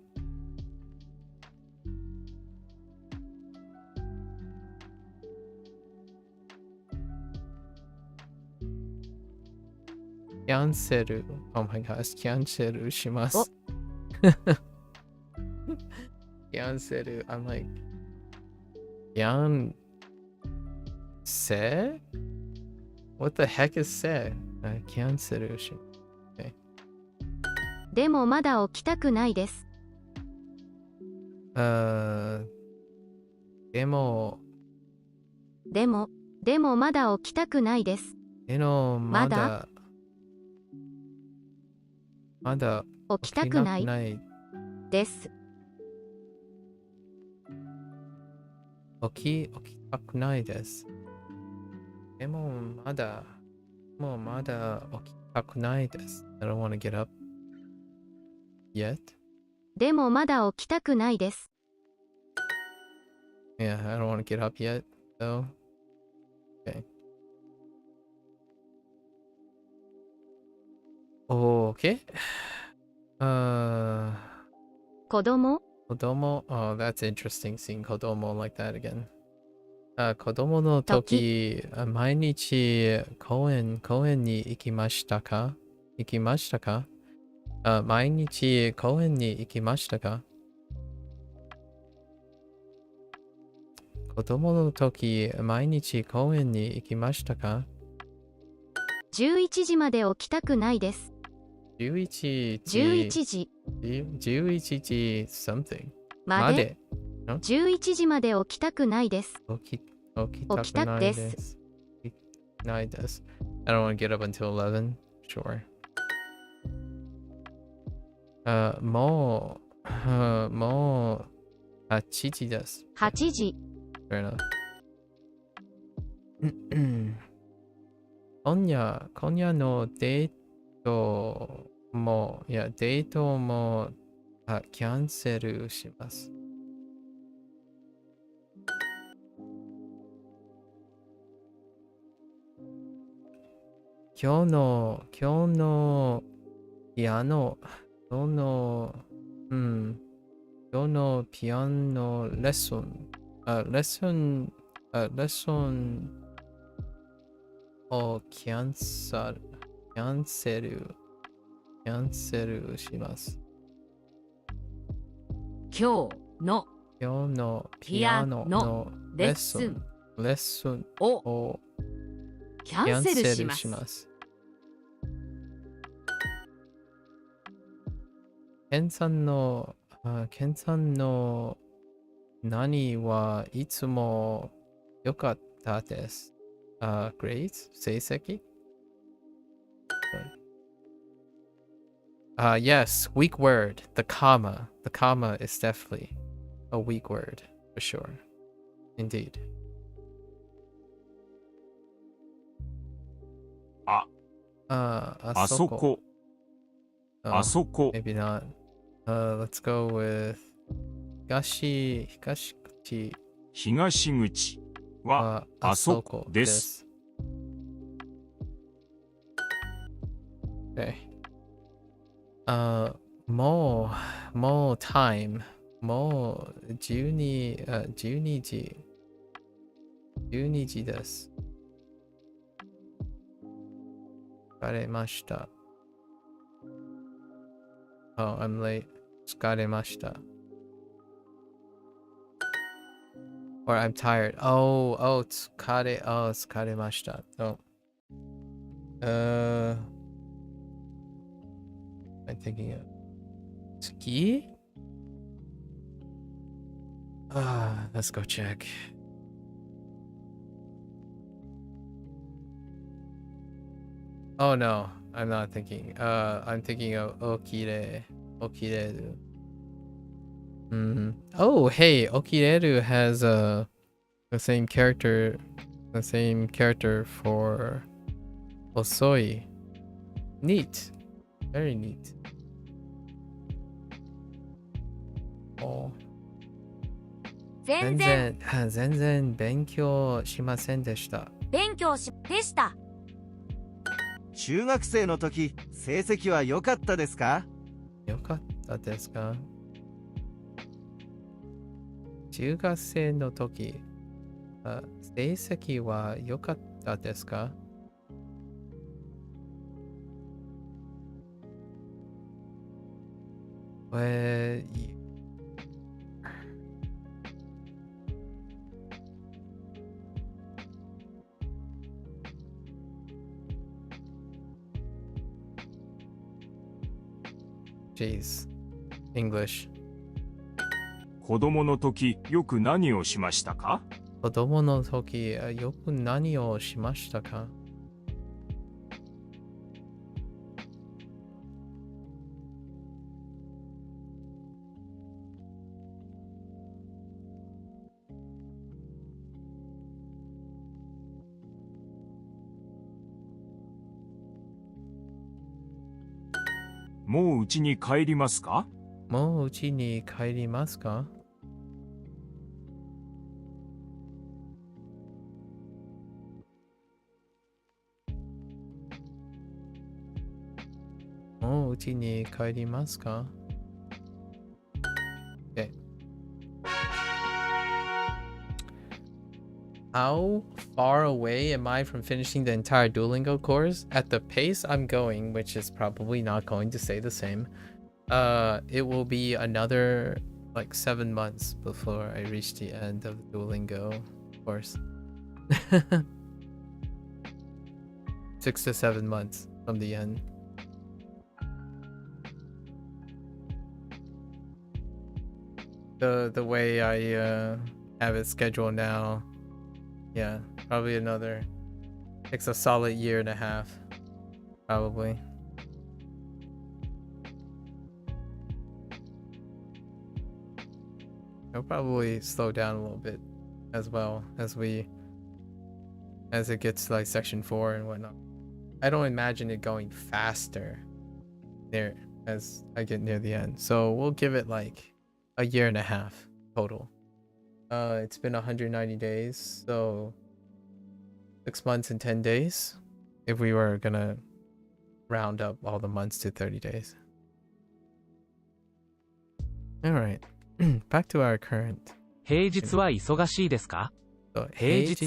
キャンセル。Oh my gosh, キャンセルします。キャンセル。I'm like, キャンセ What the heck is せキャンセルします。Okay. でもまだ起きたくないです。でもまだ起きたくないです。まだ起きたくないです。起きたくないです。でもまだ起きたくないです。I don't want to get up yet. でもまだ起きたくないです。Yeah, I don't want to get up yet, though. Okay. Okay. 子供 Kodomo. Oh, that's interesting seeing Kodomo like that again. 子供の時、毎日公園に行きましたか毎日公園に行きましたか子供の時、毎日公園に行きましたか ?11 時まで起きたくないです。11時 something まで11時まで起きたくないです。起きたくないです。ないです。I don't want to get up until 11. Sure. もう8時です。8時。Fair enough. 今夜のデートもキャンセルします。今日のピアノレッスンをキャンセルします。今日のピアノのレッスンをキャンセルします。ケンさんの何はいつも良かったです。grades? 成績? Yes, weak word. The comma. The comma is definitely a weak word, for sure. Indeed. あそこ。あそこ。Maybe not. Let's go with 東口。東口はあそこです。Okay. もう time. もう12時です。疲れました。Oh, I'm late. 疲れました。Or I'm tired. Oh, 疲れました。Oh. I'm thinking of ski? Let's go check. Oh no, I'm not thinking. I'm thinking of Okireru. Oh, hey, Okireru has the same character for Osoi. Neat. Very neat. 全然全然勉強しませんでした。勉強しでした。中学生の時、成績は良かったですか？よかったですか？中学生の時、成績は良かったですか？えー、Jeez. English. 子供の時、よく何をしましたか？子供の時、よく何をしましたか？もう家に帰りますか？もう家に帰りますか？もう家に帰りますか？ Okay. How far away am I from finishing the entire Duolingo course? At the pace I'm going, which is probably not going to stay the same, it will be another like 7 months before I reach the end of the Duolingo course. 6 to 7 months from the end. The way I have it scheduled now, yeah, probably another. Takes a solid year and a half, probably. It'll probably slow down a little bit as well as it gets to like section 4 and whatnot. I don't imagine it going faster there as I get near the end. So we'll give it like a year and a half total. It's been 190 days, so 6 months and 10 days if we were gonna round up all the months to 30 days. All right. Back to our current. 平日は忙しいですか？ So, 平日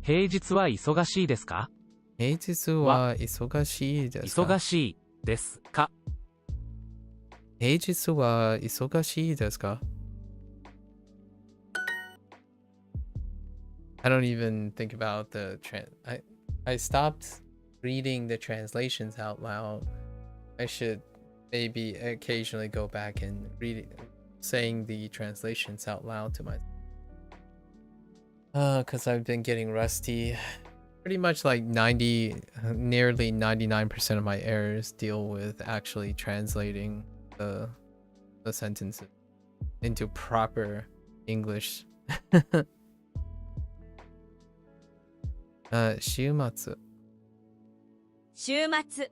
平日は忙しいですか？平日は忙しいですか？忙しいですか？平日は忙しいですか？ I don't even think about the I stopped reading the translations out loud. I should maybe occasionally go back and saying the translations out loud to myself. Because I've been getting rusty. Pretty much like nearly 99% of my errors deal with actually translating the sentences into proper English. 週末。週末。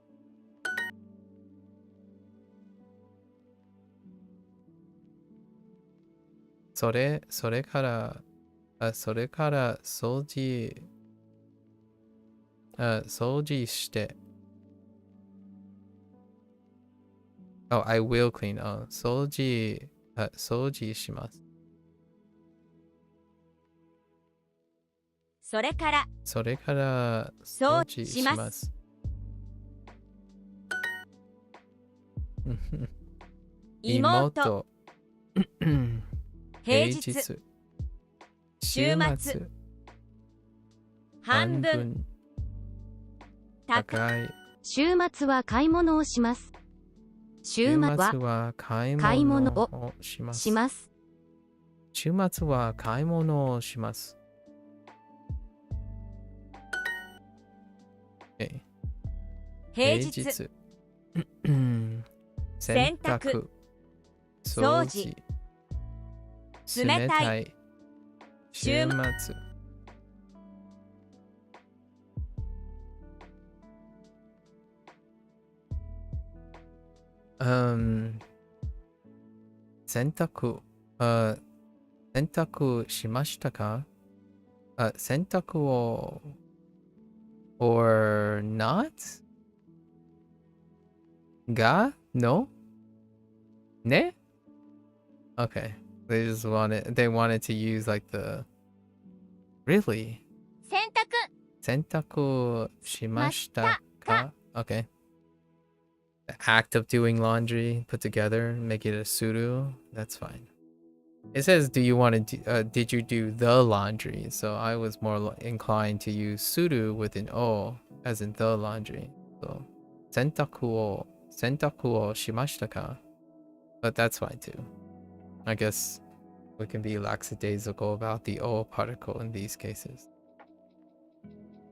それから掃除して。Oh, I will clean. 掃除します。それから掃除します。妹平日週末半分高い。週末は買い物をします。週末は買い物をします。週末は買い物をします。平日洗濯掃除冷たい週末洗濯洗濯しましたか？洗濯を or not? Ga? No? Ne? Okay. They wanted to use like the really? 洗濯しましたか? Okay. The act of doing laundry put together, make it a suru. That's fine. It says, "Do you want to? Did you do the laundry?" So I was more inclined to use suru with an o, as in the laundry. So, 洗濯をしましたか? But that's fine too. I guess we can be lackadaisical about the o particle in these cases,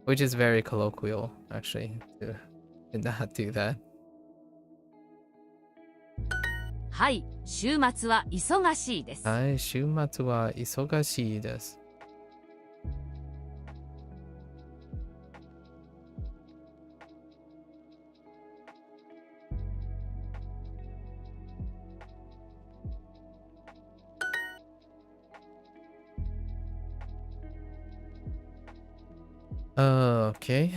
which is very colloquial, actually, to not do that. はい、週末は忙しいです。はい、週末は忙しいです。Okay.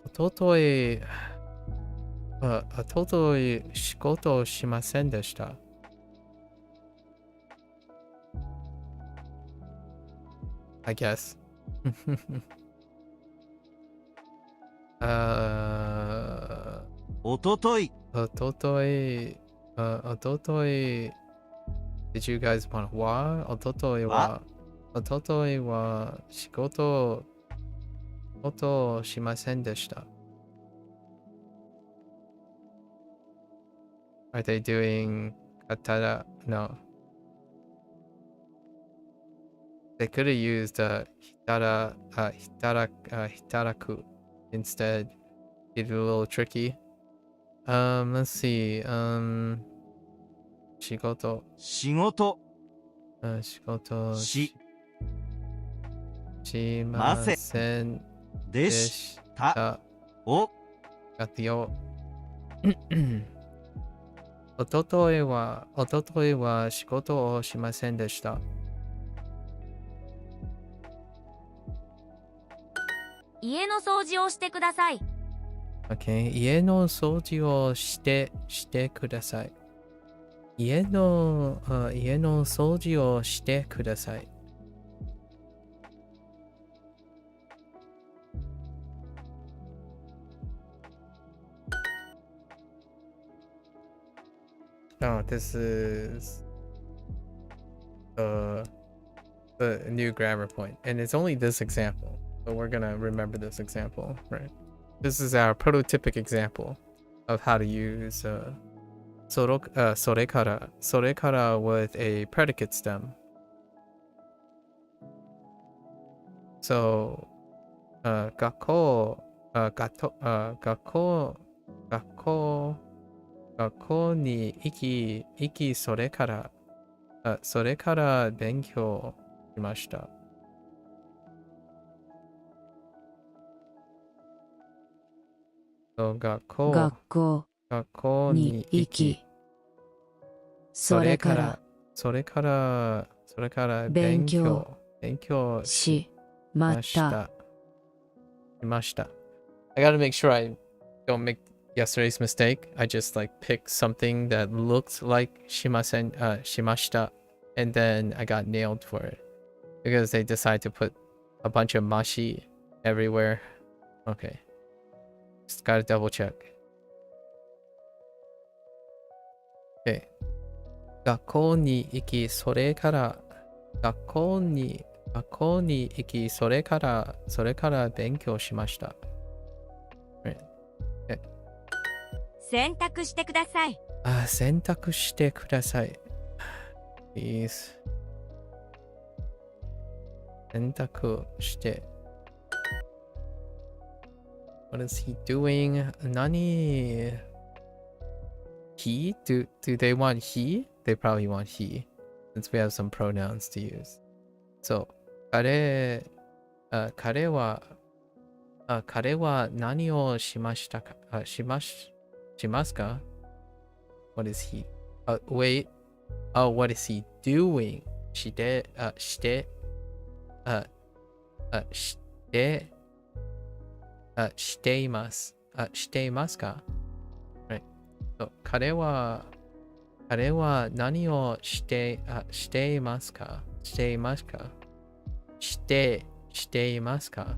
おととい仕事をしませんでした。I guess. おととい Did you guys want what? おとといは仕事をしませんでした。Are they doing katara? No. They could have used hitaraku instead. Get it a little tricky. Let's see. 仕事しませんでしたお活用おとといは仕事をしませんでした。家の掃除をしてください。Okay. 家の掃除をしてください。家の掃除をしてください。Oh, this is the new grammar point, and it's only this example, but we're gonna remember this example, right? This is our prototypic example of how to use それから with a predicate stem. So 学校に行きそれから勉強しました。学校に行きそれから勉強しました。I gotta make sure I don't make yesterday's mistake. I just like picked something that looked like shimashita, and then I got nailed for it because they decided to put a bunch of mashi everywhere. Okay, just gotta double check. Okay. 学校に行きそれから勉強しました。洗濯してください。洗濯してください。Please. 洗濯して。What is he doing? 何 He? Do they want he? They probably want he, since we have some pronouns to use. So, 彼は何をしましたか? しますか? What is he? Wait. Oh, what is he doing? してしてしてしていますしていますか Right. So 彼は何をしていますかしていますかしていますか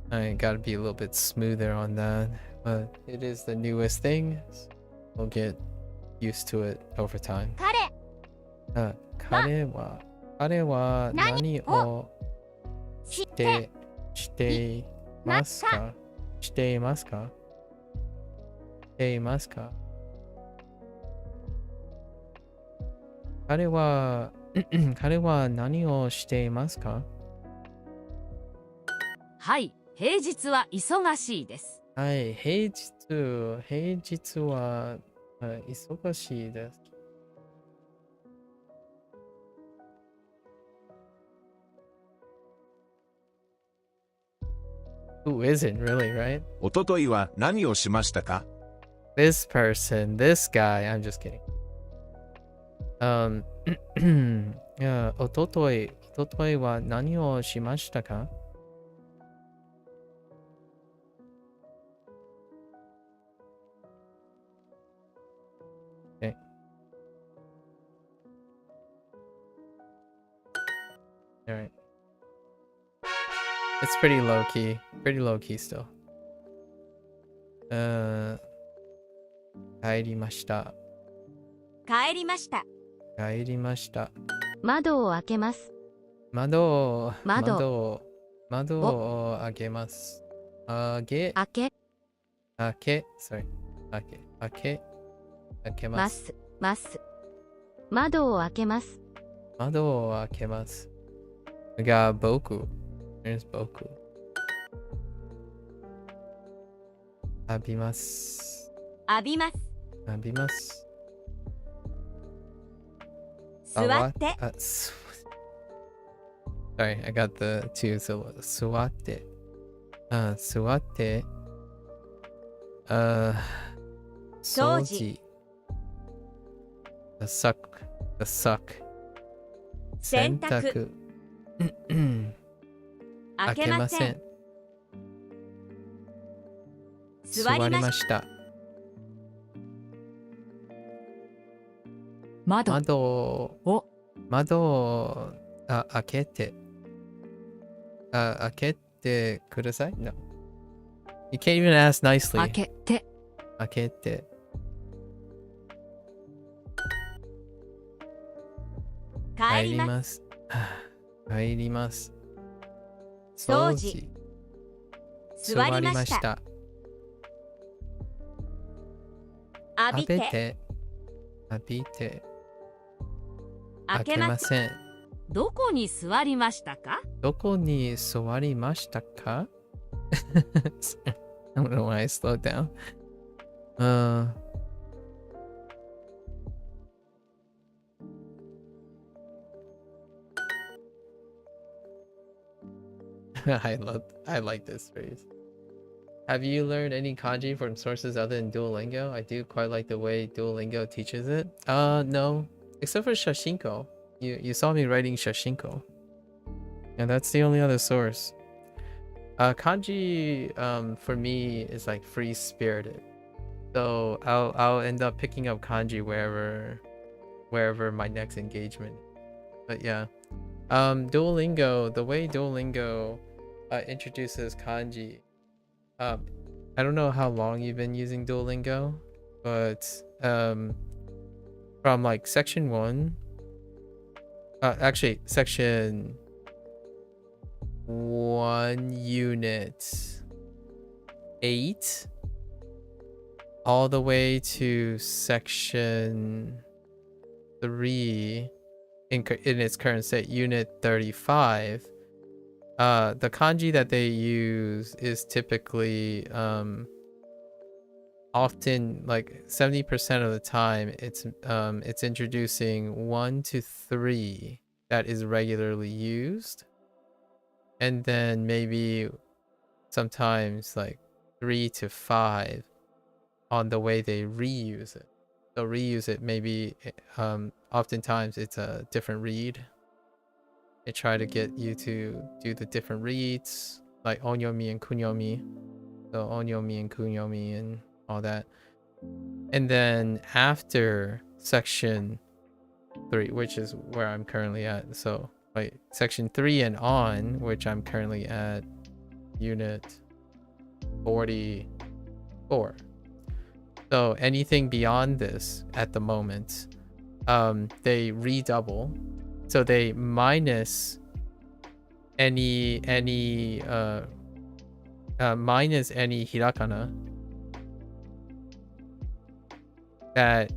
I gotta be a little bit smoother on that, but it is the newest thing. So we'll get used to it over time. 彼は何をしていますかしていますかしていますか彼は何をしていますかはい、平日は忙しいです。はい、平日は忙しいです。Who isn't really, right? おとといは何をしましたか？ This person, this guy, I'm just kidding. いや、おとといは何をしましたか？Okay. Alright. It's pretty low key still. 帰りました。帰りました。帰りました。窓を開けます。窓を開けます。開けます。窓を開けます。窓を開けます。が僕。There's 僕。浴びます。浴びます。浴びます。座って。Sorry, I got the two syllables. 座って。座って。掃除。The suck. 洗濯。開けません。座りました。窓を開けて。開けてください No. You can't even ask nicely. 開けて。帰ります。帰ります。掃除。座りました。浴びて。開けません。どこに座りましたか？どこに座りましたかI don't know why I slowed down. I like this phrase. Have you learned any kanji from sources other than Duolingo? I do quite like the way Duolingo teaches it. No. Except for Shashingo. You saw me writing Shashingo. And that's the only other source. Kanji for me is like free spirited. So I'll end up picking up kanji wherever my next engagement. But yeah. Duolingo, the way Duolingo introduces kanji. I don't know how long you've been using Duolingo, but from like section 1, actually section 1 unit 8 all the way to section 3 in its current state, unit 35. The kanji that they use is typically often like 70% of the time it's introducing 1 to 3 that is regularly used, and then maybe sometimes like 3 to 5 on the way they reuse it. So reuse it. Maybe oftentimes it's a different read. They try to get you to do the different reads, like onyomi and kunyomi. So onyomi and kunyomi and all that. And then after section 3, which is where I'm currently at. So like section 3 and on, which I'm currently at unit 44. So anything beyond this at the moment, they redouble. So they minus any hirakana that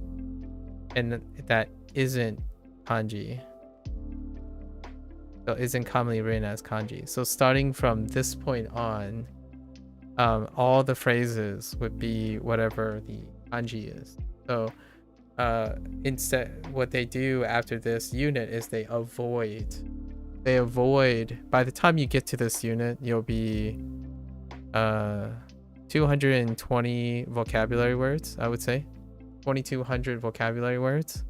isn't kanji. So isn't commonly written as kanji. So starting from this point on, all the phrases would be whatever the kanji is. So instead, what they do after this unit is they avoid, by the time you get to this unit, you'll be 220 vocabulary words, I would say. 2200 vocabulary words.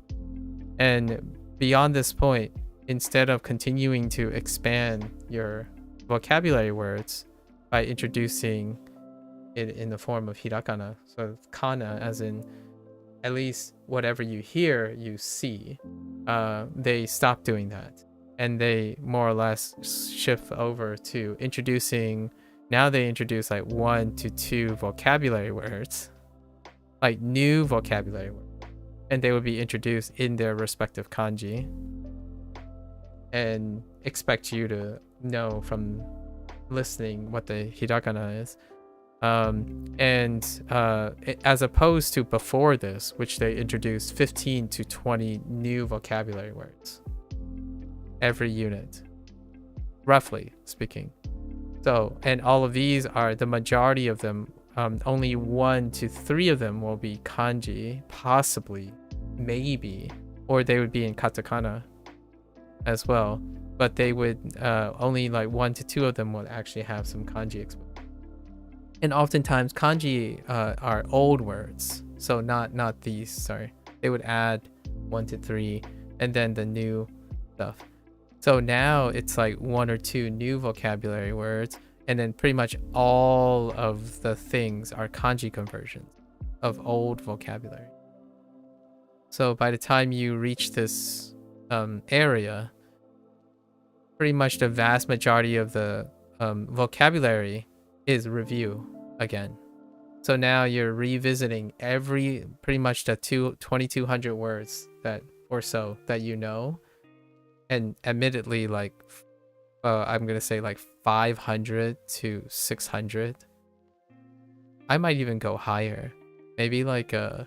And beyond this point, instead of continuing to expand your vocabulary words by introducing it in the form of hirakana, so kana as in at least whatever you hear, you see, they stop doing that. And they more or less shift over to introducing, now they introduce like 1 to 2 vocabulary words, like new vocabulary words. And they would be introduced in their respective kanji and expect you to know from listening what the hiragana is. As opposed to before this, which they introduced 15 to 20 new vocabulary words every unit, roughly speaking. So, and all of these are, the majority of them, only 1 to 3 of them will be kanji, possibly, maybe, or they would be in katakana as well. But they would only like 1 to 2 of them would actually have some kanji exposure. And oftentimes kanji are old words, so not these. Sorry, they would add 1 to 3, and then the new stuff. So now it's like 1 or 2 new vocabulary words, and then pretty much all of the things are kanji conversions of old vocabulary. So by the time you reach this area, pretty much the vast majority of the vocabulary is review again. So now you're revisiting pretty much the 2200 words that or so that you know, and admittedly, like I'm gonna say like 500 to 600. I might even go higher, maybe like I'm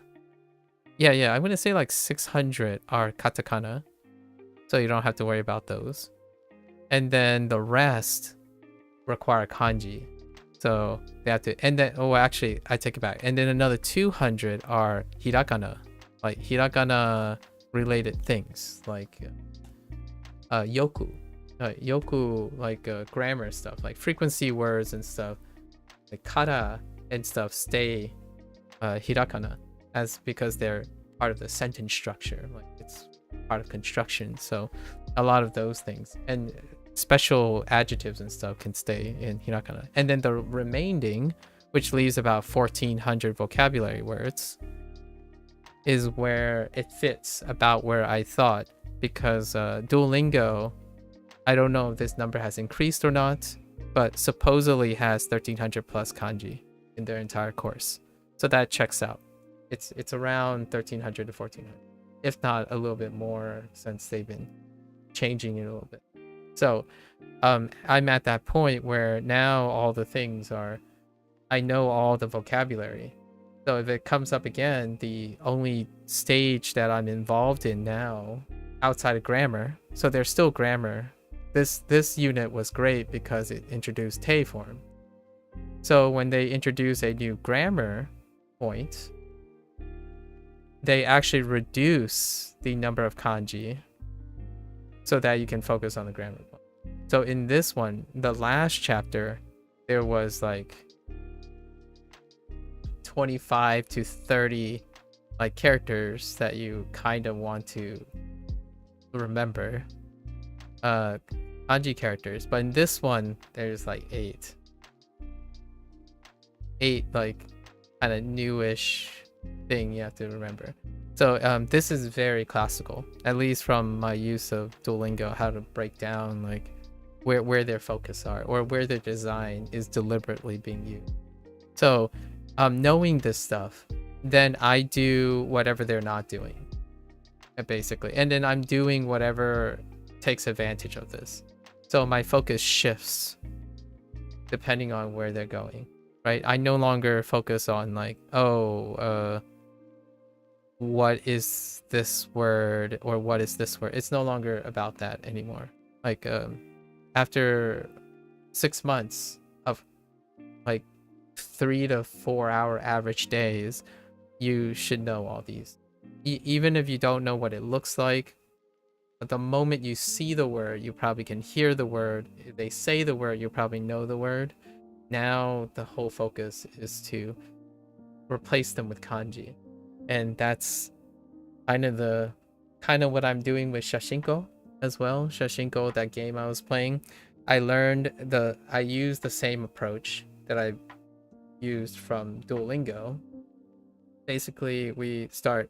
gonna say like 600 are katakana, so you don't have to worry about those, and then the rest require kanji. So they have to, and then, oh, actually, I take it back. And then another 200 are hiragana, like hiragana related things, like yoku, like grammar stuff, like frequency words and stuff, like kara and stuff stay hiragana because they're part of the sentence structure, like it's part of construction. So a lot of those things and special adjectives and stuff can stay in hiragana. And then the remaining, which leaves about 1400 vocabulary words, is where it fits about where I thought, because Duolingo, I don't know if this number has increased or not, but supposedly has 1300 plus kanji in their entire course. So that checks out. It's around 1300 to 1400, if not a little bit more, since they've been changing it a little bit. So I'm at that point where now all the things are, I know all the vocabulary. So if it comes up again, the only stage that I'm involved in now outside of grammar, so there's still grammar. This unit was great because it introduced te form. So when they introduce a new grammar point, they actually reduce the number of kanji so that you can focus on the grammar point. So in this one, the last chapter, there was like 25 to 30 like characters that you kind of want to remember, kanji characters. But in this one, there's like eight like kind of newish thing you have to remember. So this is very classical, at least from my use of Duolingo, how to break down like where their focus are or where their design is deliberately being used. So knowing this stuff, then I do whatever they're not doing, basically, and then I'm doing whatever takes advantage of this. So my focus shifts depending on where they're going, right? I no longer focus on like, what is this word or what is this word. It's no longer about that anymore. Like after 6 months of like 3 to 4 hour average days, you should know all these. Even if you don't know what it looks like, but the moment you see the word, you probably can hear the word. If they say the word, you probably know the word. Now the whole focus is to replace them with kanji. And that's kind of what I'm doing with Shashingo as well. Shashingo, that game I was playing, I used the same approach that I used from Duolingo. Basically, we start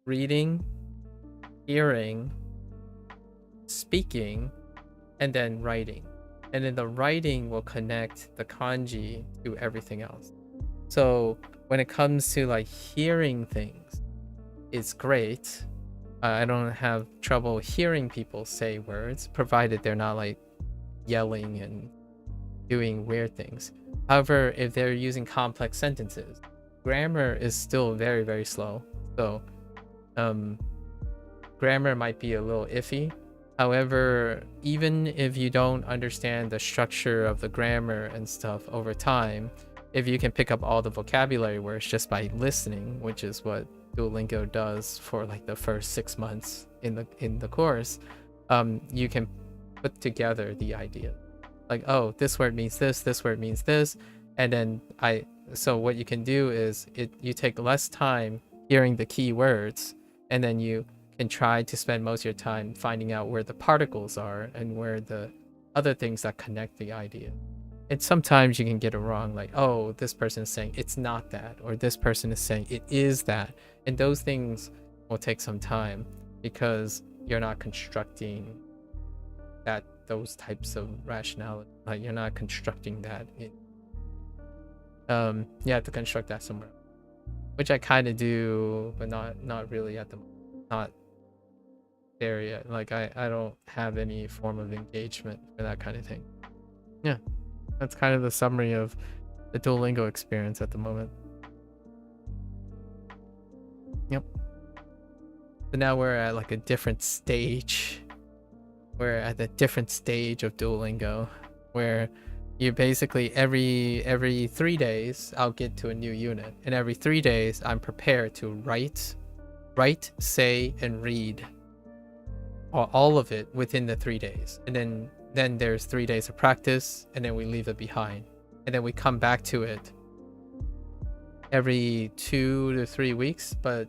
reading, hearing, speaking, and then writing. And then the writing will connect the kanji to everything else. So when it comes to like hearing things, it's great. I don't have trouble hearing people say words, provided they're not like yelling and doing weird things. However, if they're using complex sentences, grammar is still very, very slow. So grammar might be a little iffy. However, even if you don't understand the structure of the grammar and stuff over time, if you can pick up all the vocabulary words just by listening, which is what Duolingo does for like the first 6 months in the course, you can put together the idea. Like, oh, this word means this word means this, and then so what you can do is you take less time hearing the key words, and then you can try to spend most of your time finding out where the particles are and where the other things that connect the idea. And sometimes you can get it wrong, like, oh, this person is saying it's not that, or this person is saying it is that. And those things will take some time because you're not constructing those types of rationality. Like, you're not constructing that in you have to construct that somewhere, which I kind of do, but not really at the moment. Not there yet. Like I don't have any form of engagement for that kind of thing. Yeah, that's kind of the summary of the Duolingo experience at the moment. Yep. So now we're at like a different stage. We're at a different stage of Duolingo where you basically every 3 days I'll get to a new unit, and every 3 days I'm prepared to write, say, and read all of it within the 3 days. And then there's 3 days of practice, and then we leave it behind, and then we come back to it every 2 to 3 weeks. But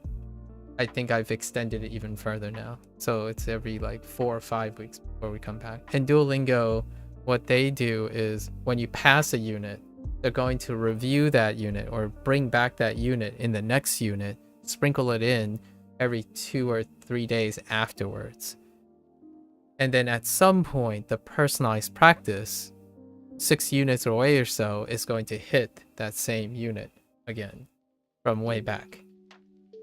I think I've extended it even further now, so it's every like 4 or 5 weeks before we come back. And Duolingo, what they do is when you pass a unit, they're going to review that unit or bring back that unit in the next unit, sprinkle it in every 2 or 3 days afterwards. And then at some point, the personalized practice, 6 units away or so, is going to hit that same unit again from way back.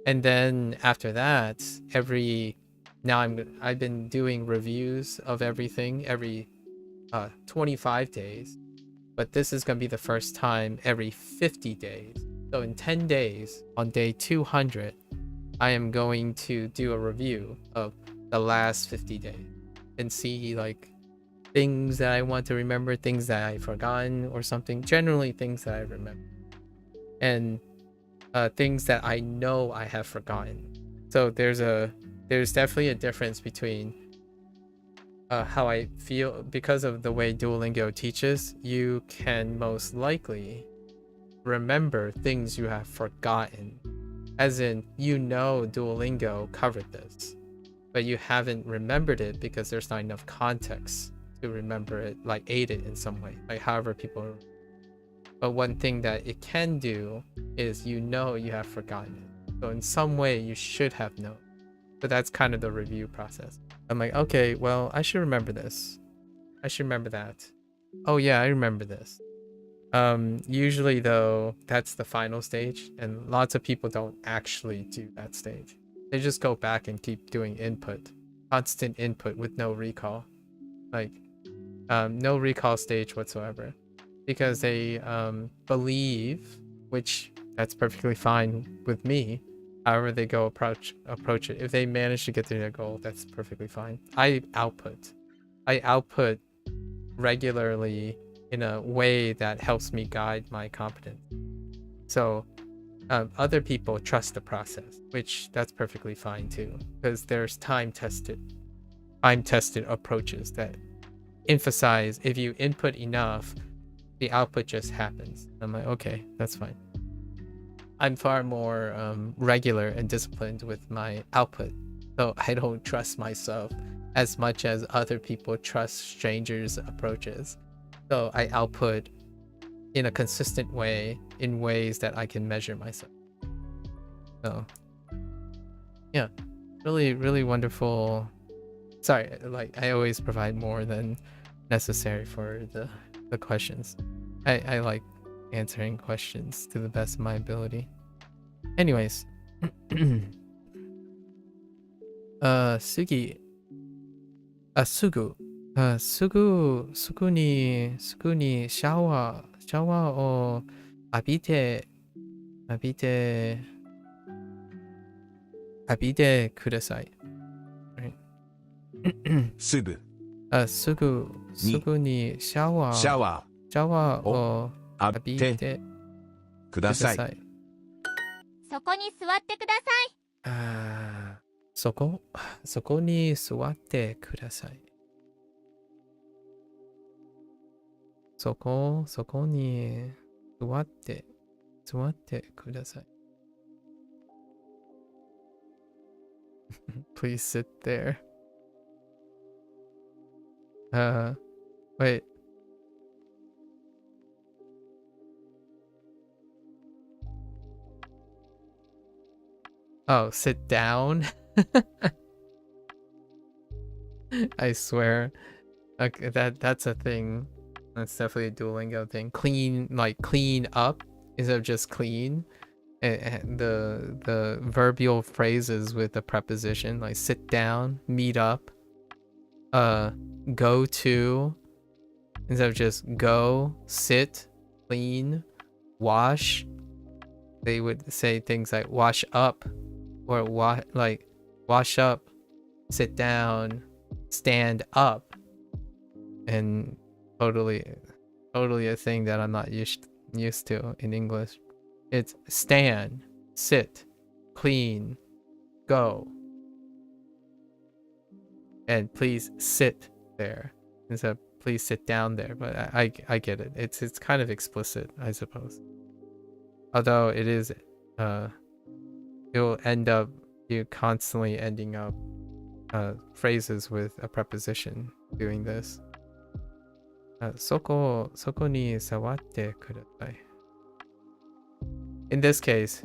And then after that, I've been doing reviews of everything every 25 days, but this is going to be the first time every 50 days. So in 10 days, on day 200, I am going to do a review of the last 50 days and see like things that I want to remember, things that I've forgotten or something. Generally things that I remember, and things that I know I have forgotten. So there's definitely a difference between how I feel. Because of the way Duolingo teaches, you can most likely remember things you have forgotten As in, you know Duolingo covered this, but you haven't remembered it because there's not enough context to remember it, like aid it in some way, like however people. But one thing that it can do is you know you have forgotten it. So in some way you should have known. But that's kind of the review process. I'm like, okay, well, I should remember this. I should remember that. Oh yeah, I remember this. Usually though, that's the final stage, and lots of people don't actually do that stage. They just go back and keep doing input, constant input with no recall, like no recall stage whatsoever, because they believe, which that's perfectly fine with me. However they go approach it, if they manage to get to their goal, that's perfectly fine. I output regularly in a way that helps me guide my competence. So other people trust the process, which that's perfectly fine too, because there's time-tested approaches that emphasize if you input enough, the output just happens. I'm like, okay, that's fine. I'm far more regular and disciplined with my output, so I don't trust myself as much as other people trust strangers' approaches. So I output in a consistent way, in ways that I can measure myself. So yeah, really, really wonderful. Sorry, like I always provide more than necessary for the questions. I like answering questions to the best of my ability. Anyways, Sugi, Sugu, Sugu ni showerを浴びてください。Right? すぐすぐにシャワーを浴びてください。そこに座ってください。そこに座ってください。そこに座ってください。Please sit there. Wait. Oh, sit down? I swear. Okay, that's a thing. That's definitely a Duolingo thing. Clean, like clean up instead of just clean. And the verbial phrases with the preposition, like sit down, meet up, go to, instead of just go, sit, clean, wash. They would say things like wash up, or wash up, sit down, stand up, and totally a thing that I'm not used to in English. It's stand, sit, clean, go, and please sit there instead of please sit down there. But I get it. It's kind of explicit, I suppose. Although it is you'll end up you constantly ending up phrases with a preposition doing this. そこに座ってください. In this case,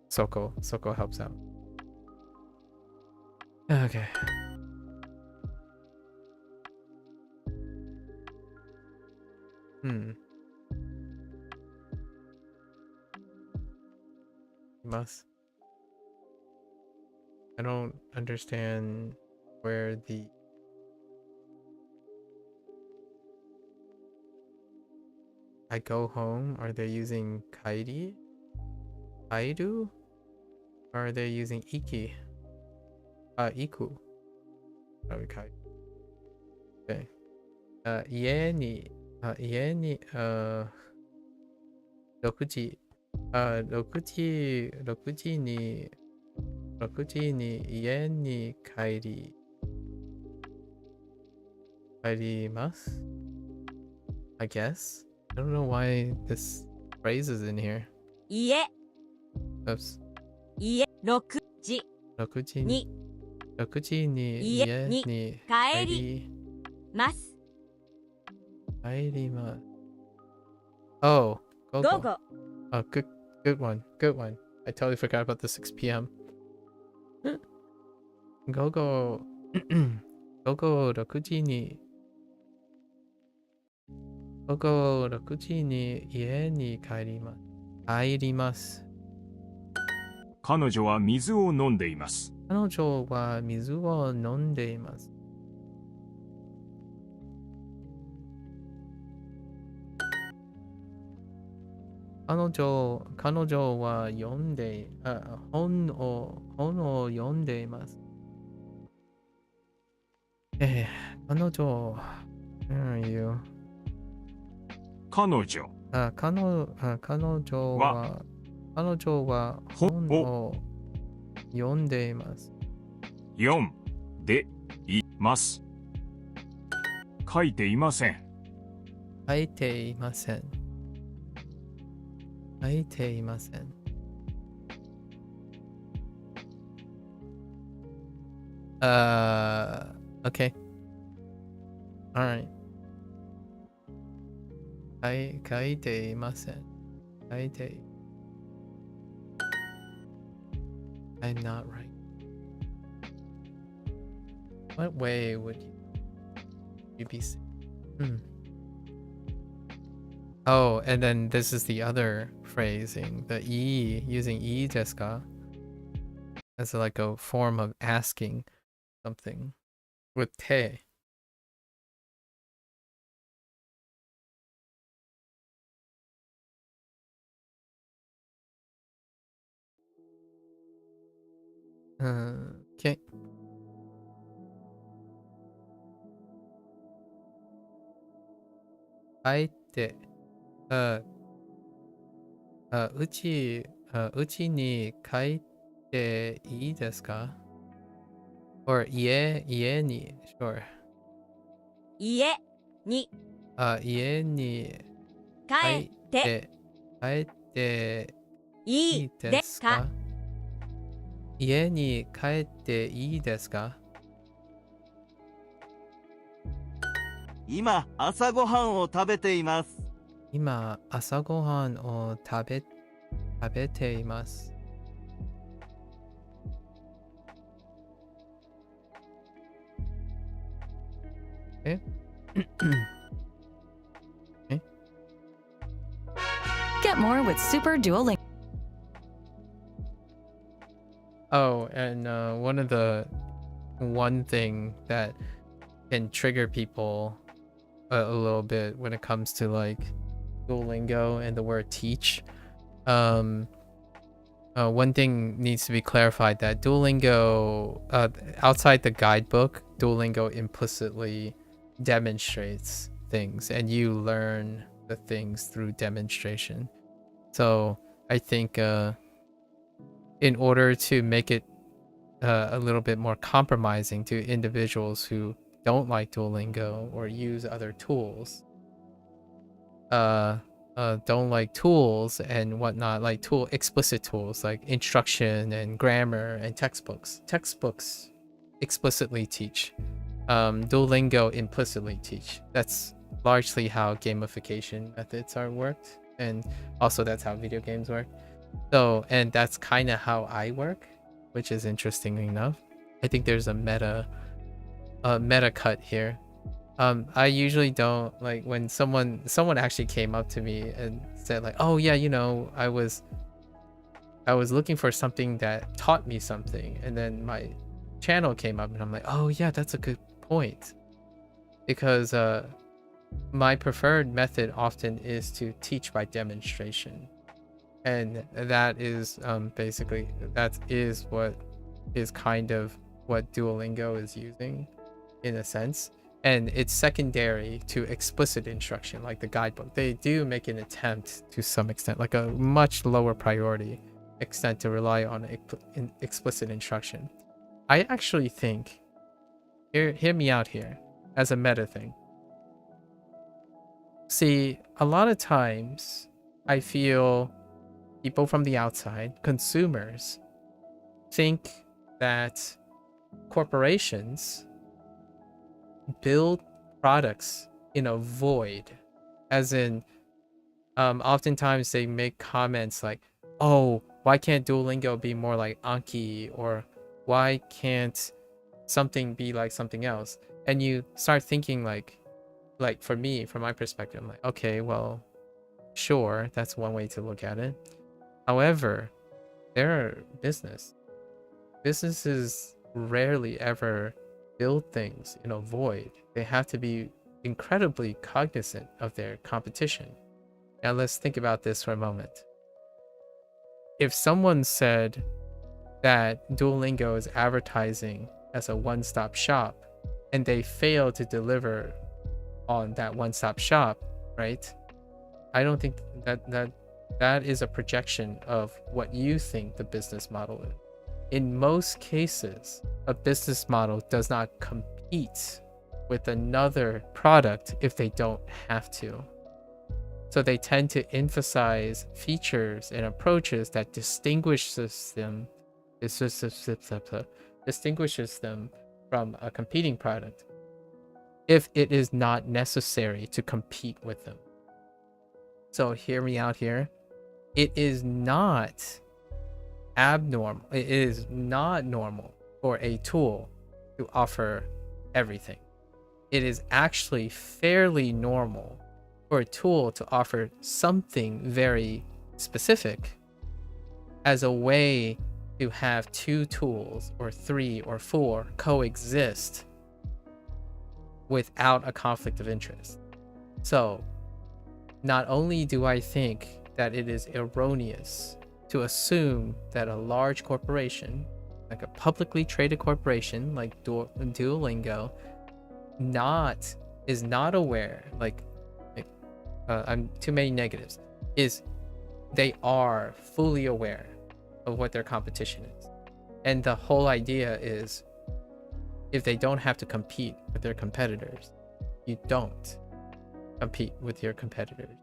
Soko helps out. Okay. Must. I don't understand where the I go home. Are they using kairi? Kairu? Or are they using iki? Iku. Probably kairu. Okay. 家に6時に家に帰ります I guess. I don't know why this phrase is in here. 家 Oops. いえ、6時6時にに6時に家にに帰ります。帰ります。Oh, 午後。午後 Oh, good one. Good one. I totally forgot about the 6 p.m. 午後午後6時に午後6時に家に帰ります。帰ります。彼女は水を飲んでいます。彼女は水を飲んでいます。彼女は本を読んでいます。彼女、where are you? 彼女彼女は本を読んでいます。読んでいます。書いていません。書いていません。書いていません。Okay. Alright. 書いていません。書いて。I'm not right. What way would you be saying? Oh, and then this is the other phrasing. The using いいですか as like a form of asking something with て。Okay. 帰ってうちに帰っていいですか or 家に sure 家に家に帰って帰っていいですか。家に帰っていいですか。今朝ごはんを食べています。今朝ごはんを食べています。えGet more with Super Duolingo. Oh, and one thing that can trigger people a little bit when it comes to like Duolingo and the word teach. One thing needs to be clarified that Duolingo, outside the guidebook, Duolingo implicitly demonstrates things and you learn the things through demonstration. So I think in order to make it a little bit more compromising to individuals who don't like Duolingo or use other tools, don't like tools and whatnot, like explicit tools like instruction and grammar and textbooks. Textbooks explicitly teach. Duolingo implicitly teach. That's largely how gamification methods are worked, and also that's how video games work. So, and that's kind of how I work, which is interesting enough. I think there's a meta cut here. I usually don't like when someone actually came up to me and said like, oh yeah, you know, I was looking for something that taught me something, and then my channel came up and I'm like, oh yeah, that's a good point, because my preferred method often is to teach by demonstration, and that is basically that is what is kind of what Duolingo is using in a sense. And it's secondary to explicit instruction, like the guidebook. They do make an attempt to some extent, like a much lower priority extent, to rely on explicit instruction. I actually think, hear me out here, as a meta thing. See, a lot of times I feel people from the outside, consumers, think that corporations build products in a void, as in oftentimes they make comments like, oh, why can't Duolingo be more like Anki, or why can't something be like something else? And you start thinking like for me, from my perspective, I'm like, okay, well, sure, that's one way to look at it. However, they're businesses rarely ever build things in a void. They have to be incredibly cognizant of their competition. Now let's think about this for a moment. If someone said that Duolingo is advertising as a one-stop shop and they fail to deliver on that one-stop shop, right? I don't think that is a projection of what you think the business model is. In most cases, a business model does not compete with another product if they don't have to. So they tend to emphasize features and approaches that distinguishes them from a competing product if it is not necessary to compete with them. So hear me out here. It is not abnormal. It is not normal for a tool to offer everything. It is actually fairly normal for a tool to offer something very specific as a way to have two tools or three or four coexist without a conflict of interest. So not only do I think that it is erroneous to assume that a large corporation, like a publicly traded corporation like Duolingo, is not aware, I'm too many negatives, is they are fully aware of what their competition is. And the whole idea is, if they don't have to compete with their competitors, you don't compete with your competitors.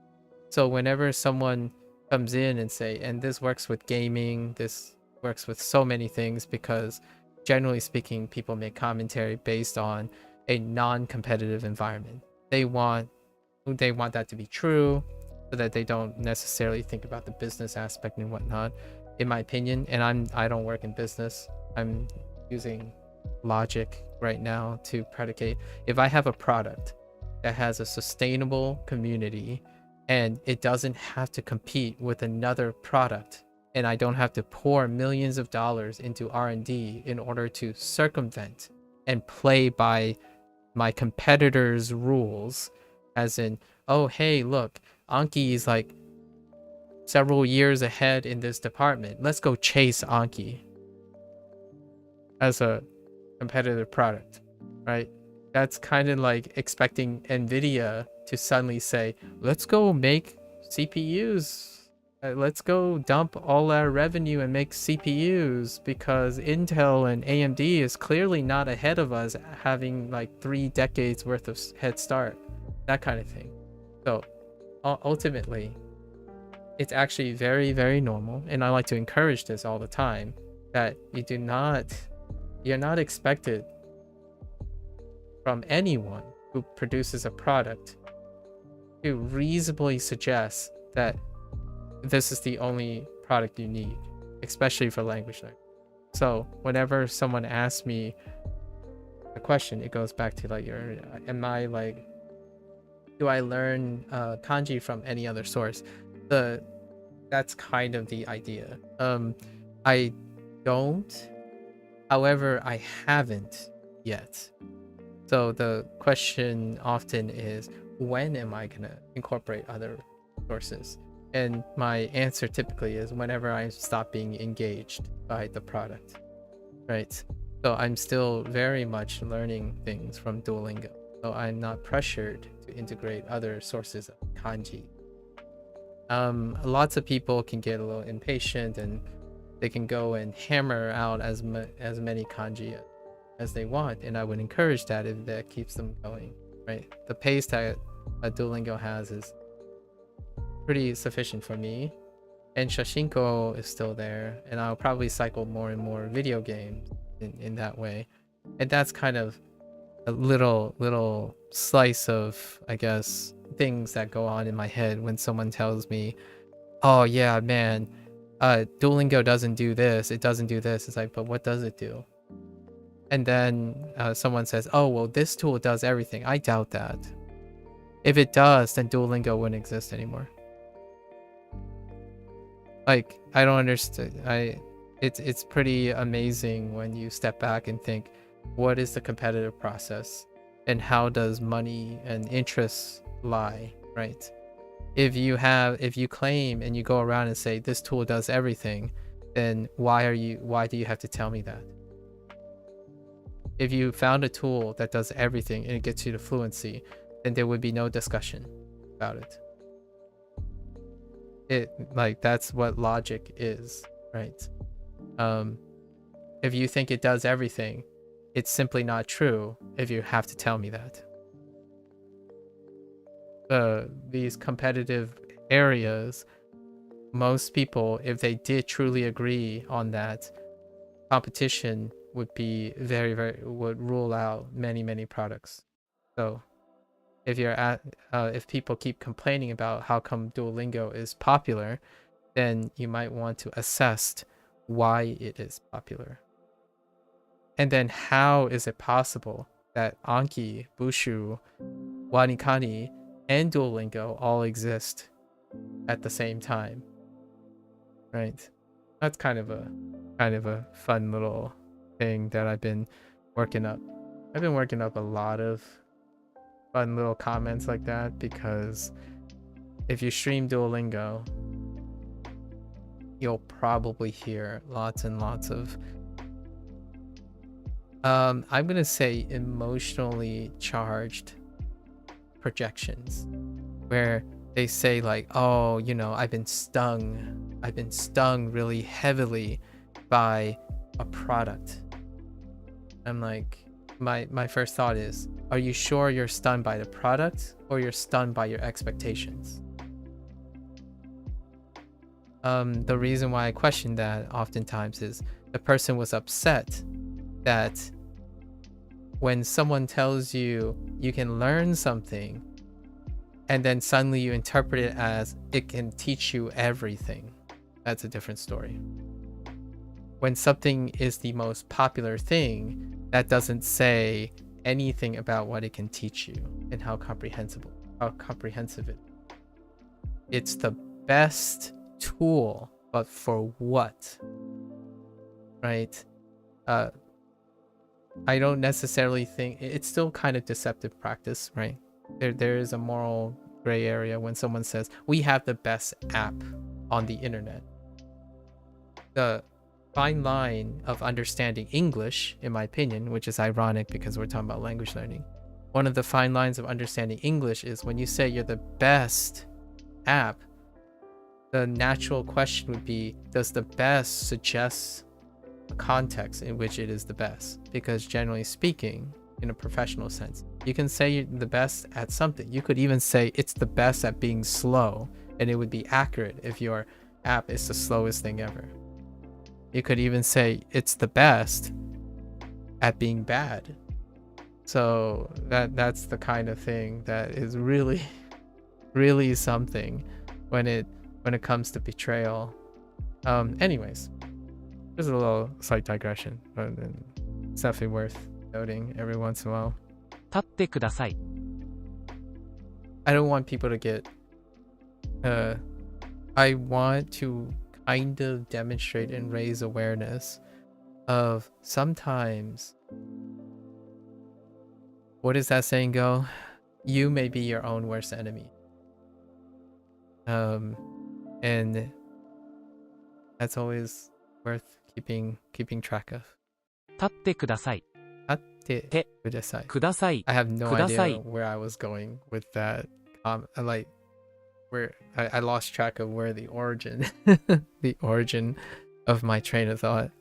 So whenever someone comes in and say, and this works with gaming, this works with so many things, because generally speaking, people make commentary based on a non-competitive environment. They want that to be true so that they don't necessarily think about the business aspect and whatnot, in my opinion. And I don't work in business. I'm using logic right now to predicate. If I have a product that has a sustainable community and it doesn't have to compete with another product, and I don't have to pour millions of dollars into R&D in order to circumvent and play by my competitors' rules, as in, oh, hey, look, Anki is like several years ahead in this department. Let's go chase Anki as a competitive product, right? That's kind of like expecting Nvidia to suddenly say, let's go make CPUs. Let's go dump all our revenue and make CPUs because Intel and AMD is clearly not ahead of us, having like 3 decades worth of head start, that kind of thing. So ultimately, it's actually very, very normal, and I like to encourage this all the time, that you're not expected from anyone who produces a product to reasonably suggest that this is the only product you need, especially for language learning. So whenever someone asks me a question, it goes back to like, do I learn kanji from any other source? That's kind of the idea. I don't. However, I haven't yet. So the question often is, when am I gonna incorporate other sources? And my answer typically is whenever I stop being engaged by the product, right? So I'm still very much learning things from Duolingo. So I'm not pressured to integrate other sources of kanji. Lots of people can get a little impatient and they can go and hammer out as many kanji as they want. And I would encourage that if that keeps them going, right? The pace that Duolingo has is pretty sufficient for me. And Shashingo is still there, and I'll probably cycle more and more video games in that way. And that's kind of a little slice of, I guess, things that go on in my head when someone tells me, oh yeah, man, Duolingo doesn't do this, it doesn't do this. It's like, but what does it do? And then someone says, oh, well, this tool does everything. I doubt that. If it does, then Duolingo wouldn't exist anymore. Like, I don't understand. It's pretty amazing when you step back and think, what is the competitive process and how does money and interests lie, right? If you claim and you go around and say this tool does everything, then why do you have to tell me that? If you found a tool that does everything and it gets you to fluency, then there would be no discussion about it. Like, that's what logic is, right? If you think it does everything, it's simply not true if you have to tell me that. These competitive areas, most people, if they did truly agree on that, competition would be would rule out many products. So if people keep complaining about how come Duolingo is popular, then you might want to assess why it is popular. And then how is it possible that Anki, Bushu, Wanikani, and Duolingo all exist at the same time? Right? That's kind of a fun little thing that I've been working up. I've been working up a lot of fun little comments like that, because if you stream Duolingo, you'll probably hear lots and lots of I'm gonna say emotionally charged projections, where they say like, oh, you know, I've been stung really heavily by a product. I'm like, my first thought is, are you sure you're stunned by the product or you're stunned by your expectations? The reason why I question that oftentimes is the person was upset that when someone tells you you can learn something and then suddenly you interpret it as it can teach you everything, that's a different story. When something is the most popular thing, that doesn't say anything about what it can teach you and how comprehensive it is. It's the best tool, but for what? Right? I don't necessarily think it's still kind of deceptive practice, right? There is a moral gray area when someone says we have the best app on the internet. The fine line of understanding English, in my opinion, which is ironic because we're talking about language learning, one of the fine lines of understanding English is when you say you're the best app, the natural question would be, does the best suggest a context in which it is the best? Because generally speaking, in a professional sense, you can say you're the best at something. You could even say it's the best at being slow, and it would be accurate if your app is the slowest thing ever. You could even say it's the best at being bad. So that's the kind of thing that is really, really something when it comes to betrayal. Anyways, there's a little slight digression, but it's definitely worth noting every once in a while. 立ってください。 I don't want people to get I want to kind of demonstrate and raise awareness of sometimes, what does that saying go? You may be your own worst enemy. And that's always worth keeping track of. 立ってください。 Atte kudasai. ください。 I have no ください。 idea where I was going with that. Like where I lost track of where the origin of my train of thought.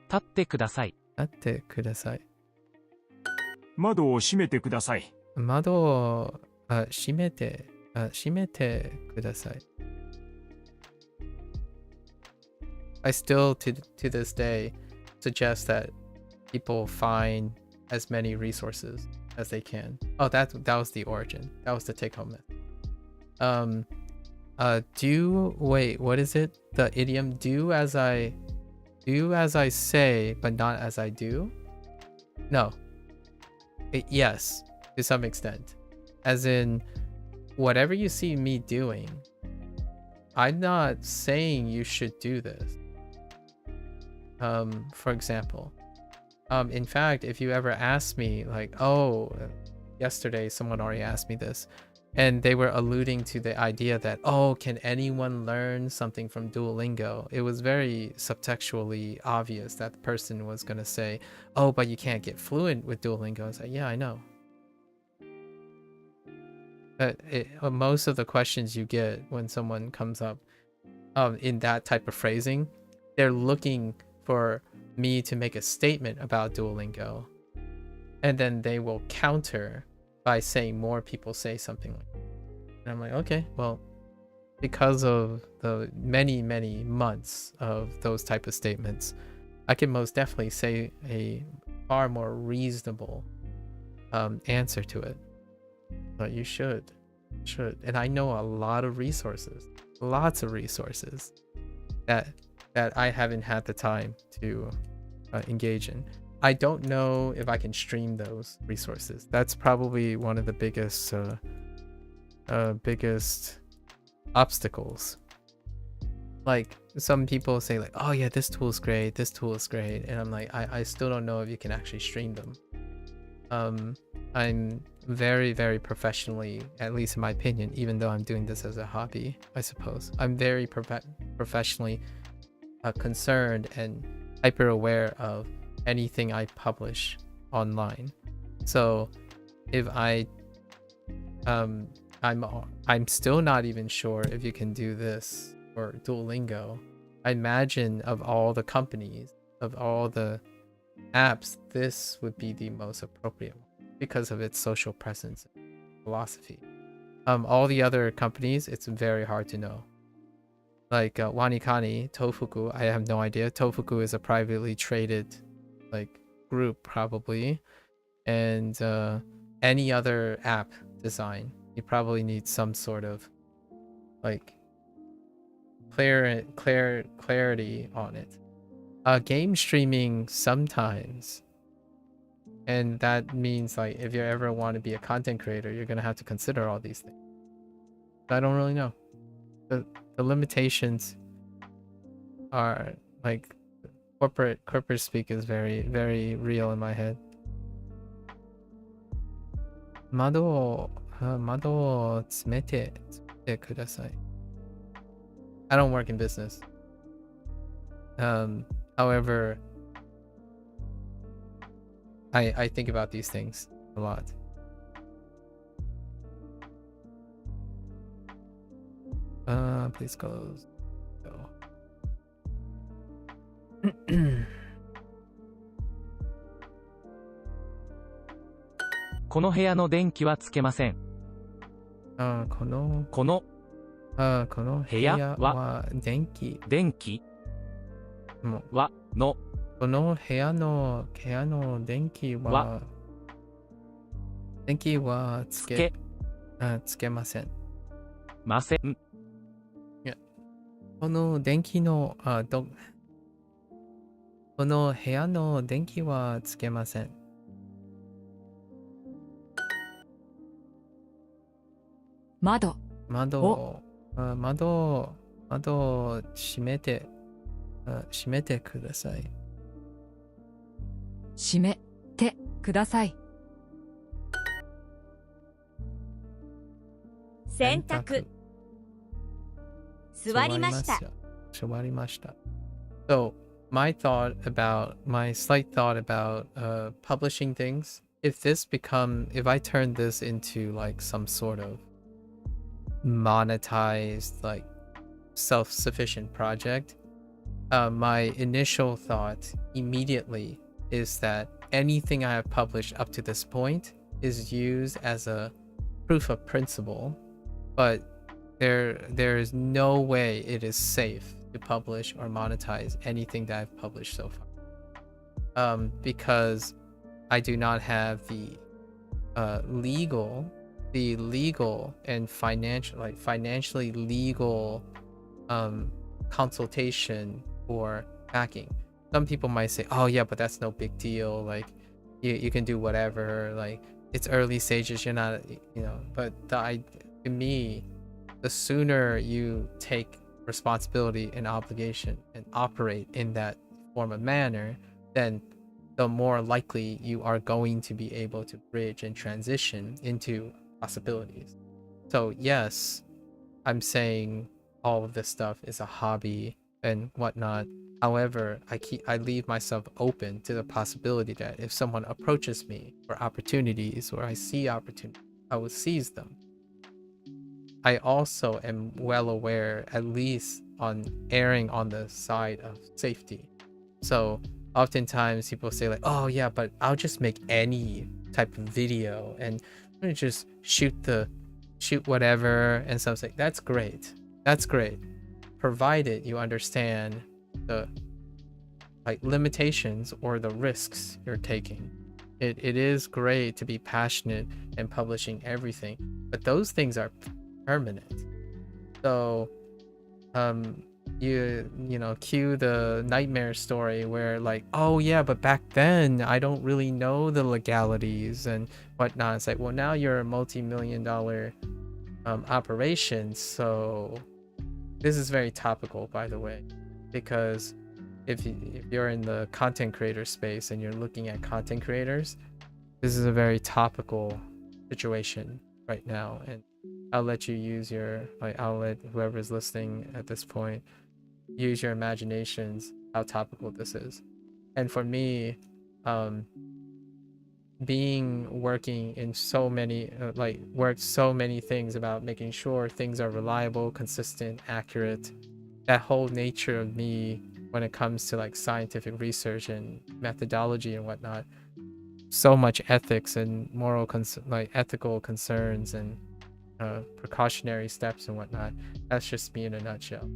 立ってください。 Atte kudasai. 窓を閉めてください。窓を閉めてください。I still to this day suggest that people find as many resources as they can. Oh, that was the origin. That was the take-home method. Wait, what is it? The idiom do as I say, but not as I do? No. Yes, to some extent. As in, whatever you see me doing, I'm not saying you should do this. For example, in fact, if you ever ask me, like, oh, yesterday someone already asked me this, and they were alluding to the idea that, oh, can anyone learn something from Duolingo? It was very subtextually obvious that the person was going to say, oh, but you can't get fluent with Duolingo. I was like, yeah, I know. But most of the questions you get when someone comes up in that type of phrasing, they're looking for me to make a statement about Duolingo, and then they will counter by saying more people say something like that. And I'm like, okay, well, because of the many months of those type of statements, I can most definitely say a far more reasonable answer to it. But you should, and I know a lot of resources, lots of resources that I haven't had the time to engage in. I don't know if I can stream those resources. That's probably one of the biggest obstacles. Like, some people say like, oh yeah, this tool is great, and I'm like, I still don't know if you can actually stream them. I'm very professionally, at least in my opinion, even though I'm doing this as a hobby, I suppose, I'm very professionally concerned and hyper aware of anything I publish online. So if I'm still not even sure if you can do this for Duolingo. I imagine of all the companies, of all the apps, this would be the most appropriate one because of its social presence and philosophy. All the other companies, it's very hard to know. Like Wanikani, Tofuku, I have no idea. Tofuku is a privately traded like group probably, and any other app design, you probably need some sort of like clarity on it. Game streaming sometimes, and that means like if you ever want to be a content creator, you're gonna have to consider all these things. I don't really know. The limitations are like corporate speak is very real in my head. 窓を詰めてください. I don't work in business. However, I think about these things a lot. Please close. Go. この部屋の電気はつけません。この部屋は電気はのこの部屋の電気はつけません。この電気のこの部屋の電気はつけません。窓を閉めてください。閉めてください。洗濯。座りました。So, my slight thought about publishing things, if I turn this into like some sort of monetized, like self-sufficient project, my initial thought immediately is that anything I have published up to this point is used as a proof of principle, but there is no way it is safe to to publish or monetize anything that I've published so far. Because I do not have the legal and financially legal consultation or backing. Some people might say, oh yeah, but that's no big deal, like you can do whatever, like it's early stages, you're not, but to me, the sooner you take responsibility and obligation and operate in that form of manner, then the more likely you are going to be able to bridge and transition into possibilities. So yes, I'm saying all of this stuff is a hobby and whatnot. However, I leave myself open to the possibility that if someone approaches me for opportunities or I see opportunities, I will seize them. I also am well aware, at least on erring on the side of safety. So oftentimes people say like, oh yeah, but I'll just make any type of video and I'm gonna just shoot whatever and stuff. Like, that's great. That's great. Provided you understand the limitations or the risks you're taking. It is great to be passionate and publishing everything, but those things are permanent. So cue the nightmare story where like, oh yeah, but back then I don't really know the legalities and whatnot. It's like, well, now you're a multi-million-dollar operation. So this is very topical, by the way, because if you're in the content creator space and you're looking at content creators, this is a very topical situation right now. And I'll let you use I'll let whoever's listening at this point use your imaginations how topical this is. And for me, working in so many worked so many things about making sure things are reliable, consistent, accurate, that whole nature of me when it comes to like scientific research and methodology and whatnot, so much ethics and ethical concerns and precautionary steps and whatnot. That's just me in a nutshell.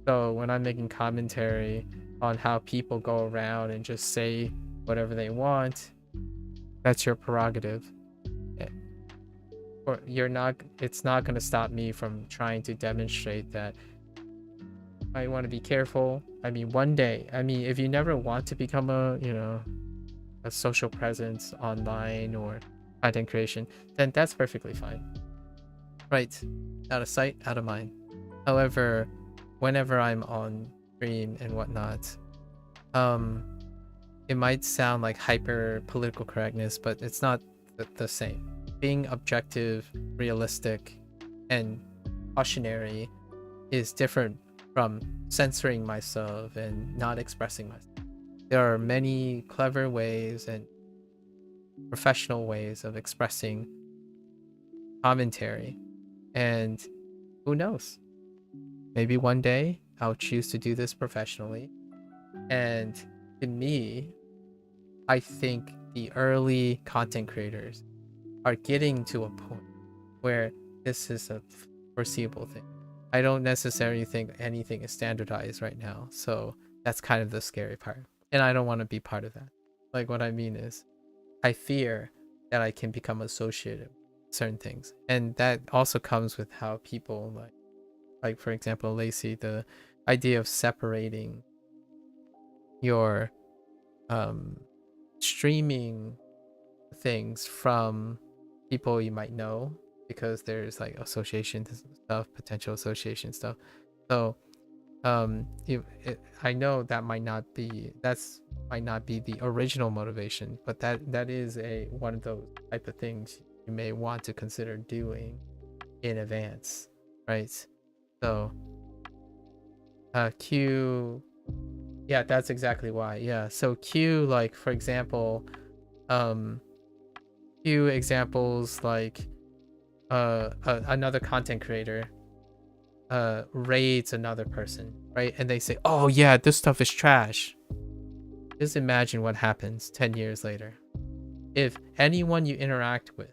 So when I'm making commentary on how people go around and just say whatever they want, that's your prerogative. Or it's not going to stop me from trying to demonstrate that I want to be careful. I mean, one day, if you never want to become a social presence online or content creation, then that's perfectly fine. Right, out of sight, out of mind. However, whenever I'm on stream and whatnot, it might sound like hyper political correctness, but it's not the same. Being objective, realistic, and cautionary is different from censoring myself and not expressing myself. There are many clever ways and professional ways of expressing commentary, and who knows, maybe one day I'll choose to do this professionally. And to me, I think the early content creators are getting to a point where this is a foreseeable thing. I don't necessarily think anything is standardized right now, so that's kind of the scary part, and I don't want to be part of that. Like, what I mean is, I fear that I can become associated with certain things, and that also comes with how people like for example, Lacey, the idea of separating your streaming things from people you might know, because there's like association stuff, potential association stuff. So I know that might not be the original motivation, but that is one of those type of things you may want to consider doing in advance, right? So Q, yeah, that's exactly why. Yeah, so Q, like for example, Q examples like another content creator raids another person, right? And they say, oh yeah, this stuff is trash. Just imagine what happens 10 years later. If anyone you interact with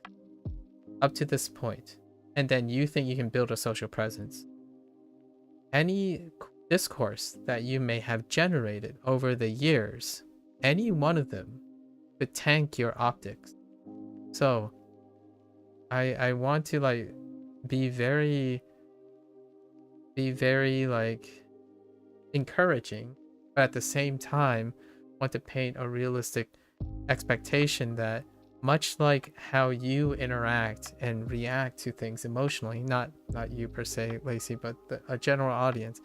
up to this point, and then you think you can build a social presence, any discourse that you may have generated over the years, any one of them could tank your optics. So I want to like be very like encouraging, but at the same time want to paint a realistic expectation that much like how you interact and react to things emotionally, not you per se, Lacey, but a general audience,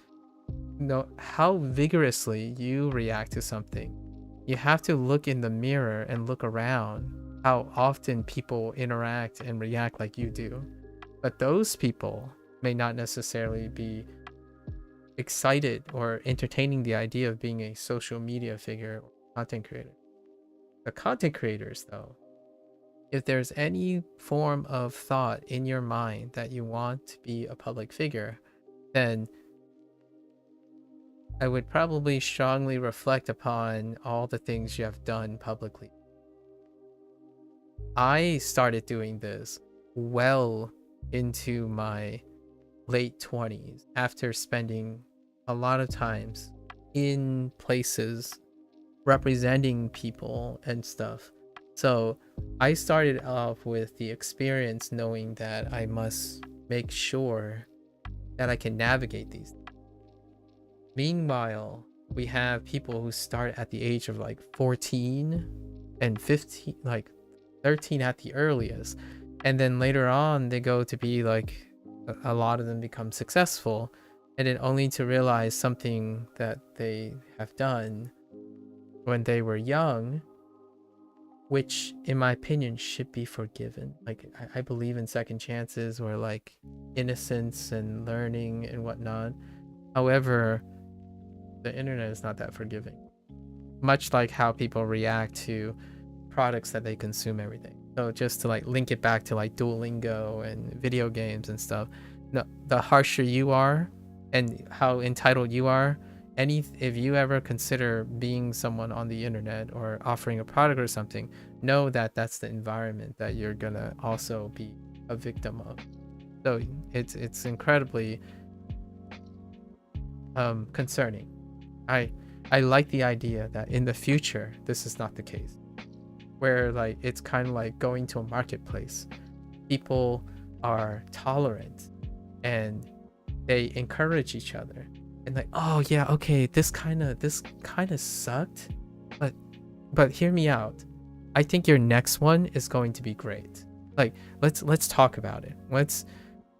know how vigorously you react to something. You have to look in the mirror and look around how often people interact and react like you do. But those people may not necessarily be excited or entertaining the idea of being a social media figure or content creator. The content creators, though, if there's any form of thought in your mind that you want to be a public figure, then I would probably strongly reflect upon all the things you have done publicly. I started doing this well into my late 20s after spending a lot of times in places representing people and stuff. So I started off with the experience knowing that I must make sure that I can navigate these. Meanwhile, we have people who start at the age of like 14 and 15, like 13 at the earliest. And then later on, they go to be like, a lot of them become successful. And then only to realize something that they have done when they were young, which in my opinion should be forgiven. Like I believe in second chances or like innocence and learning and whatnot. However, the internet is not that forgiving. Much like how people react to products that they consume every day. So just to like link it back to like Duolingo and video games and stuff, no, the harsher you are and how entitled you are, if you ever consider being someone on the internet or offering a product or something, know that that's the environment that you're gonna also be a victim of. So it's incredibly concerning. I like the idea that in the future this is not the case, where like it's kind of like going to a marketplace. People are tolerant and they encourage each other and like, oh yeah, okay, this kind of sucked, but hear me out. I think your next one is going to be great. Like let's talk about it.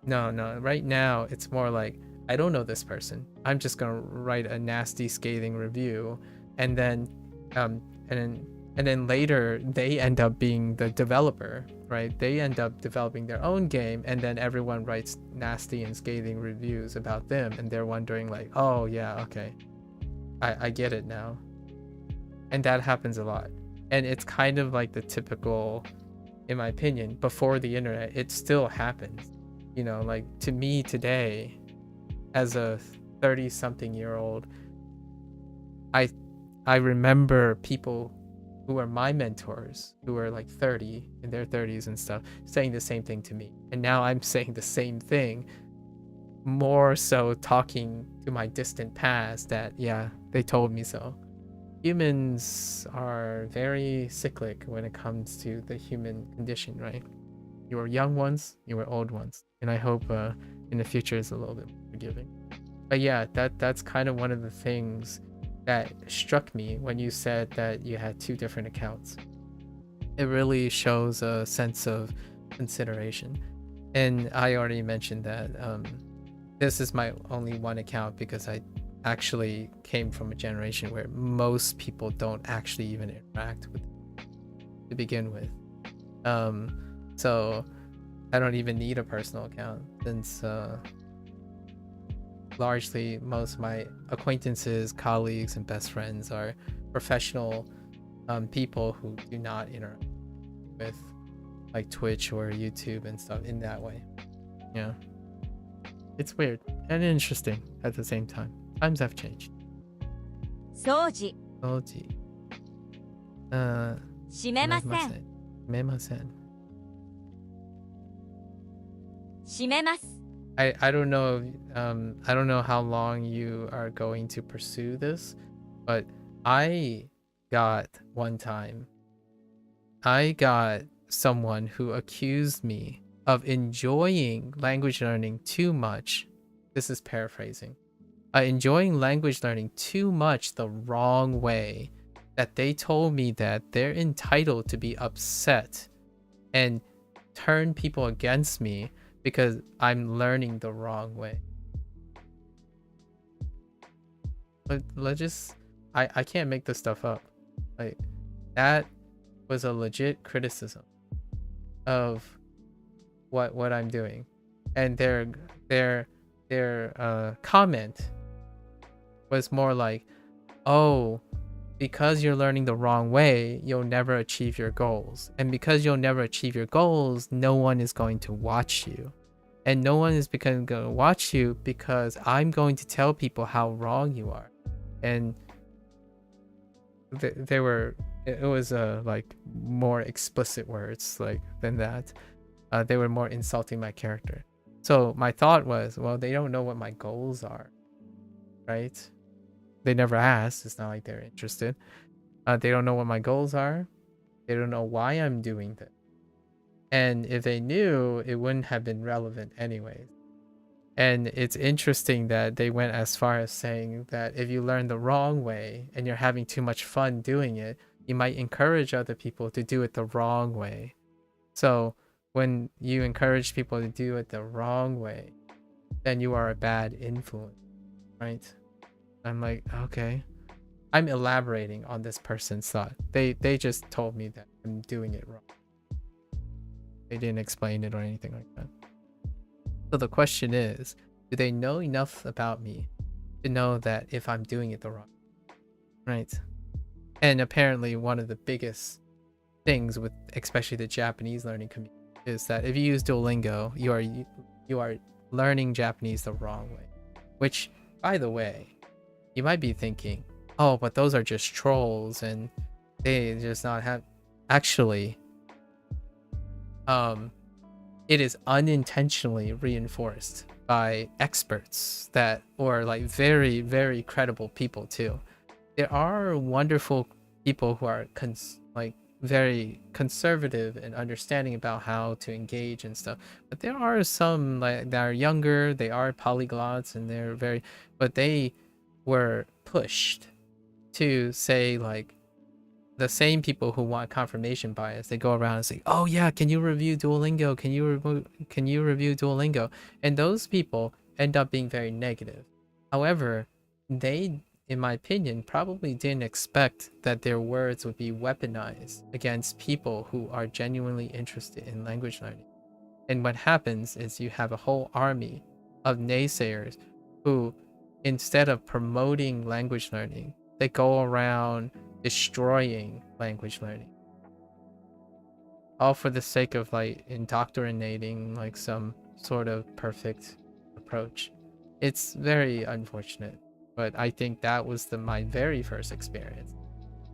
No, right now it's more like, I don't know this person, I'm just gonna write a nasty scathing review, and then later they end up being the developer, right? They end up developing their own game, and then everyone writes nasty and scathing reviews about them, and they're wondering like, oh yeah, okay, I get it now. And that happens a lot. And it's kind of like the typical, in my opinion, before the internet, it still happens. You know, like to me today, as a 30-something year old, I remember people who were my mentors, who were like 30, in their 30s and stuff, saying the same thing to me. And now I'm saying the same thing, more so talking to my distant past that, yeah, they told me so. Humans are very cyclic when it comes to the human condition, right? You were young ones, you were old ones. And I hope in the future is a little bit more forgiving. But yeah, that's kind of one of the things that struck me when you said that you had 2 different accounts. It really shows a sense of consideration. And I already mentioned that this is my only one account because I actually came from a generation where most people don't actually even interact with it to begin with. So I don't even need a personal account since largely most of my acquaintances, colleagues, and best friends are professional people who do not interact with like Twitch or YouTube and stuff in that way. Yeah, it's weird and interesting at the same time. Times have changed. 掃除掃除。閉めません閉めません。閉めます I don't know I don't know how long you are going to pursue this, but I got someone who accused me of enjoying language learning too much. This is paraphrasing. Enjoying language learning too much the wrong way, that they told me that they're entitled to be upset and turn people against me because I'm learning the wrong way. But I can't make this stuff up. Like, that was a legit criticism of what I'm doing. And their comment was more like, oh, because you're learning the wrong way, you'll never achieve your goals. And because you'll never achieve your goals, no one is going to watch you. And no one is going to watch you because I'm going to tell people how wrong you are. And it was like more explicit words like than that. They were more insulting my character. So my thought was, well, they don't know what my goals are, right? They never asked. It's not like they're interested. They don't know what my goals are. They don't know why I'm doing this. And if they knew, it wouldn't have been relevant anyways. And it's interesting that they went as far as saying that if you learn the wrong way and you're having too much fun doing it, you might encourage other people to do it the wrong way. So when you encourage people to do it the wrong way, then you are a bad influence, right? I'm like, okay. I'm elaborating on this person's thought. They just told me that I'm doing it wrong. They didn't explain it or anything like that. So the question is, do they know enough about me to know that if I'm doing it the wrong way, right? And apparently one of the biggest things with especially the Japanese learning community is that if you use Duolingo, you are learning Japanese the wrong way. Which, by the way, you might be thinking, oh, but those are just trolls and they just not have... Actually, it is unintentionally reinforced by experts that, or like very, very credible people too. There are wonderful people who are very conservative and understanding about how to engage and stuff, but there are some like that are younger, they are polyglots, and but they were pushed to say, like, the same people who want confirmation bias, they go around and say, oh yeah, can you review Duolingo, can you review Duolingo, and those people end up being very negative. However, they, in my opinion, probably didn't expect that their words would be weaponized against people who are genuinely interested in language learning. And what happens is you have a whole army of naysayers who, instead of promoting language learning, they go around destroying language learning, all for the sake of like indoctrinating like some sort of perfect approach. It's very unfortunate, but I think that was my very first experience.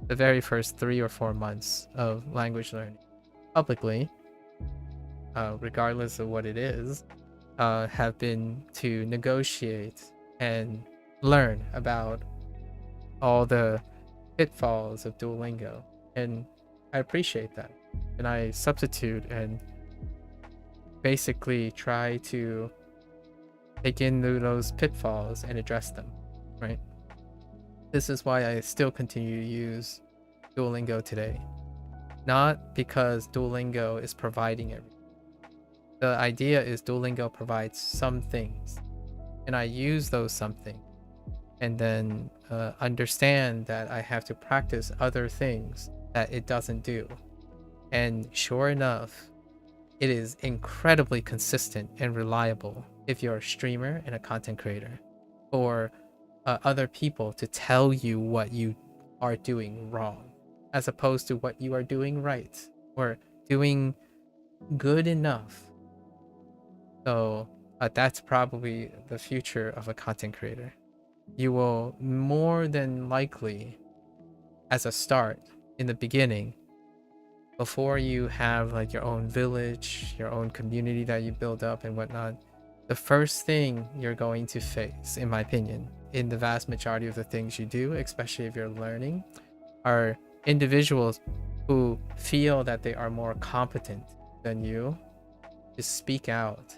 The very first 3 or 4 months of language learning publicly, regardless of what it is, have been to negotiate and learn about all the pitfalls of Duolingo, and I appreciate that. And I substitute and basically try to take in those pitfalls and address them, right? This is why I still continue to use Duolingo today. Not because Duolingo is providing everything. The idea is Duolingo provides some things, and I use those something, and then understand that I have to practice other things that it doesn't do. And sure enough, it is incredibly consistent and reliable if you're a streamer and a content creator, for other people to tell you what you are doing wrong, as opposed to what you are doing right or doing good enough. So that's probably the future of a content creator. You will more than likely, as a start in the beginning, before you have like your own village, your own community that you build up and whatnot, the first thing you're going to face, in my opinion, in the vast majority of the things you do, especially if you're learning, are individuals who feel that they are more competent than you to speak out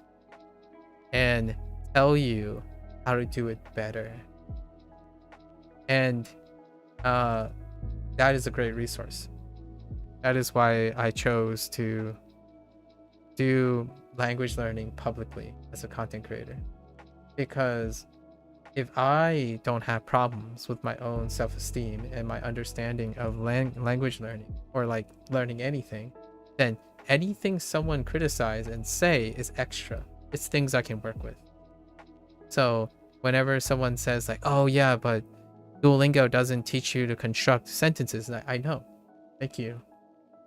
and tell you how to do it better. And that is a great resource. That is why I chose to do language learning publicly as a content creator. Because if I don't have problems with my own self-esteem and my understanding of language learning, or like learning anything, then anything someone criticize and say is extra. It's things I can work with. So whenever someone says like, oh yeah, but Duolingo doesn't teach you to construct sentences, I know. Thank you.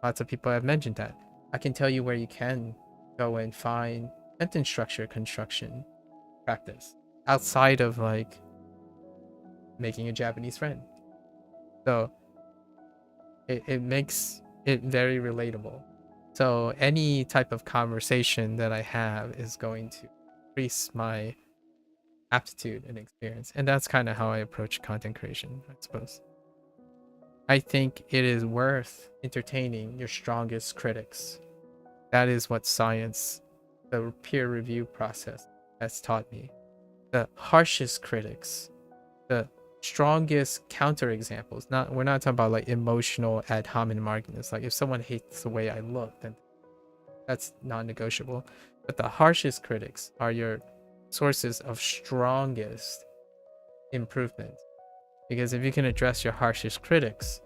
Lots of people have mentioned that. I can tell you where you can go and find sentence structure construction practice outside of like making a Japanese friend. So it makes it very relatable. So any type of conversation that I have is going to increase my aptitude and experience. And that's kind of how I approach content creation, I suppose. I think it is worth entertaining your strongest critics. That is what science, the peer review process, has taught me. The harshest critics, the strongest counterexamples. We're not talking about like emotional ad hominem arguments. Like if someone hates the way I look, then that's non-negotiable. But the harshest critics are your sources of strongest improvement. Because if you can address your harshest critics,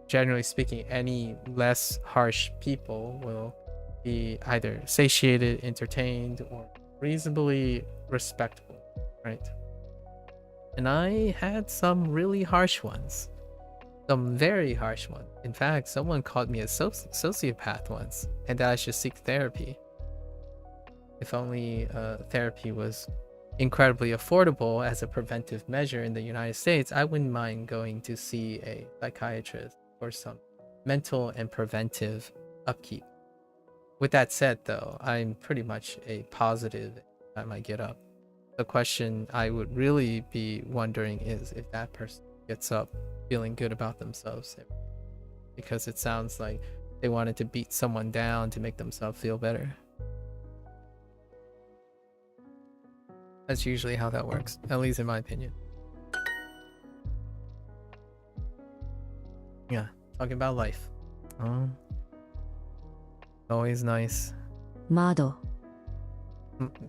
generally speaking, any less harsh people will be either satiated, entertained, or reasonably respectable, right? And I had some really harsh ones. Some very harsh ones. In fact, someone called me a sociopath once, and that I should seek therapy. If only therapy was incredibly affordable as a preventive measure in the United States, I wouldn't mind going to see a psychiatrist for some mental and preventive upkeep. With that said, though, I'm pretty much a positive time I get up. The question I would really be wondering is if that person gets up feeling good about themselves, because it sounds like they wanted to beat someone down to make themselves feel better. That's usually how that works, at least in my opinion. Yeah, talking about life. Always nice. 窓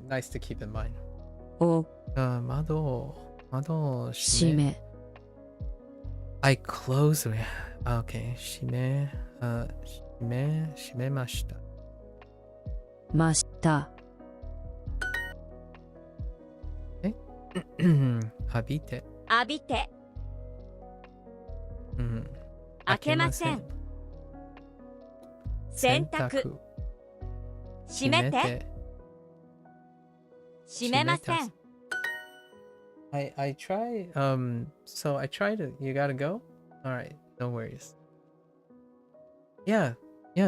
Nice to keep in mind. を窓閉め I close it. Okay, 閉めました。ました 浴びて。浴びて 開けません洗濯閉めて閉めません I try, so I try to, you gotta go? Alright, no worries. Yeah,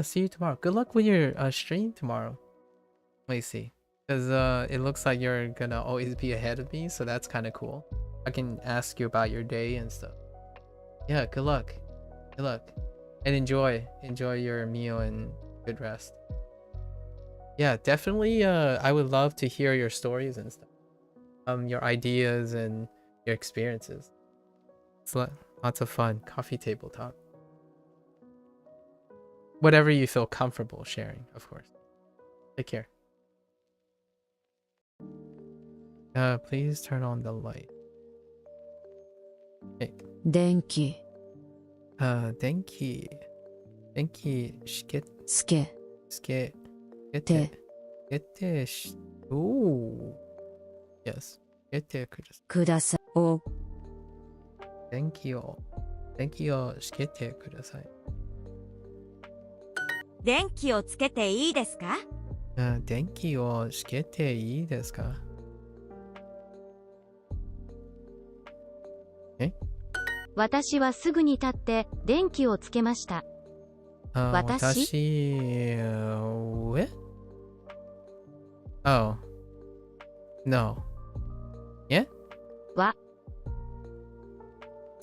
see you tomorrow. Good luck with your stream tomorrow. Let me see. Because it looks like you're gonna always be ahead of me, so that's kind of cool. I can ask you about your day and stuff. Yeah, good luck. Good luck. And enjoy your meal and good rest. Yeah, definitely, I would love to hear your stories and stuff. Your ideas and your experiences. It's lots of fun. Coffee table talk. Whatever you feel comfortable sharing, of course. Take care. Please turn on the light. Hey. 電気電気つけてし、ooh. Yes. つけてください。くださいを電気をつけてください。電気をつけていいですか電気をつけていいですか私はすぐに立って電気をつけました。私 Oh. No. Yeah? は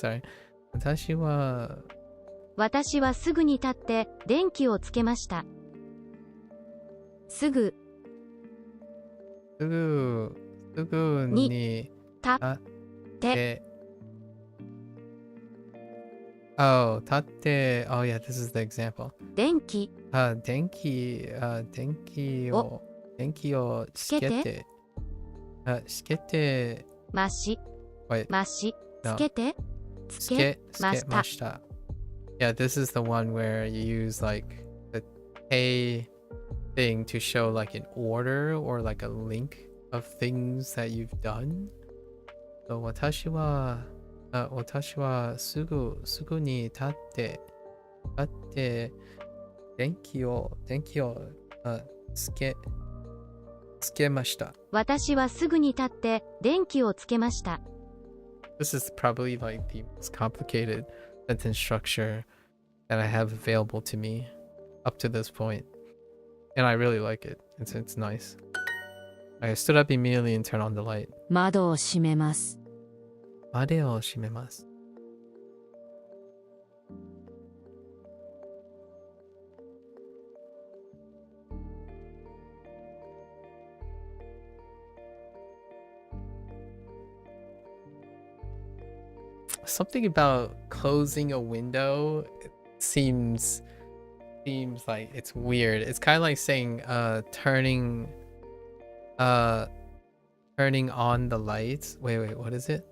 Sorry. 私は私はすぐに立って電気をつけました。すぐすぐに立って Oh, 立って Oh yeah, this is the example. 電気電気をつけてつけてまし Wait, まし no. つけてつけました。ました Yeah, this is the one where you use like the a thing to show like an order or like a link of things that you've done. So 私はすぐに立って電気をつけました。私はすぐに立って電気をつけました。This is probably like the most complicated sentence structure that I have available to me up to this point. And I really like it. It's nice. I stood up immediately and turned on the light. 窓を閉めます。窓を閉めます。Something about closing a window seems like it's weird. It's kind of like saying turning on the lights. Wait, what is it?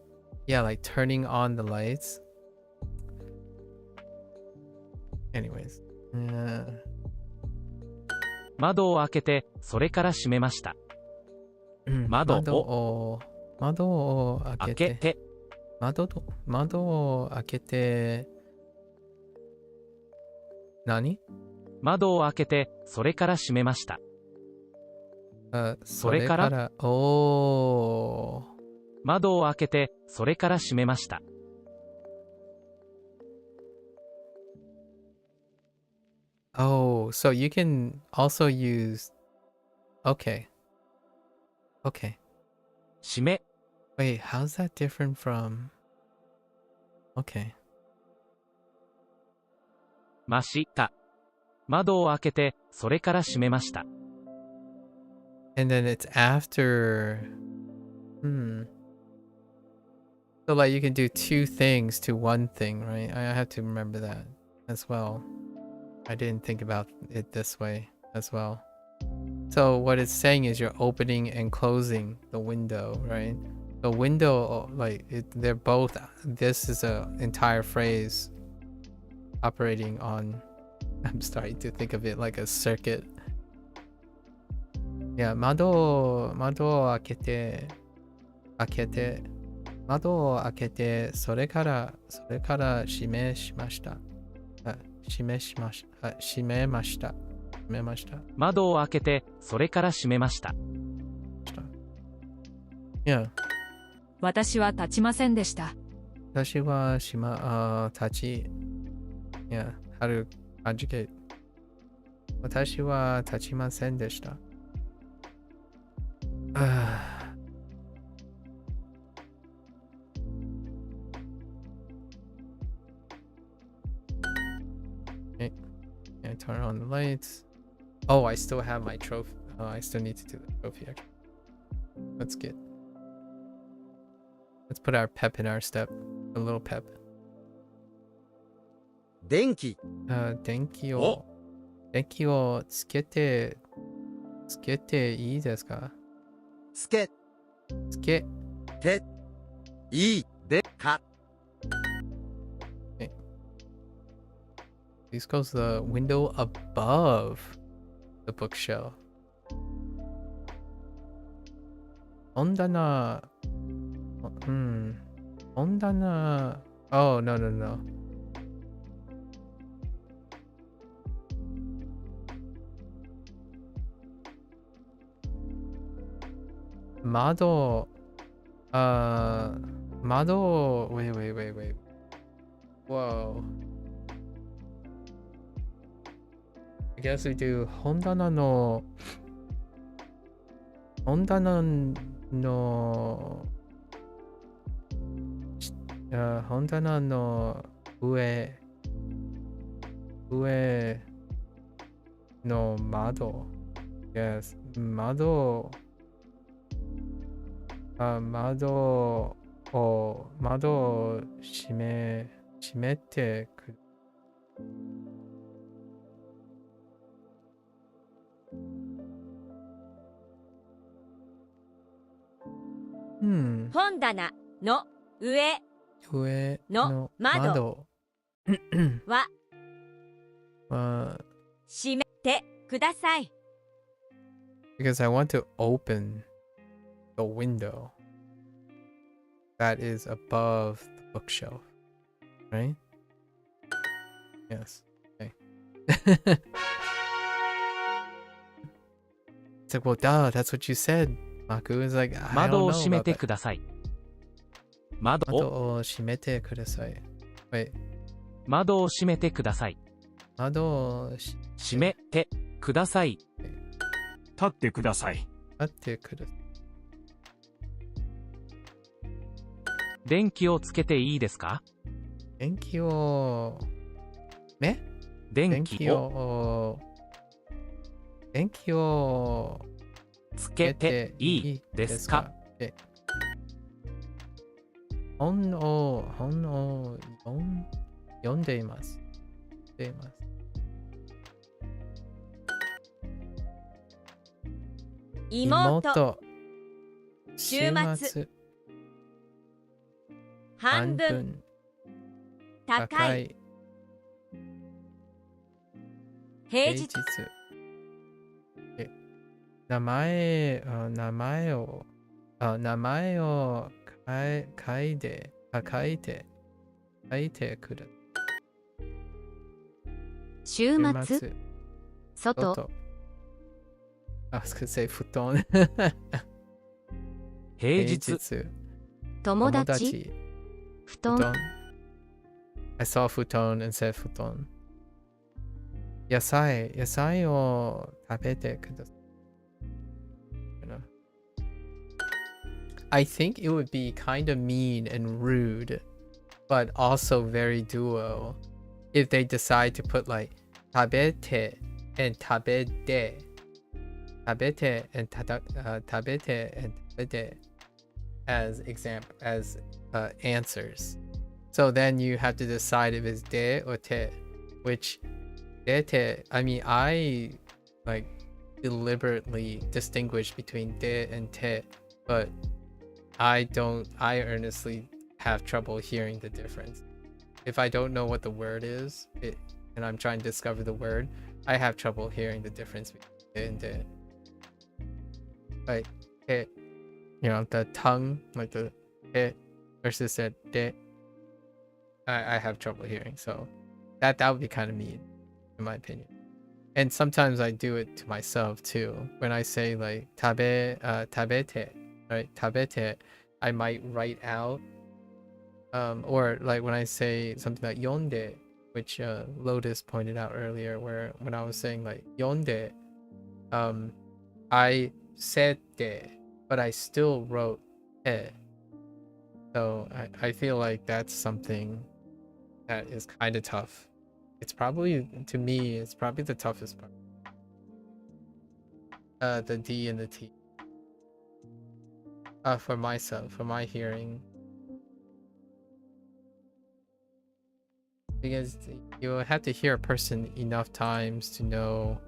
Yeah, like turning on the lights. Anyways. 窓を開けてそれから閉めました。窓を開けて窓を開けて何？窓を開けてそれから閉めました。それから窓を開けてそれから閉めました。Oh, so you can also use Okay. 閉め Wait, how's that different from Okay. ました。窓を開けてそれから閉めました。And then it's after So like you can do two things to one thing, right? I have to remember that as well. I didn't think about it this way as well. So what it's saying is you're opening and closing the window, right? The window, like they're both. This is an entire phrase operating on. I'm starting to think of it like a circuit. Yeah, 窓を開けて窓を開けてそれから閉めました。窓を開けてそれから閉めました。Yeah. 私は立ちませんでした。私は立ち Yeah, how to conjugate 私は立ちませんでした。Okay. Yeah, turn on the lights. Oh, I still have my trophy. Oh, I still need to do the trophy actually. That's good. Let's put our pep in our step. A little pep. 電気をつけていいですか？つけていいでか。Okay. This goes the window above the bookshelf. 本棚 本棚 Oh, no. 窓 Wait. Whoa. I guess we do 本棚の本棚の上の窓 Yes 窓を閉めてく本棚の上の窓はは閉めてください。 because I want to open the window that is above the bookshelf, right? Yes. Okay. It's like, well, duh, that's what you said. Maku is like, I 窓 don't を know 閉め about て that. ください。窓を閉めてください。Wait. 窓を閉めてください。窓を閉めてください。立ってください。閉ってください。電気をつけていいですか？電気を電気をつけていいですか？本を読んでいます。妹週末半分高い平日名前を書いてくる。週末外 I was gonna say 布団平日友達布団 I saw 布団 and said 布団野菜を食べてください。I think it would be kind of mean and rude, but also very duo if they decide to put like 食べて and 食べて 食べて and 食べて as answers. So then you have to decide if it's de or te, which te, I mean, I like deliberately distinguish between de and te, but I earnestly have trouble hearing the difference. If I don't know what the word is, and I'm trying to discover the word, I have trouble hearing the difference between de and de. Like, te, you know, the tongue, like the te versus the de, I have trouble hearing. So that would be kind of mean, in my opinion. And sometimes I do it to myself too. When I say like tabete, right? Tabete, I might write out, or like when I say something like yonde, which Lotus pointed out earlier, where when I was saying like yonde, I said de, but I still wrote te. So I feel like that's something that is kind of tough. It's probably, to me, it's probably the toughest part. The D and the T. For myself, for my hearing. Because you have to hear a person enough times to know,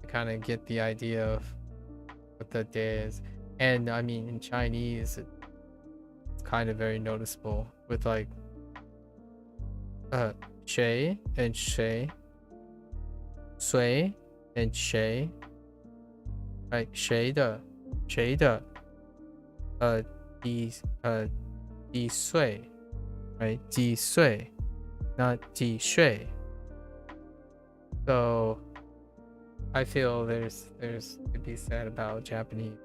to kind of get the idea of what the day is. And I mean, in Chinese, it's kind of very noticeable with like shui and shui, sui and shui, right? Shui de, di sui, right? Ji sui, not ji shui. So I feel there's to be said about Japanese.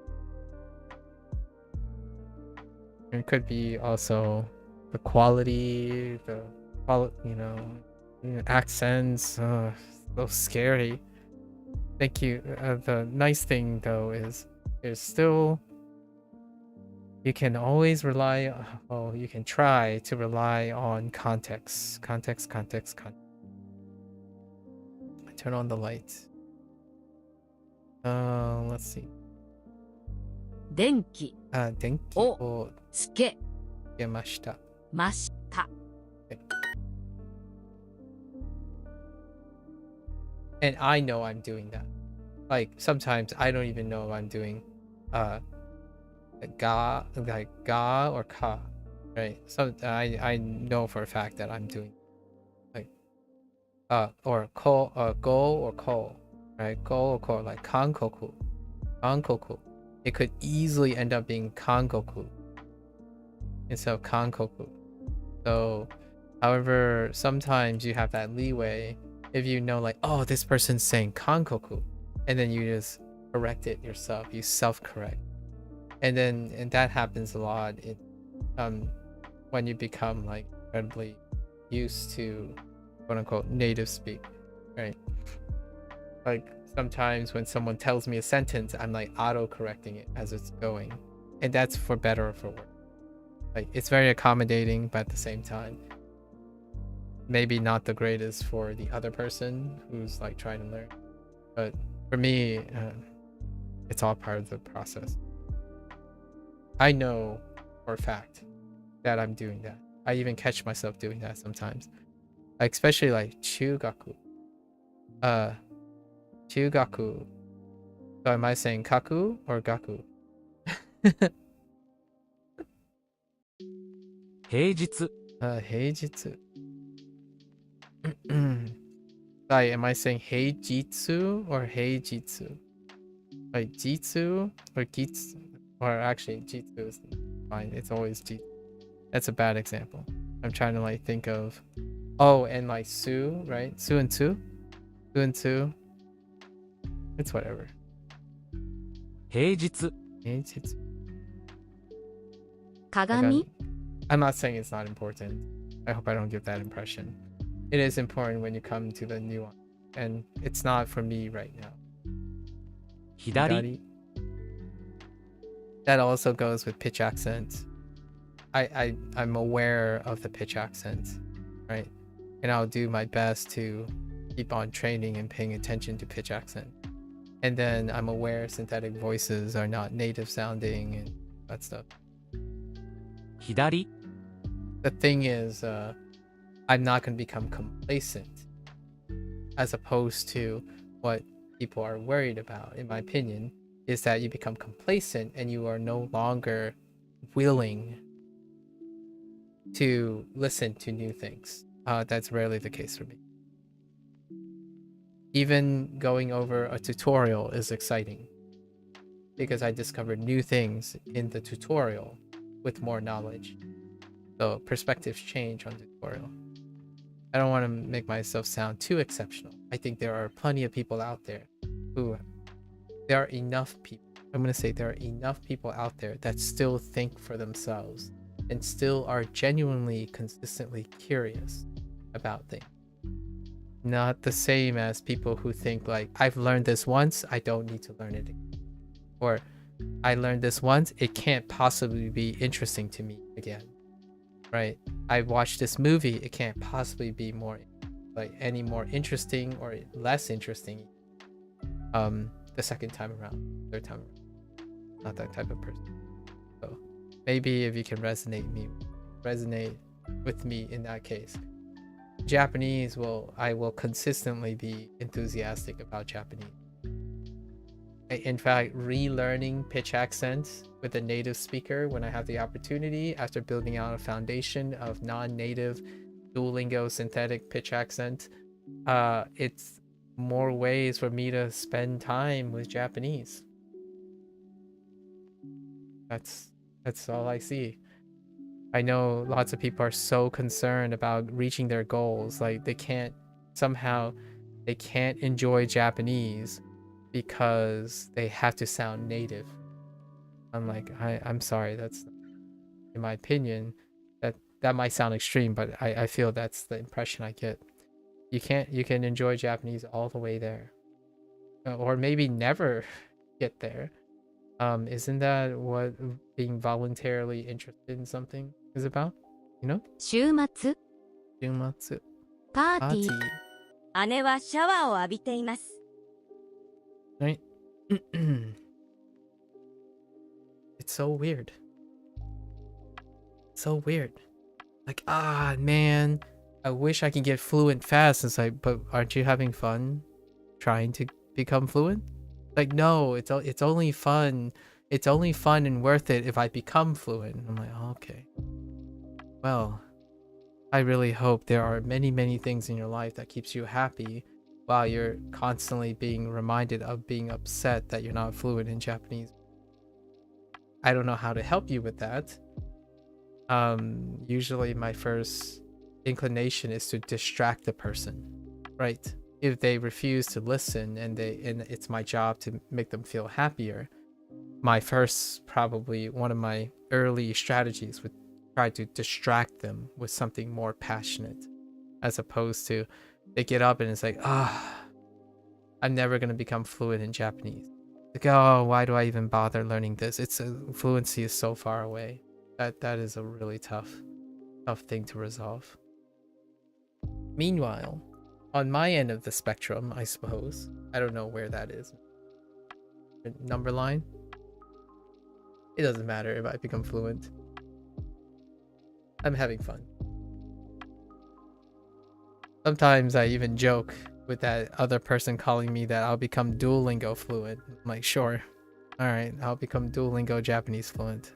It could be also the quality, accents, so scary. Thank you. The nice thing though is there's still You can always rely, you can try to rely on context. Context. Turn on the light. Let's see. 電気電気ををつけつけました。ました。And I know I'm doing that. Like sometimes I don't even know if I'm doing ga or ka, right? So I know for a fact that I'm doing like or ko go or ko, right? Go or ko, like kankoku. It could easily end up being kankoku instead of kankoku. So however, sometimes you have that leeway if you know like, oh, this person's saying kankoku, and then you just correct it yourself, you self-correct. And that happens a lot when you become like incredibly used to quote unquote native speak, right? Like sometimes when someone tells me a sentence, I'm like auto-correcting it as it's going, and that's for better or for worse. Like it's very accommodating, but at the same time maybe not the greatest for the other person who's like trying to learn, but for me it's all part of the process. I know for a fact that I'm doing that. I even catch myself doing that sometimes, like especially like chugaku. So am I saying kaku or gaku? 平日 平日 Like, am I saying heijitsu or heijitsu? Like jitsu or gitsu? Or actually jitsu is fine. It's always jitsu. That's a bad example. I'm trying to like think of, oh, and like su, right? Su and tu? Su and tu? It's whatever. 平日 Heijitsu. 鏡 I'm not saying it's not important. I hope I don't give that impression. It is important when you come to the nuance, and it's not for me right now. 左 That also goes with pitch accent. I'm aware of the pitch accent, right? And I'll do my best to keep on training and paying attention to pitch accent. And then I'm aware synthetic voices are not native sounding and that stuff. 左 The thing is, I'm not going to become complacent, as opposed to what people are worried about, in my opinion, is that you become complacent and you are no longer willing to listen to new things. That's rarely the case for me. Even going over a tutorial is exciting because I discovered new things in the tutorial with more knowledge. So perspectives change on tutorial. I don't want to make myself sound too exceptional. I think there are plenty of people out there who, there are enough people, I'm going to say there are enough people out there that still think for themselves and still are genuinely, consistently curious about things. Not the same as people who think like, I've learned this once, I don't need to learn it again. Or I learned this once, it can't possibly be interesting to me again. Right? I watched this movie, it can't possibly be more like any more interesting or less interesting the second time around, third time around. Not that type of person. So maybe if you can resonate with me in that case. Japanese, I will consistently be enthusiastic about Japanese. In fact, relearning pitch accents with a native speaker when I have the opportunity after building out a foundation of non-native Duolingo synthetic pitch accent, it's more ways for me to spend time with Japanese. That's all I see. I know lots of people are so concerned about reaching their goals, like they can't enjoy Japanese because they have to sound native. I'm like, I'm sorry, that's, in my opinion, that might sound extreme, but I feel that's the impression I get. You can enjoy Japanese all the way there, or maybe never get there, Isn't that what being voluntarily interested in something is about? You know? 週末、週末。パーティ Party. ー、姉はシャワーを浴びています。Right? It's so weird. So weird. Like, man, I wish I could get fluent fast. It's like, but aren't you having fun trying to become fluent? Like, no, it's only fun. It's only fun and worth it if I become fluent. I'm like, oh, okay. Well, I really hope there are many, many things in your life that keeps you happy while you're constantly being reminded of being upset that you're not fluent in Japanese. I don't know how to help you with that. Usually my first inclination is to distract the person, right? If they refuse to listen and it's my job to make them feel happier, probably one of my early strategies would try to distract them with something more passionate, as opposed to they get up and it's like, I'm never going to become fluent in Japanese. Like, oh, why do I even bother learning this? Fluency is so far away. That is a really tough thing to resolve. Meanwhile, on my end of the spectrum, I suppose, I don't know where that is. Number line? It doesn't matter if I become fluent. I'm having fun. Sometimes I even joke with that other person calling me that I'll become Duolingo fluent. I'm like, sure. Alright, I'll become Duolingo Japanese fluent.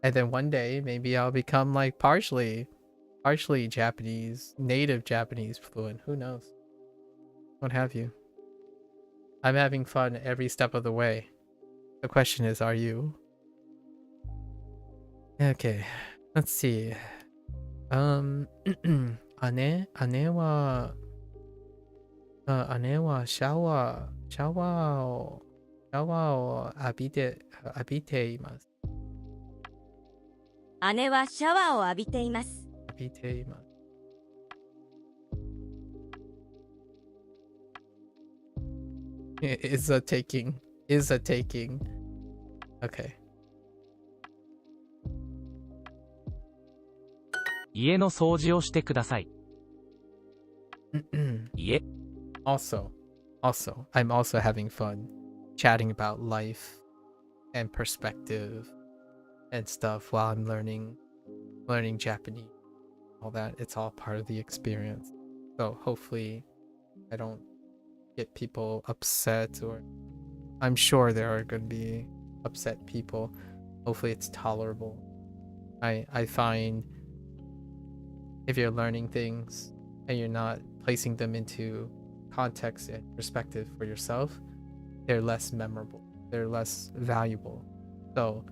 And then one day, maybe I'll become like partially Japanese, native Japanese fluent. Who knows? What have you? I'm having fun every step of the way. The question is, are you? Okay, let's see. 姉はシャワーを浴びています。姉はシャワーを浴びています。Is a taking. Okay. 家の掃除をしてください。家。Also, I'm also having fun chatting about life and perspective and stuff while I'm learning Japanese. All that, it's all part of the experience. So hopefully I don't get people upset, or I'm sure there are going to be upset people. Hopefully it's tolerable. I find if you're learning things and you're not placing them into context and perspective for yourself, they're less memorable, they're less valuable. So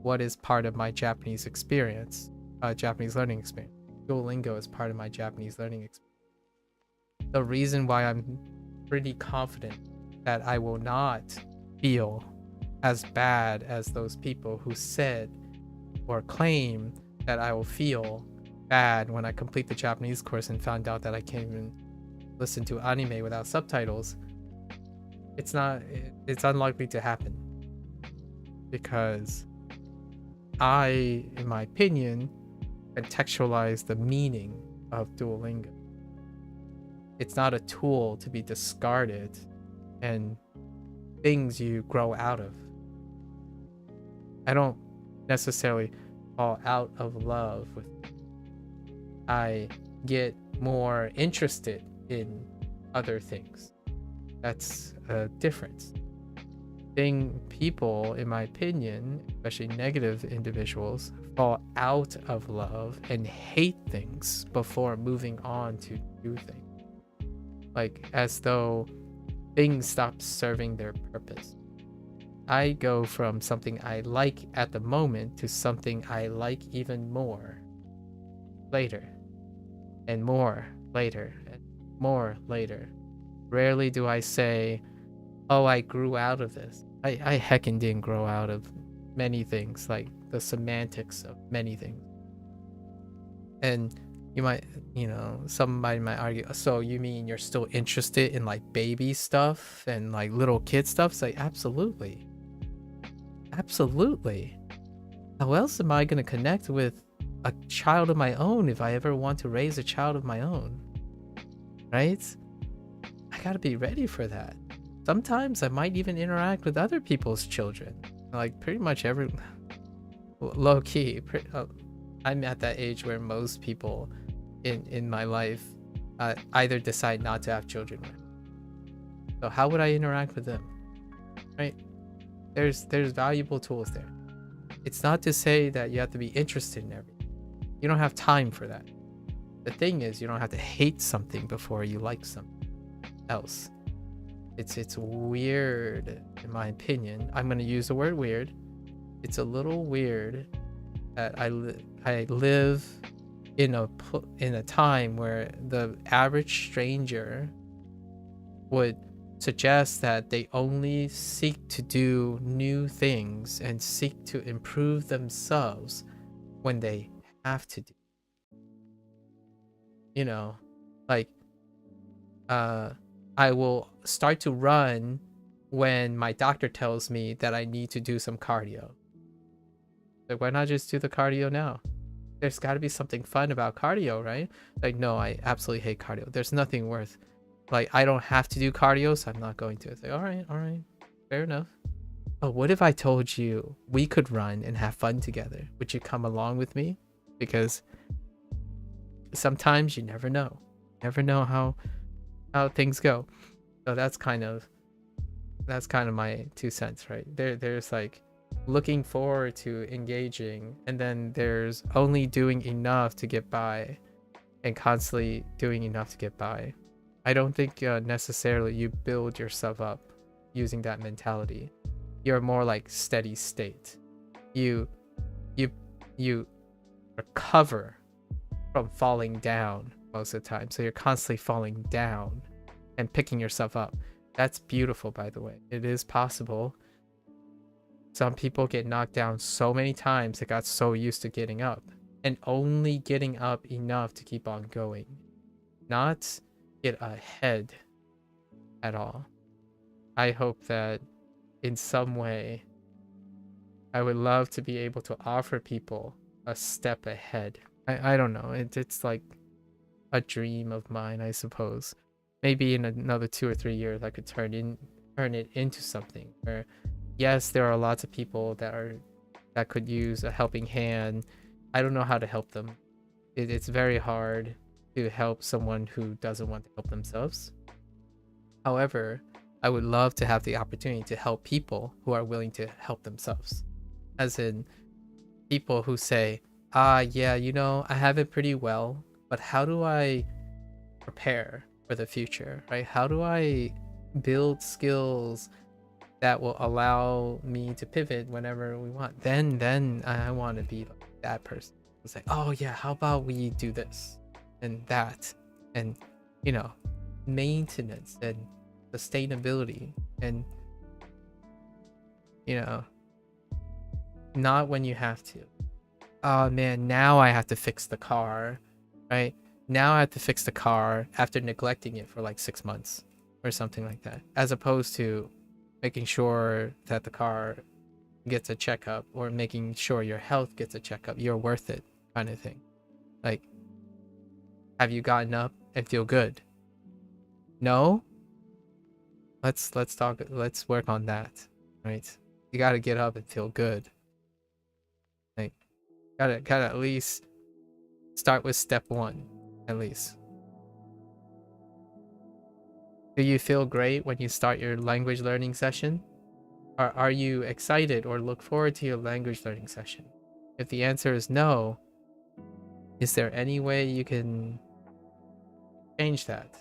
what is part of my Japanese experience, Japanese learning experience? Duolingo is part of my Japanese learning experience. The reason why I'm pretty confident that I will not feel as bad as those people who said or claim that I will feel bad when I complete the Japanese course and found out that I can't even listen to anime without subtitles. It's unlikely to happen, because I, in my opinion, contextualize the meaning of Duolingo. It's not a tool to be discarded and things you grow out of. I don't necessarily fall out of love with it. I get more interested in other things. That's a difference. People, in my opinion, especially negative individuals, fall out of love and hate things before moving on to new things. Like, as though things stop serving their purpose. I go from something I like at the moment to something I like even more later, and more later, and more later. Rarely do I say, oh, I grew out of this. I heckin' didn't grow out of many things, like the semantics of many things. And You might, somebody might argue, so you mean you're still interested in like baby stuff and like little kid stuff? It's like, absolutely. Absolutely. How else am I going to connect with a child of my own if I ever want to raise a child of my own? Right? I got to be ready for that. Sometimes I might even interact with other people's children. Like pretty much every low key. I'm at that age where most people in my life either decide not to have children. So how would I interact with them? Right? There's valuable tools there. It's not to say that you have to be interested in everything. You don't have time for that. The thing is, you don't have to hate something before you like something else. It's weird, in my opinion. I'm going to use the word weird. It's a little weird that I live in a time where the average stranger would suggest that they only seek to do new things and seek to improve themselves when they have to do. I will start to run when my doctor tells me that I need to do some cardio. Like, why not just do the cardio now? There's got to be something fun about cardio, right? Like, no, I absolutely hate cardio. There's nothing worth. Like, I don't have to do cardio, so I'm not going to. It's like, all right, fair enough. But what if I told you we could run and have fun together? Would you come along with me? Because sometimes you never know. Never know how things go. So that's kind of my 2 cents, right? There's like looking forward to engaging, and then there's only doing enough to get by and constantly doing enough to get by. I don't think necessarily you build yourself up using that mentality. You're more like steady state. You recover from falling down most of the time. So you're constantly falling down and picking yourself up. That's beautiful, by the way. It is possible. Some people get knocked down so many times they got so used to getting up and only getting up enough to keep on going. Not get ahead at all. I hope that in some way I would love to be able to offer people a step ahead. I don't know. It's like a dream of mine, I suppose. Maybe in another 2 or 3 years I could turn it into something where, yes, there are lots of people that could use a helping hand. I don't know how to help them. It's very hard to help someone who doesn't want to help themselves. However, I would love to have the opportunity to help people who are willing to help themselves. As in people who say, yeah, I have it pretty well, but how do I prepare for the future, right? How do I build skills that will allow me to pivot whenever we want? Then I want to be like that person. It's like, oh yeah, how about we do this and that, and maintenance and sustainability, and not when you have to. Oh man, now I have to fix the car, right? Now I have to fix the car after neglecting it for like 6 months or something like that, as opposed to making sure that the car gets a checkup or making sure your health gets a checkup. You're worth it, kind of thing. Like, have you gotten up and feel good? No? Let's talk. Let's work on that, right? You gotta get up and feel good. Like, gotta at least start with step 1, at least. Do you feel great when you start your language learning session? Are you excited or look forward to your language learning session? If the answer is no, is there any way you can change that?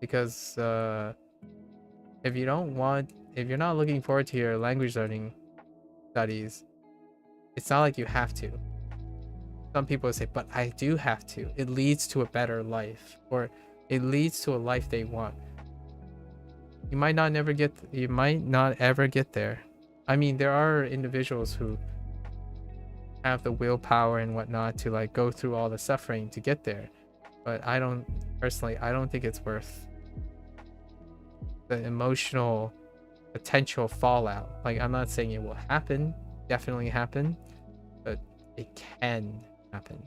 Because if you're not looking forward to your language learning studies, it's not like you have to. Some people say, but I do have to. It leads to a better life, or it leads to a life they want. You might not ever get there. I mean, there are individuals who have the willpower and whatnot to like go through all the suffering to get there. But I don't think it's worth the emotional potential fallout. Like, I'm not saying it will happen, definitely happen, but it can happen.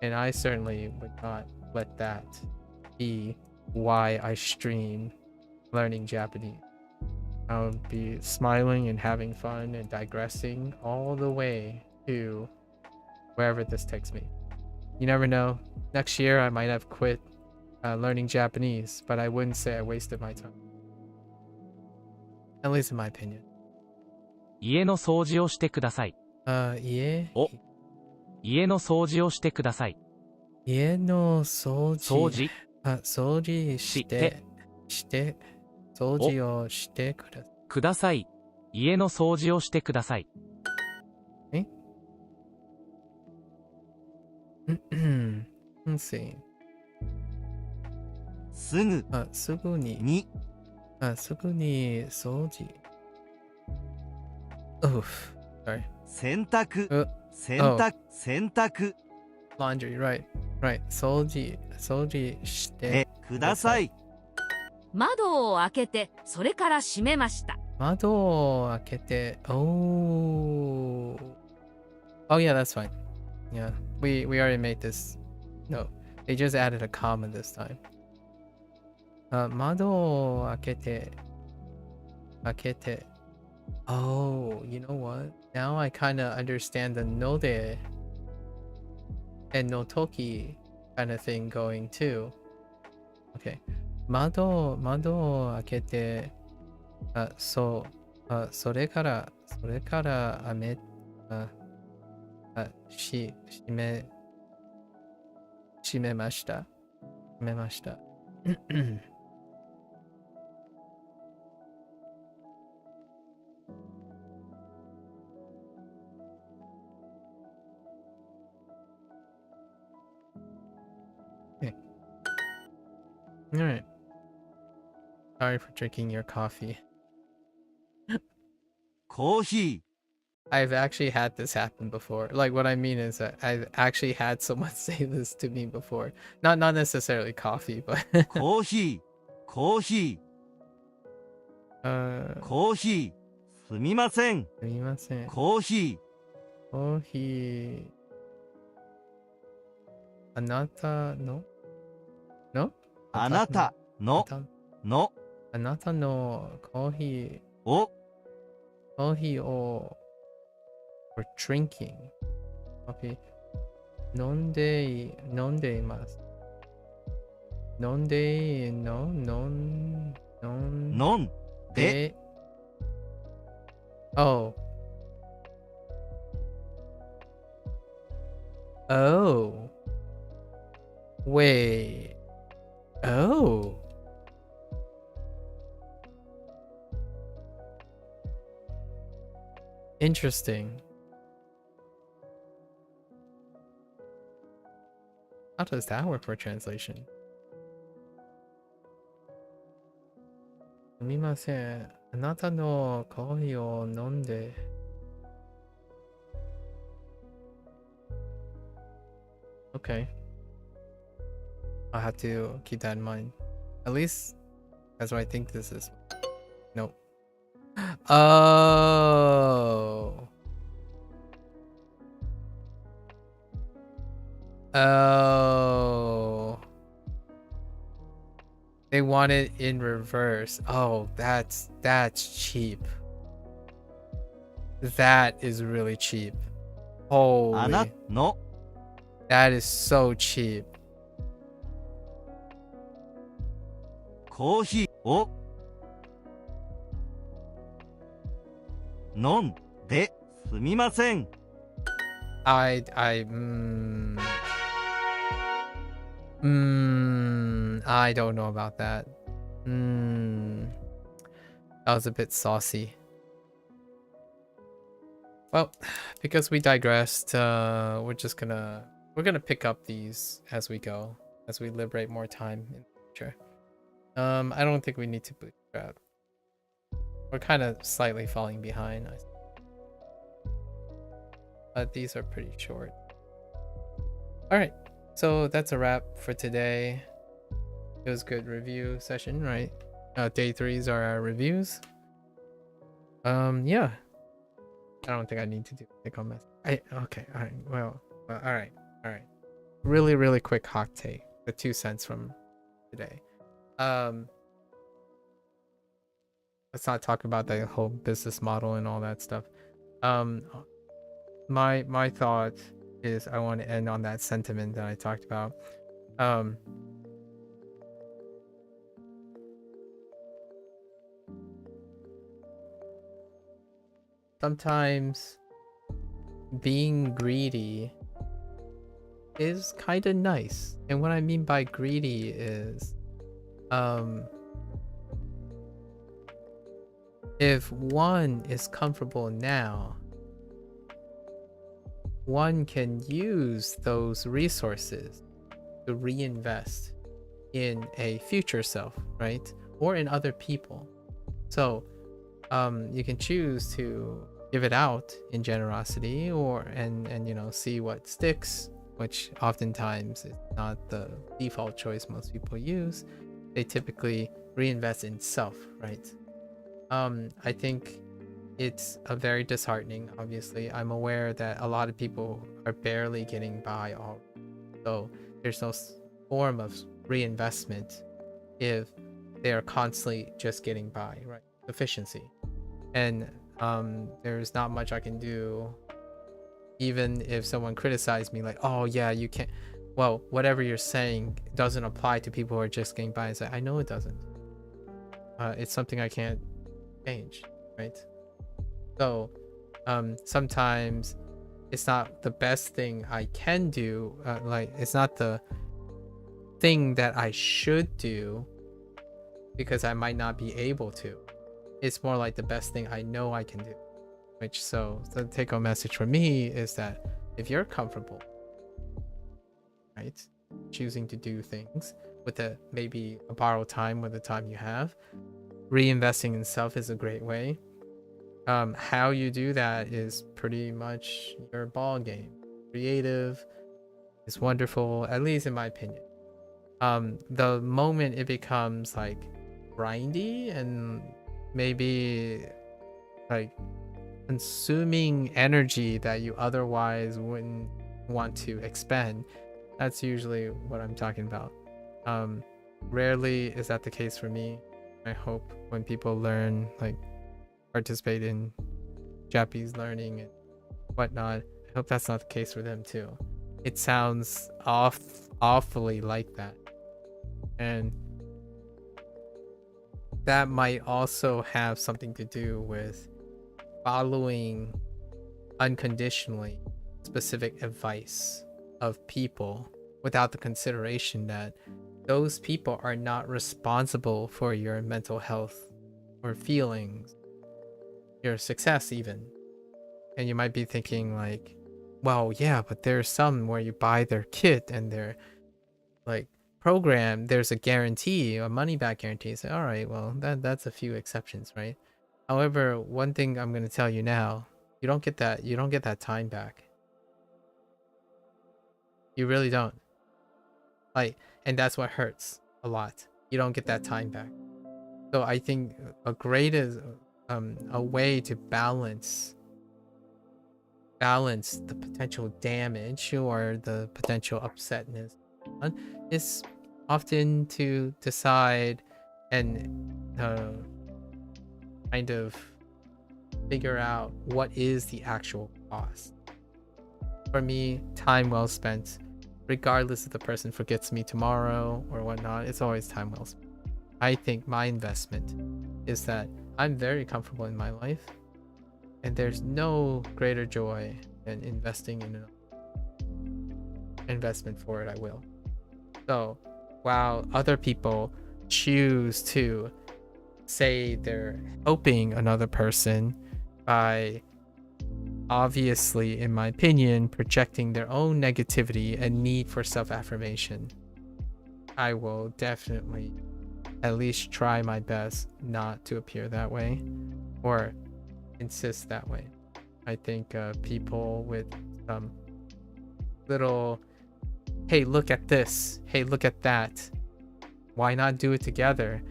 And I certainly would not let that be why I stream learning Japanese. I would be smiling and having fun and digressing all the way to wherever this takes me. You never know. Next year I might have quit learning Japanese, but I wouldn't say I wasted my time. At least in my opinion. 家の掃除をしてください。家の掃除をしてください。家の掃除。掃除。掃除して。掃除をしてください。家の掃除をしてください。Let's see. すぐ。すぐに。すぐに掃除。Oof. Sorry. 洗濯。Laundry, right. 掃除してください。窓を開けて、それから閉めました。窓を開けて、Oh, yeah, that's fine. Yeah, we already made this. No, they just added a comma this time. 窓を開けて。Oh, you know what? Now I kind of understand the node and no toki kind of thing going too. Okay. 窓を開けて、それから閉めました。Okay. All right. Sorry for drinking your coffee. Coffee. I've actually had this happen before. Like, what I mean is that I've actually had someone say this to me before. Not necessarily coffee, but Coffee. コーヒー。すみません。コーヒー。あなたのあなたのコーヒーを for drinking 飲んでいます。飲んで Oh. Wait. Oh. Interesting. How does that work for translation? すみません。あなたのコーヒーを飲んで。Okay. I'll have to keep that in mind. At least that's what I think this is. Nope. Oh. They want it in reverse. Oh, that's cheap. That is really cheap. Holy. That is so cheap. コーヒーを飲んですみません。I don't know about that. That was a bit saucy. Well, because we digressed, we're gonna pick up these as we go, as we liberate more time in the future. I don't think we need to bootstrap. We're kind of slightly falling behind. but these are pretty short. All right, so that's a wrap for today. It was a good review session, right? Day 3s are our reviews. Yeah. I don't think I need to do take on mess. Okay, all right. Well, all right. Really quick hot take. The 2 cents from today. Let's not talk about the whole business model and all that stuff. My thought is I want to end on that sentiment that I talked about. Sometimes being greedy is kind of nice. And what I mean by greedy is if one is comfortable now, one can use those resources to reinvest in a future self, right? Or in other people. So you can choose to give it out in generosity, or and you know, see what sticks, which oftentimes is not the default choice most people use. They typically reinvest in self, right? I think it's a very disheartening. Obviously, I'm aware that a lot of people are barely getting by all, so there's no form of reinvestment if they are constantly just getting by, right? Efficiency. And there's not much I can do, even if someone criticized me like, oh yeah, you can't, well, whatever you're saying doesn't apply to people who are just getting by. It's like, I know it doesn't. It's something I can't change, right? So sometimes it's not the best thing I can do, like it's not the thing that I should do because I might not be able to. It's more like the best thing I know I can do. Which, so the take-home message for me is that if you're comfortable, right, choosing to do things with maybe a borrowed time with the time you have, reinvesting in self is a great way. How you do that is pretty much your ball game. Creative is wonderful, at least in my opinion. The moment it becomes like grindy and maybe like consuming energy that you otherwise wouldn't want to expend, that's usually what I'm talking about. Rarely is that the case for me. I hope when people learn, like participate in Japanese learning and whatnot, I hope that's not the case for them too. It sounds awfully like that, and that might also have something to do with following unconditionally specific advice of people without the consideration that those people are not responsible for your mental health or feelings, your success even. And you might be thinking like, well, yeah, but there's some where you buy their kit and they're like program, there's a guarantee, a money back guarantee. So all right, well, that's a few exceptions, right? However, one thing I'm going to tell you now, you don't get that time back. You really don't. Like, and that's what hurts a lot. You don't get that time back. So I think a great is a way to balance the potential damage or the potential upsetness is often to decide and kind of figure out what is the actual cost. For me, time well spent, regardless if the person forgets me tomorrow or whatnot, it's always time well spent. I think my investment is that I'm very comfortable in my life, and there's no greater joy than investing in an investment for it. I will. So while other people choose to say they're helping another person by obviously, in my opinion, projecting their own negativity and need for self-affirmation, I will definitely at least try my best not to appear that way or insist that way. I think people with little, hey, look at this, hey, look at that, why not do it together?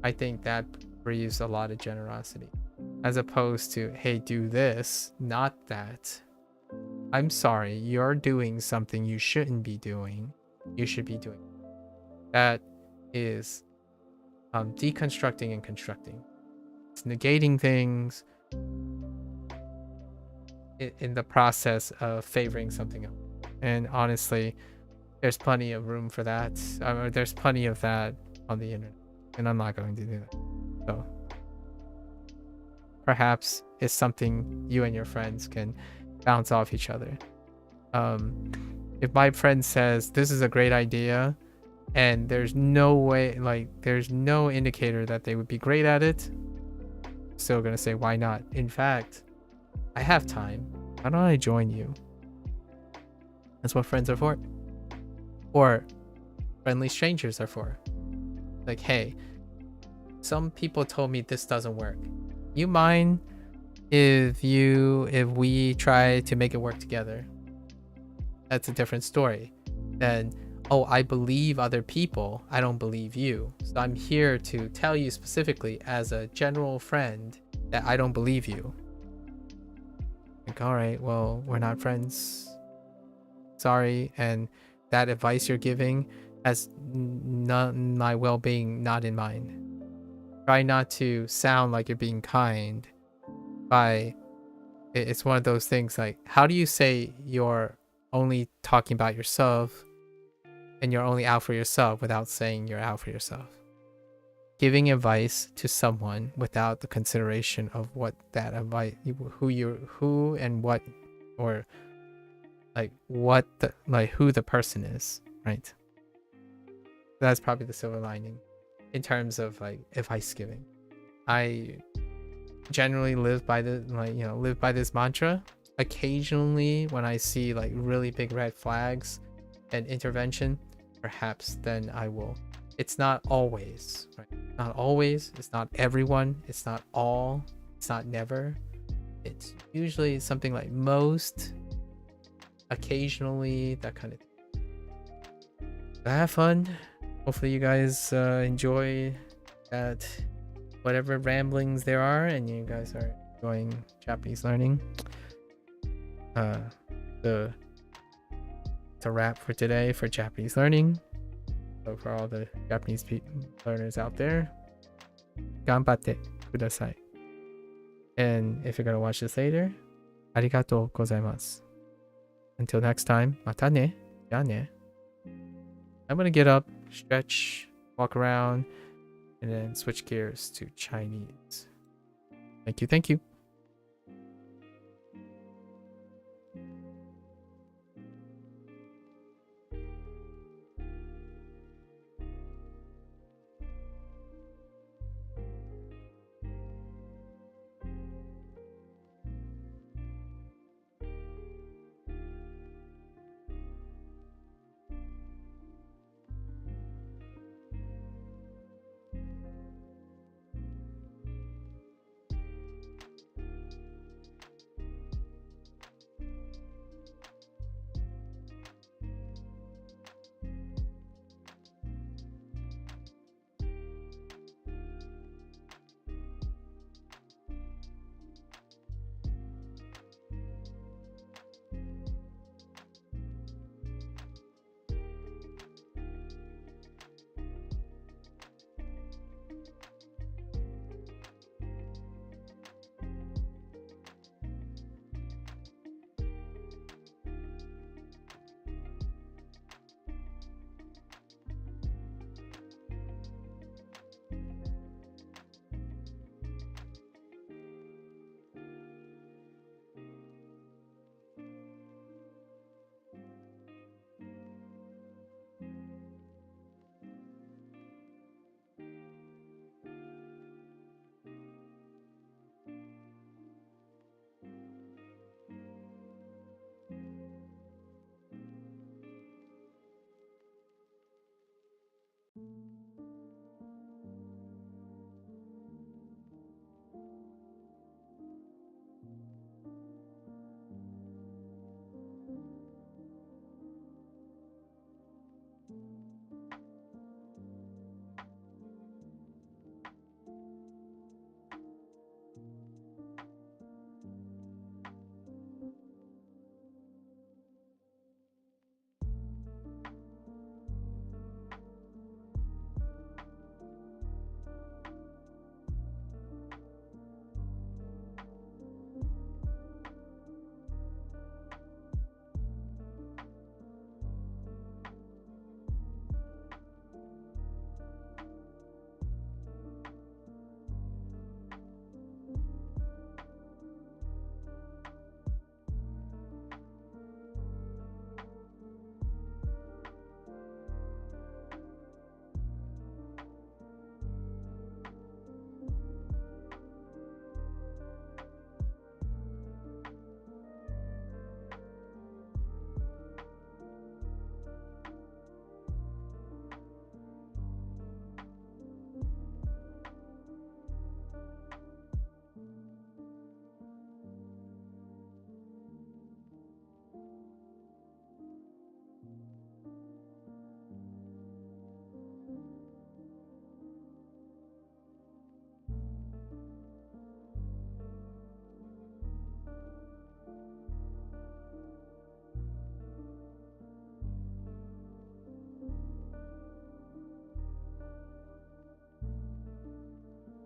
I think that breeds a lot of generosity, as opposed to, hey, do this, not that. I'm sorry, you're doing something you shouldn't be doing. You should be doing. That is deconstructing and constructing. It's negating things in the process of favoring something else. And honestly, there's plenty of room for that. There's plenty of that on the internet, and I'm not going to do that. So perhaps it's something you and your friends can bounce off each other. If my friend says this is a great idea, and there's no way, like, there's no indicator that they would be great at it, I'm still gonna say, why not? In fact, I have time. Why don't I join you? That's what friends are for. Or friendly strangers are for. Like, hey, some people told me this doesn't work. You mind if we try to make it work together? That's a different story than, oh, I believe other people, I don't believe you. So I'm here to tell you specifically as a general friend that I don't believe you. Like, all right, well, we're not friends. Sorry. And that advice you're giving has my well-being not in mind. Try not to sound like you're being kind by, it's one of those things like, how do you say you're only talking about yourself and you're only out for yourself without saying you're out for yourself? Giving advice to someone without the consideration of what that advice, who and what, or like what the, like who the person is, right? That's probably the silver lining in terms of like advice giving. I generally live by the, like, you know, live by this mantra. Occasionally when I see like really big red flags and intervention, perhaps then I will. It's not always, right? Not always. It's not everyone. It's not all. It's not never. It's usually something like most, occasionally, that kind of thing. So have fun. Hopefully you guys enjoy that, whatever ramblings there are, and you guys are enjoying Japanese learning. It's a wrap for today for Japanese learning. So for all the Japanese learners out there, ganbatte kudasai. And if you're gonna watch this later, arigatou gozaimasu. Until next time, mata ne, ya ne. I'm gonna get up, stretch, walk around, and then switch gears to Chinese. Thank you, thank you.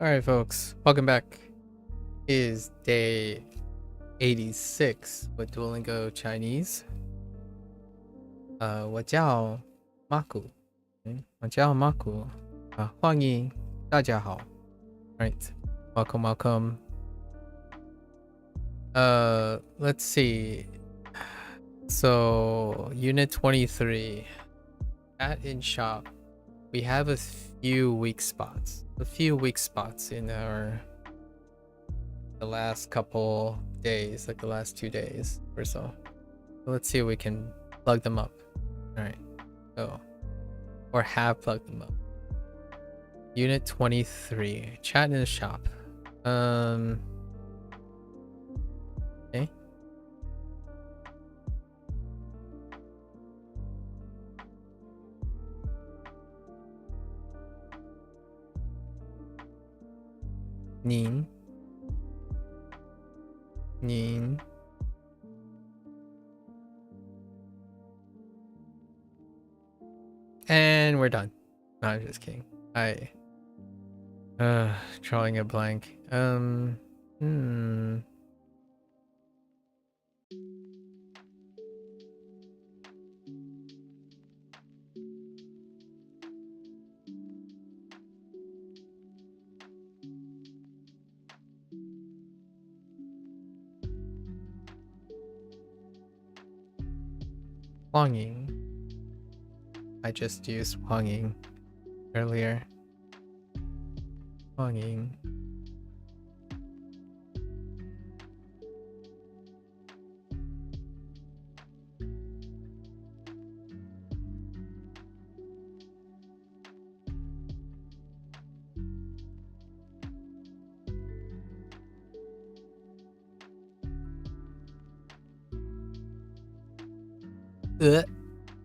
Alright, folks. Welcome back. It is day 86 with Duolingo Chinese. 我叫 Maku. 我叫 Maku. 欢迎大家好. Alright. Welcome, welcome. Let's see. So, Unit 23. At in shop, we have a few weak spots. In the last couple days, like the last 2 days or so. Let's see if we can plug them up. Alright. So, or have plugged them up. Unit 23. Chat in the shop. Okay. 您 And we're done. No, I'm just kidding. Drawing a blank. Longing. I just used longing earlier. Longing.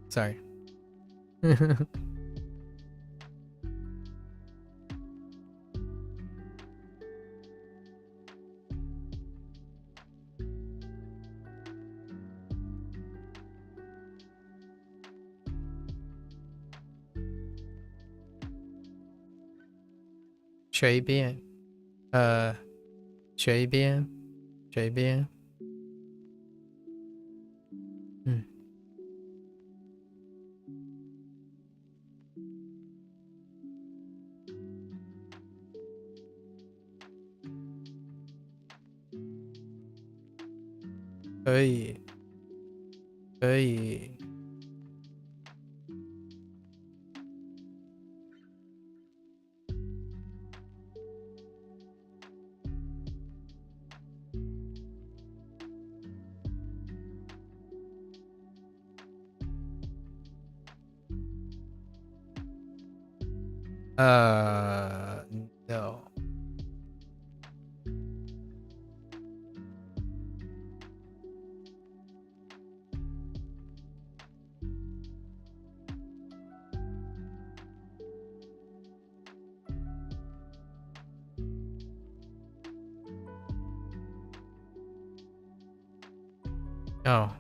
Sorry. Shui Bian. Shui Bian. Shui Bian. Hey. Hey. No. No.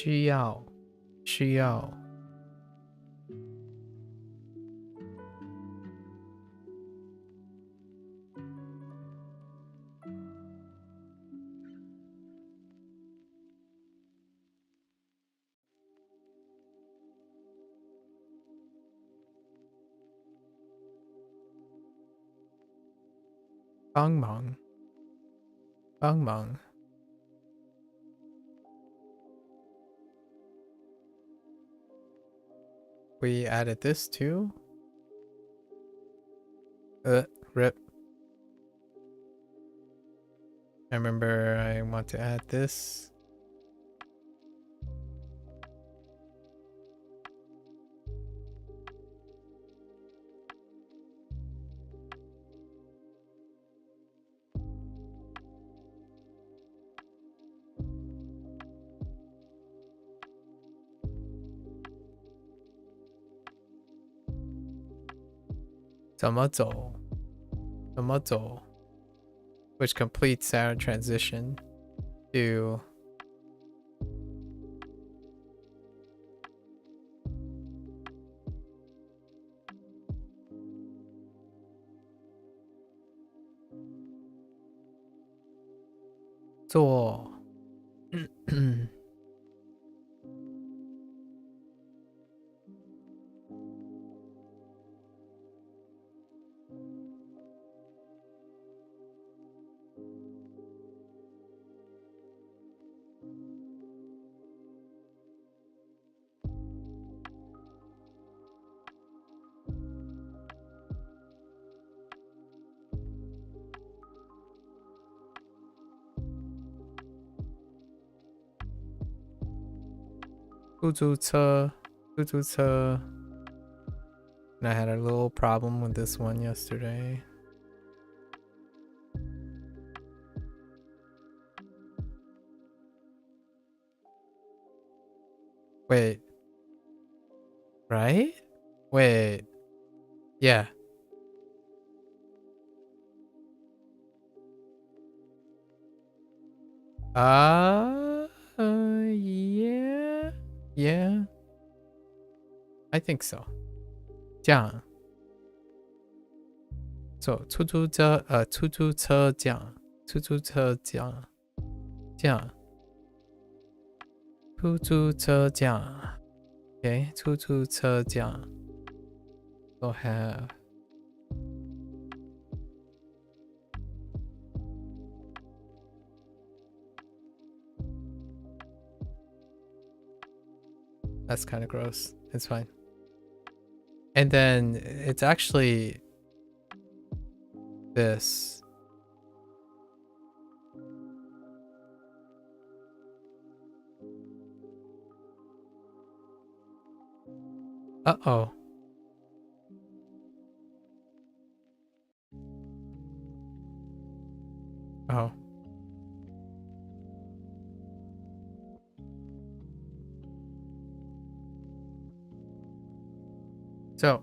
需要 帮忙 We added this too. Rip. I remember I want to add this. 怎么走怎么走 which completes our transition to做出租车 and I had a little problem with this one yesterday. Wait. Right? Wait. Yeah. Yeah. Yeah. I think so. 这样 So 出租车这样 出租车这样 出租车这样 Okay, 出租车这样 So have That's kind of gross. It's fine. And then it's actually this. Uh-oh. Oh. So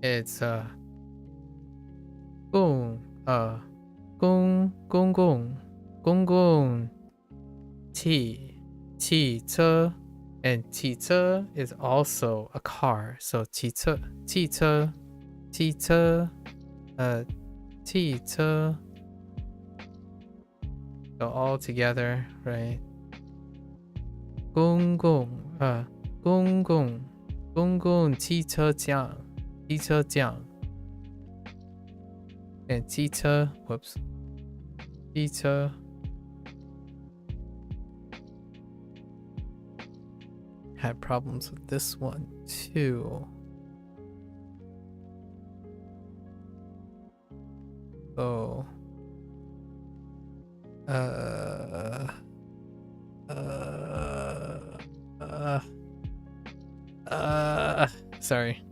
it's公共汽车 and 汽车 is also a car. So 汽车 So all together, right? 公共汽车站 and 汽车 had problems with this one too. So sorry.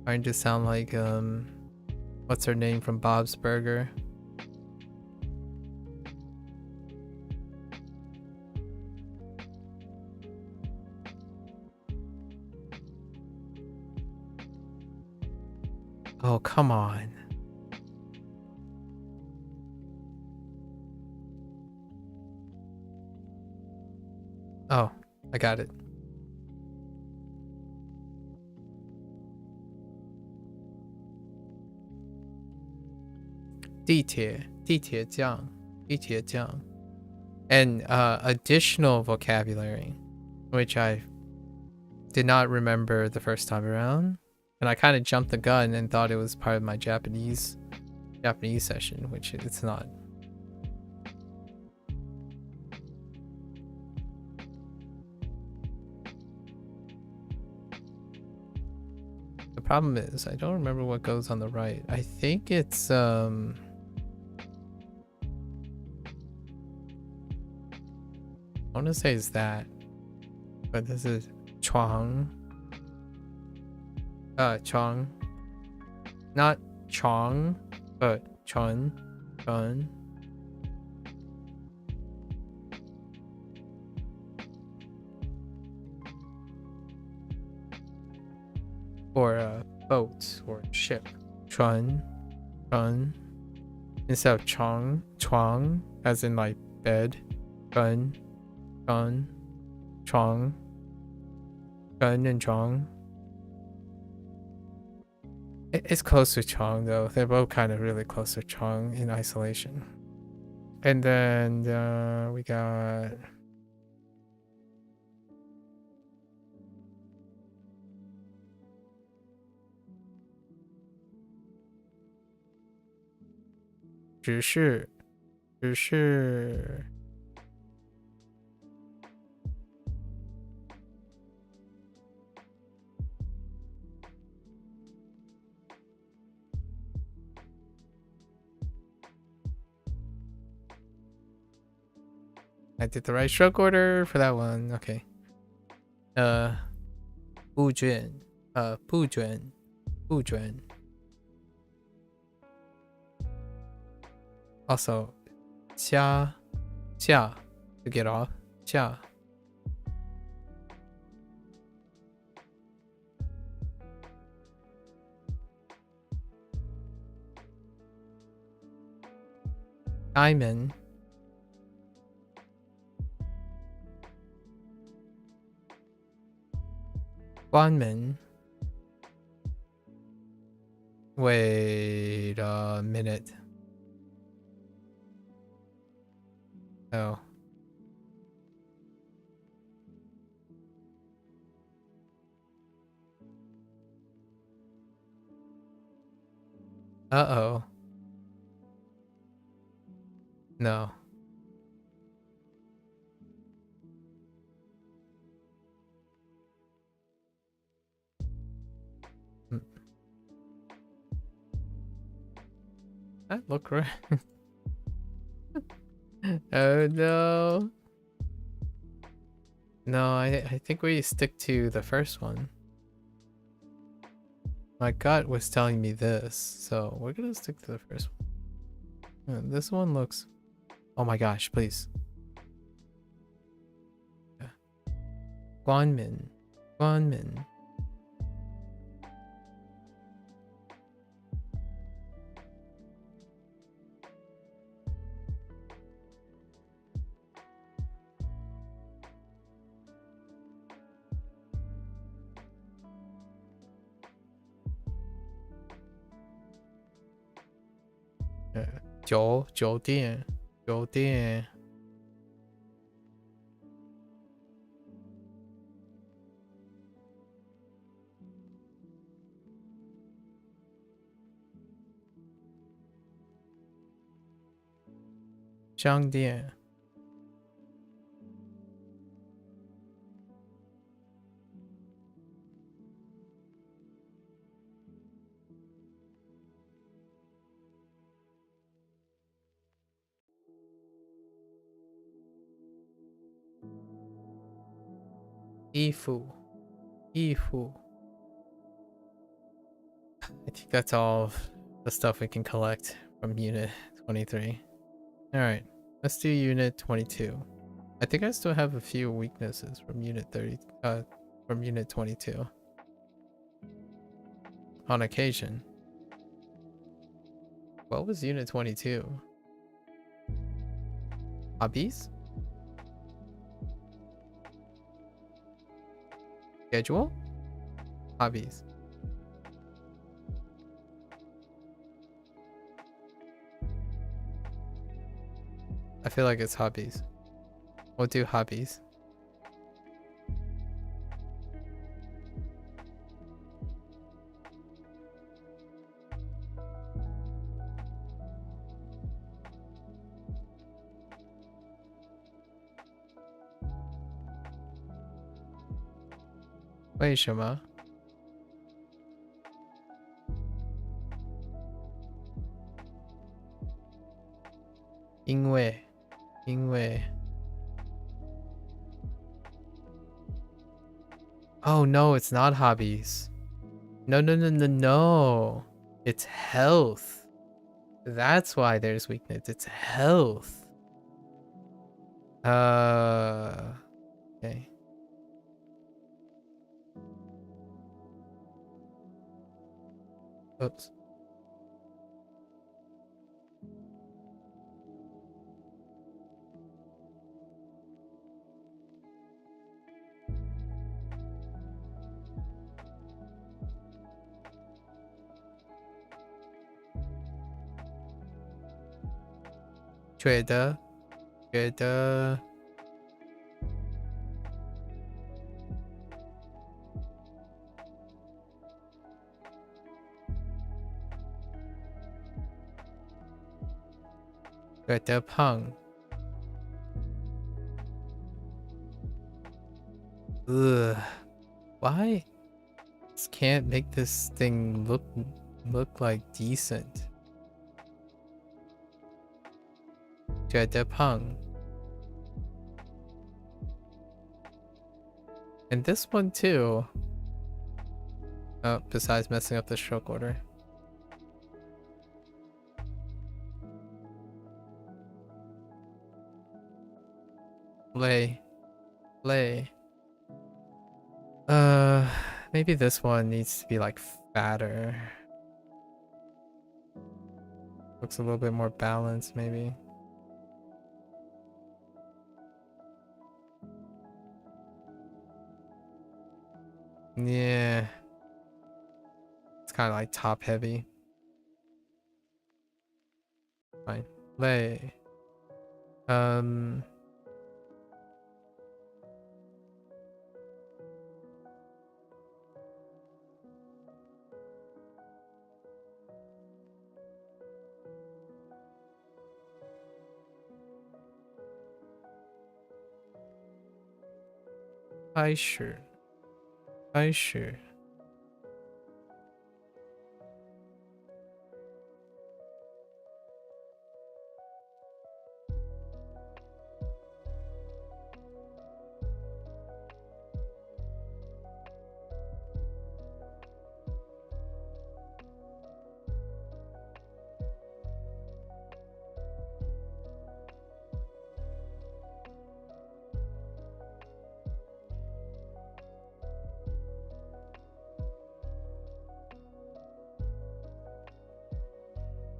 Trying to sound like what's her name from Bob's Burger? Oh, come on. Oh, I got it.地铁酱 and additional vocabulary which I did not remember the first time around, and I kind of jumped the gun and thought it was part of my Japanese session, which it's not. The problem is I don't remember what goes on the right. I think it's I want to say it's that, but this is Chuang. Chong. Not Chong, but Chun. or a boat or ship. 船 instead of 床 as in like bed. 床 and 床. It's close to 床 though. They're both kind of really close to 床 in isolation. And then we got 只是 I did the right stroke order for that one. Okay. 不准 Also 下 to get off. 下 开门 关门 Wait a minute. Oh. Uh-oh. No. That look right. Oh no. No, I think we stick to the first one. My gut was telling me this, so we're gonna stick to the first one. This one looks... Oh my gosh, please. Yeah. Guanmin. 酒店 商店 衣服 I think that's all the stuff we can collect from Unit 23. Alright, let's do Unit 22. I think I still have a few weaknesses from Unit 22. On occasion. What was Unit 22? Hobbies? Schedule? Hobbies. I feel like it's hobbies. We'll do hobbies. Wait, 为什么? In way. Oh no, it's not hobbies. No. It's health. That's why there's weakness. It's health. Okay. Oops. Trade. Pang. Ugh. Why? Just can't make this thing look like decent. Pang. And this one too. Oh, besides messing up the stroke order. Lay. Maybe this one needs to be like fatter. Looks a little bit more balanced, maybe. Yeah. It's kind of like top heavy. Fine. Lay. I sure.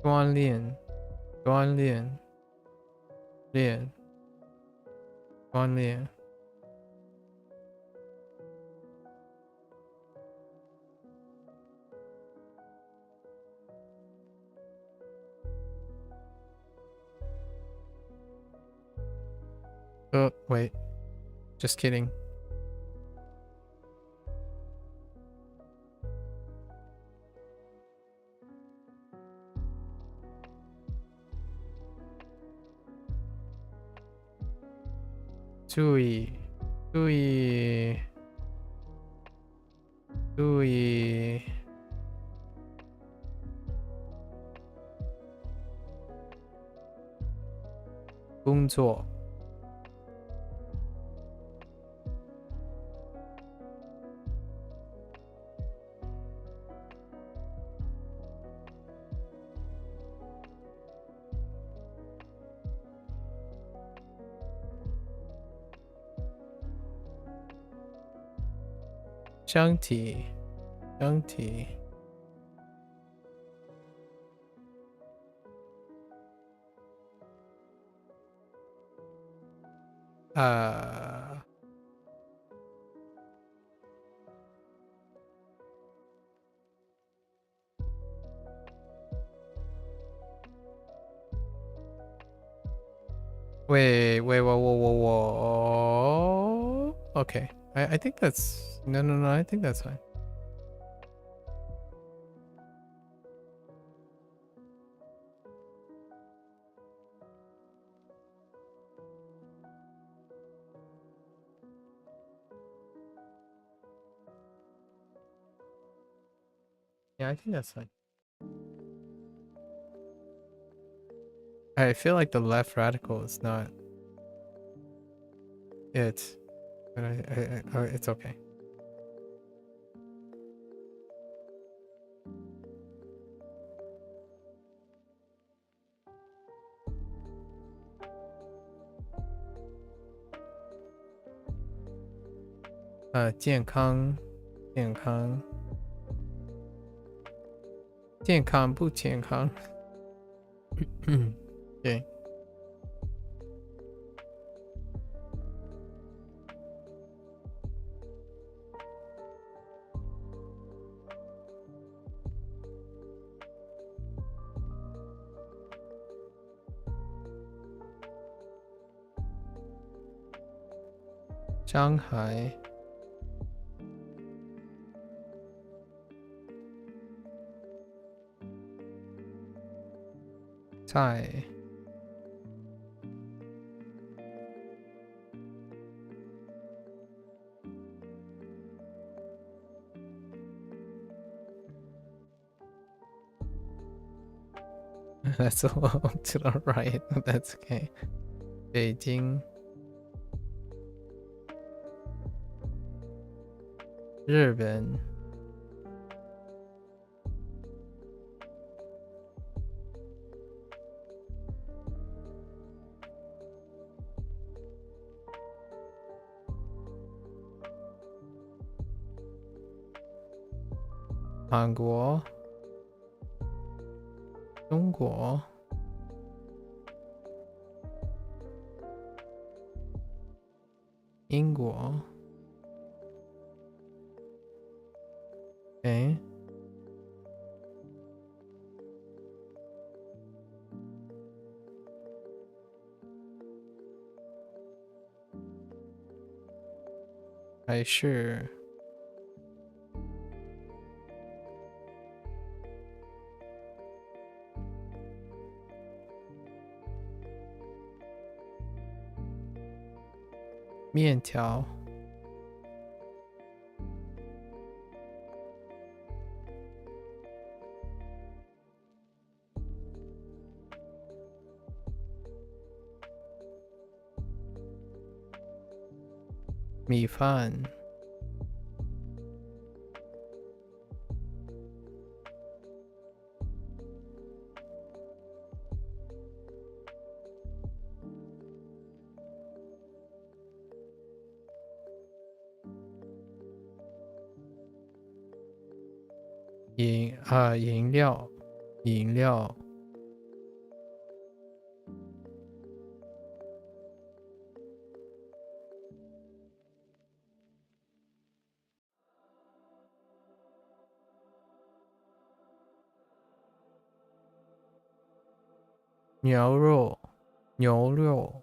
Go on, Lian. Go on, Lian. Go on, Lian. Oh, wait. Just kidding. Tui. Gungzuo. Jiangti. Wait, whoa. Okay. I think that's... No, I think that's fine. Yeah, I think that's fine. I feel like the left radical is not it, but it's okay.健康健康不健康？对。上海。在。That's all to the right. That's okay. 北京。日本。韩国。中国。英国。哎。还是面条。米饭。饮料。饮料。牛肉。牛肉。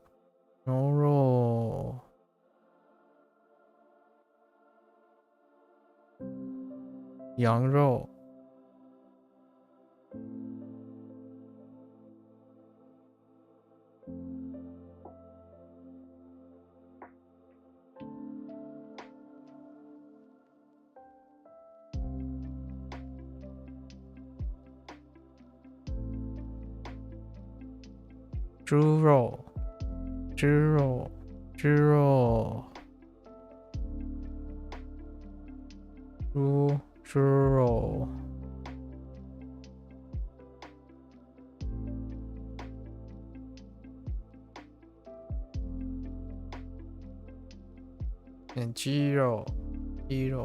牛肉。羊肉。猪肉。猪肉。猪肉。猪肉。and 鸡肉。鸡肉。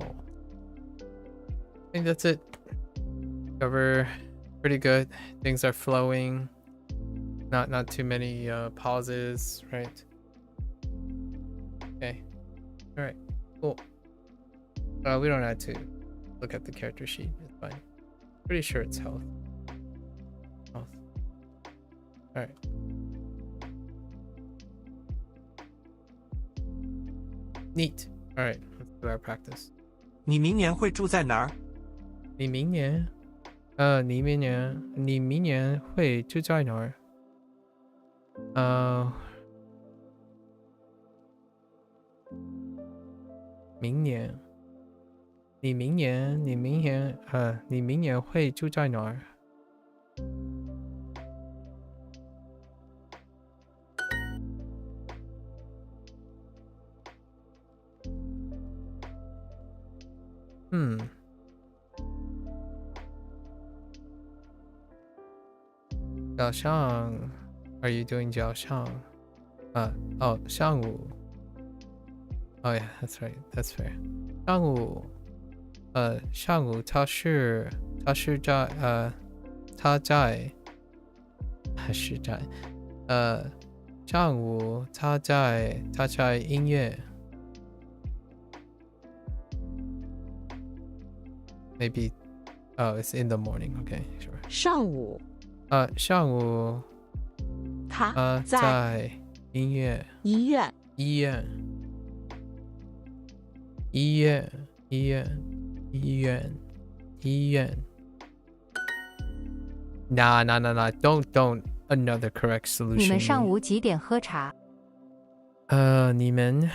I think that's it. Cover pretty good. Things are flowing. Not too many pauses, right? Okay. All right. Cool. We don't have to look at the character sheet. It's fine. Pretty sure it's health. Health. All right. Neat. All right. Let's do our practice. 你明年会住在哪儿？你明年会住在哪儿？明年。你明年会住在哪儿？早上 Are you doing 早上？上午。Oh yeah, that's right. That's fair. 上午他是在他在还是在上午他在音乐 maybe it's in the morning okay sure 上午上午他在医院医院医院医院医院医院医院 nah don't another correct solution 你们上午几点喝茶？你们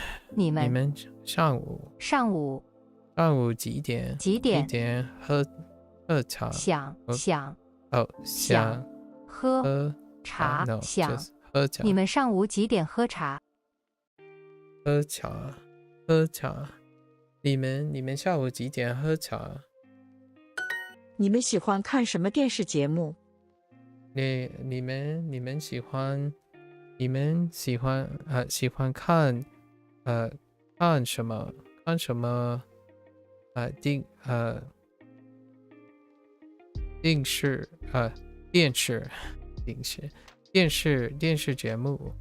上午几点喝茶？想喝茶 no, 想 just 喝茶。你们上午几点喝茶？喝茶。你们下午几点喝茶？你们喜欢看什么电视节目？你们喜欢看什么电视节目？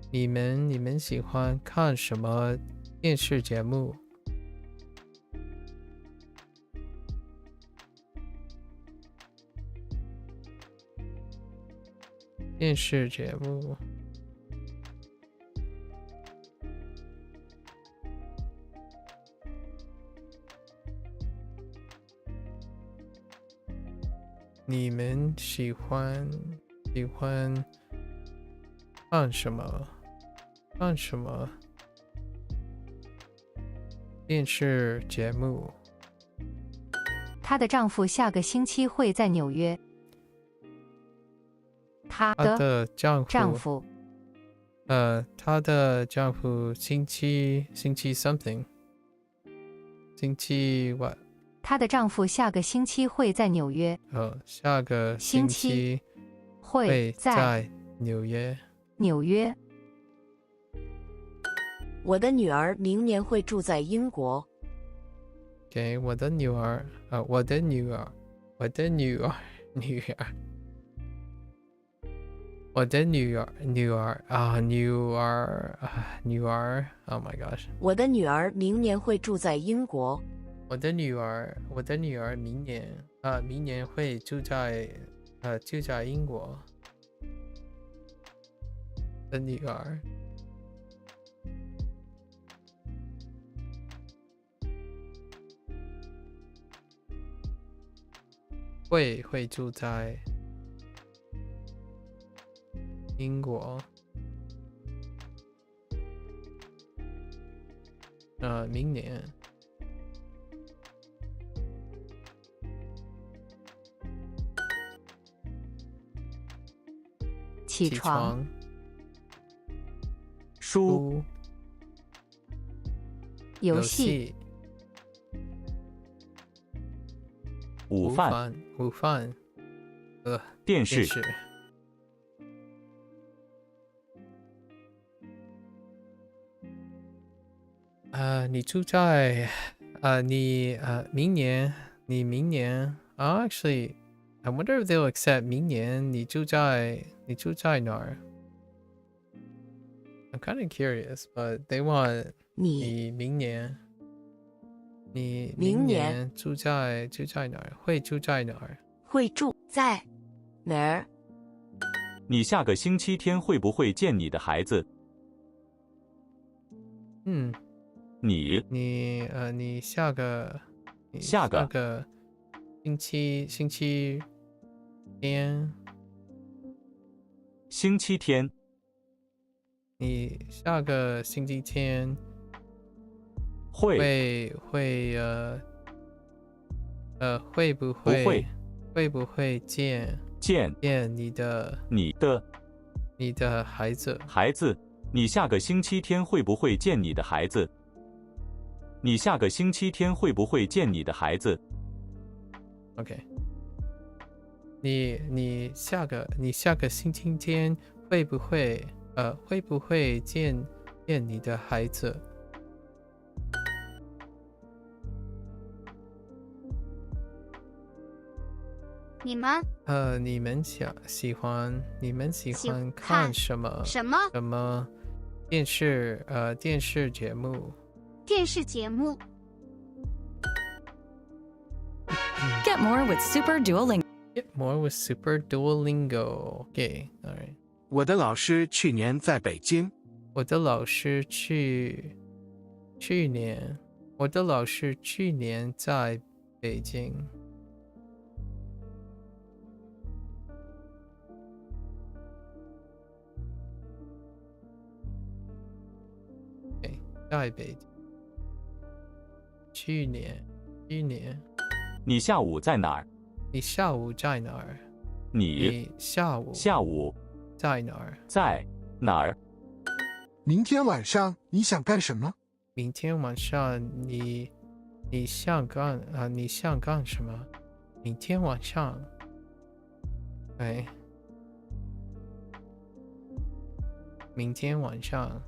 你们喜欢看什么电视节目？电视节目。你们喜欢看什么电视节目？她的丈夫下个星期会在纽约。她的丈夫她的丈夫星期 something 星期 what？ 她的丈夫下个星期会在纽约。下个星期会在纽约。我的女儿明年会住在英国。给我的女儿，Oh my gosh！ 我的女儿明年会住在英国。我的女儿明年会住在英国。的女儿会住在英国。明年。起床。书。游戏。午饭。电视。你住在明年actually I wonder if they'll accept 明年你住在哪儿？ I'm kind of curious, but they want 你明年住在哪儿？会住在哪儿？会住在哪儿？你下个星期天会不会见你的孩子？你下个星期天。你下个星期天会不会见你的孩子？你下个星期天会不会见你的孩子？你下个星期天会不会见你的孩子 ？OK。你下个星期天会不会见你的孩子？你们你们喜欢看什么电视节目？电视节目。Get more with Super Duolingo. Get more with Super Duolingo. Okay, all right. 我的老师去年在北京。我的老师去年在北京。Okay, 在北京。去年。你下午在哪儿？你下午在哪儿？你下午在哪儿？在哪儿？明天晚上你想干什么？明天晚上你想干什么？明天晚上，哎，明天晚上，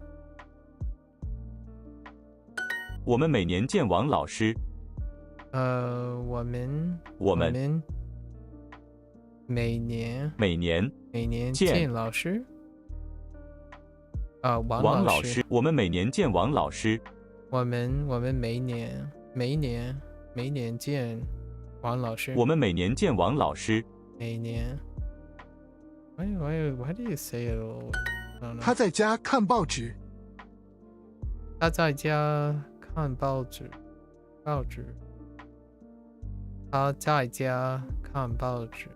我们每年见王老师。我们每年见老师。王老师，我们每年见王老师。我们每年见王老师。我们每年见王老师。每年。Why do you say it all? 他在家看报纸。他在家看报纸。他在家看报纸。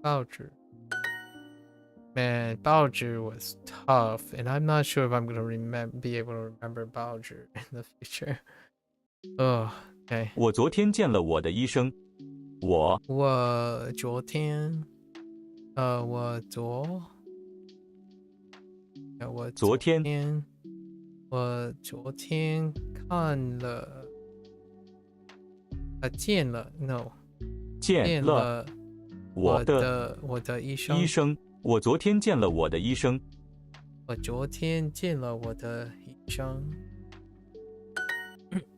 报纸。Man, 报纸 was tough, and I'm not sure if I'm gonna be able to remember 报纸 in the future. Oh, okay. 我昨天见了我的医生。我昨天看了见了 no 见了我的医生。我昨天见了我的医生。我昨天见了我的医生。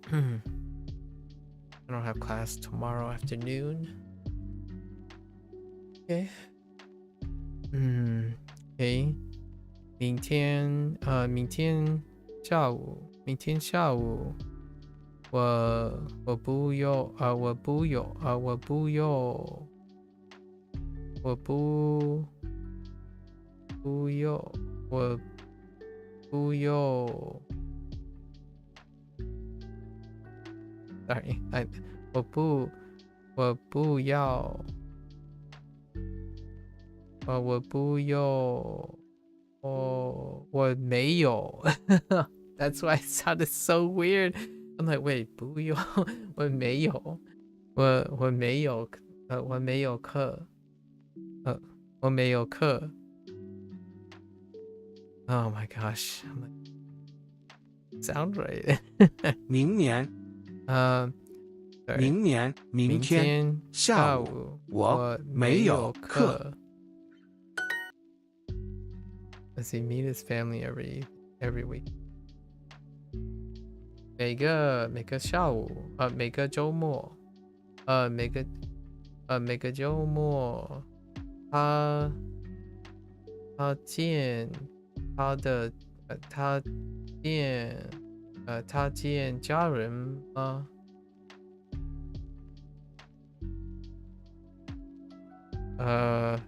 I don't have class tomorrow afternoon. Okay. Okay. 明天下午我不用Sorry, 我不要我没有That's why it sounded so weird. I'm like, wait, 不用我没有我没有课我没有课 Oh my gosh. I'm like, sound right. 明年明天下午我没有课。Does he meet his family every week? 每个下午每个周末每个周末他见家人吗？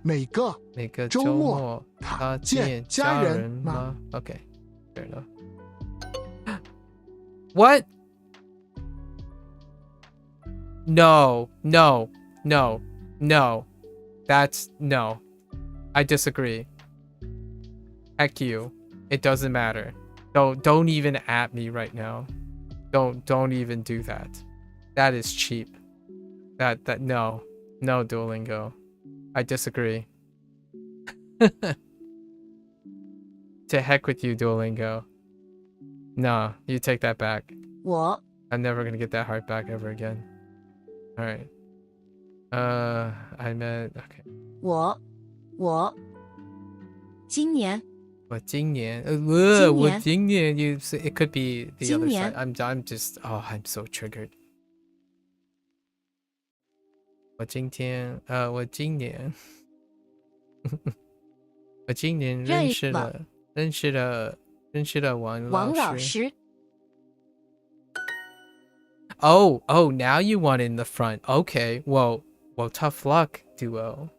每个周末他见家人吗？ Okay, fair enough. What? No. That's no. I disagree. Heck you. It doesn't matter. Don't even at me right now. Don't even do that. That is cheap. That no Duolingo. I disagree. To heck with you, Duolingo. No, you take that back. I'm never gonna get that heart back ever again. Alright. I meant okay. 我今年我今年you say it could be the other side. I'm just I'm so triggered. 我今年认识了王老师。Oh, now you want it in the front. Okay, well, tough luck, Duo.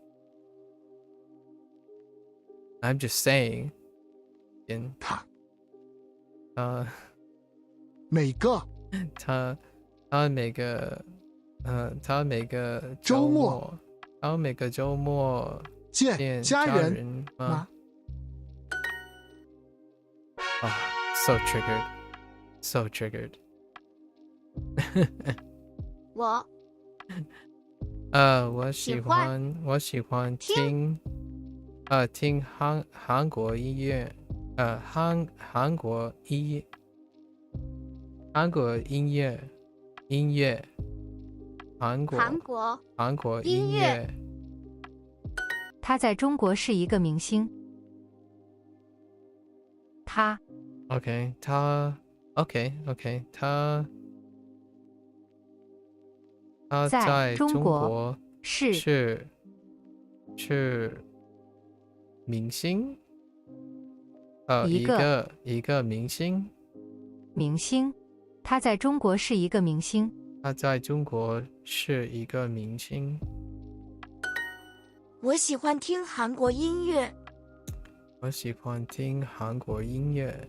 I'm just saying. 每个他每个周末见家人吗？So triggered. 我喜欢听韩国音乐，韩国音乐，韩国音乐。他在中国是一个明星。他 OK， 他在中国是明星，一个明星。明星，他在中国是一个明星。他在中国是一个明星。我喜欢听韩国音乐。我喜欢听韩国音乐。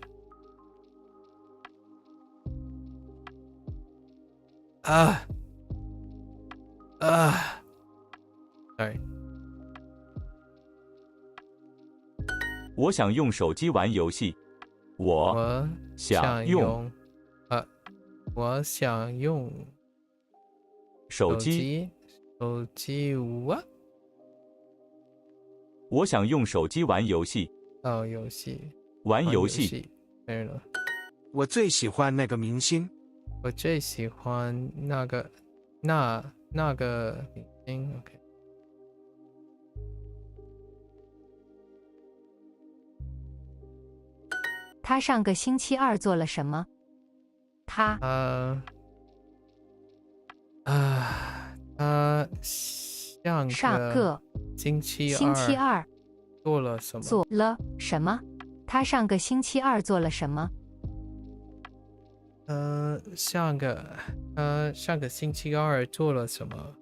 Sorry。我想用手机玩游戏。我想用手机 what？ 我想用手机玩游戏。玩游戏。我最喜欢那个明星。我最喜欢那个明星。OK。他上个星期二做了什么？他上个星期二做了什么？他上个星期二做了什么？上个星期二做了什么？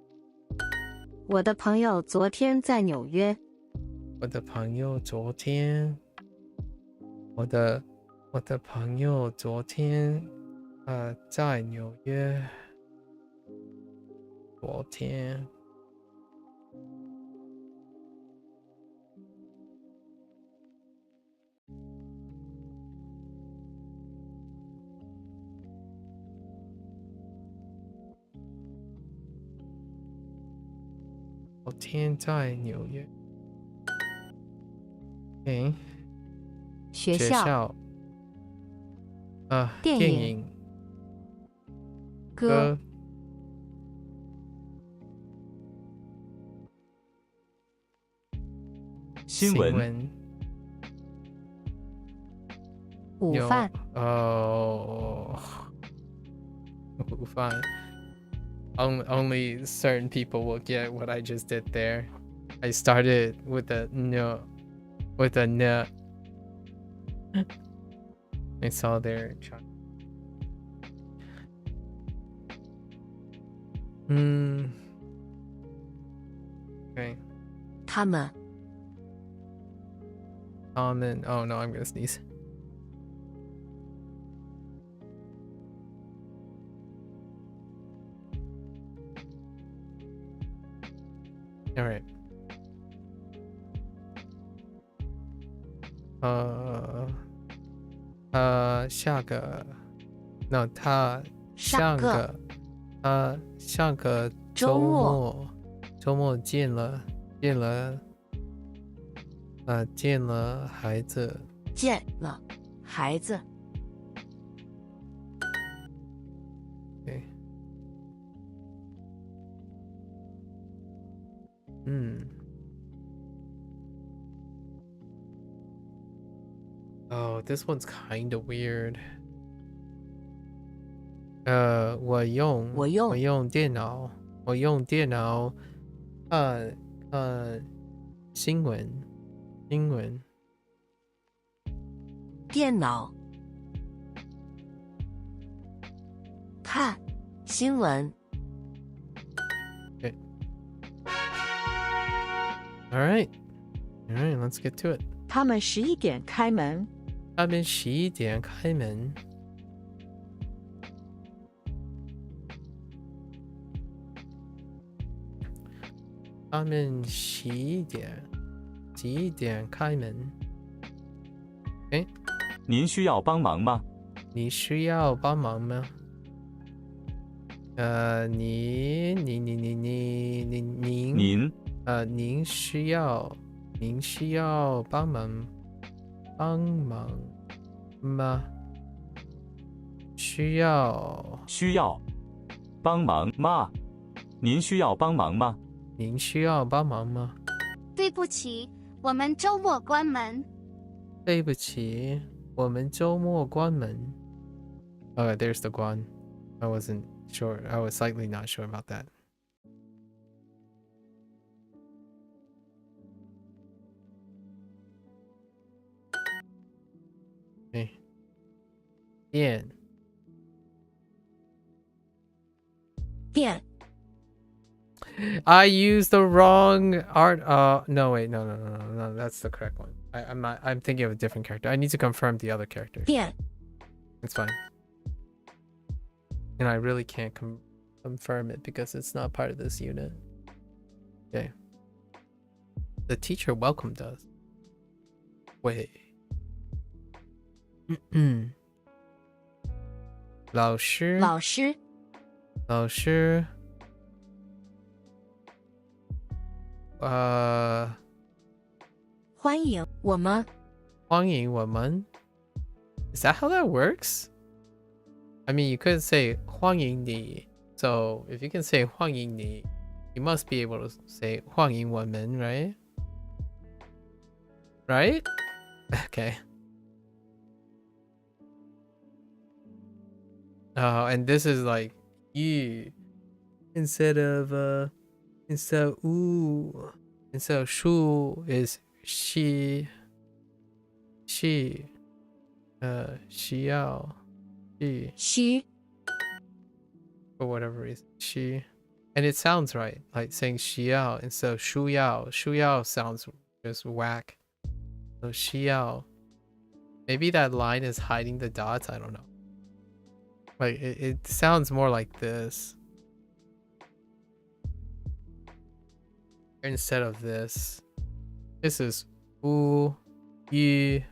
我的朋友昨天在纽约。我的朋友昨天在纽约。昨天。昨天在纽约。学校。电影。歌。新闻。午饭。午饭。Only certain people will get what I just did there. I started with a no. I saw their chat. Okay. 他们。Oh no, I'm gonna sneeze. All right. 下个 no 他上个周末见了孩子。Okay. Oh, this one's kind of weird. 我用电脑看新闻电脑看新闻。Okay. All right, let's get to it. 他们11点开门。他们11点开门。他们11点开门。哎，您需要帮忙吗？你需要帮忙吗？您需要帮忙吗？需要帮忙吗？您需要帮忙吗？您需要帮忙吗？对不起，我们周末关门。对不起，我们周末关门。Okay, there's the guan. I wasn't sure. I was slightly not sure about that. Okay. 店 I used the wrong art. No, wait, no. That's the correct one. I'm thinking of a different character. I need to confirm the other character. It's fine. And I really can't confirm it because it's not part of this unit. Okay. The teacher welcomed us. Wait. 老师欢迎我们。Is that how that works? I mean, you could say 欢迎你. So if you can say 欢迎你, you must be able to say 欢迎我们, right? Right? Okay. Oh, and this is like you instead of shu is she 需要 she for whatever reason she, and it sounds right, like saying 需要 instead of 需要 sounds just whack. So 需要, maybe that line is hiding the dots, I don't know. Like it sounds more like this instead of this. This is oo yi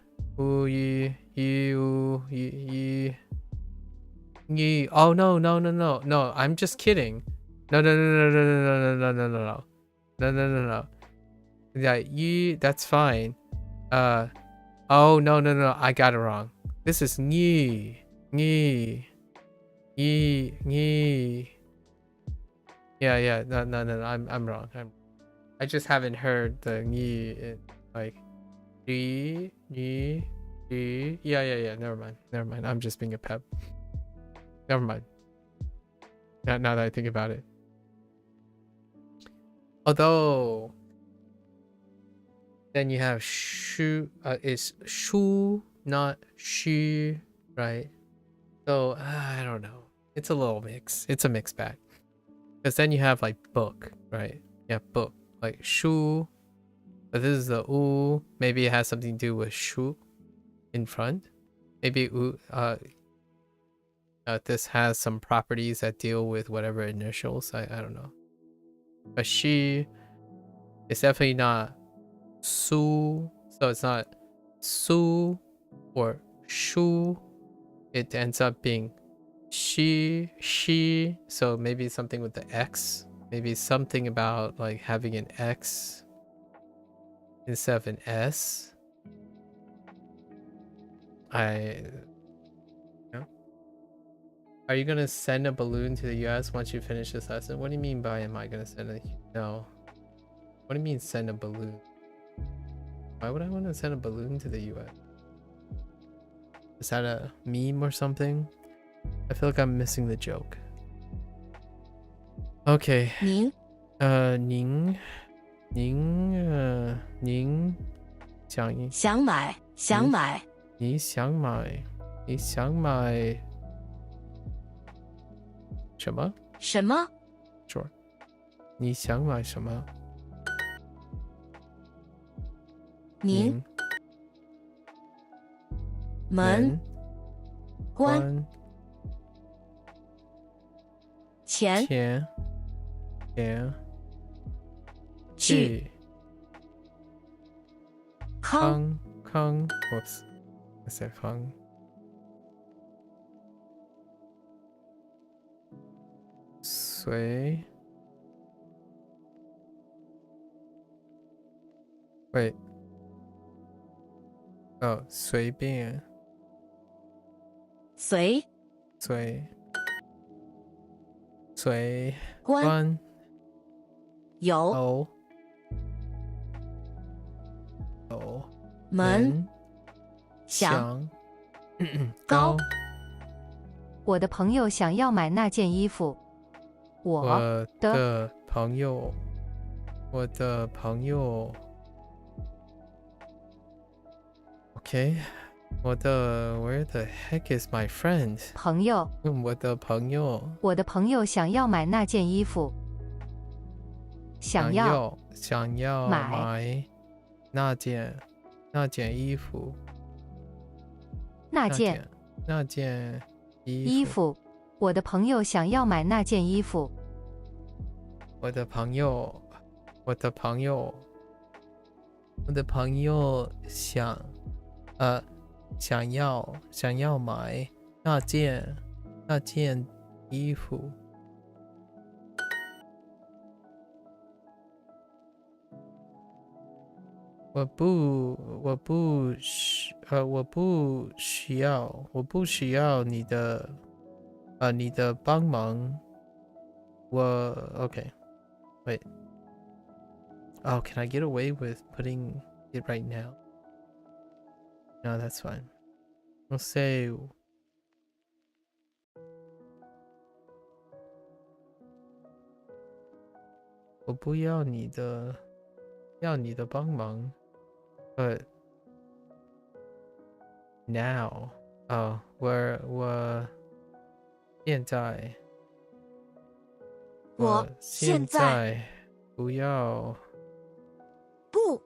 Oh no, I'm just kidding. No. Yeah, you, that's fine. Oh no, I got it wrong. This is ni. Yeah, no, I'm wrong. I just haven't heard the ni like yeah, never mind. I'm just being a pep. Never mind. Now that I think about it. Although then you have shu, is shu not shu, right? So I don't know. It's a little mix. It's a mixed bag. Because then you have like book, right? Yeah, book. Like shu. But this is the u. Maybe it has something to do with shu in front. Maybe this has some properties that deal with whatever initials. I don't know. But she is definitely not su. So it's not su or shu. It ends up being she. So maybe something with the X. Maybe something about like having an X instead of an S. Are you gonna send a balloon to the US once you finish this lesson? What do you mean by am I gonna send a no? What do you mean send a balloon? Why would I want to send a balloon to the US? Is that a meme or something? I feel like I'm missing the joke. Okay. 您您想买你想买什么？什么？ Sure. 你想买什么？您门关钱去康 Whoops. I said 康。Wait. Oh, 随便。随关有门想高。我的朋友想要买那件衣服。我的朋友 Okay. Where the heck is my friend? 朋友。我的朋友想要买那件衣服。想要买那件衣服。那件衣服。我的朋友想要买那件衣服。我的朋友想要买那件衣服。我不需要你的帮忙。Okay. Wait. Oh, can I get away with putting it right now? No, that's fine. We'll say我不要你的帮忙 but now我现在不要不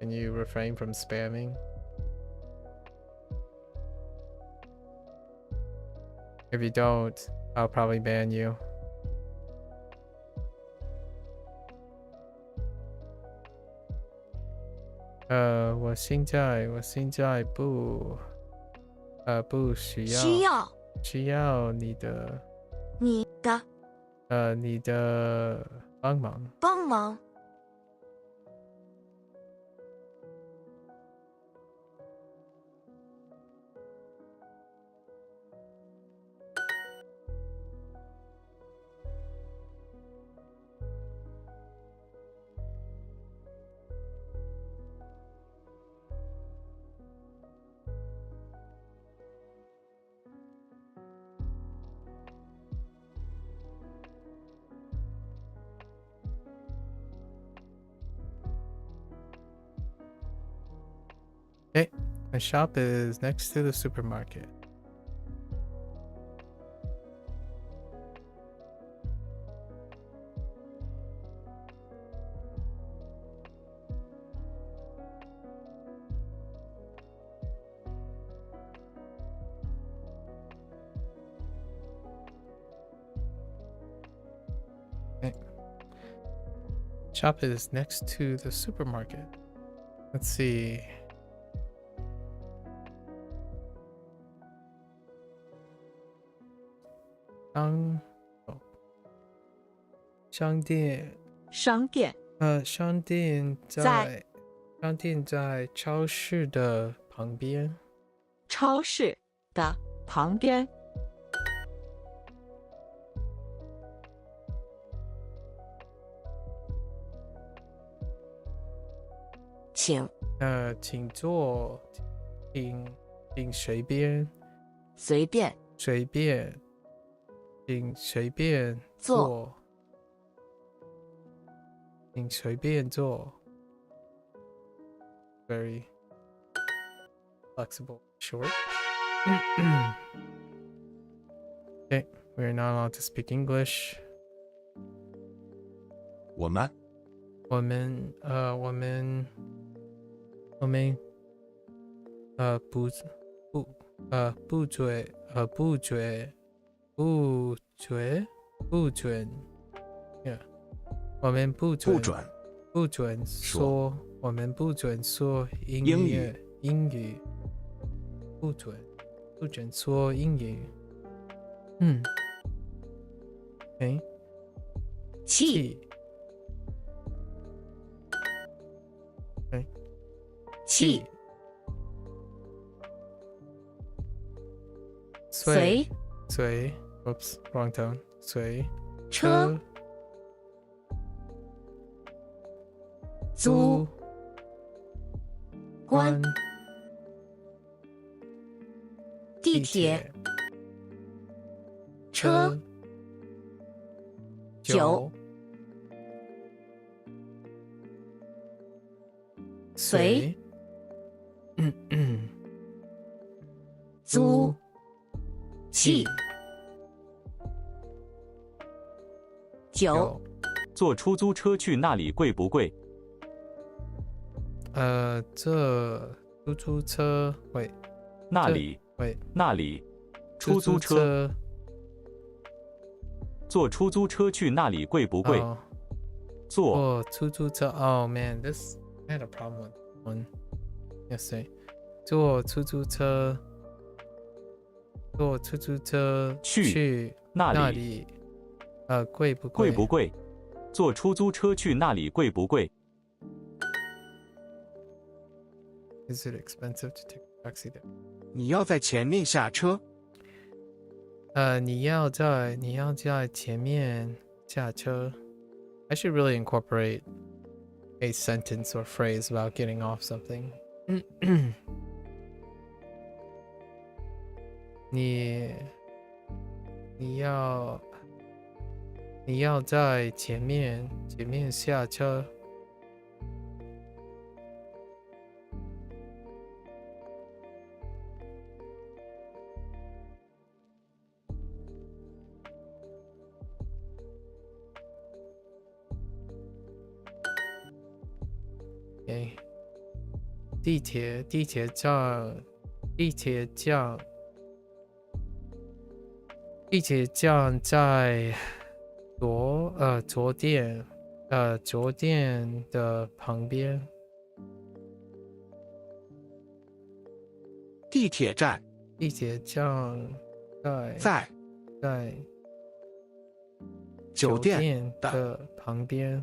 Can you refrain from spamming? If you don't, I'll probably ban you.我现在不需要你的帮忙。Okay, my shop is next to the supermarket. Okay. Shop is next to the supermarket. Let's see.商店在超市的旁边。超市的旁边。请。请坐，请随便。随便。随便。请随便坐。请随便坐。Very flexible, short. Okay, we're not allowed to speak English. 我们不准 yeah 我们不准说我们不准说英语不准说英语okay 气气随 oops wrong tone 随车租关地铁车酒随租气酒坐出租车去那里贵不贵？这出租车喂，那里喂，那里出租车，坐出租车去那里贵不贵？坐出租车 Oh man, this I had a problem with one yesterday. 坐出租车去那里贵不贵？贵不贵？坐出租车去那里贵不贵？ Is it expensive to take a taxi there? 你要在前面下车。你要在前面下车。I should really incorporate a sentence or phrase about getting off something. 你要在前面下车。Okay. 地铁站在左店的旁边。地铁站在酒店的旁边。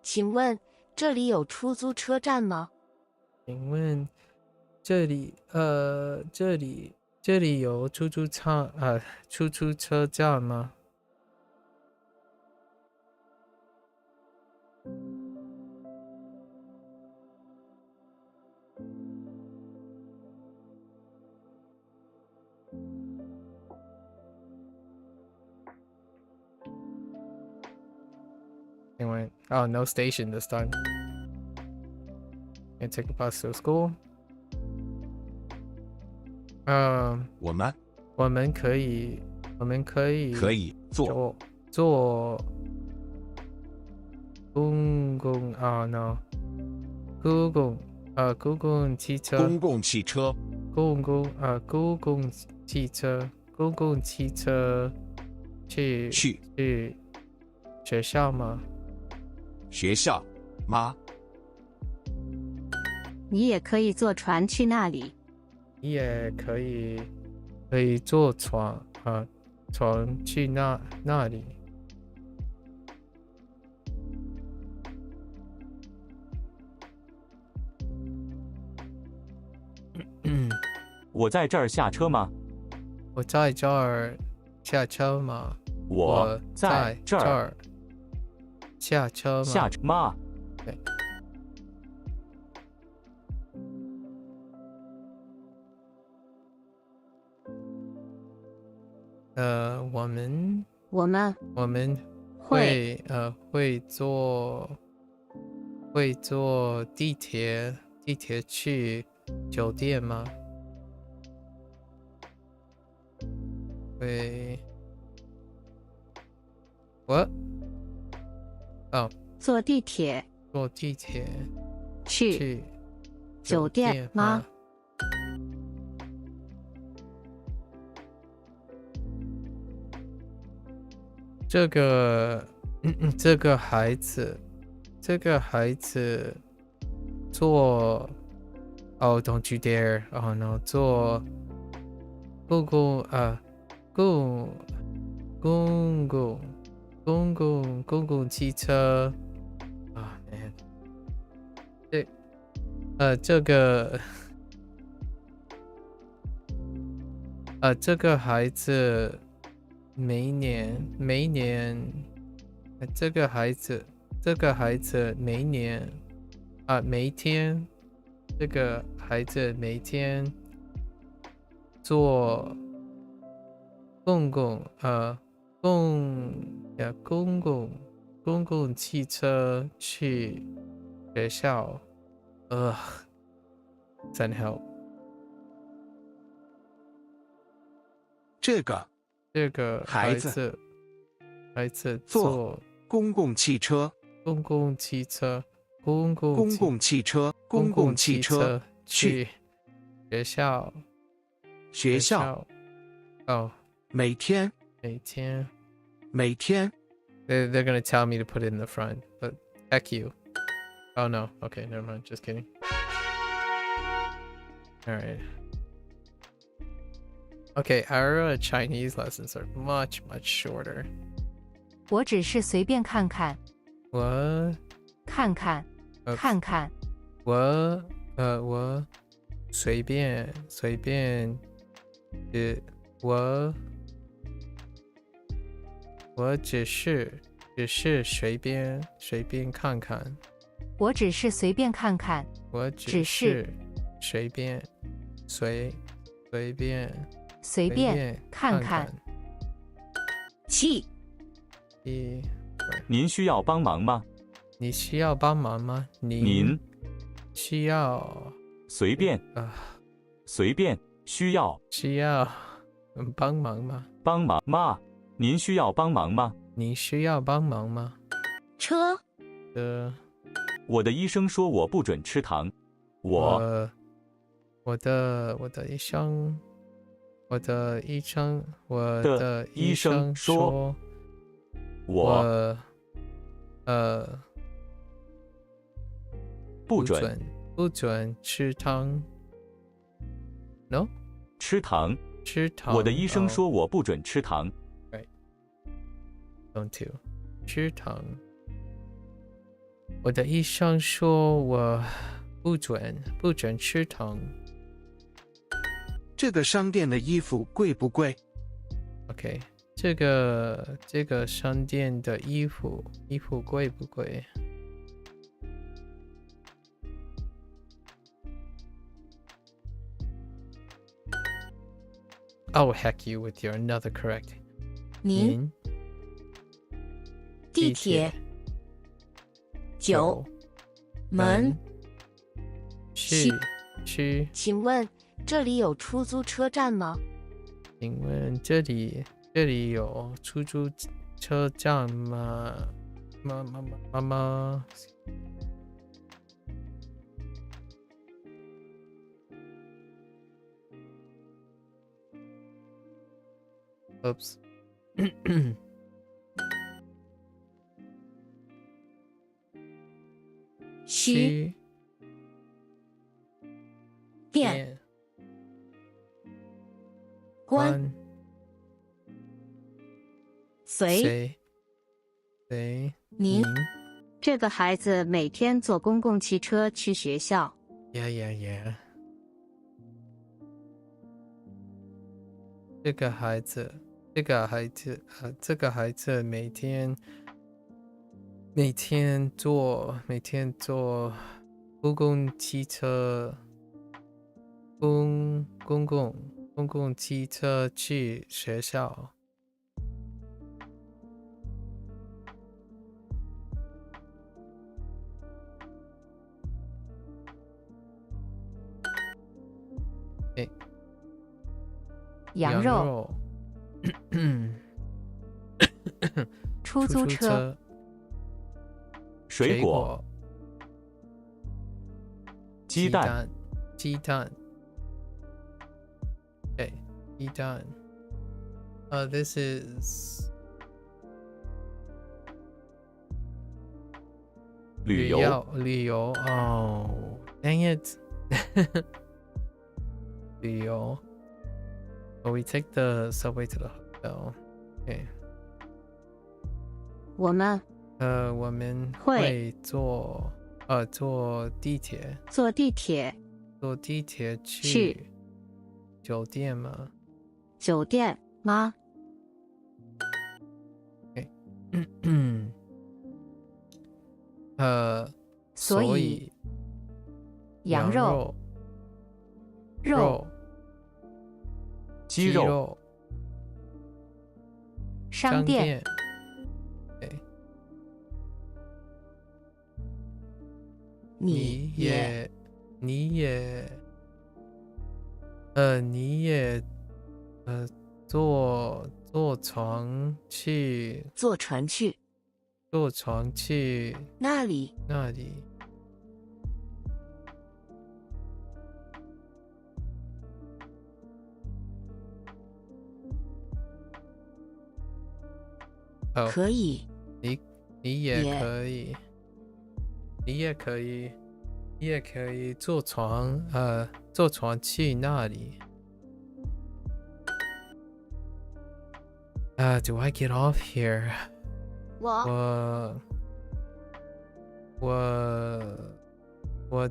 请问这里有出租车站吗？请问这里有出租车站吗？Anyway, oh, no station this time. Can't take a bus to school. 我们可以坐公共汽车去学校吗？你也可以坐船去那里。你也可以坐船去那里。我在这儿下车吗？我在这儿下车吗？我在这儿下车吗？下车吗？对。我们会坐地铁去酒店吗？会 What？ 哦，坐地铁去酒店吗？这个孩子坐，Oh don't you dare! Oh no， 坐公共汽车啊 man， 这个孩子每年这个孩子每天这个孩子每天坐公共汽车去学校。真help。这个孩子坐公共汽车去学校。哦，每天。They're gonna tell me to put it in the front, but heck you. Oh no. Okay, never mind. Just kidding. All right. Okay, our Chinese lessons are much shorter. 我只是随便看看。我看看。我随便我只是随便看看。我只是随便看看。我只是随便看看。您需要帮忙吗？你需要帮忙吗？您需要随便需要帮忙吗？帮忙吗？您需要帮忙吗？你需要帮忙吗？车。我的医生说我不准吃糖。我的医生说我不准吃糖。No？ 吃糖。我的医生说我不准吃糖。Right. Don't to 吃糖。我的医生说我不准吃糖。这个商店的衣服贵不贵 ？OK， 这个商店的衣服贵不贵？Oh heck you with your another correct. 您地铁九门去。请问这里有出租车站吗？请问这里有出租车站吗？妈妈。Oops. 西便关随您。这个孩子每天坐公共汽车去学校。Yeah. 这个孩子每天坐公共汽车去学校。羊肉出租车水果鸡蛋鸡蛋对鸡蛋this is 旅游 oh dang it 旅游 Oh, we take the subway to the hotel. Okay. 我们会坐地铁。坐地铁去酒店吗？酒店吗？ Okay. 所以羊肉鸡肉商店对你也坐船去那里可以你也可以坐船去那里。Do I get off here? 我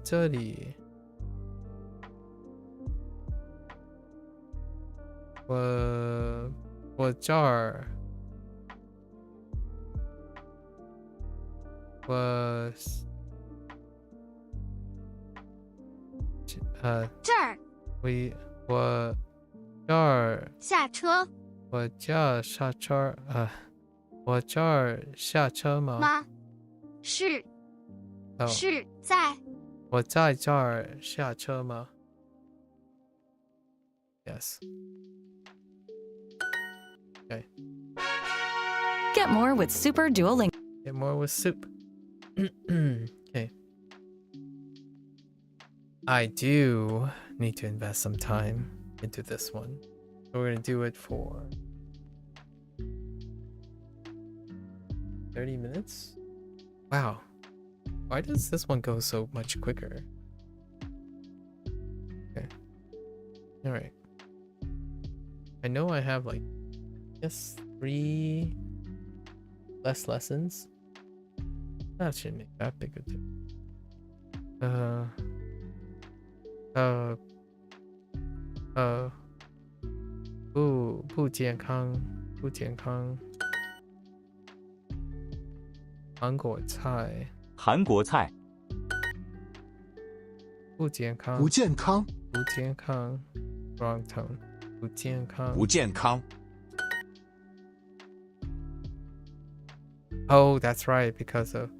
这里我这儿这儿我这儿下车我这儿下车我这儿下车吗？是在我在这儿下车吗？ Yes. Okay. Get more with Super Duolingo. Get more with soup. Okay. I do need to invest some time into this one. So we're gonna do it for 30 minutes? Wow. Why does this one go so much quicker? Okay. Alright. I know I have like, I guess 3 less lessons. That shouldn't make that big a difference. 不健康韩国菜不健康 wrong tone 不健康 Oh, that's right, because of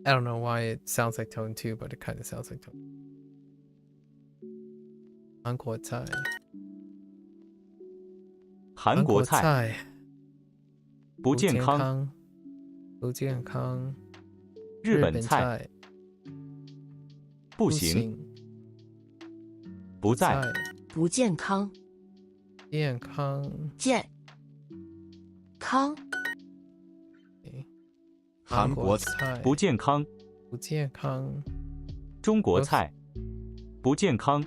I don't know why it sounds like tone 2, but it kind of sounds like tone 韩国菜不健康日本菜不行不在不健康健康韩国菜不健康中国菜不健康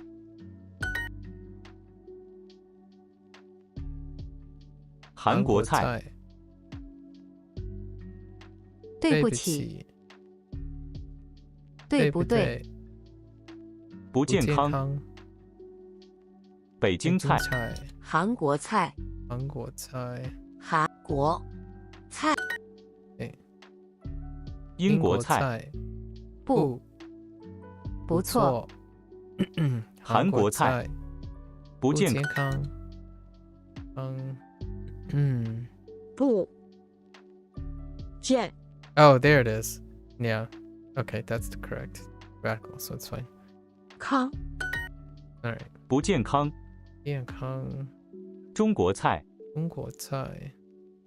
韩国菜对不起对不对不健康北京菜，韩国菜，韩国菜，韩国菜，英国菜，不错，韩国菜，不健康，不健。Oh, there it is. Yeah. Okay, that's the correct radical, so it's fine. 康 All right. 不健康，健康，中国菜，中国菜，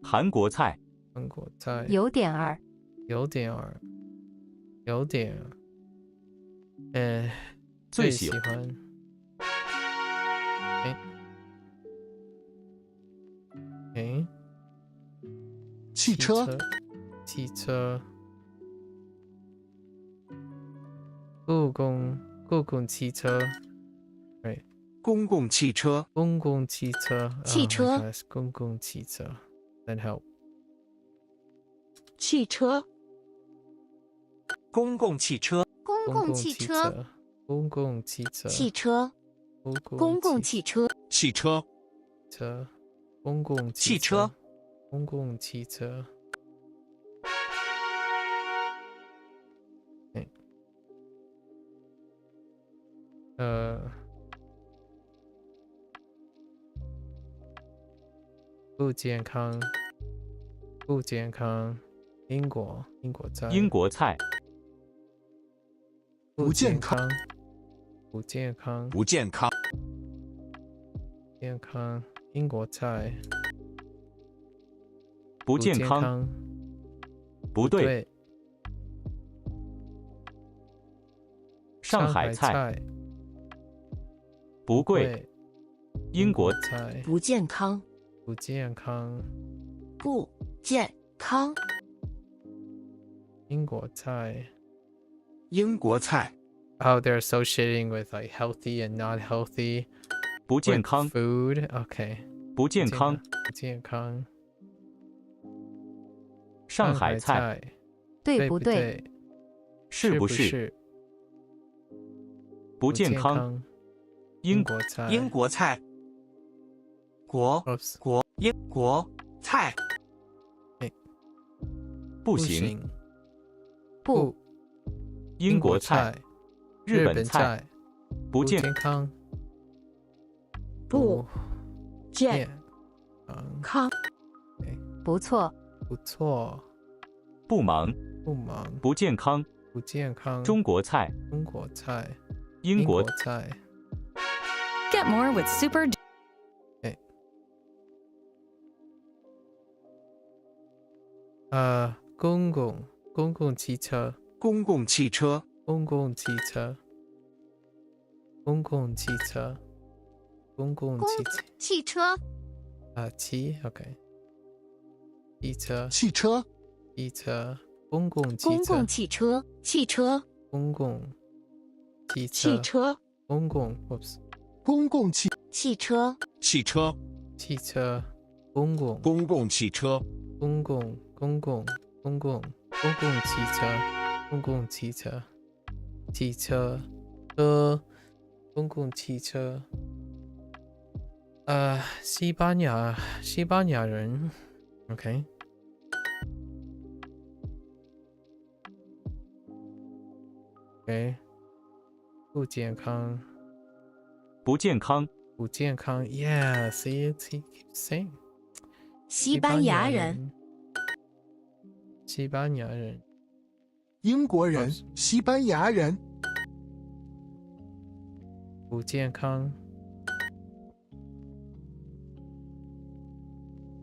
韩国菜，韩国菜，有点儿，有点儿，有点，最喜欢，汽车，汽车，公共汽车，对，公共汽车，公共汽车，汽车 Oh my gosh, 公共汽车 ，That help. 汽车，公共汽车，公共汽车，公共汽车，汽车，公共汽车，汽车，车，公共汽车，公共汽车。不健康，不健康，英国菜，英国菜，不健康，不健康，不健康，健康，英国菜，不健康，不对，上海菜，不贵，英国菜，不健康，不健康，不健康，英国菜，英国菜。Oh, they're associating with like healthy and not healthy. 不健康 food. Okay. 不健康，不健康。上海菜，对不对？是不是？不健康，英国菜，英国菜，国英国菜，不行，不，英国菜，日本菜，不健康，不健康，不错，不错，不忙，不忙，不健康，不健康，中国菜，中国菜，英国菜。Get more with Super. 公共汽车，公共汽车，公共汽车，公共汽车，公共汽车。OK。汽车，汽车，汽车，公共汽车，公共汽车，汽车，公共汽车，汽车，公共 ，oops，公共汽车，汽车，汽车，公共，公共汽车，公共汽车，公共汽车，汽车，公共汽车。西班牙人 ，OK。OK， 不健康，不健康，不健康 ，Yeah， see it, he keeps saying。西班牙人，西班牙人，英国人，西班牙人，不健康，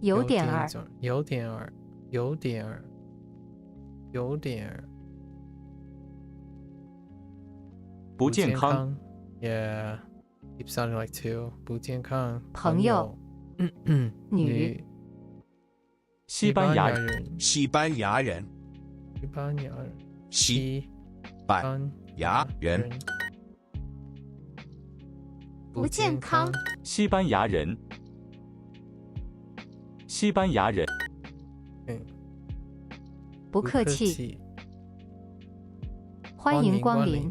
有点儿，有点儿，有点儿，有点儿。不健康 ，Yeah, keep sounding like two。不健康，朋友，女，西班牙人，西班牙人，西班牙人，西班牙人，不健康，西班牙人，西班牙人，不客气，欢迎光临。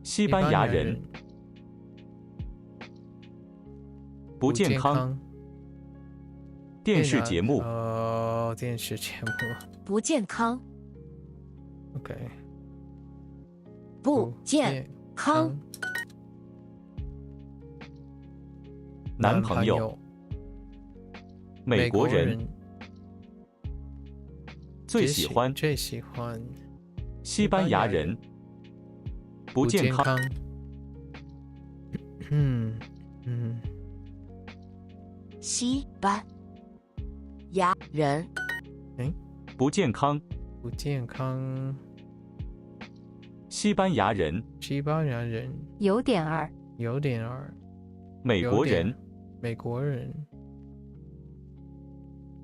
西班牙人，不健康。电视节目。哦，电视节目。不健康。OK。不健康。男朋友。美国人。最喜欢。西班牙人。不健康。西班牙人。不健康。不健康。西班牙人。有点儿。美国人。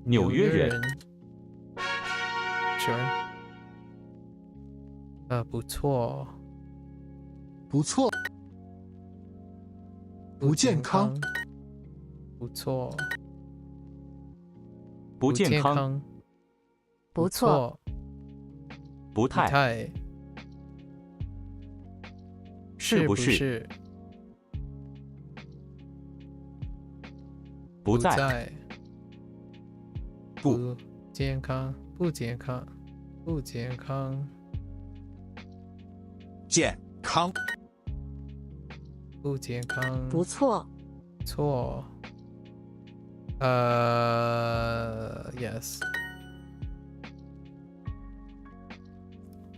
纽约人。Sure。不错。不错。不健康。不错。不健康。不错。不太。是不是？不在。不健康。不健康。健康。不健康。不错。错。Yes。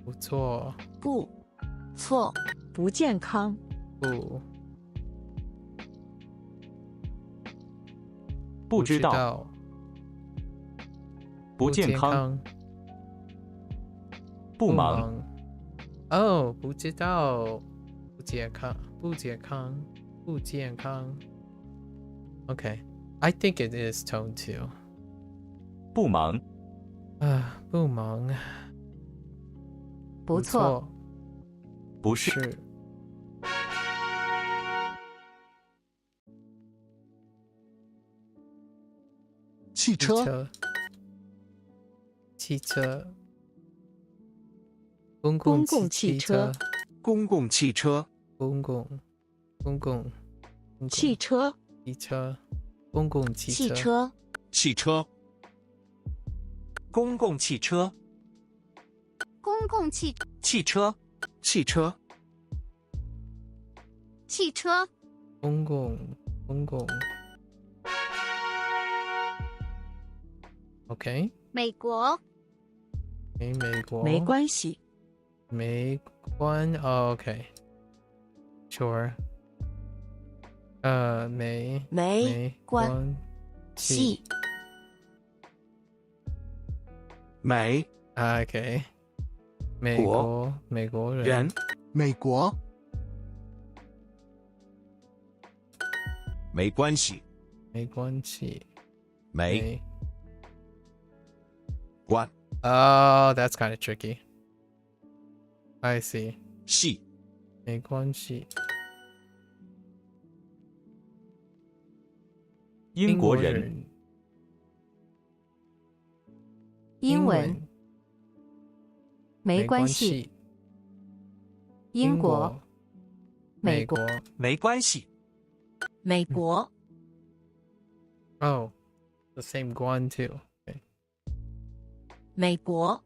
不错。不错。不健康。不知道。不健康。不忙。哦，不知道。不健康。不健康。不健康。Okay, I think it is tone 2. 不忙。不忙。不错。不是。汽车。公共汽车。公共汽车。公共汽车。公共汽车。汽车。公共汽车。公共汽汽车。汽车。汽车。公共。OK。美国。美国。没关系。OK。Sure。没关系。OK。美国人。美国。没关系。没关。Oh, that's kind of tricky. I see. 系。没关系。英国人。英文。没关系。英国。美国。没关系。美国。Oh, the same guan too. Okay. 美国。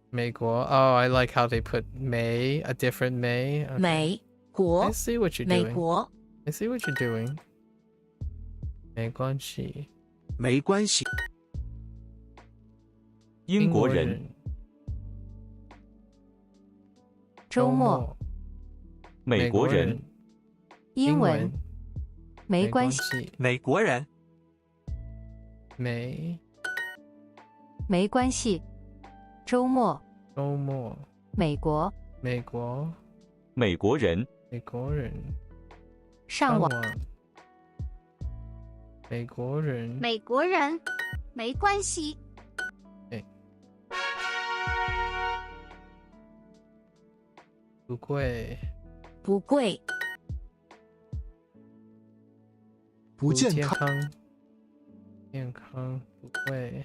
Oh, I like how they put May, a different May. Okay. 美国。 I see what you're doing. 美国。 I see what you're doing. 没关系。没关系。英国人。周末。美国人。英文。没关系。美国人。没关系。周末。美国。美国人。上网。美国人。没关系。不贵。不贵。不健康。健康。不贵。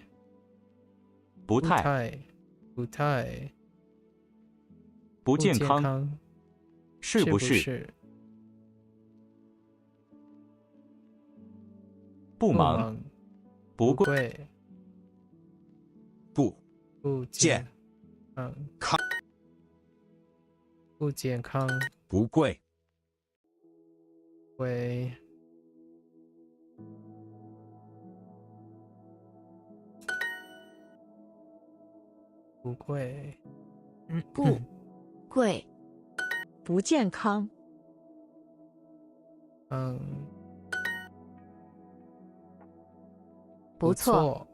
不太。不健康。是不是？不忙，不贵，不健康，不健康，不贵，贵，不贵，不贵，不健康。不错，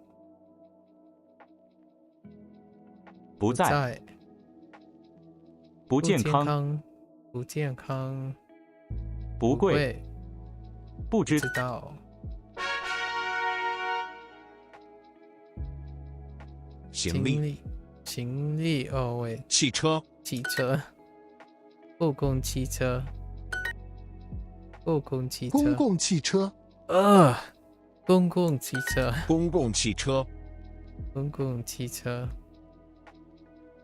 不在，不健康，不健康，不贵，不知道，行李，行李哦喂，汽车，公共汽车，公共汽车，公共汽车，公共汽车，公共汽车，公共汽车，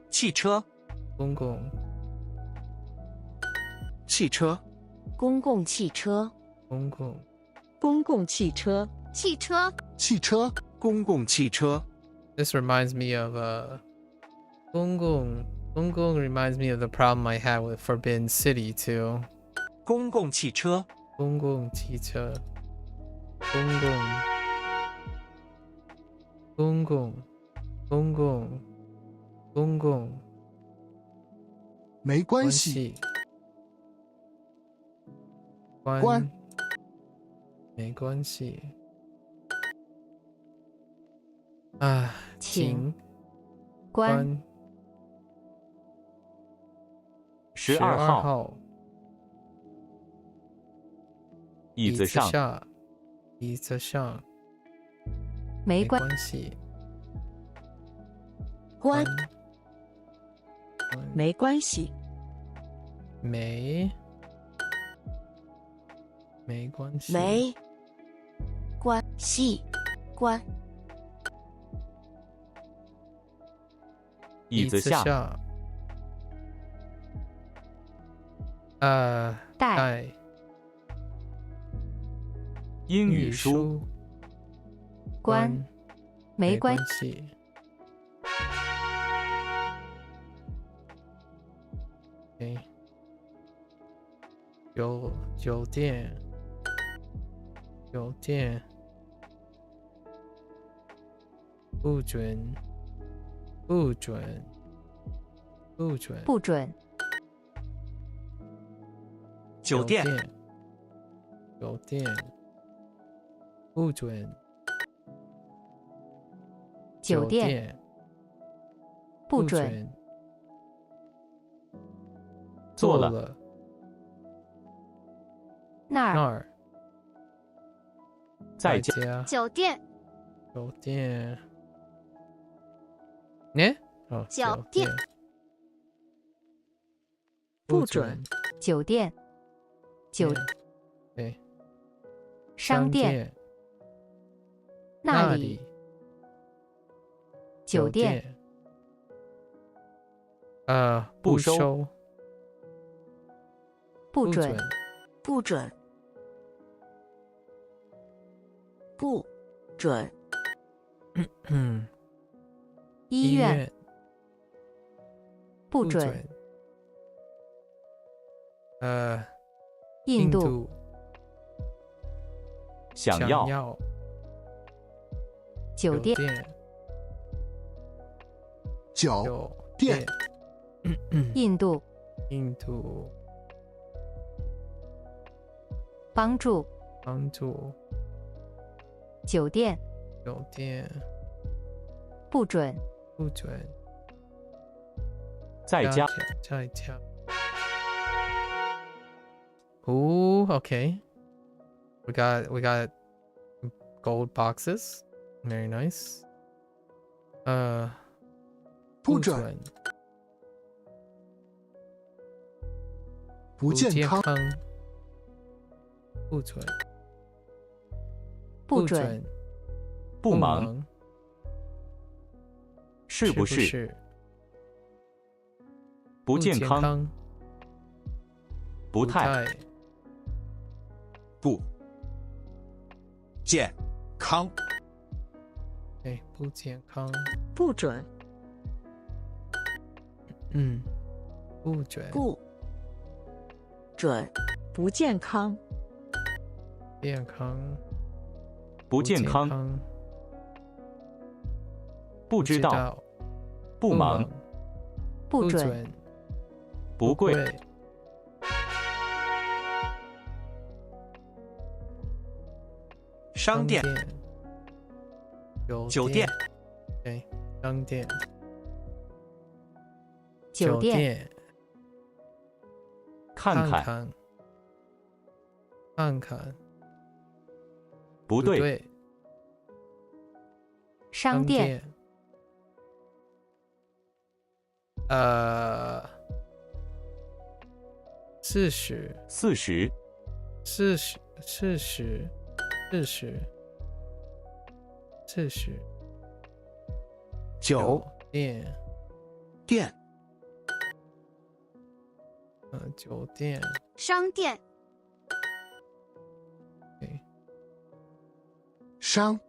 汽车，公共汽车，公共汽车，公共公共汽车，汽车，汽车，公共汽车。This reminds me of公共 reminds me of the problem I had with Forbidden City too. 公共汽车，公共汽车，公共，没关系，关，没关系。请关。12号，椅子上，椅子上，没关系。关，没关系。没关系。没关系，关。椅子下，带英语书，关，没关系。酒店，不准，酒店，不准，酒店，不准，做了，那儿，在家，酒店，酒店，不准，酒店，对，商店，那里，酒店，不收，不准，不准，不准。医院，不准。印度，想要。酒店，酒店，印度，帮助，酒店，不准，在家。Ooh, okay. We got gold boxes. Very nice. 不准，不健康，不准，不准，不忙，是不是？不健康，不太，不健康。哎，不健康。不准。不准。不准。不健康。健康。不健康。不知道。不忙。不准。不贵。商店。酒店。对，商店。酒店。看看。看看。不对。商店。40。酒店。店。酒店。商店。商。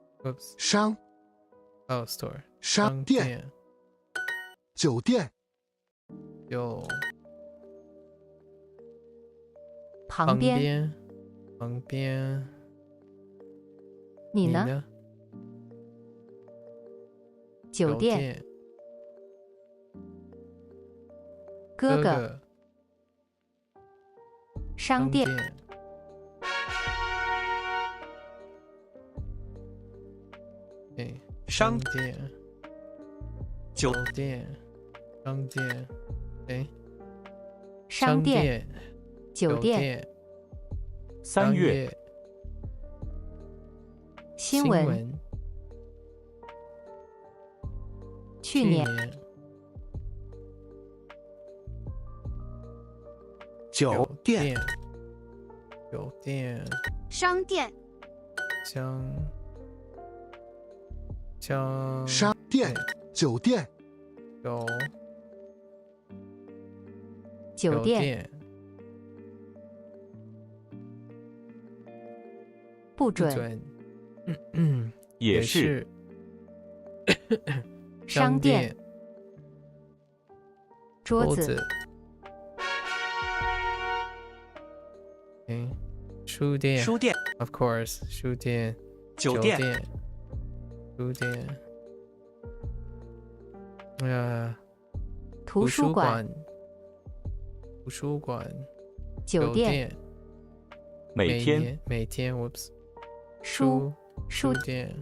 商。store。商店。酒店。旁边。旁边。你呢？酒店。哥哥。商店。商店。酒店。商店。商店。酒店。3月。新闻。去年。酒店。酒店。商店。商店。酒店。酒店。不准。也是。商店。桌子。书店。书店。 Of course， 书店。酒店。书店。图书馆。图书馆。酒店。每天。 Whoops。书店。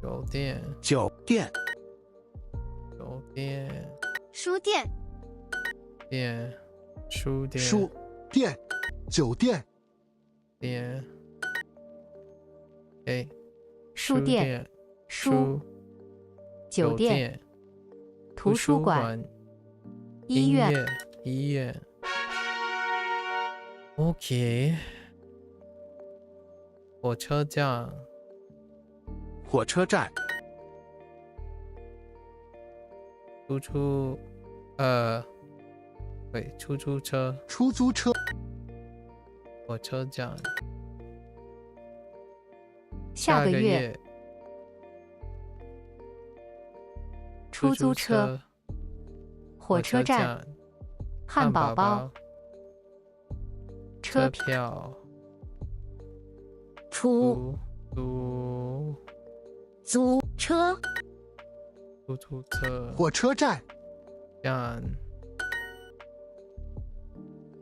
酒店。酒店。酒店。书店。书店。书店。酒店。书店。书。酒店。图书馆。医院。医院。OK。火车站。火车站。出租车。出租车。火车站。下个月。出租车。火车站。汉堡包。车票。租车。出租车。火车站。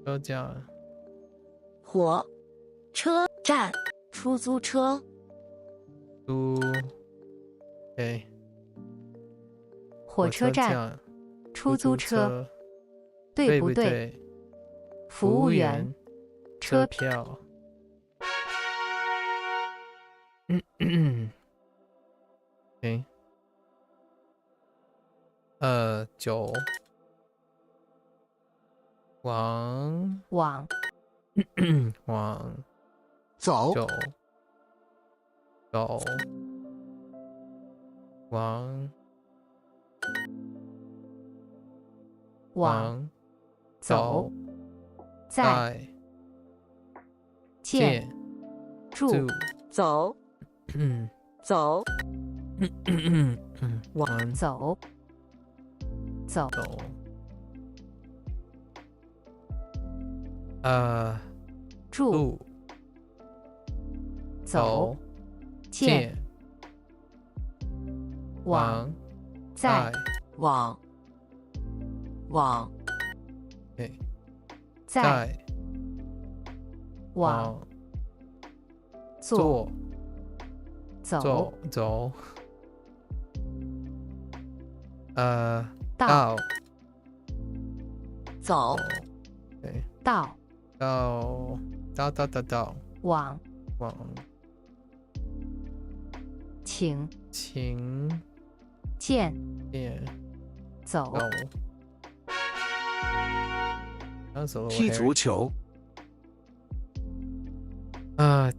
车站。火车站。出租车。火车站。出租车。对不对？服务员。车票。酒。往。走。往。走。在。见。住走走往走走住走见往在往在往坐走到走到往请见走踢足球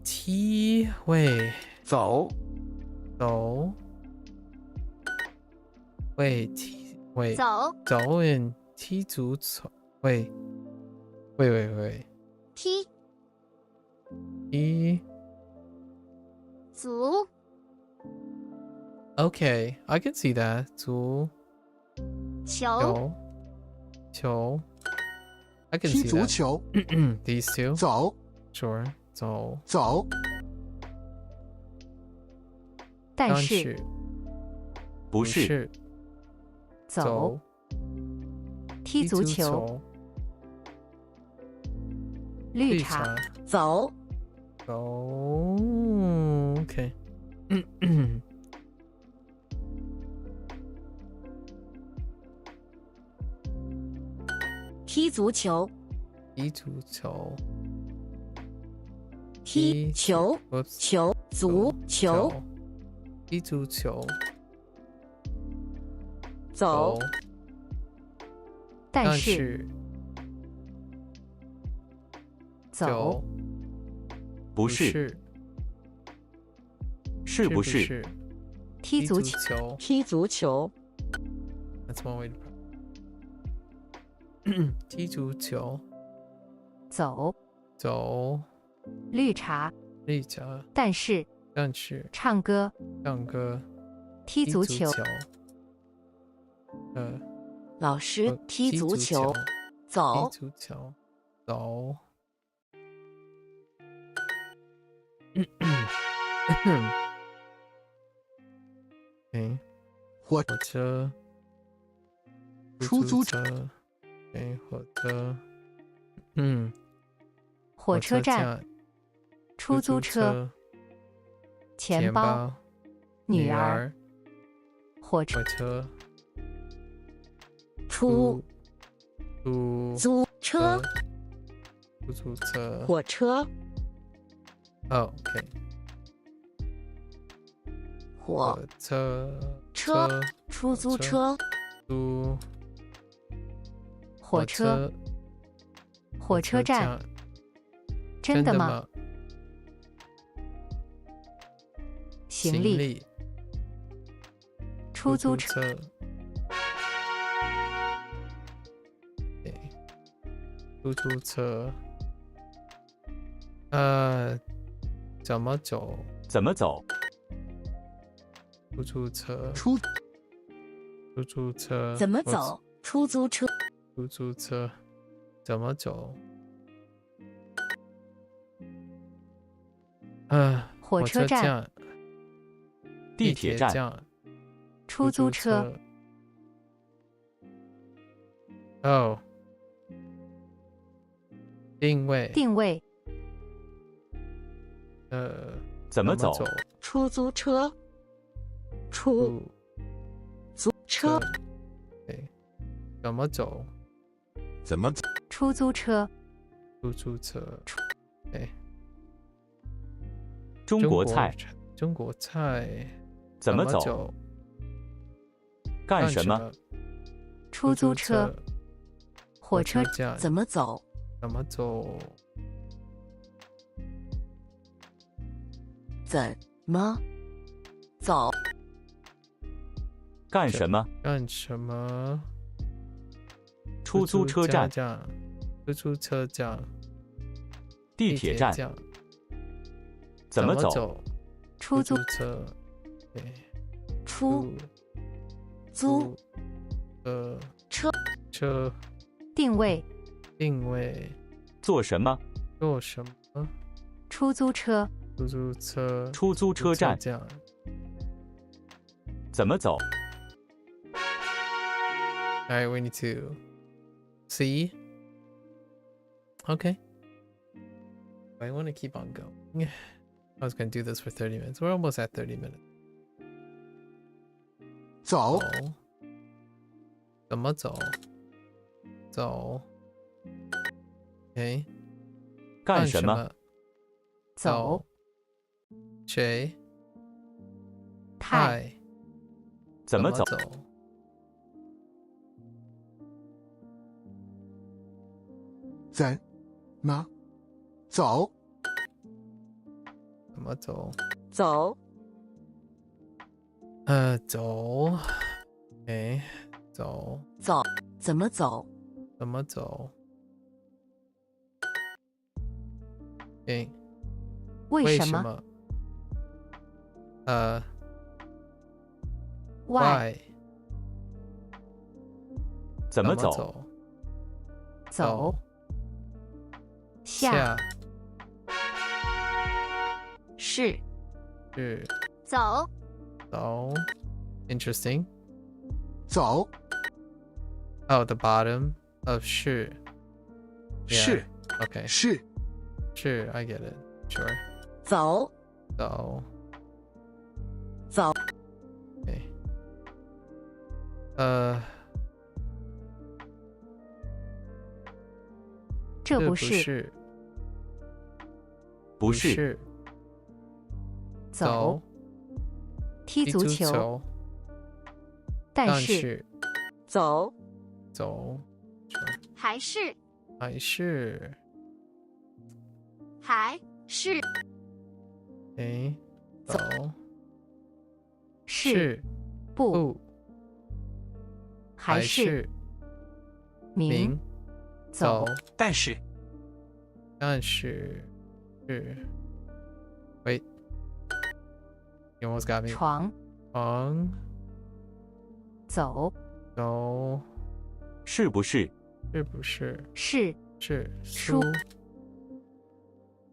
踢位走喂踢喂走走 and 踢足球喂踢足 Okay, I can see that. 足球 I can 踢 see 足 that. 球 These two? 走 Sure. 走但是不是走踢足球绿茶走OK 踢足球踢足球踢球球足球踢足球走但是走不是是不是踢足球踢足球 That's one way to踢足球走绿茶但是唱歌踢足球老师踢足球走踢足球走火车出租车火车站出租车钱包女儿火车出租车火车OK 火车出租车火车站真的吗行李出租车出租车怎么走出租车怎么走出租车怎么走火车站地铁站出租车定位怎么走出租车出租车怎么走出租车中国菜怎么走干什么出租车火车怎么走怎么走干什么出租车站地铁站怎么走？走？出租车。对，出租车。车。定位。定位。做什么？做什么？出租车。出租车。出租车站。怎么走？ Alright, we need to see. Okay. I want to keep on going. I was going to do this for 30 minutes. We're almost at 30 minutes. 走。怎么走？走。Okay. 干什么？走。谁？太。怎么走？怎么走？怎么走？走。走。哎，走。走。怎么走？怎么走？哎，为什么？Why？ 怎么走？走。下。是。是。走。走。Interesting. 走。Oh, the bottom of 是。是。Okay. 是。是 I get it. Sure. 走。走。走。Okay. 这不是。不是。走。踢足球。但是。走。走。还是。还是。还是。哎，走。是。不。还是。明。走。但是。但是。是。Wait. You almost got me. 床。床。走。走。是不是？是不是？是。是。书。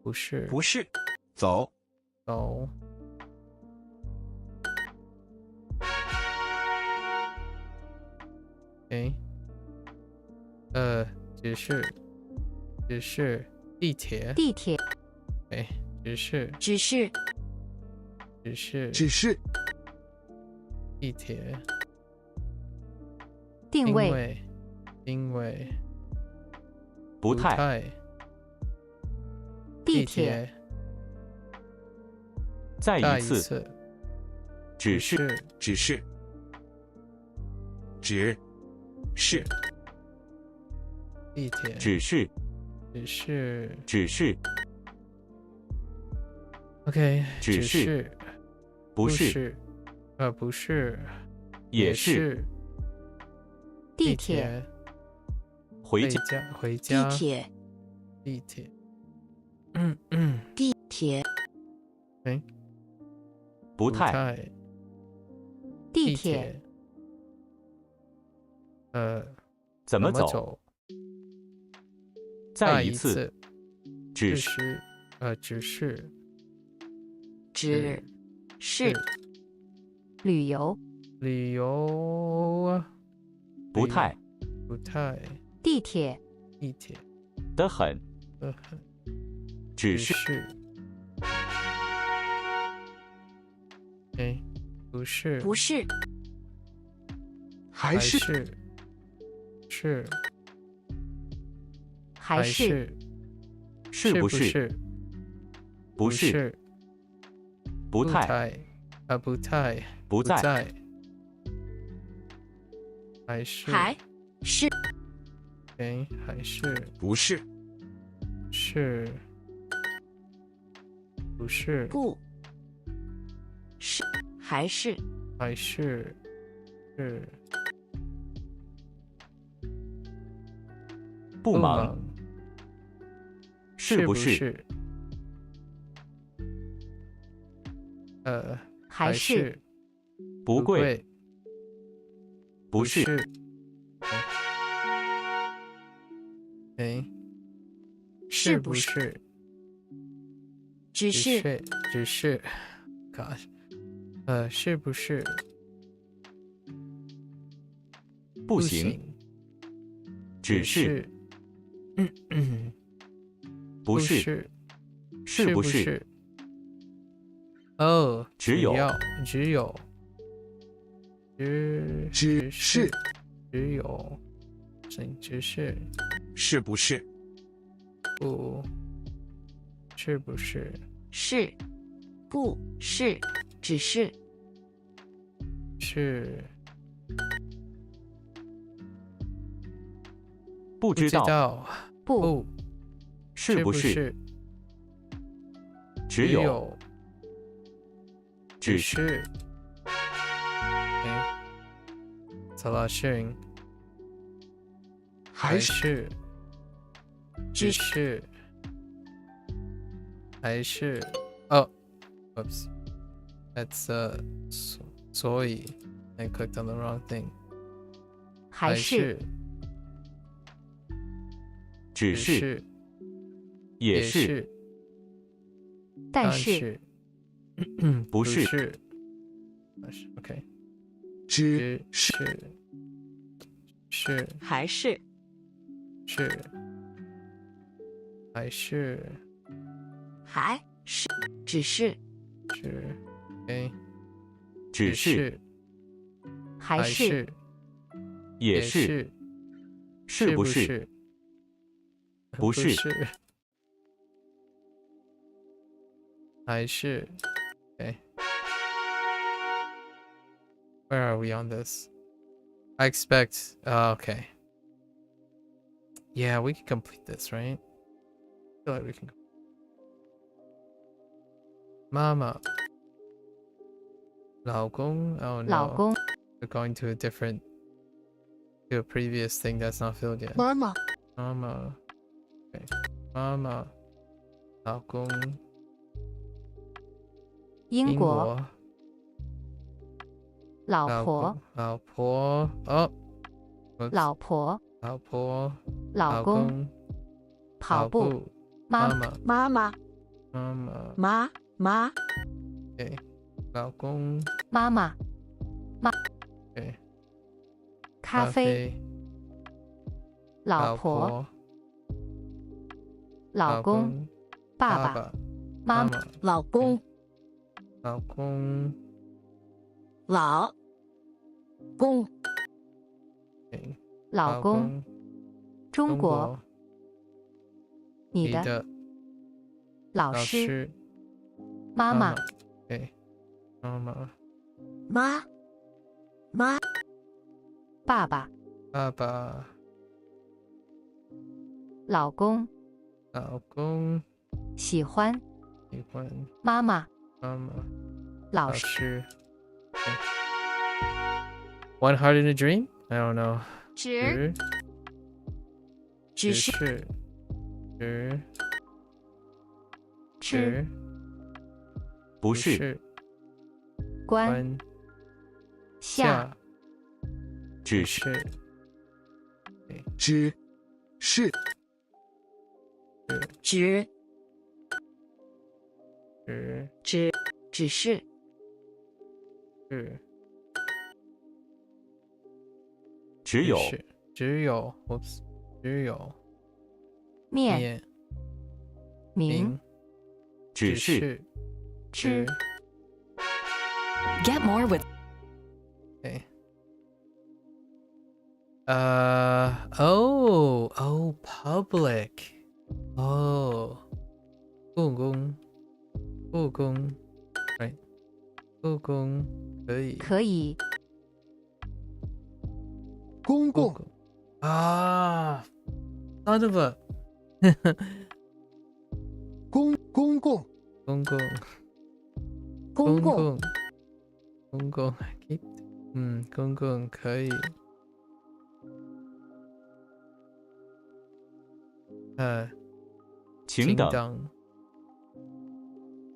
不是。不是。走。走。哎。只是地铁。地铁。哎，只是地铁。定位。定位。不太。地铁。再一次。只是。地铁。只是。OK。只是。不是。不是。也是。地铁。回家。回家。地铁。地铁。地铁。哎。不太。地铁。怎么走？再一次。只是。只是。只是。旅游。旅游。不太。不太。地铁。地铁。的很。只是。哎，不是。不是。还是。是。还是。是不是？不是。不太。不太。不在。还是。还是。哎，还是。不是。是。不是。不是。还是。还是。是。不忙。是不是？还是不贵，不是，哎，是不是？只是，Gosh，是不是？不行，只是，不是，是不是？哦，只有，只有，只是，只有，只是，是不是？不，是不是？是，不是，只是，是，不知道，不，是不是？只有，只是。It's a lot of sharing. 还是，只是，还是，oh, oops, that's 所以 I clicked on the wrong thing. 还是，只是，也是，但是，不是，OK， 只是，还是，还是，还是，只是，OK，只是，还是，也是，是不是？不是，还是，OK。Where are we on this? I expect. Okay. Yeah, we can complete this, right? I feel like we can. Mama. 老公. Oh no. 老公 We're going to a previous thing that's not filled yet. 妈妈， Mama. Okay. Mama. 老公. 英国老婆老婆 oh. Oops. 老婆老婆老公跑步妈妈妈对老公妈妈对咖啡老婆老公爸爸妈妈老公老公老公对老公中国你的老师妈妈对妈妈妈爸爸爸爸老公喜欢妈妈老师 One Heart in a Dream? I don't know. 只是不是关下只是只是只是只有，oops，只有面名只是吃 Get more with Okay. Oh, public. Oh, 故宫 right? 故宫可以公共啊 son of a 公共公共可以请等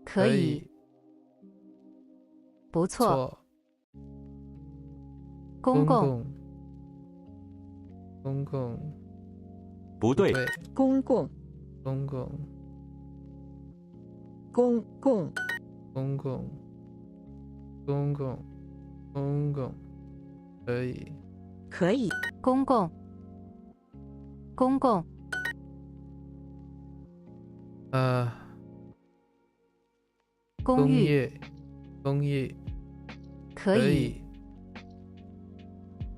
可以不错。错。公共。公共。不对。公共。公共。公共。公共。公共。公共。可以。可以。公共。公共。公寓。公寓。可以。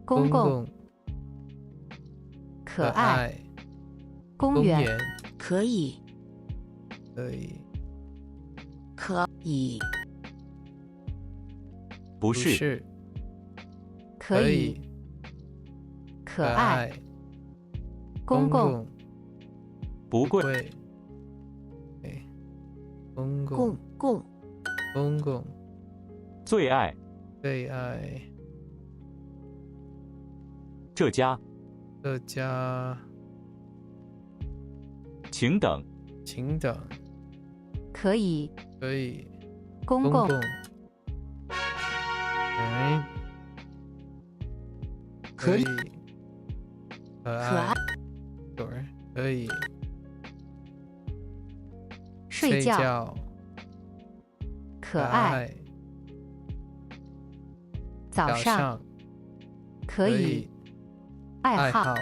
公共。可爱。公园。可以。可以。可以。不是。可以。可爱。公共。不贵。公共。公共。最爱。最爱。这家。这家。请等。请等。可以。可以。公共。可以。可爱。可以。睡觉。可爱。早上。可以。爱好。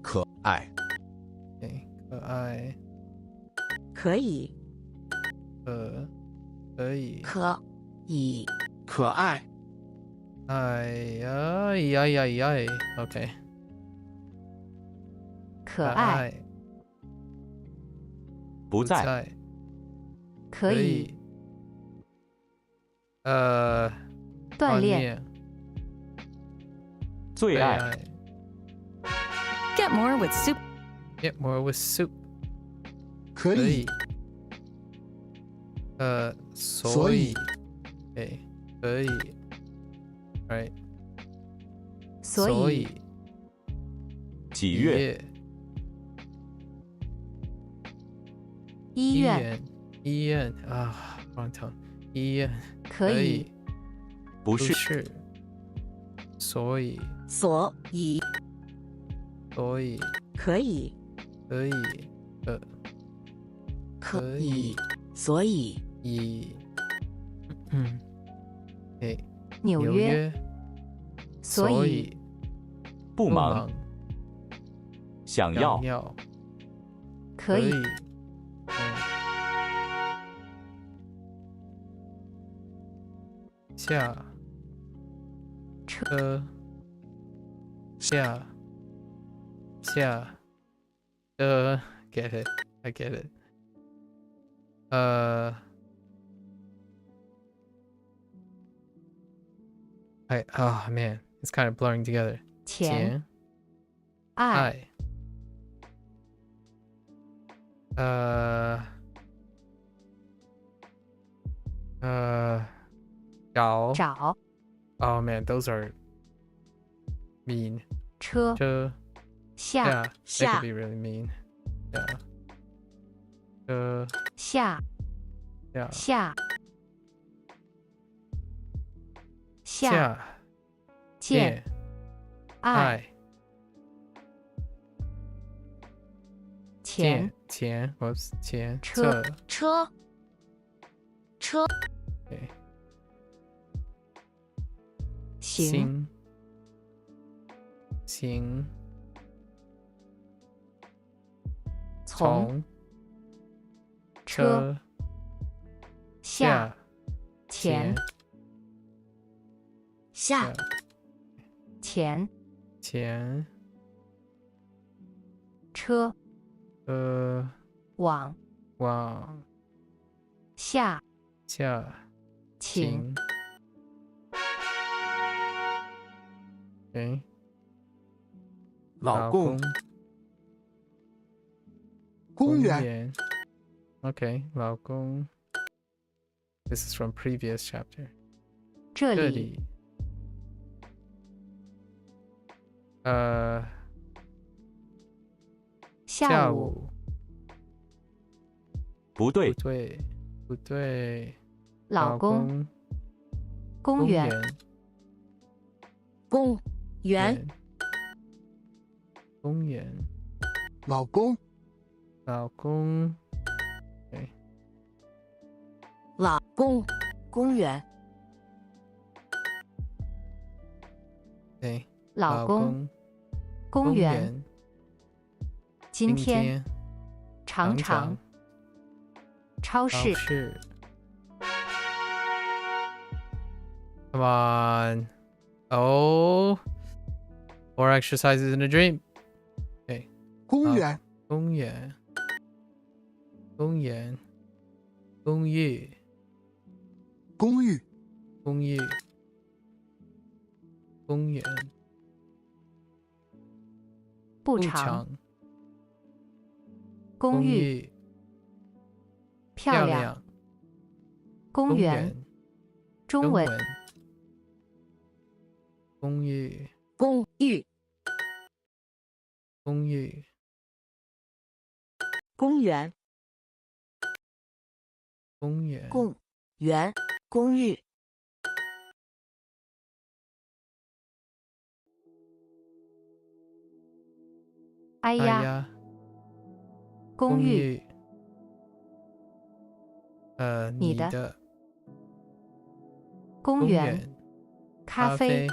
可爱。可爱。可以。可以。可以。可爱。哎呀呀呀呀 ！OK。可爱。不在。可以。锻炼。最爱。Get more with soup. Get more with soup. 可以。所以。可以。Right. 所以。几月？医院。医院啊 ，wrong tongue。医院。可以。不是。所以。所以。所以。可以。可以。可以。所以。纽约。所以。不忙。想要。可以。下。车。下。Get it. I get it. Oh man, it's kind of blurring together. 钱。爱。找。Oh man, those are mean. 车。下。They could be really mean. Yeah. 下。见。爱。钱。Whoops. 钱。车。Okay. 行。从。车。下。钱。下。钱。车。往。下。请。Okay. 老公。公园。 Okay, 老公。This is from previous chapter. 这里。下午。不对。老公，公园，公园，公园，老公，老公，对，老公，公园，对，老公，公园，今天，常常，超市。Come on. Oh. 4 exercises in a dream. Okay. 公园，公园，公园，公寓，公寓，公寓，公园，不长，公寓，漂亮，公园，中文，公寓，公寓，公寓，公园，公园，公园，公寓，哎呀，公寓，你的，公园，咖啡。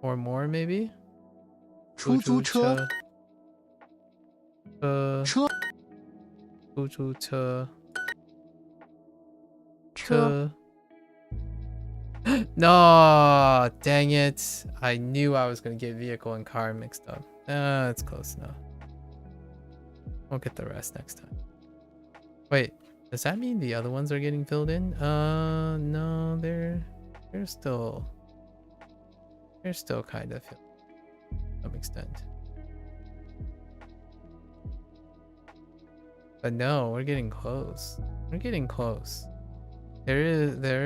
Or more maybe? 出租车，出租车，车。No, dang it. I knew I was going to get vehicle and car mixed up. It's close enough. We'll get the rest next time. Wait, does that mean the other ones are getting filled in? No, they're still kind of filled to some extent. But no, we're getting close. We're getting close. There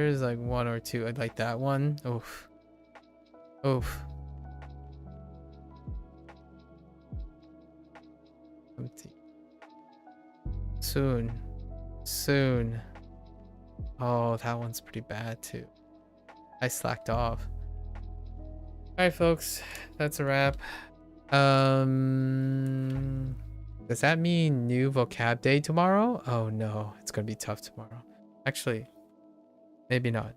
is like one or two. I'd like that one. Oof. Oof. Empty. Soon. Soon. Oh, that one's pretty bad too. I slacked off. Alright folks, that's a wrap. Does that mean new vocab day tomorrow? Oh no, it's gonna be tough tomorrow. Actually, maybe not.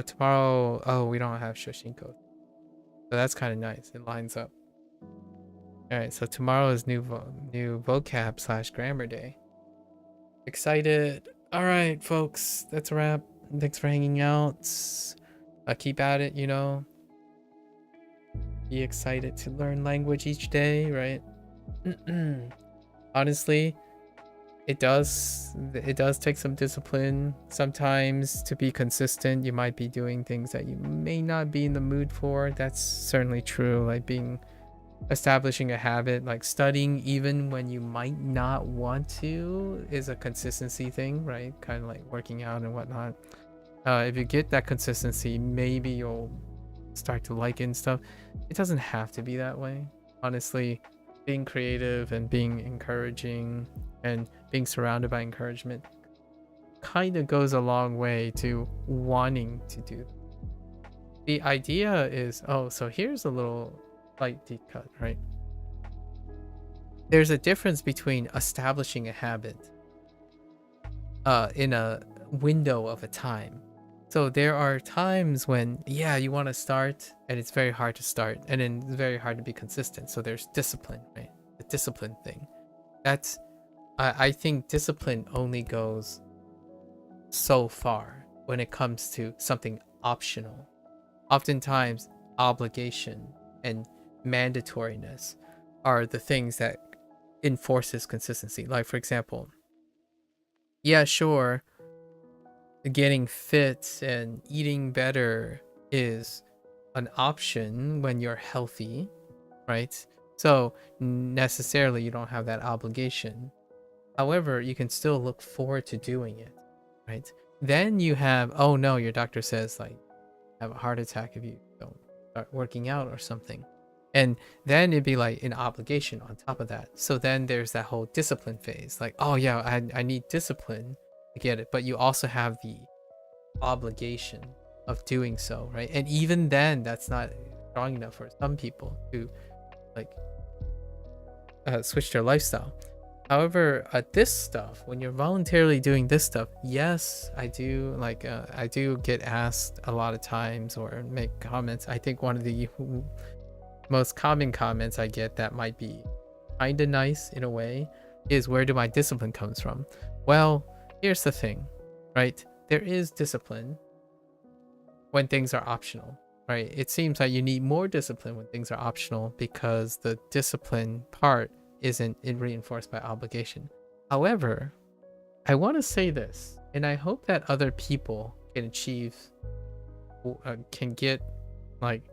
Tomorrow, oh, we don't have Shashingo. So that's kind of nice. It lines up. Alright, so tomorrow is new vocab / grammar day. Excited. Alright, folks, that's a wrap. Thanks for hanging out. Keep at it, you know. Be excited to learn language each day, right? Honestly, it does take some discipline sometimes to be consistent. You might be doing things that you may not be in the mood for. That's certainly true. Like establishing a habit, like studying even when you might not want to, is a consistency thing, right? Kind of like working out and whatnot. If you get that consistency, maybe you'll start to like it and stuff. It doesn't have to be that way. Honestly, being creative and being encouraging and being surrounded by encouragement kind of goes a long way to wanting to do. The idea is, oh, so here's a little light deep cut, right? There's a difference between establishing a habit in a window of a time. So there are times when, yeah, you want to start and it's very hard to start, and then it's very hard to be consistent. So there's discipline, right? The discipline thing. That's, I think discipline only goes so far when it comes to something optional. Oftentimes, obligation and mandatoriness are the things that enforces consistency. Like, for example, yeah, sure, getting fit and eating better is an option when you're healthy, right? So necessarily you don't have that obligation. However, you can still look forward to doing it, right? Then you have, oh no, your doctor says like have a heart attack if you don't start working out or something. And then it'd be like an obligation on top of that. So then there's that whole discipline phase. Like, oh yeah, I need discipline to get it. But you also have the obligation of doing so, right? And even then, that's not strong enough for some people to like switch their lifestyle. However, this stuff, when you're voluntarily doing this stuff, yes, I do I do get asked a lot of times or make comments. I think one of the most common comments I get that might be kind of nice in a way is, where do my discipline comes from? Well, here's the thing, right? There is discipline when things are optional, right? It seems like you need more discipline when things are optional because the discipline part isn't reinforced by obligation. However, I want to say this, and I hope that other people can achieve, can get like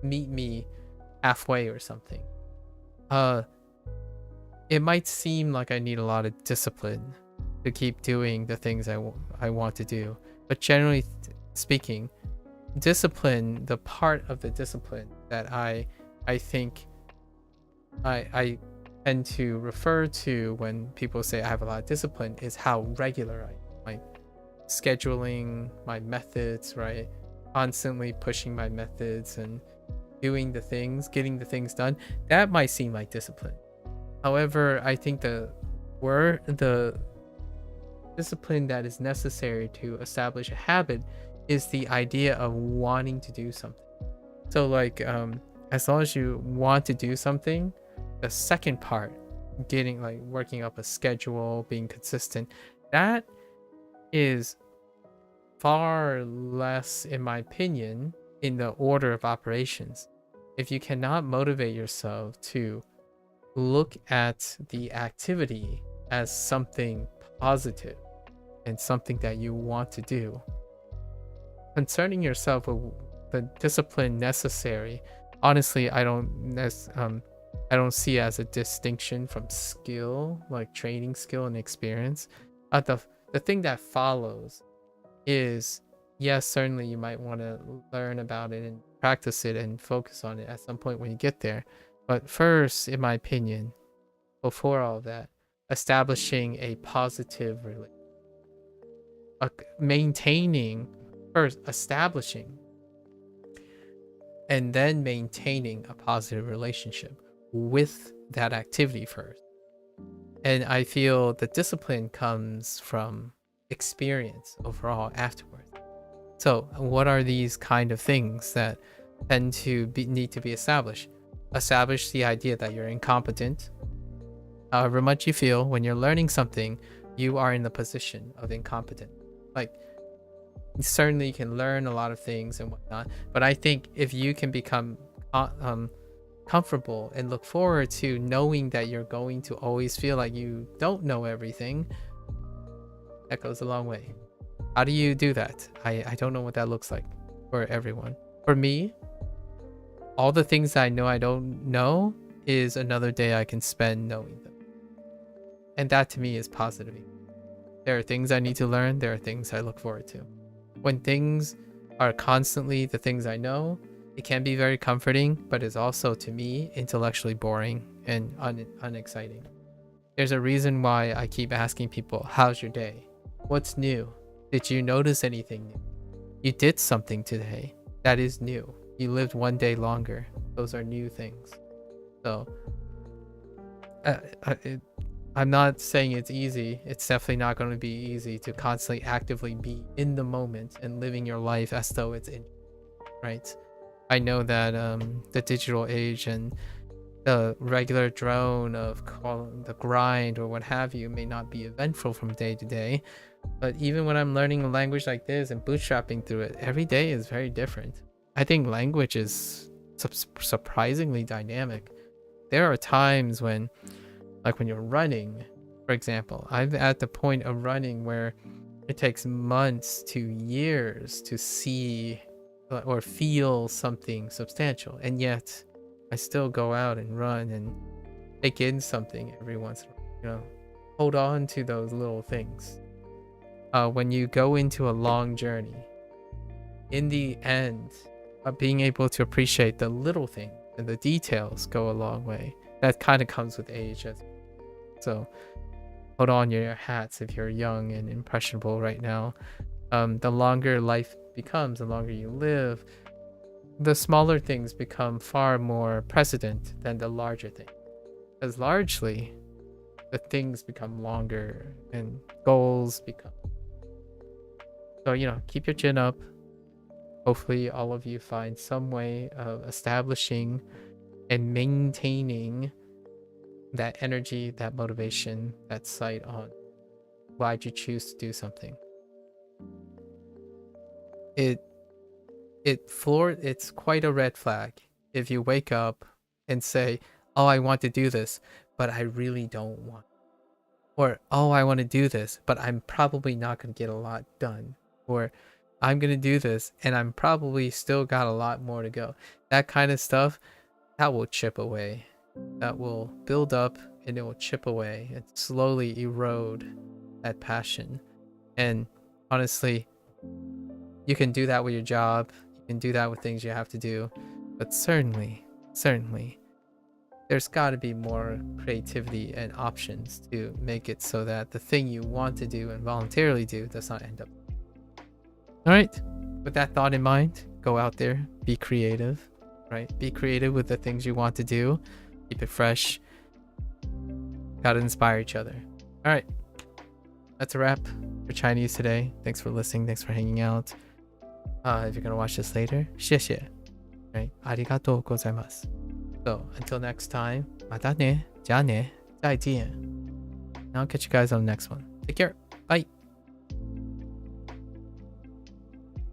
meet me halfway or something. It might seem like I need a lot of discipline to keep doing the things I want to do, but generally speaking, discipline, the part of the discipline that I think I tend to refer to when people say I have a lot of discipline is how regular I am. Like scheduling my methods, right? Constantly pushing my methods and doing the things, getting the things done. That might seem like discipline. However, I think the discipline that is necessary to establish a habit is the idea of wanting to do something. So like as long as you want to do something, the second part, getting like working up a schedule, being consistent, that is far less, in my opinion, in the order of operations. If you cannot motivate yourself to look at the activity as something positive and something that you want to do, concerning yourself with the discipline necessary, honestly, I don't see as a distinction from skill, like training skill and experience. The thing that follows is, yes, certainly you might want to learn about it and practice it and focus on it at some point when you get there. But first, in my opinion, before all of that, establishing a positive relationship, establishing and then maintaining a positive relationship with that activity first. And I feel the discipline comes from experience overall afterwards. So what are these kind of things that tend to need to be established? Establish the idea that you're incompetent. However much you feel when you're learning something, you are in the position of incompetent. Like, certainly you can learn a lot of things and whatnot, but I think if you can become comfortable and look forward to knowing that you're going to always feel like you don't know everything, that goes a long way. How do you do that? I don't know what that looks like for everyone. For me, all the things I know I don't know is another day I can spend knowing them. And that to me is positive. There are things I need to learn. There are things I look forward to. When things are constantly the things I know, it can be very comforting, but it's also, to me, intellectually boring and unexciting. There's a reason why I keep asking people, how's your day? What's new? Did you notice anything new? You did something today. That is new. You lived one day longer. Those are new things. So, I'm not saying it's easy. It's definitely not going to be easy to constantly actively be in the moment and living your life as though it's in, right? I know that the digital age and the regular drone of the grind or what have you may not be eventful from day to day, but even when I'm learning a language like this and bootstrapping through it, every day is very different. I think language is surprisingly dynamic. There are times when, like when you're running, for example, I'm at the point of running where it takes months to years to see or feel something substantial, and yet I still go out and run and take in something every once in a while. Hold on to those little things. When you go into a long journey, in the end, being able to appreciate the little things and the details go a long way. That kind of comes with age. So hold on your hats if you're young and impressionable right now. The longer life becomes, the longer you live, the smaller things become far more precedent than the larger things. Because largely, the things become longer and goals become. So, keep your chin up. Hopefully, all of you find some way of establishing and maintaining that energy, that motivation, that sight on why'd you choose to do something. It's quite a red flag if you wake up and say, oh, I want to do this, but I really don't want. Or, oh, I want to do this, but I'm probably not going to get a lot done. Or, I'm going to do this, and I'm probably still got a lot more to go. That kind of stuff, that will chip away. That will build up, and it will chip away and slowly erode that passion. And honestly, you can do that with your job. You can do that with things you have to do. But certainly, there's got to be more creativity and options to make it so that the thing you want to do and voluntarily do does not end up. All right, with that thought in mind, go out there, be creative, right? Be creative with the things you want to do. Keep it fresh. Gotta inspire each other. All right, that's a wrap for Chinese today. Thanks for listening. Thanks for hanging out. If you're gonna watch this later, 谢谢. Right? ありがとうございます. So until next time, またね, じゃあね, 再见. And I'll catch you guys on the next one. Take care.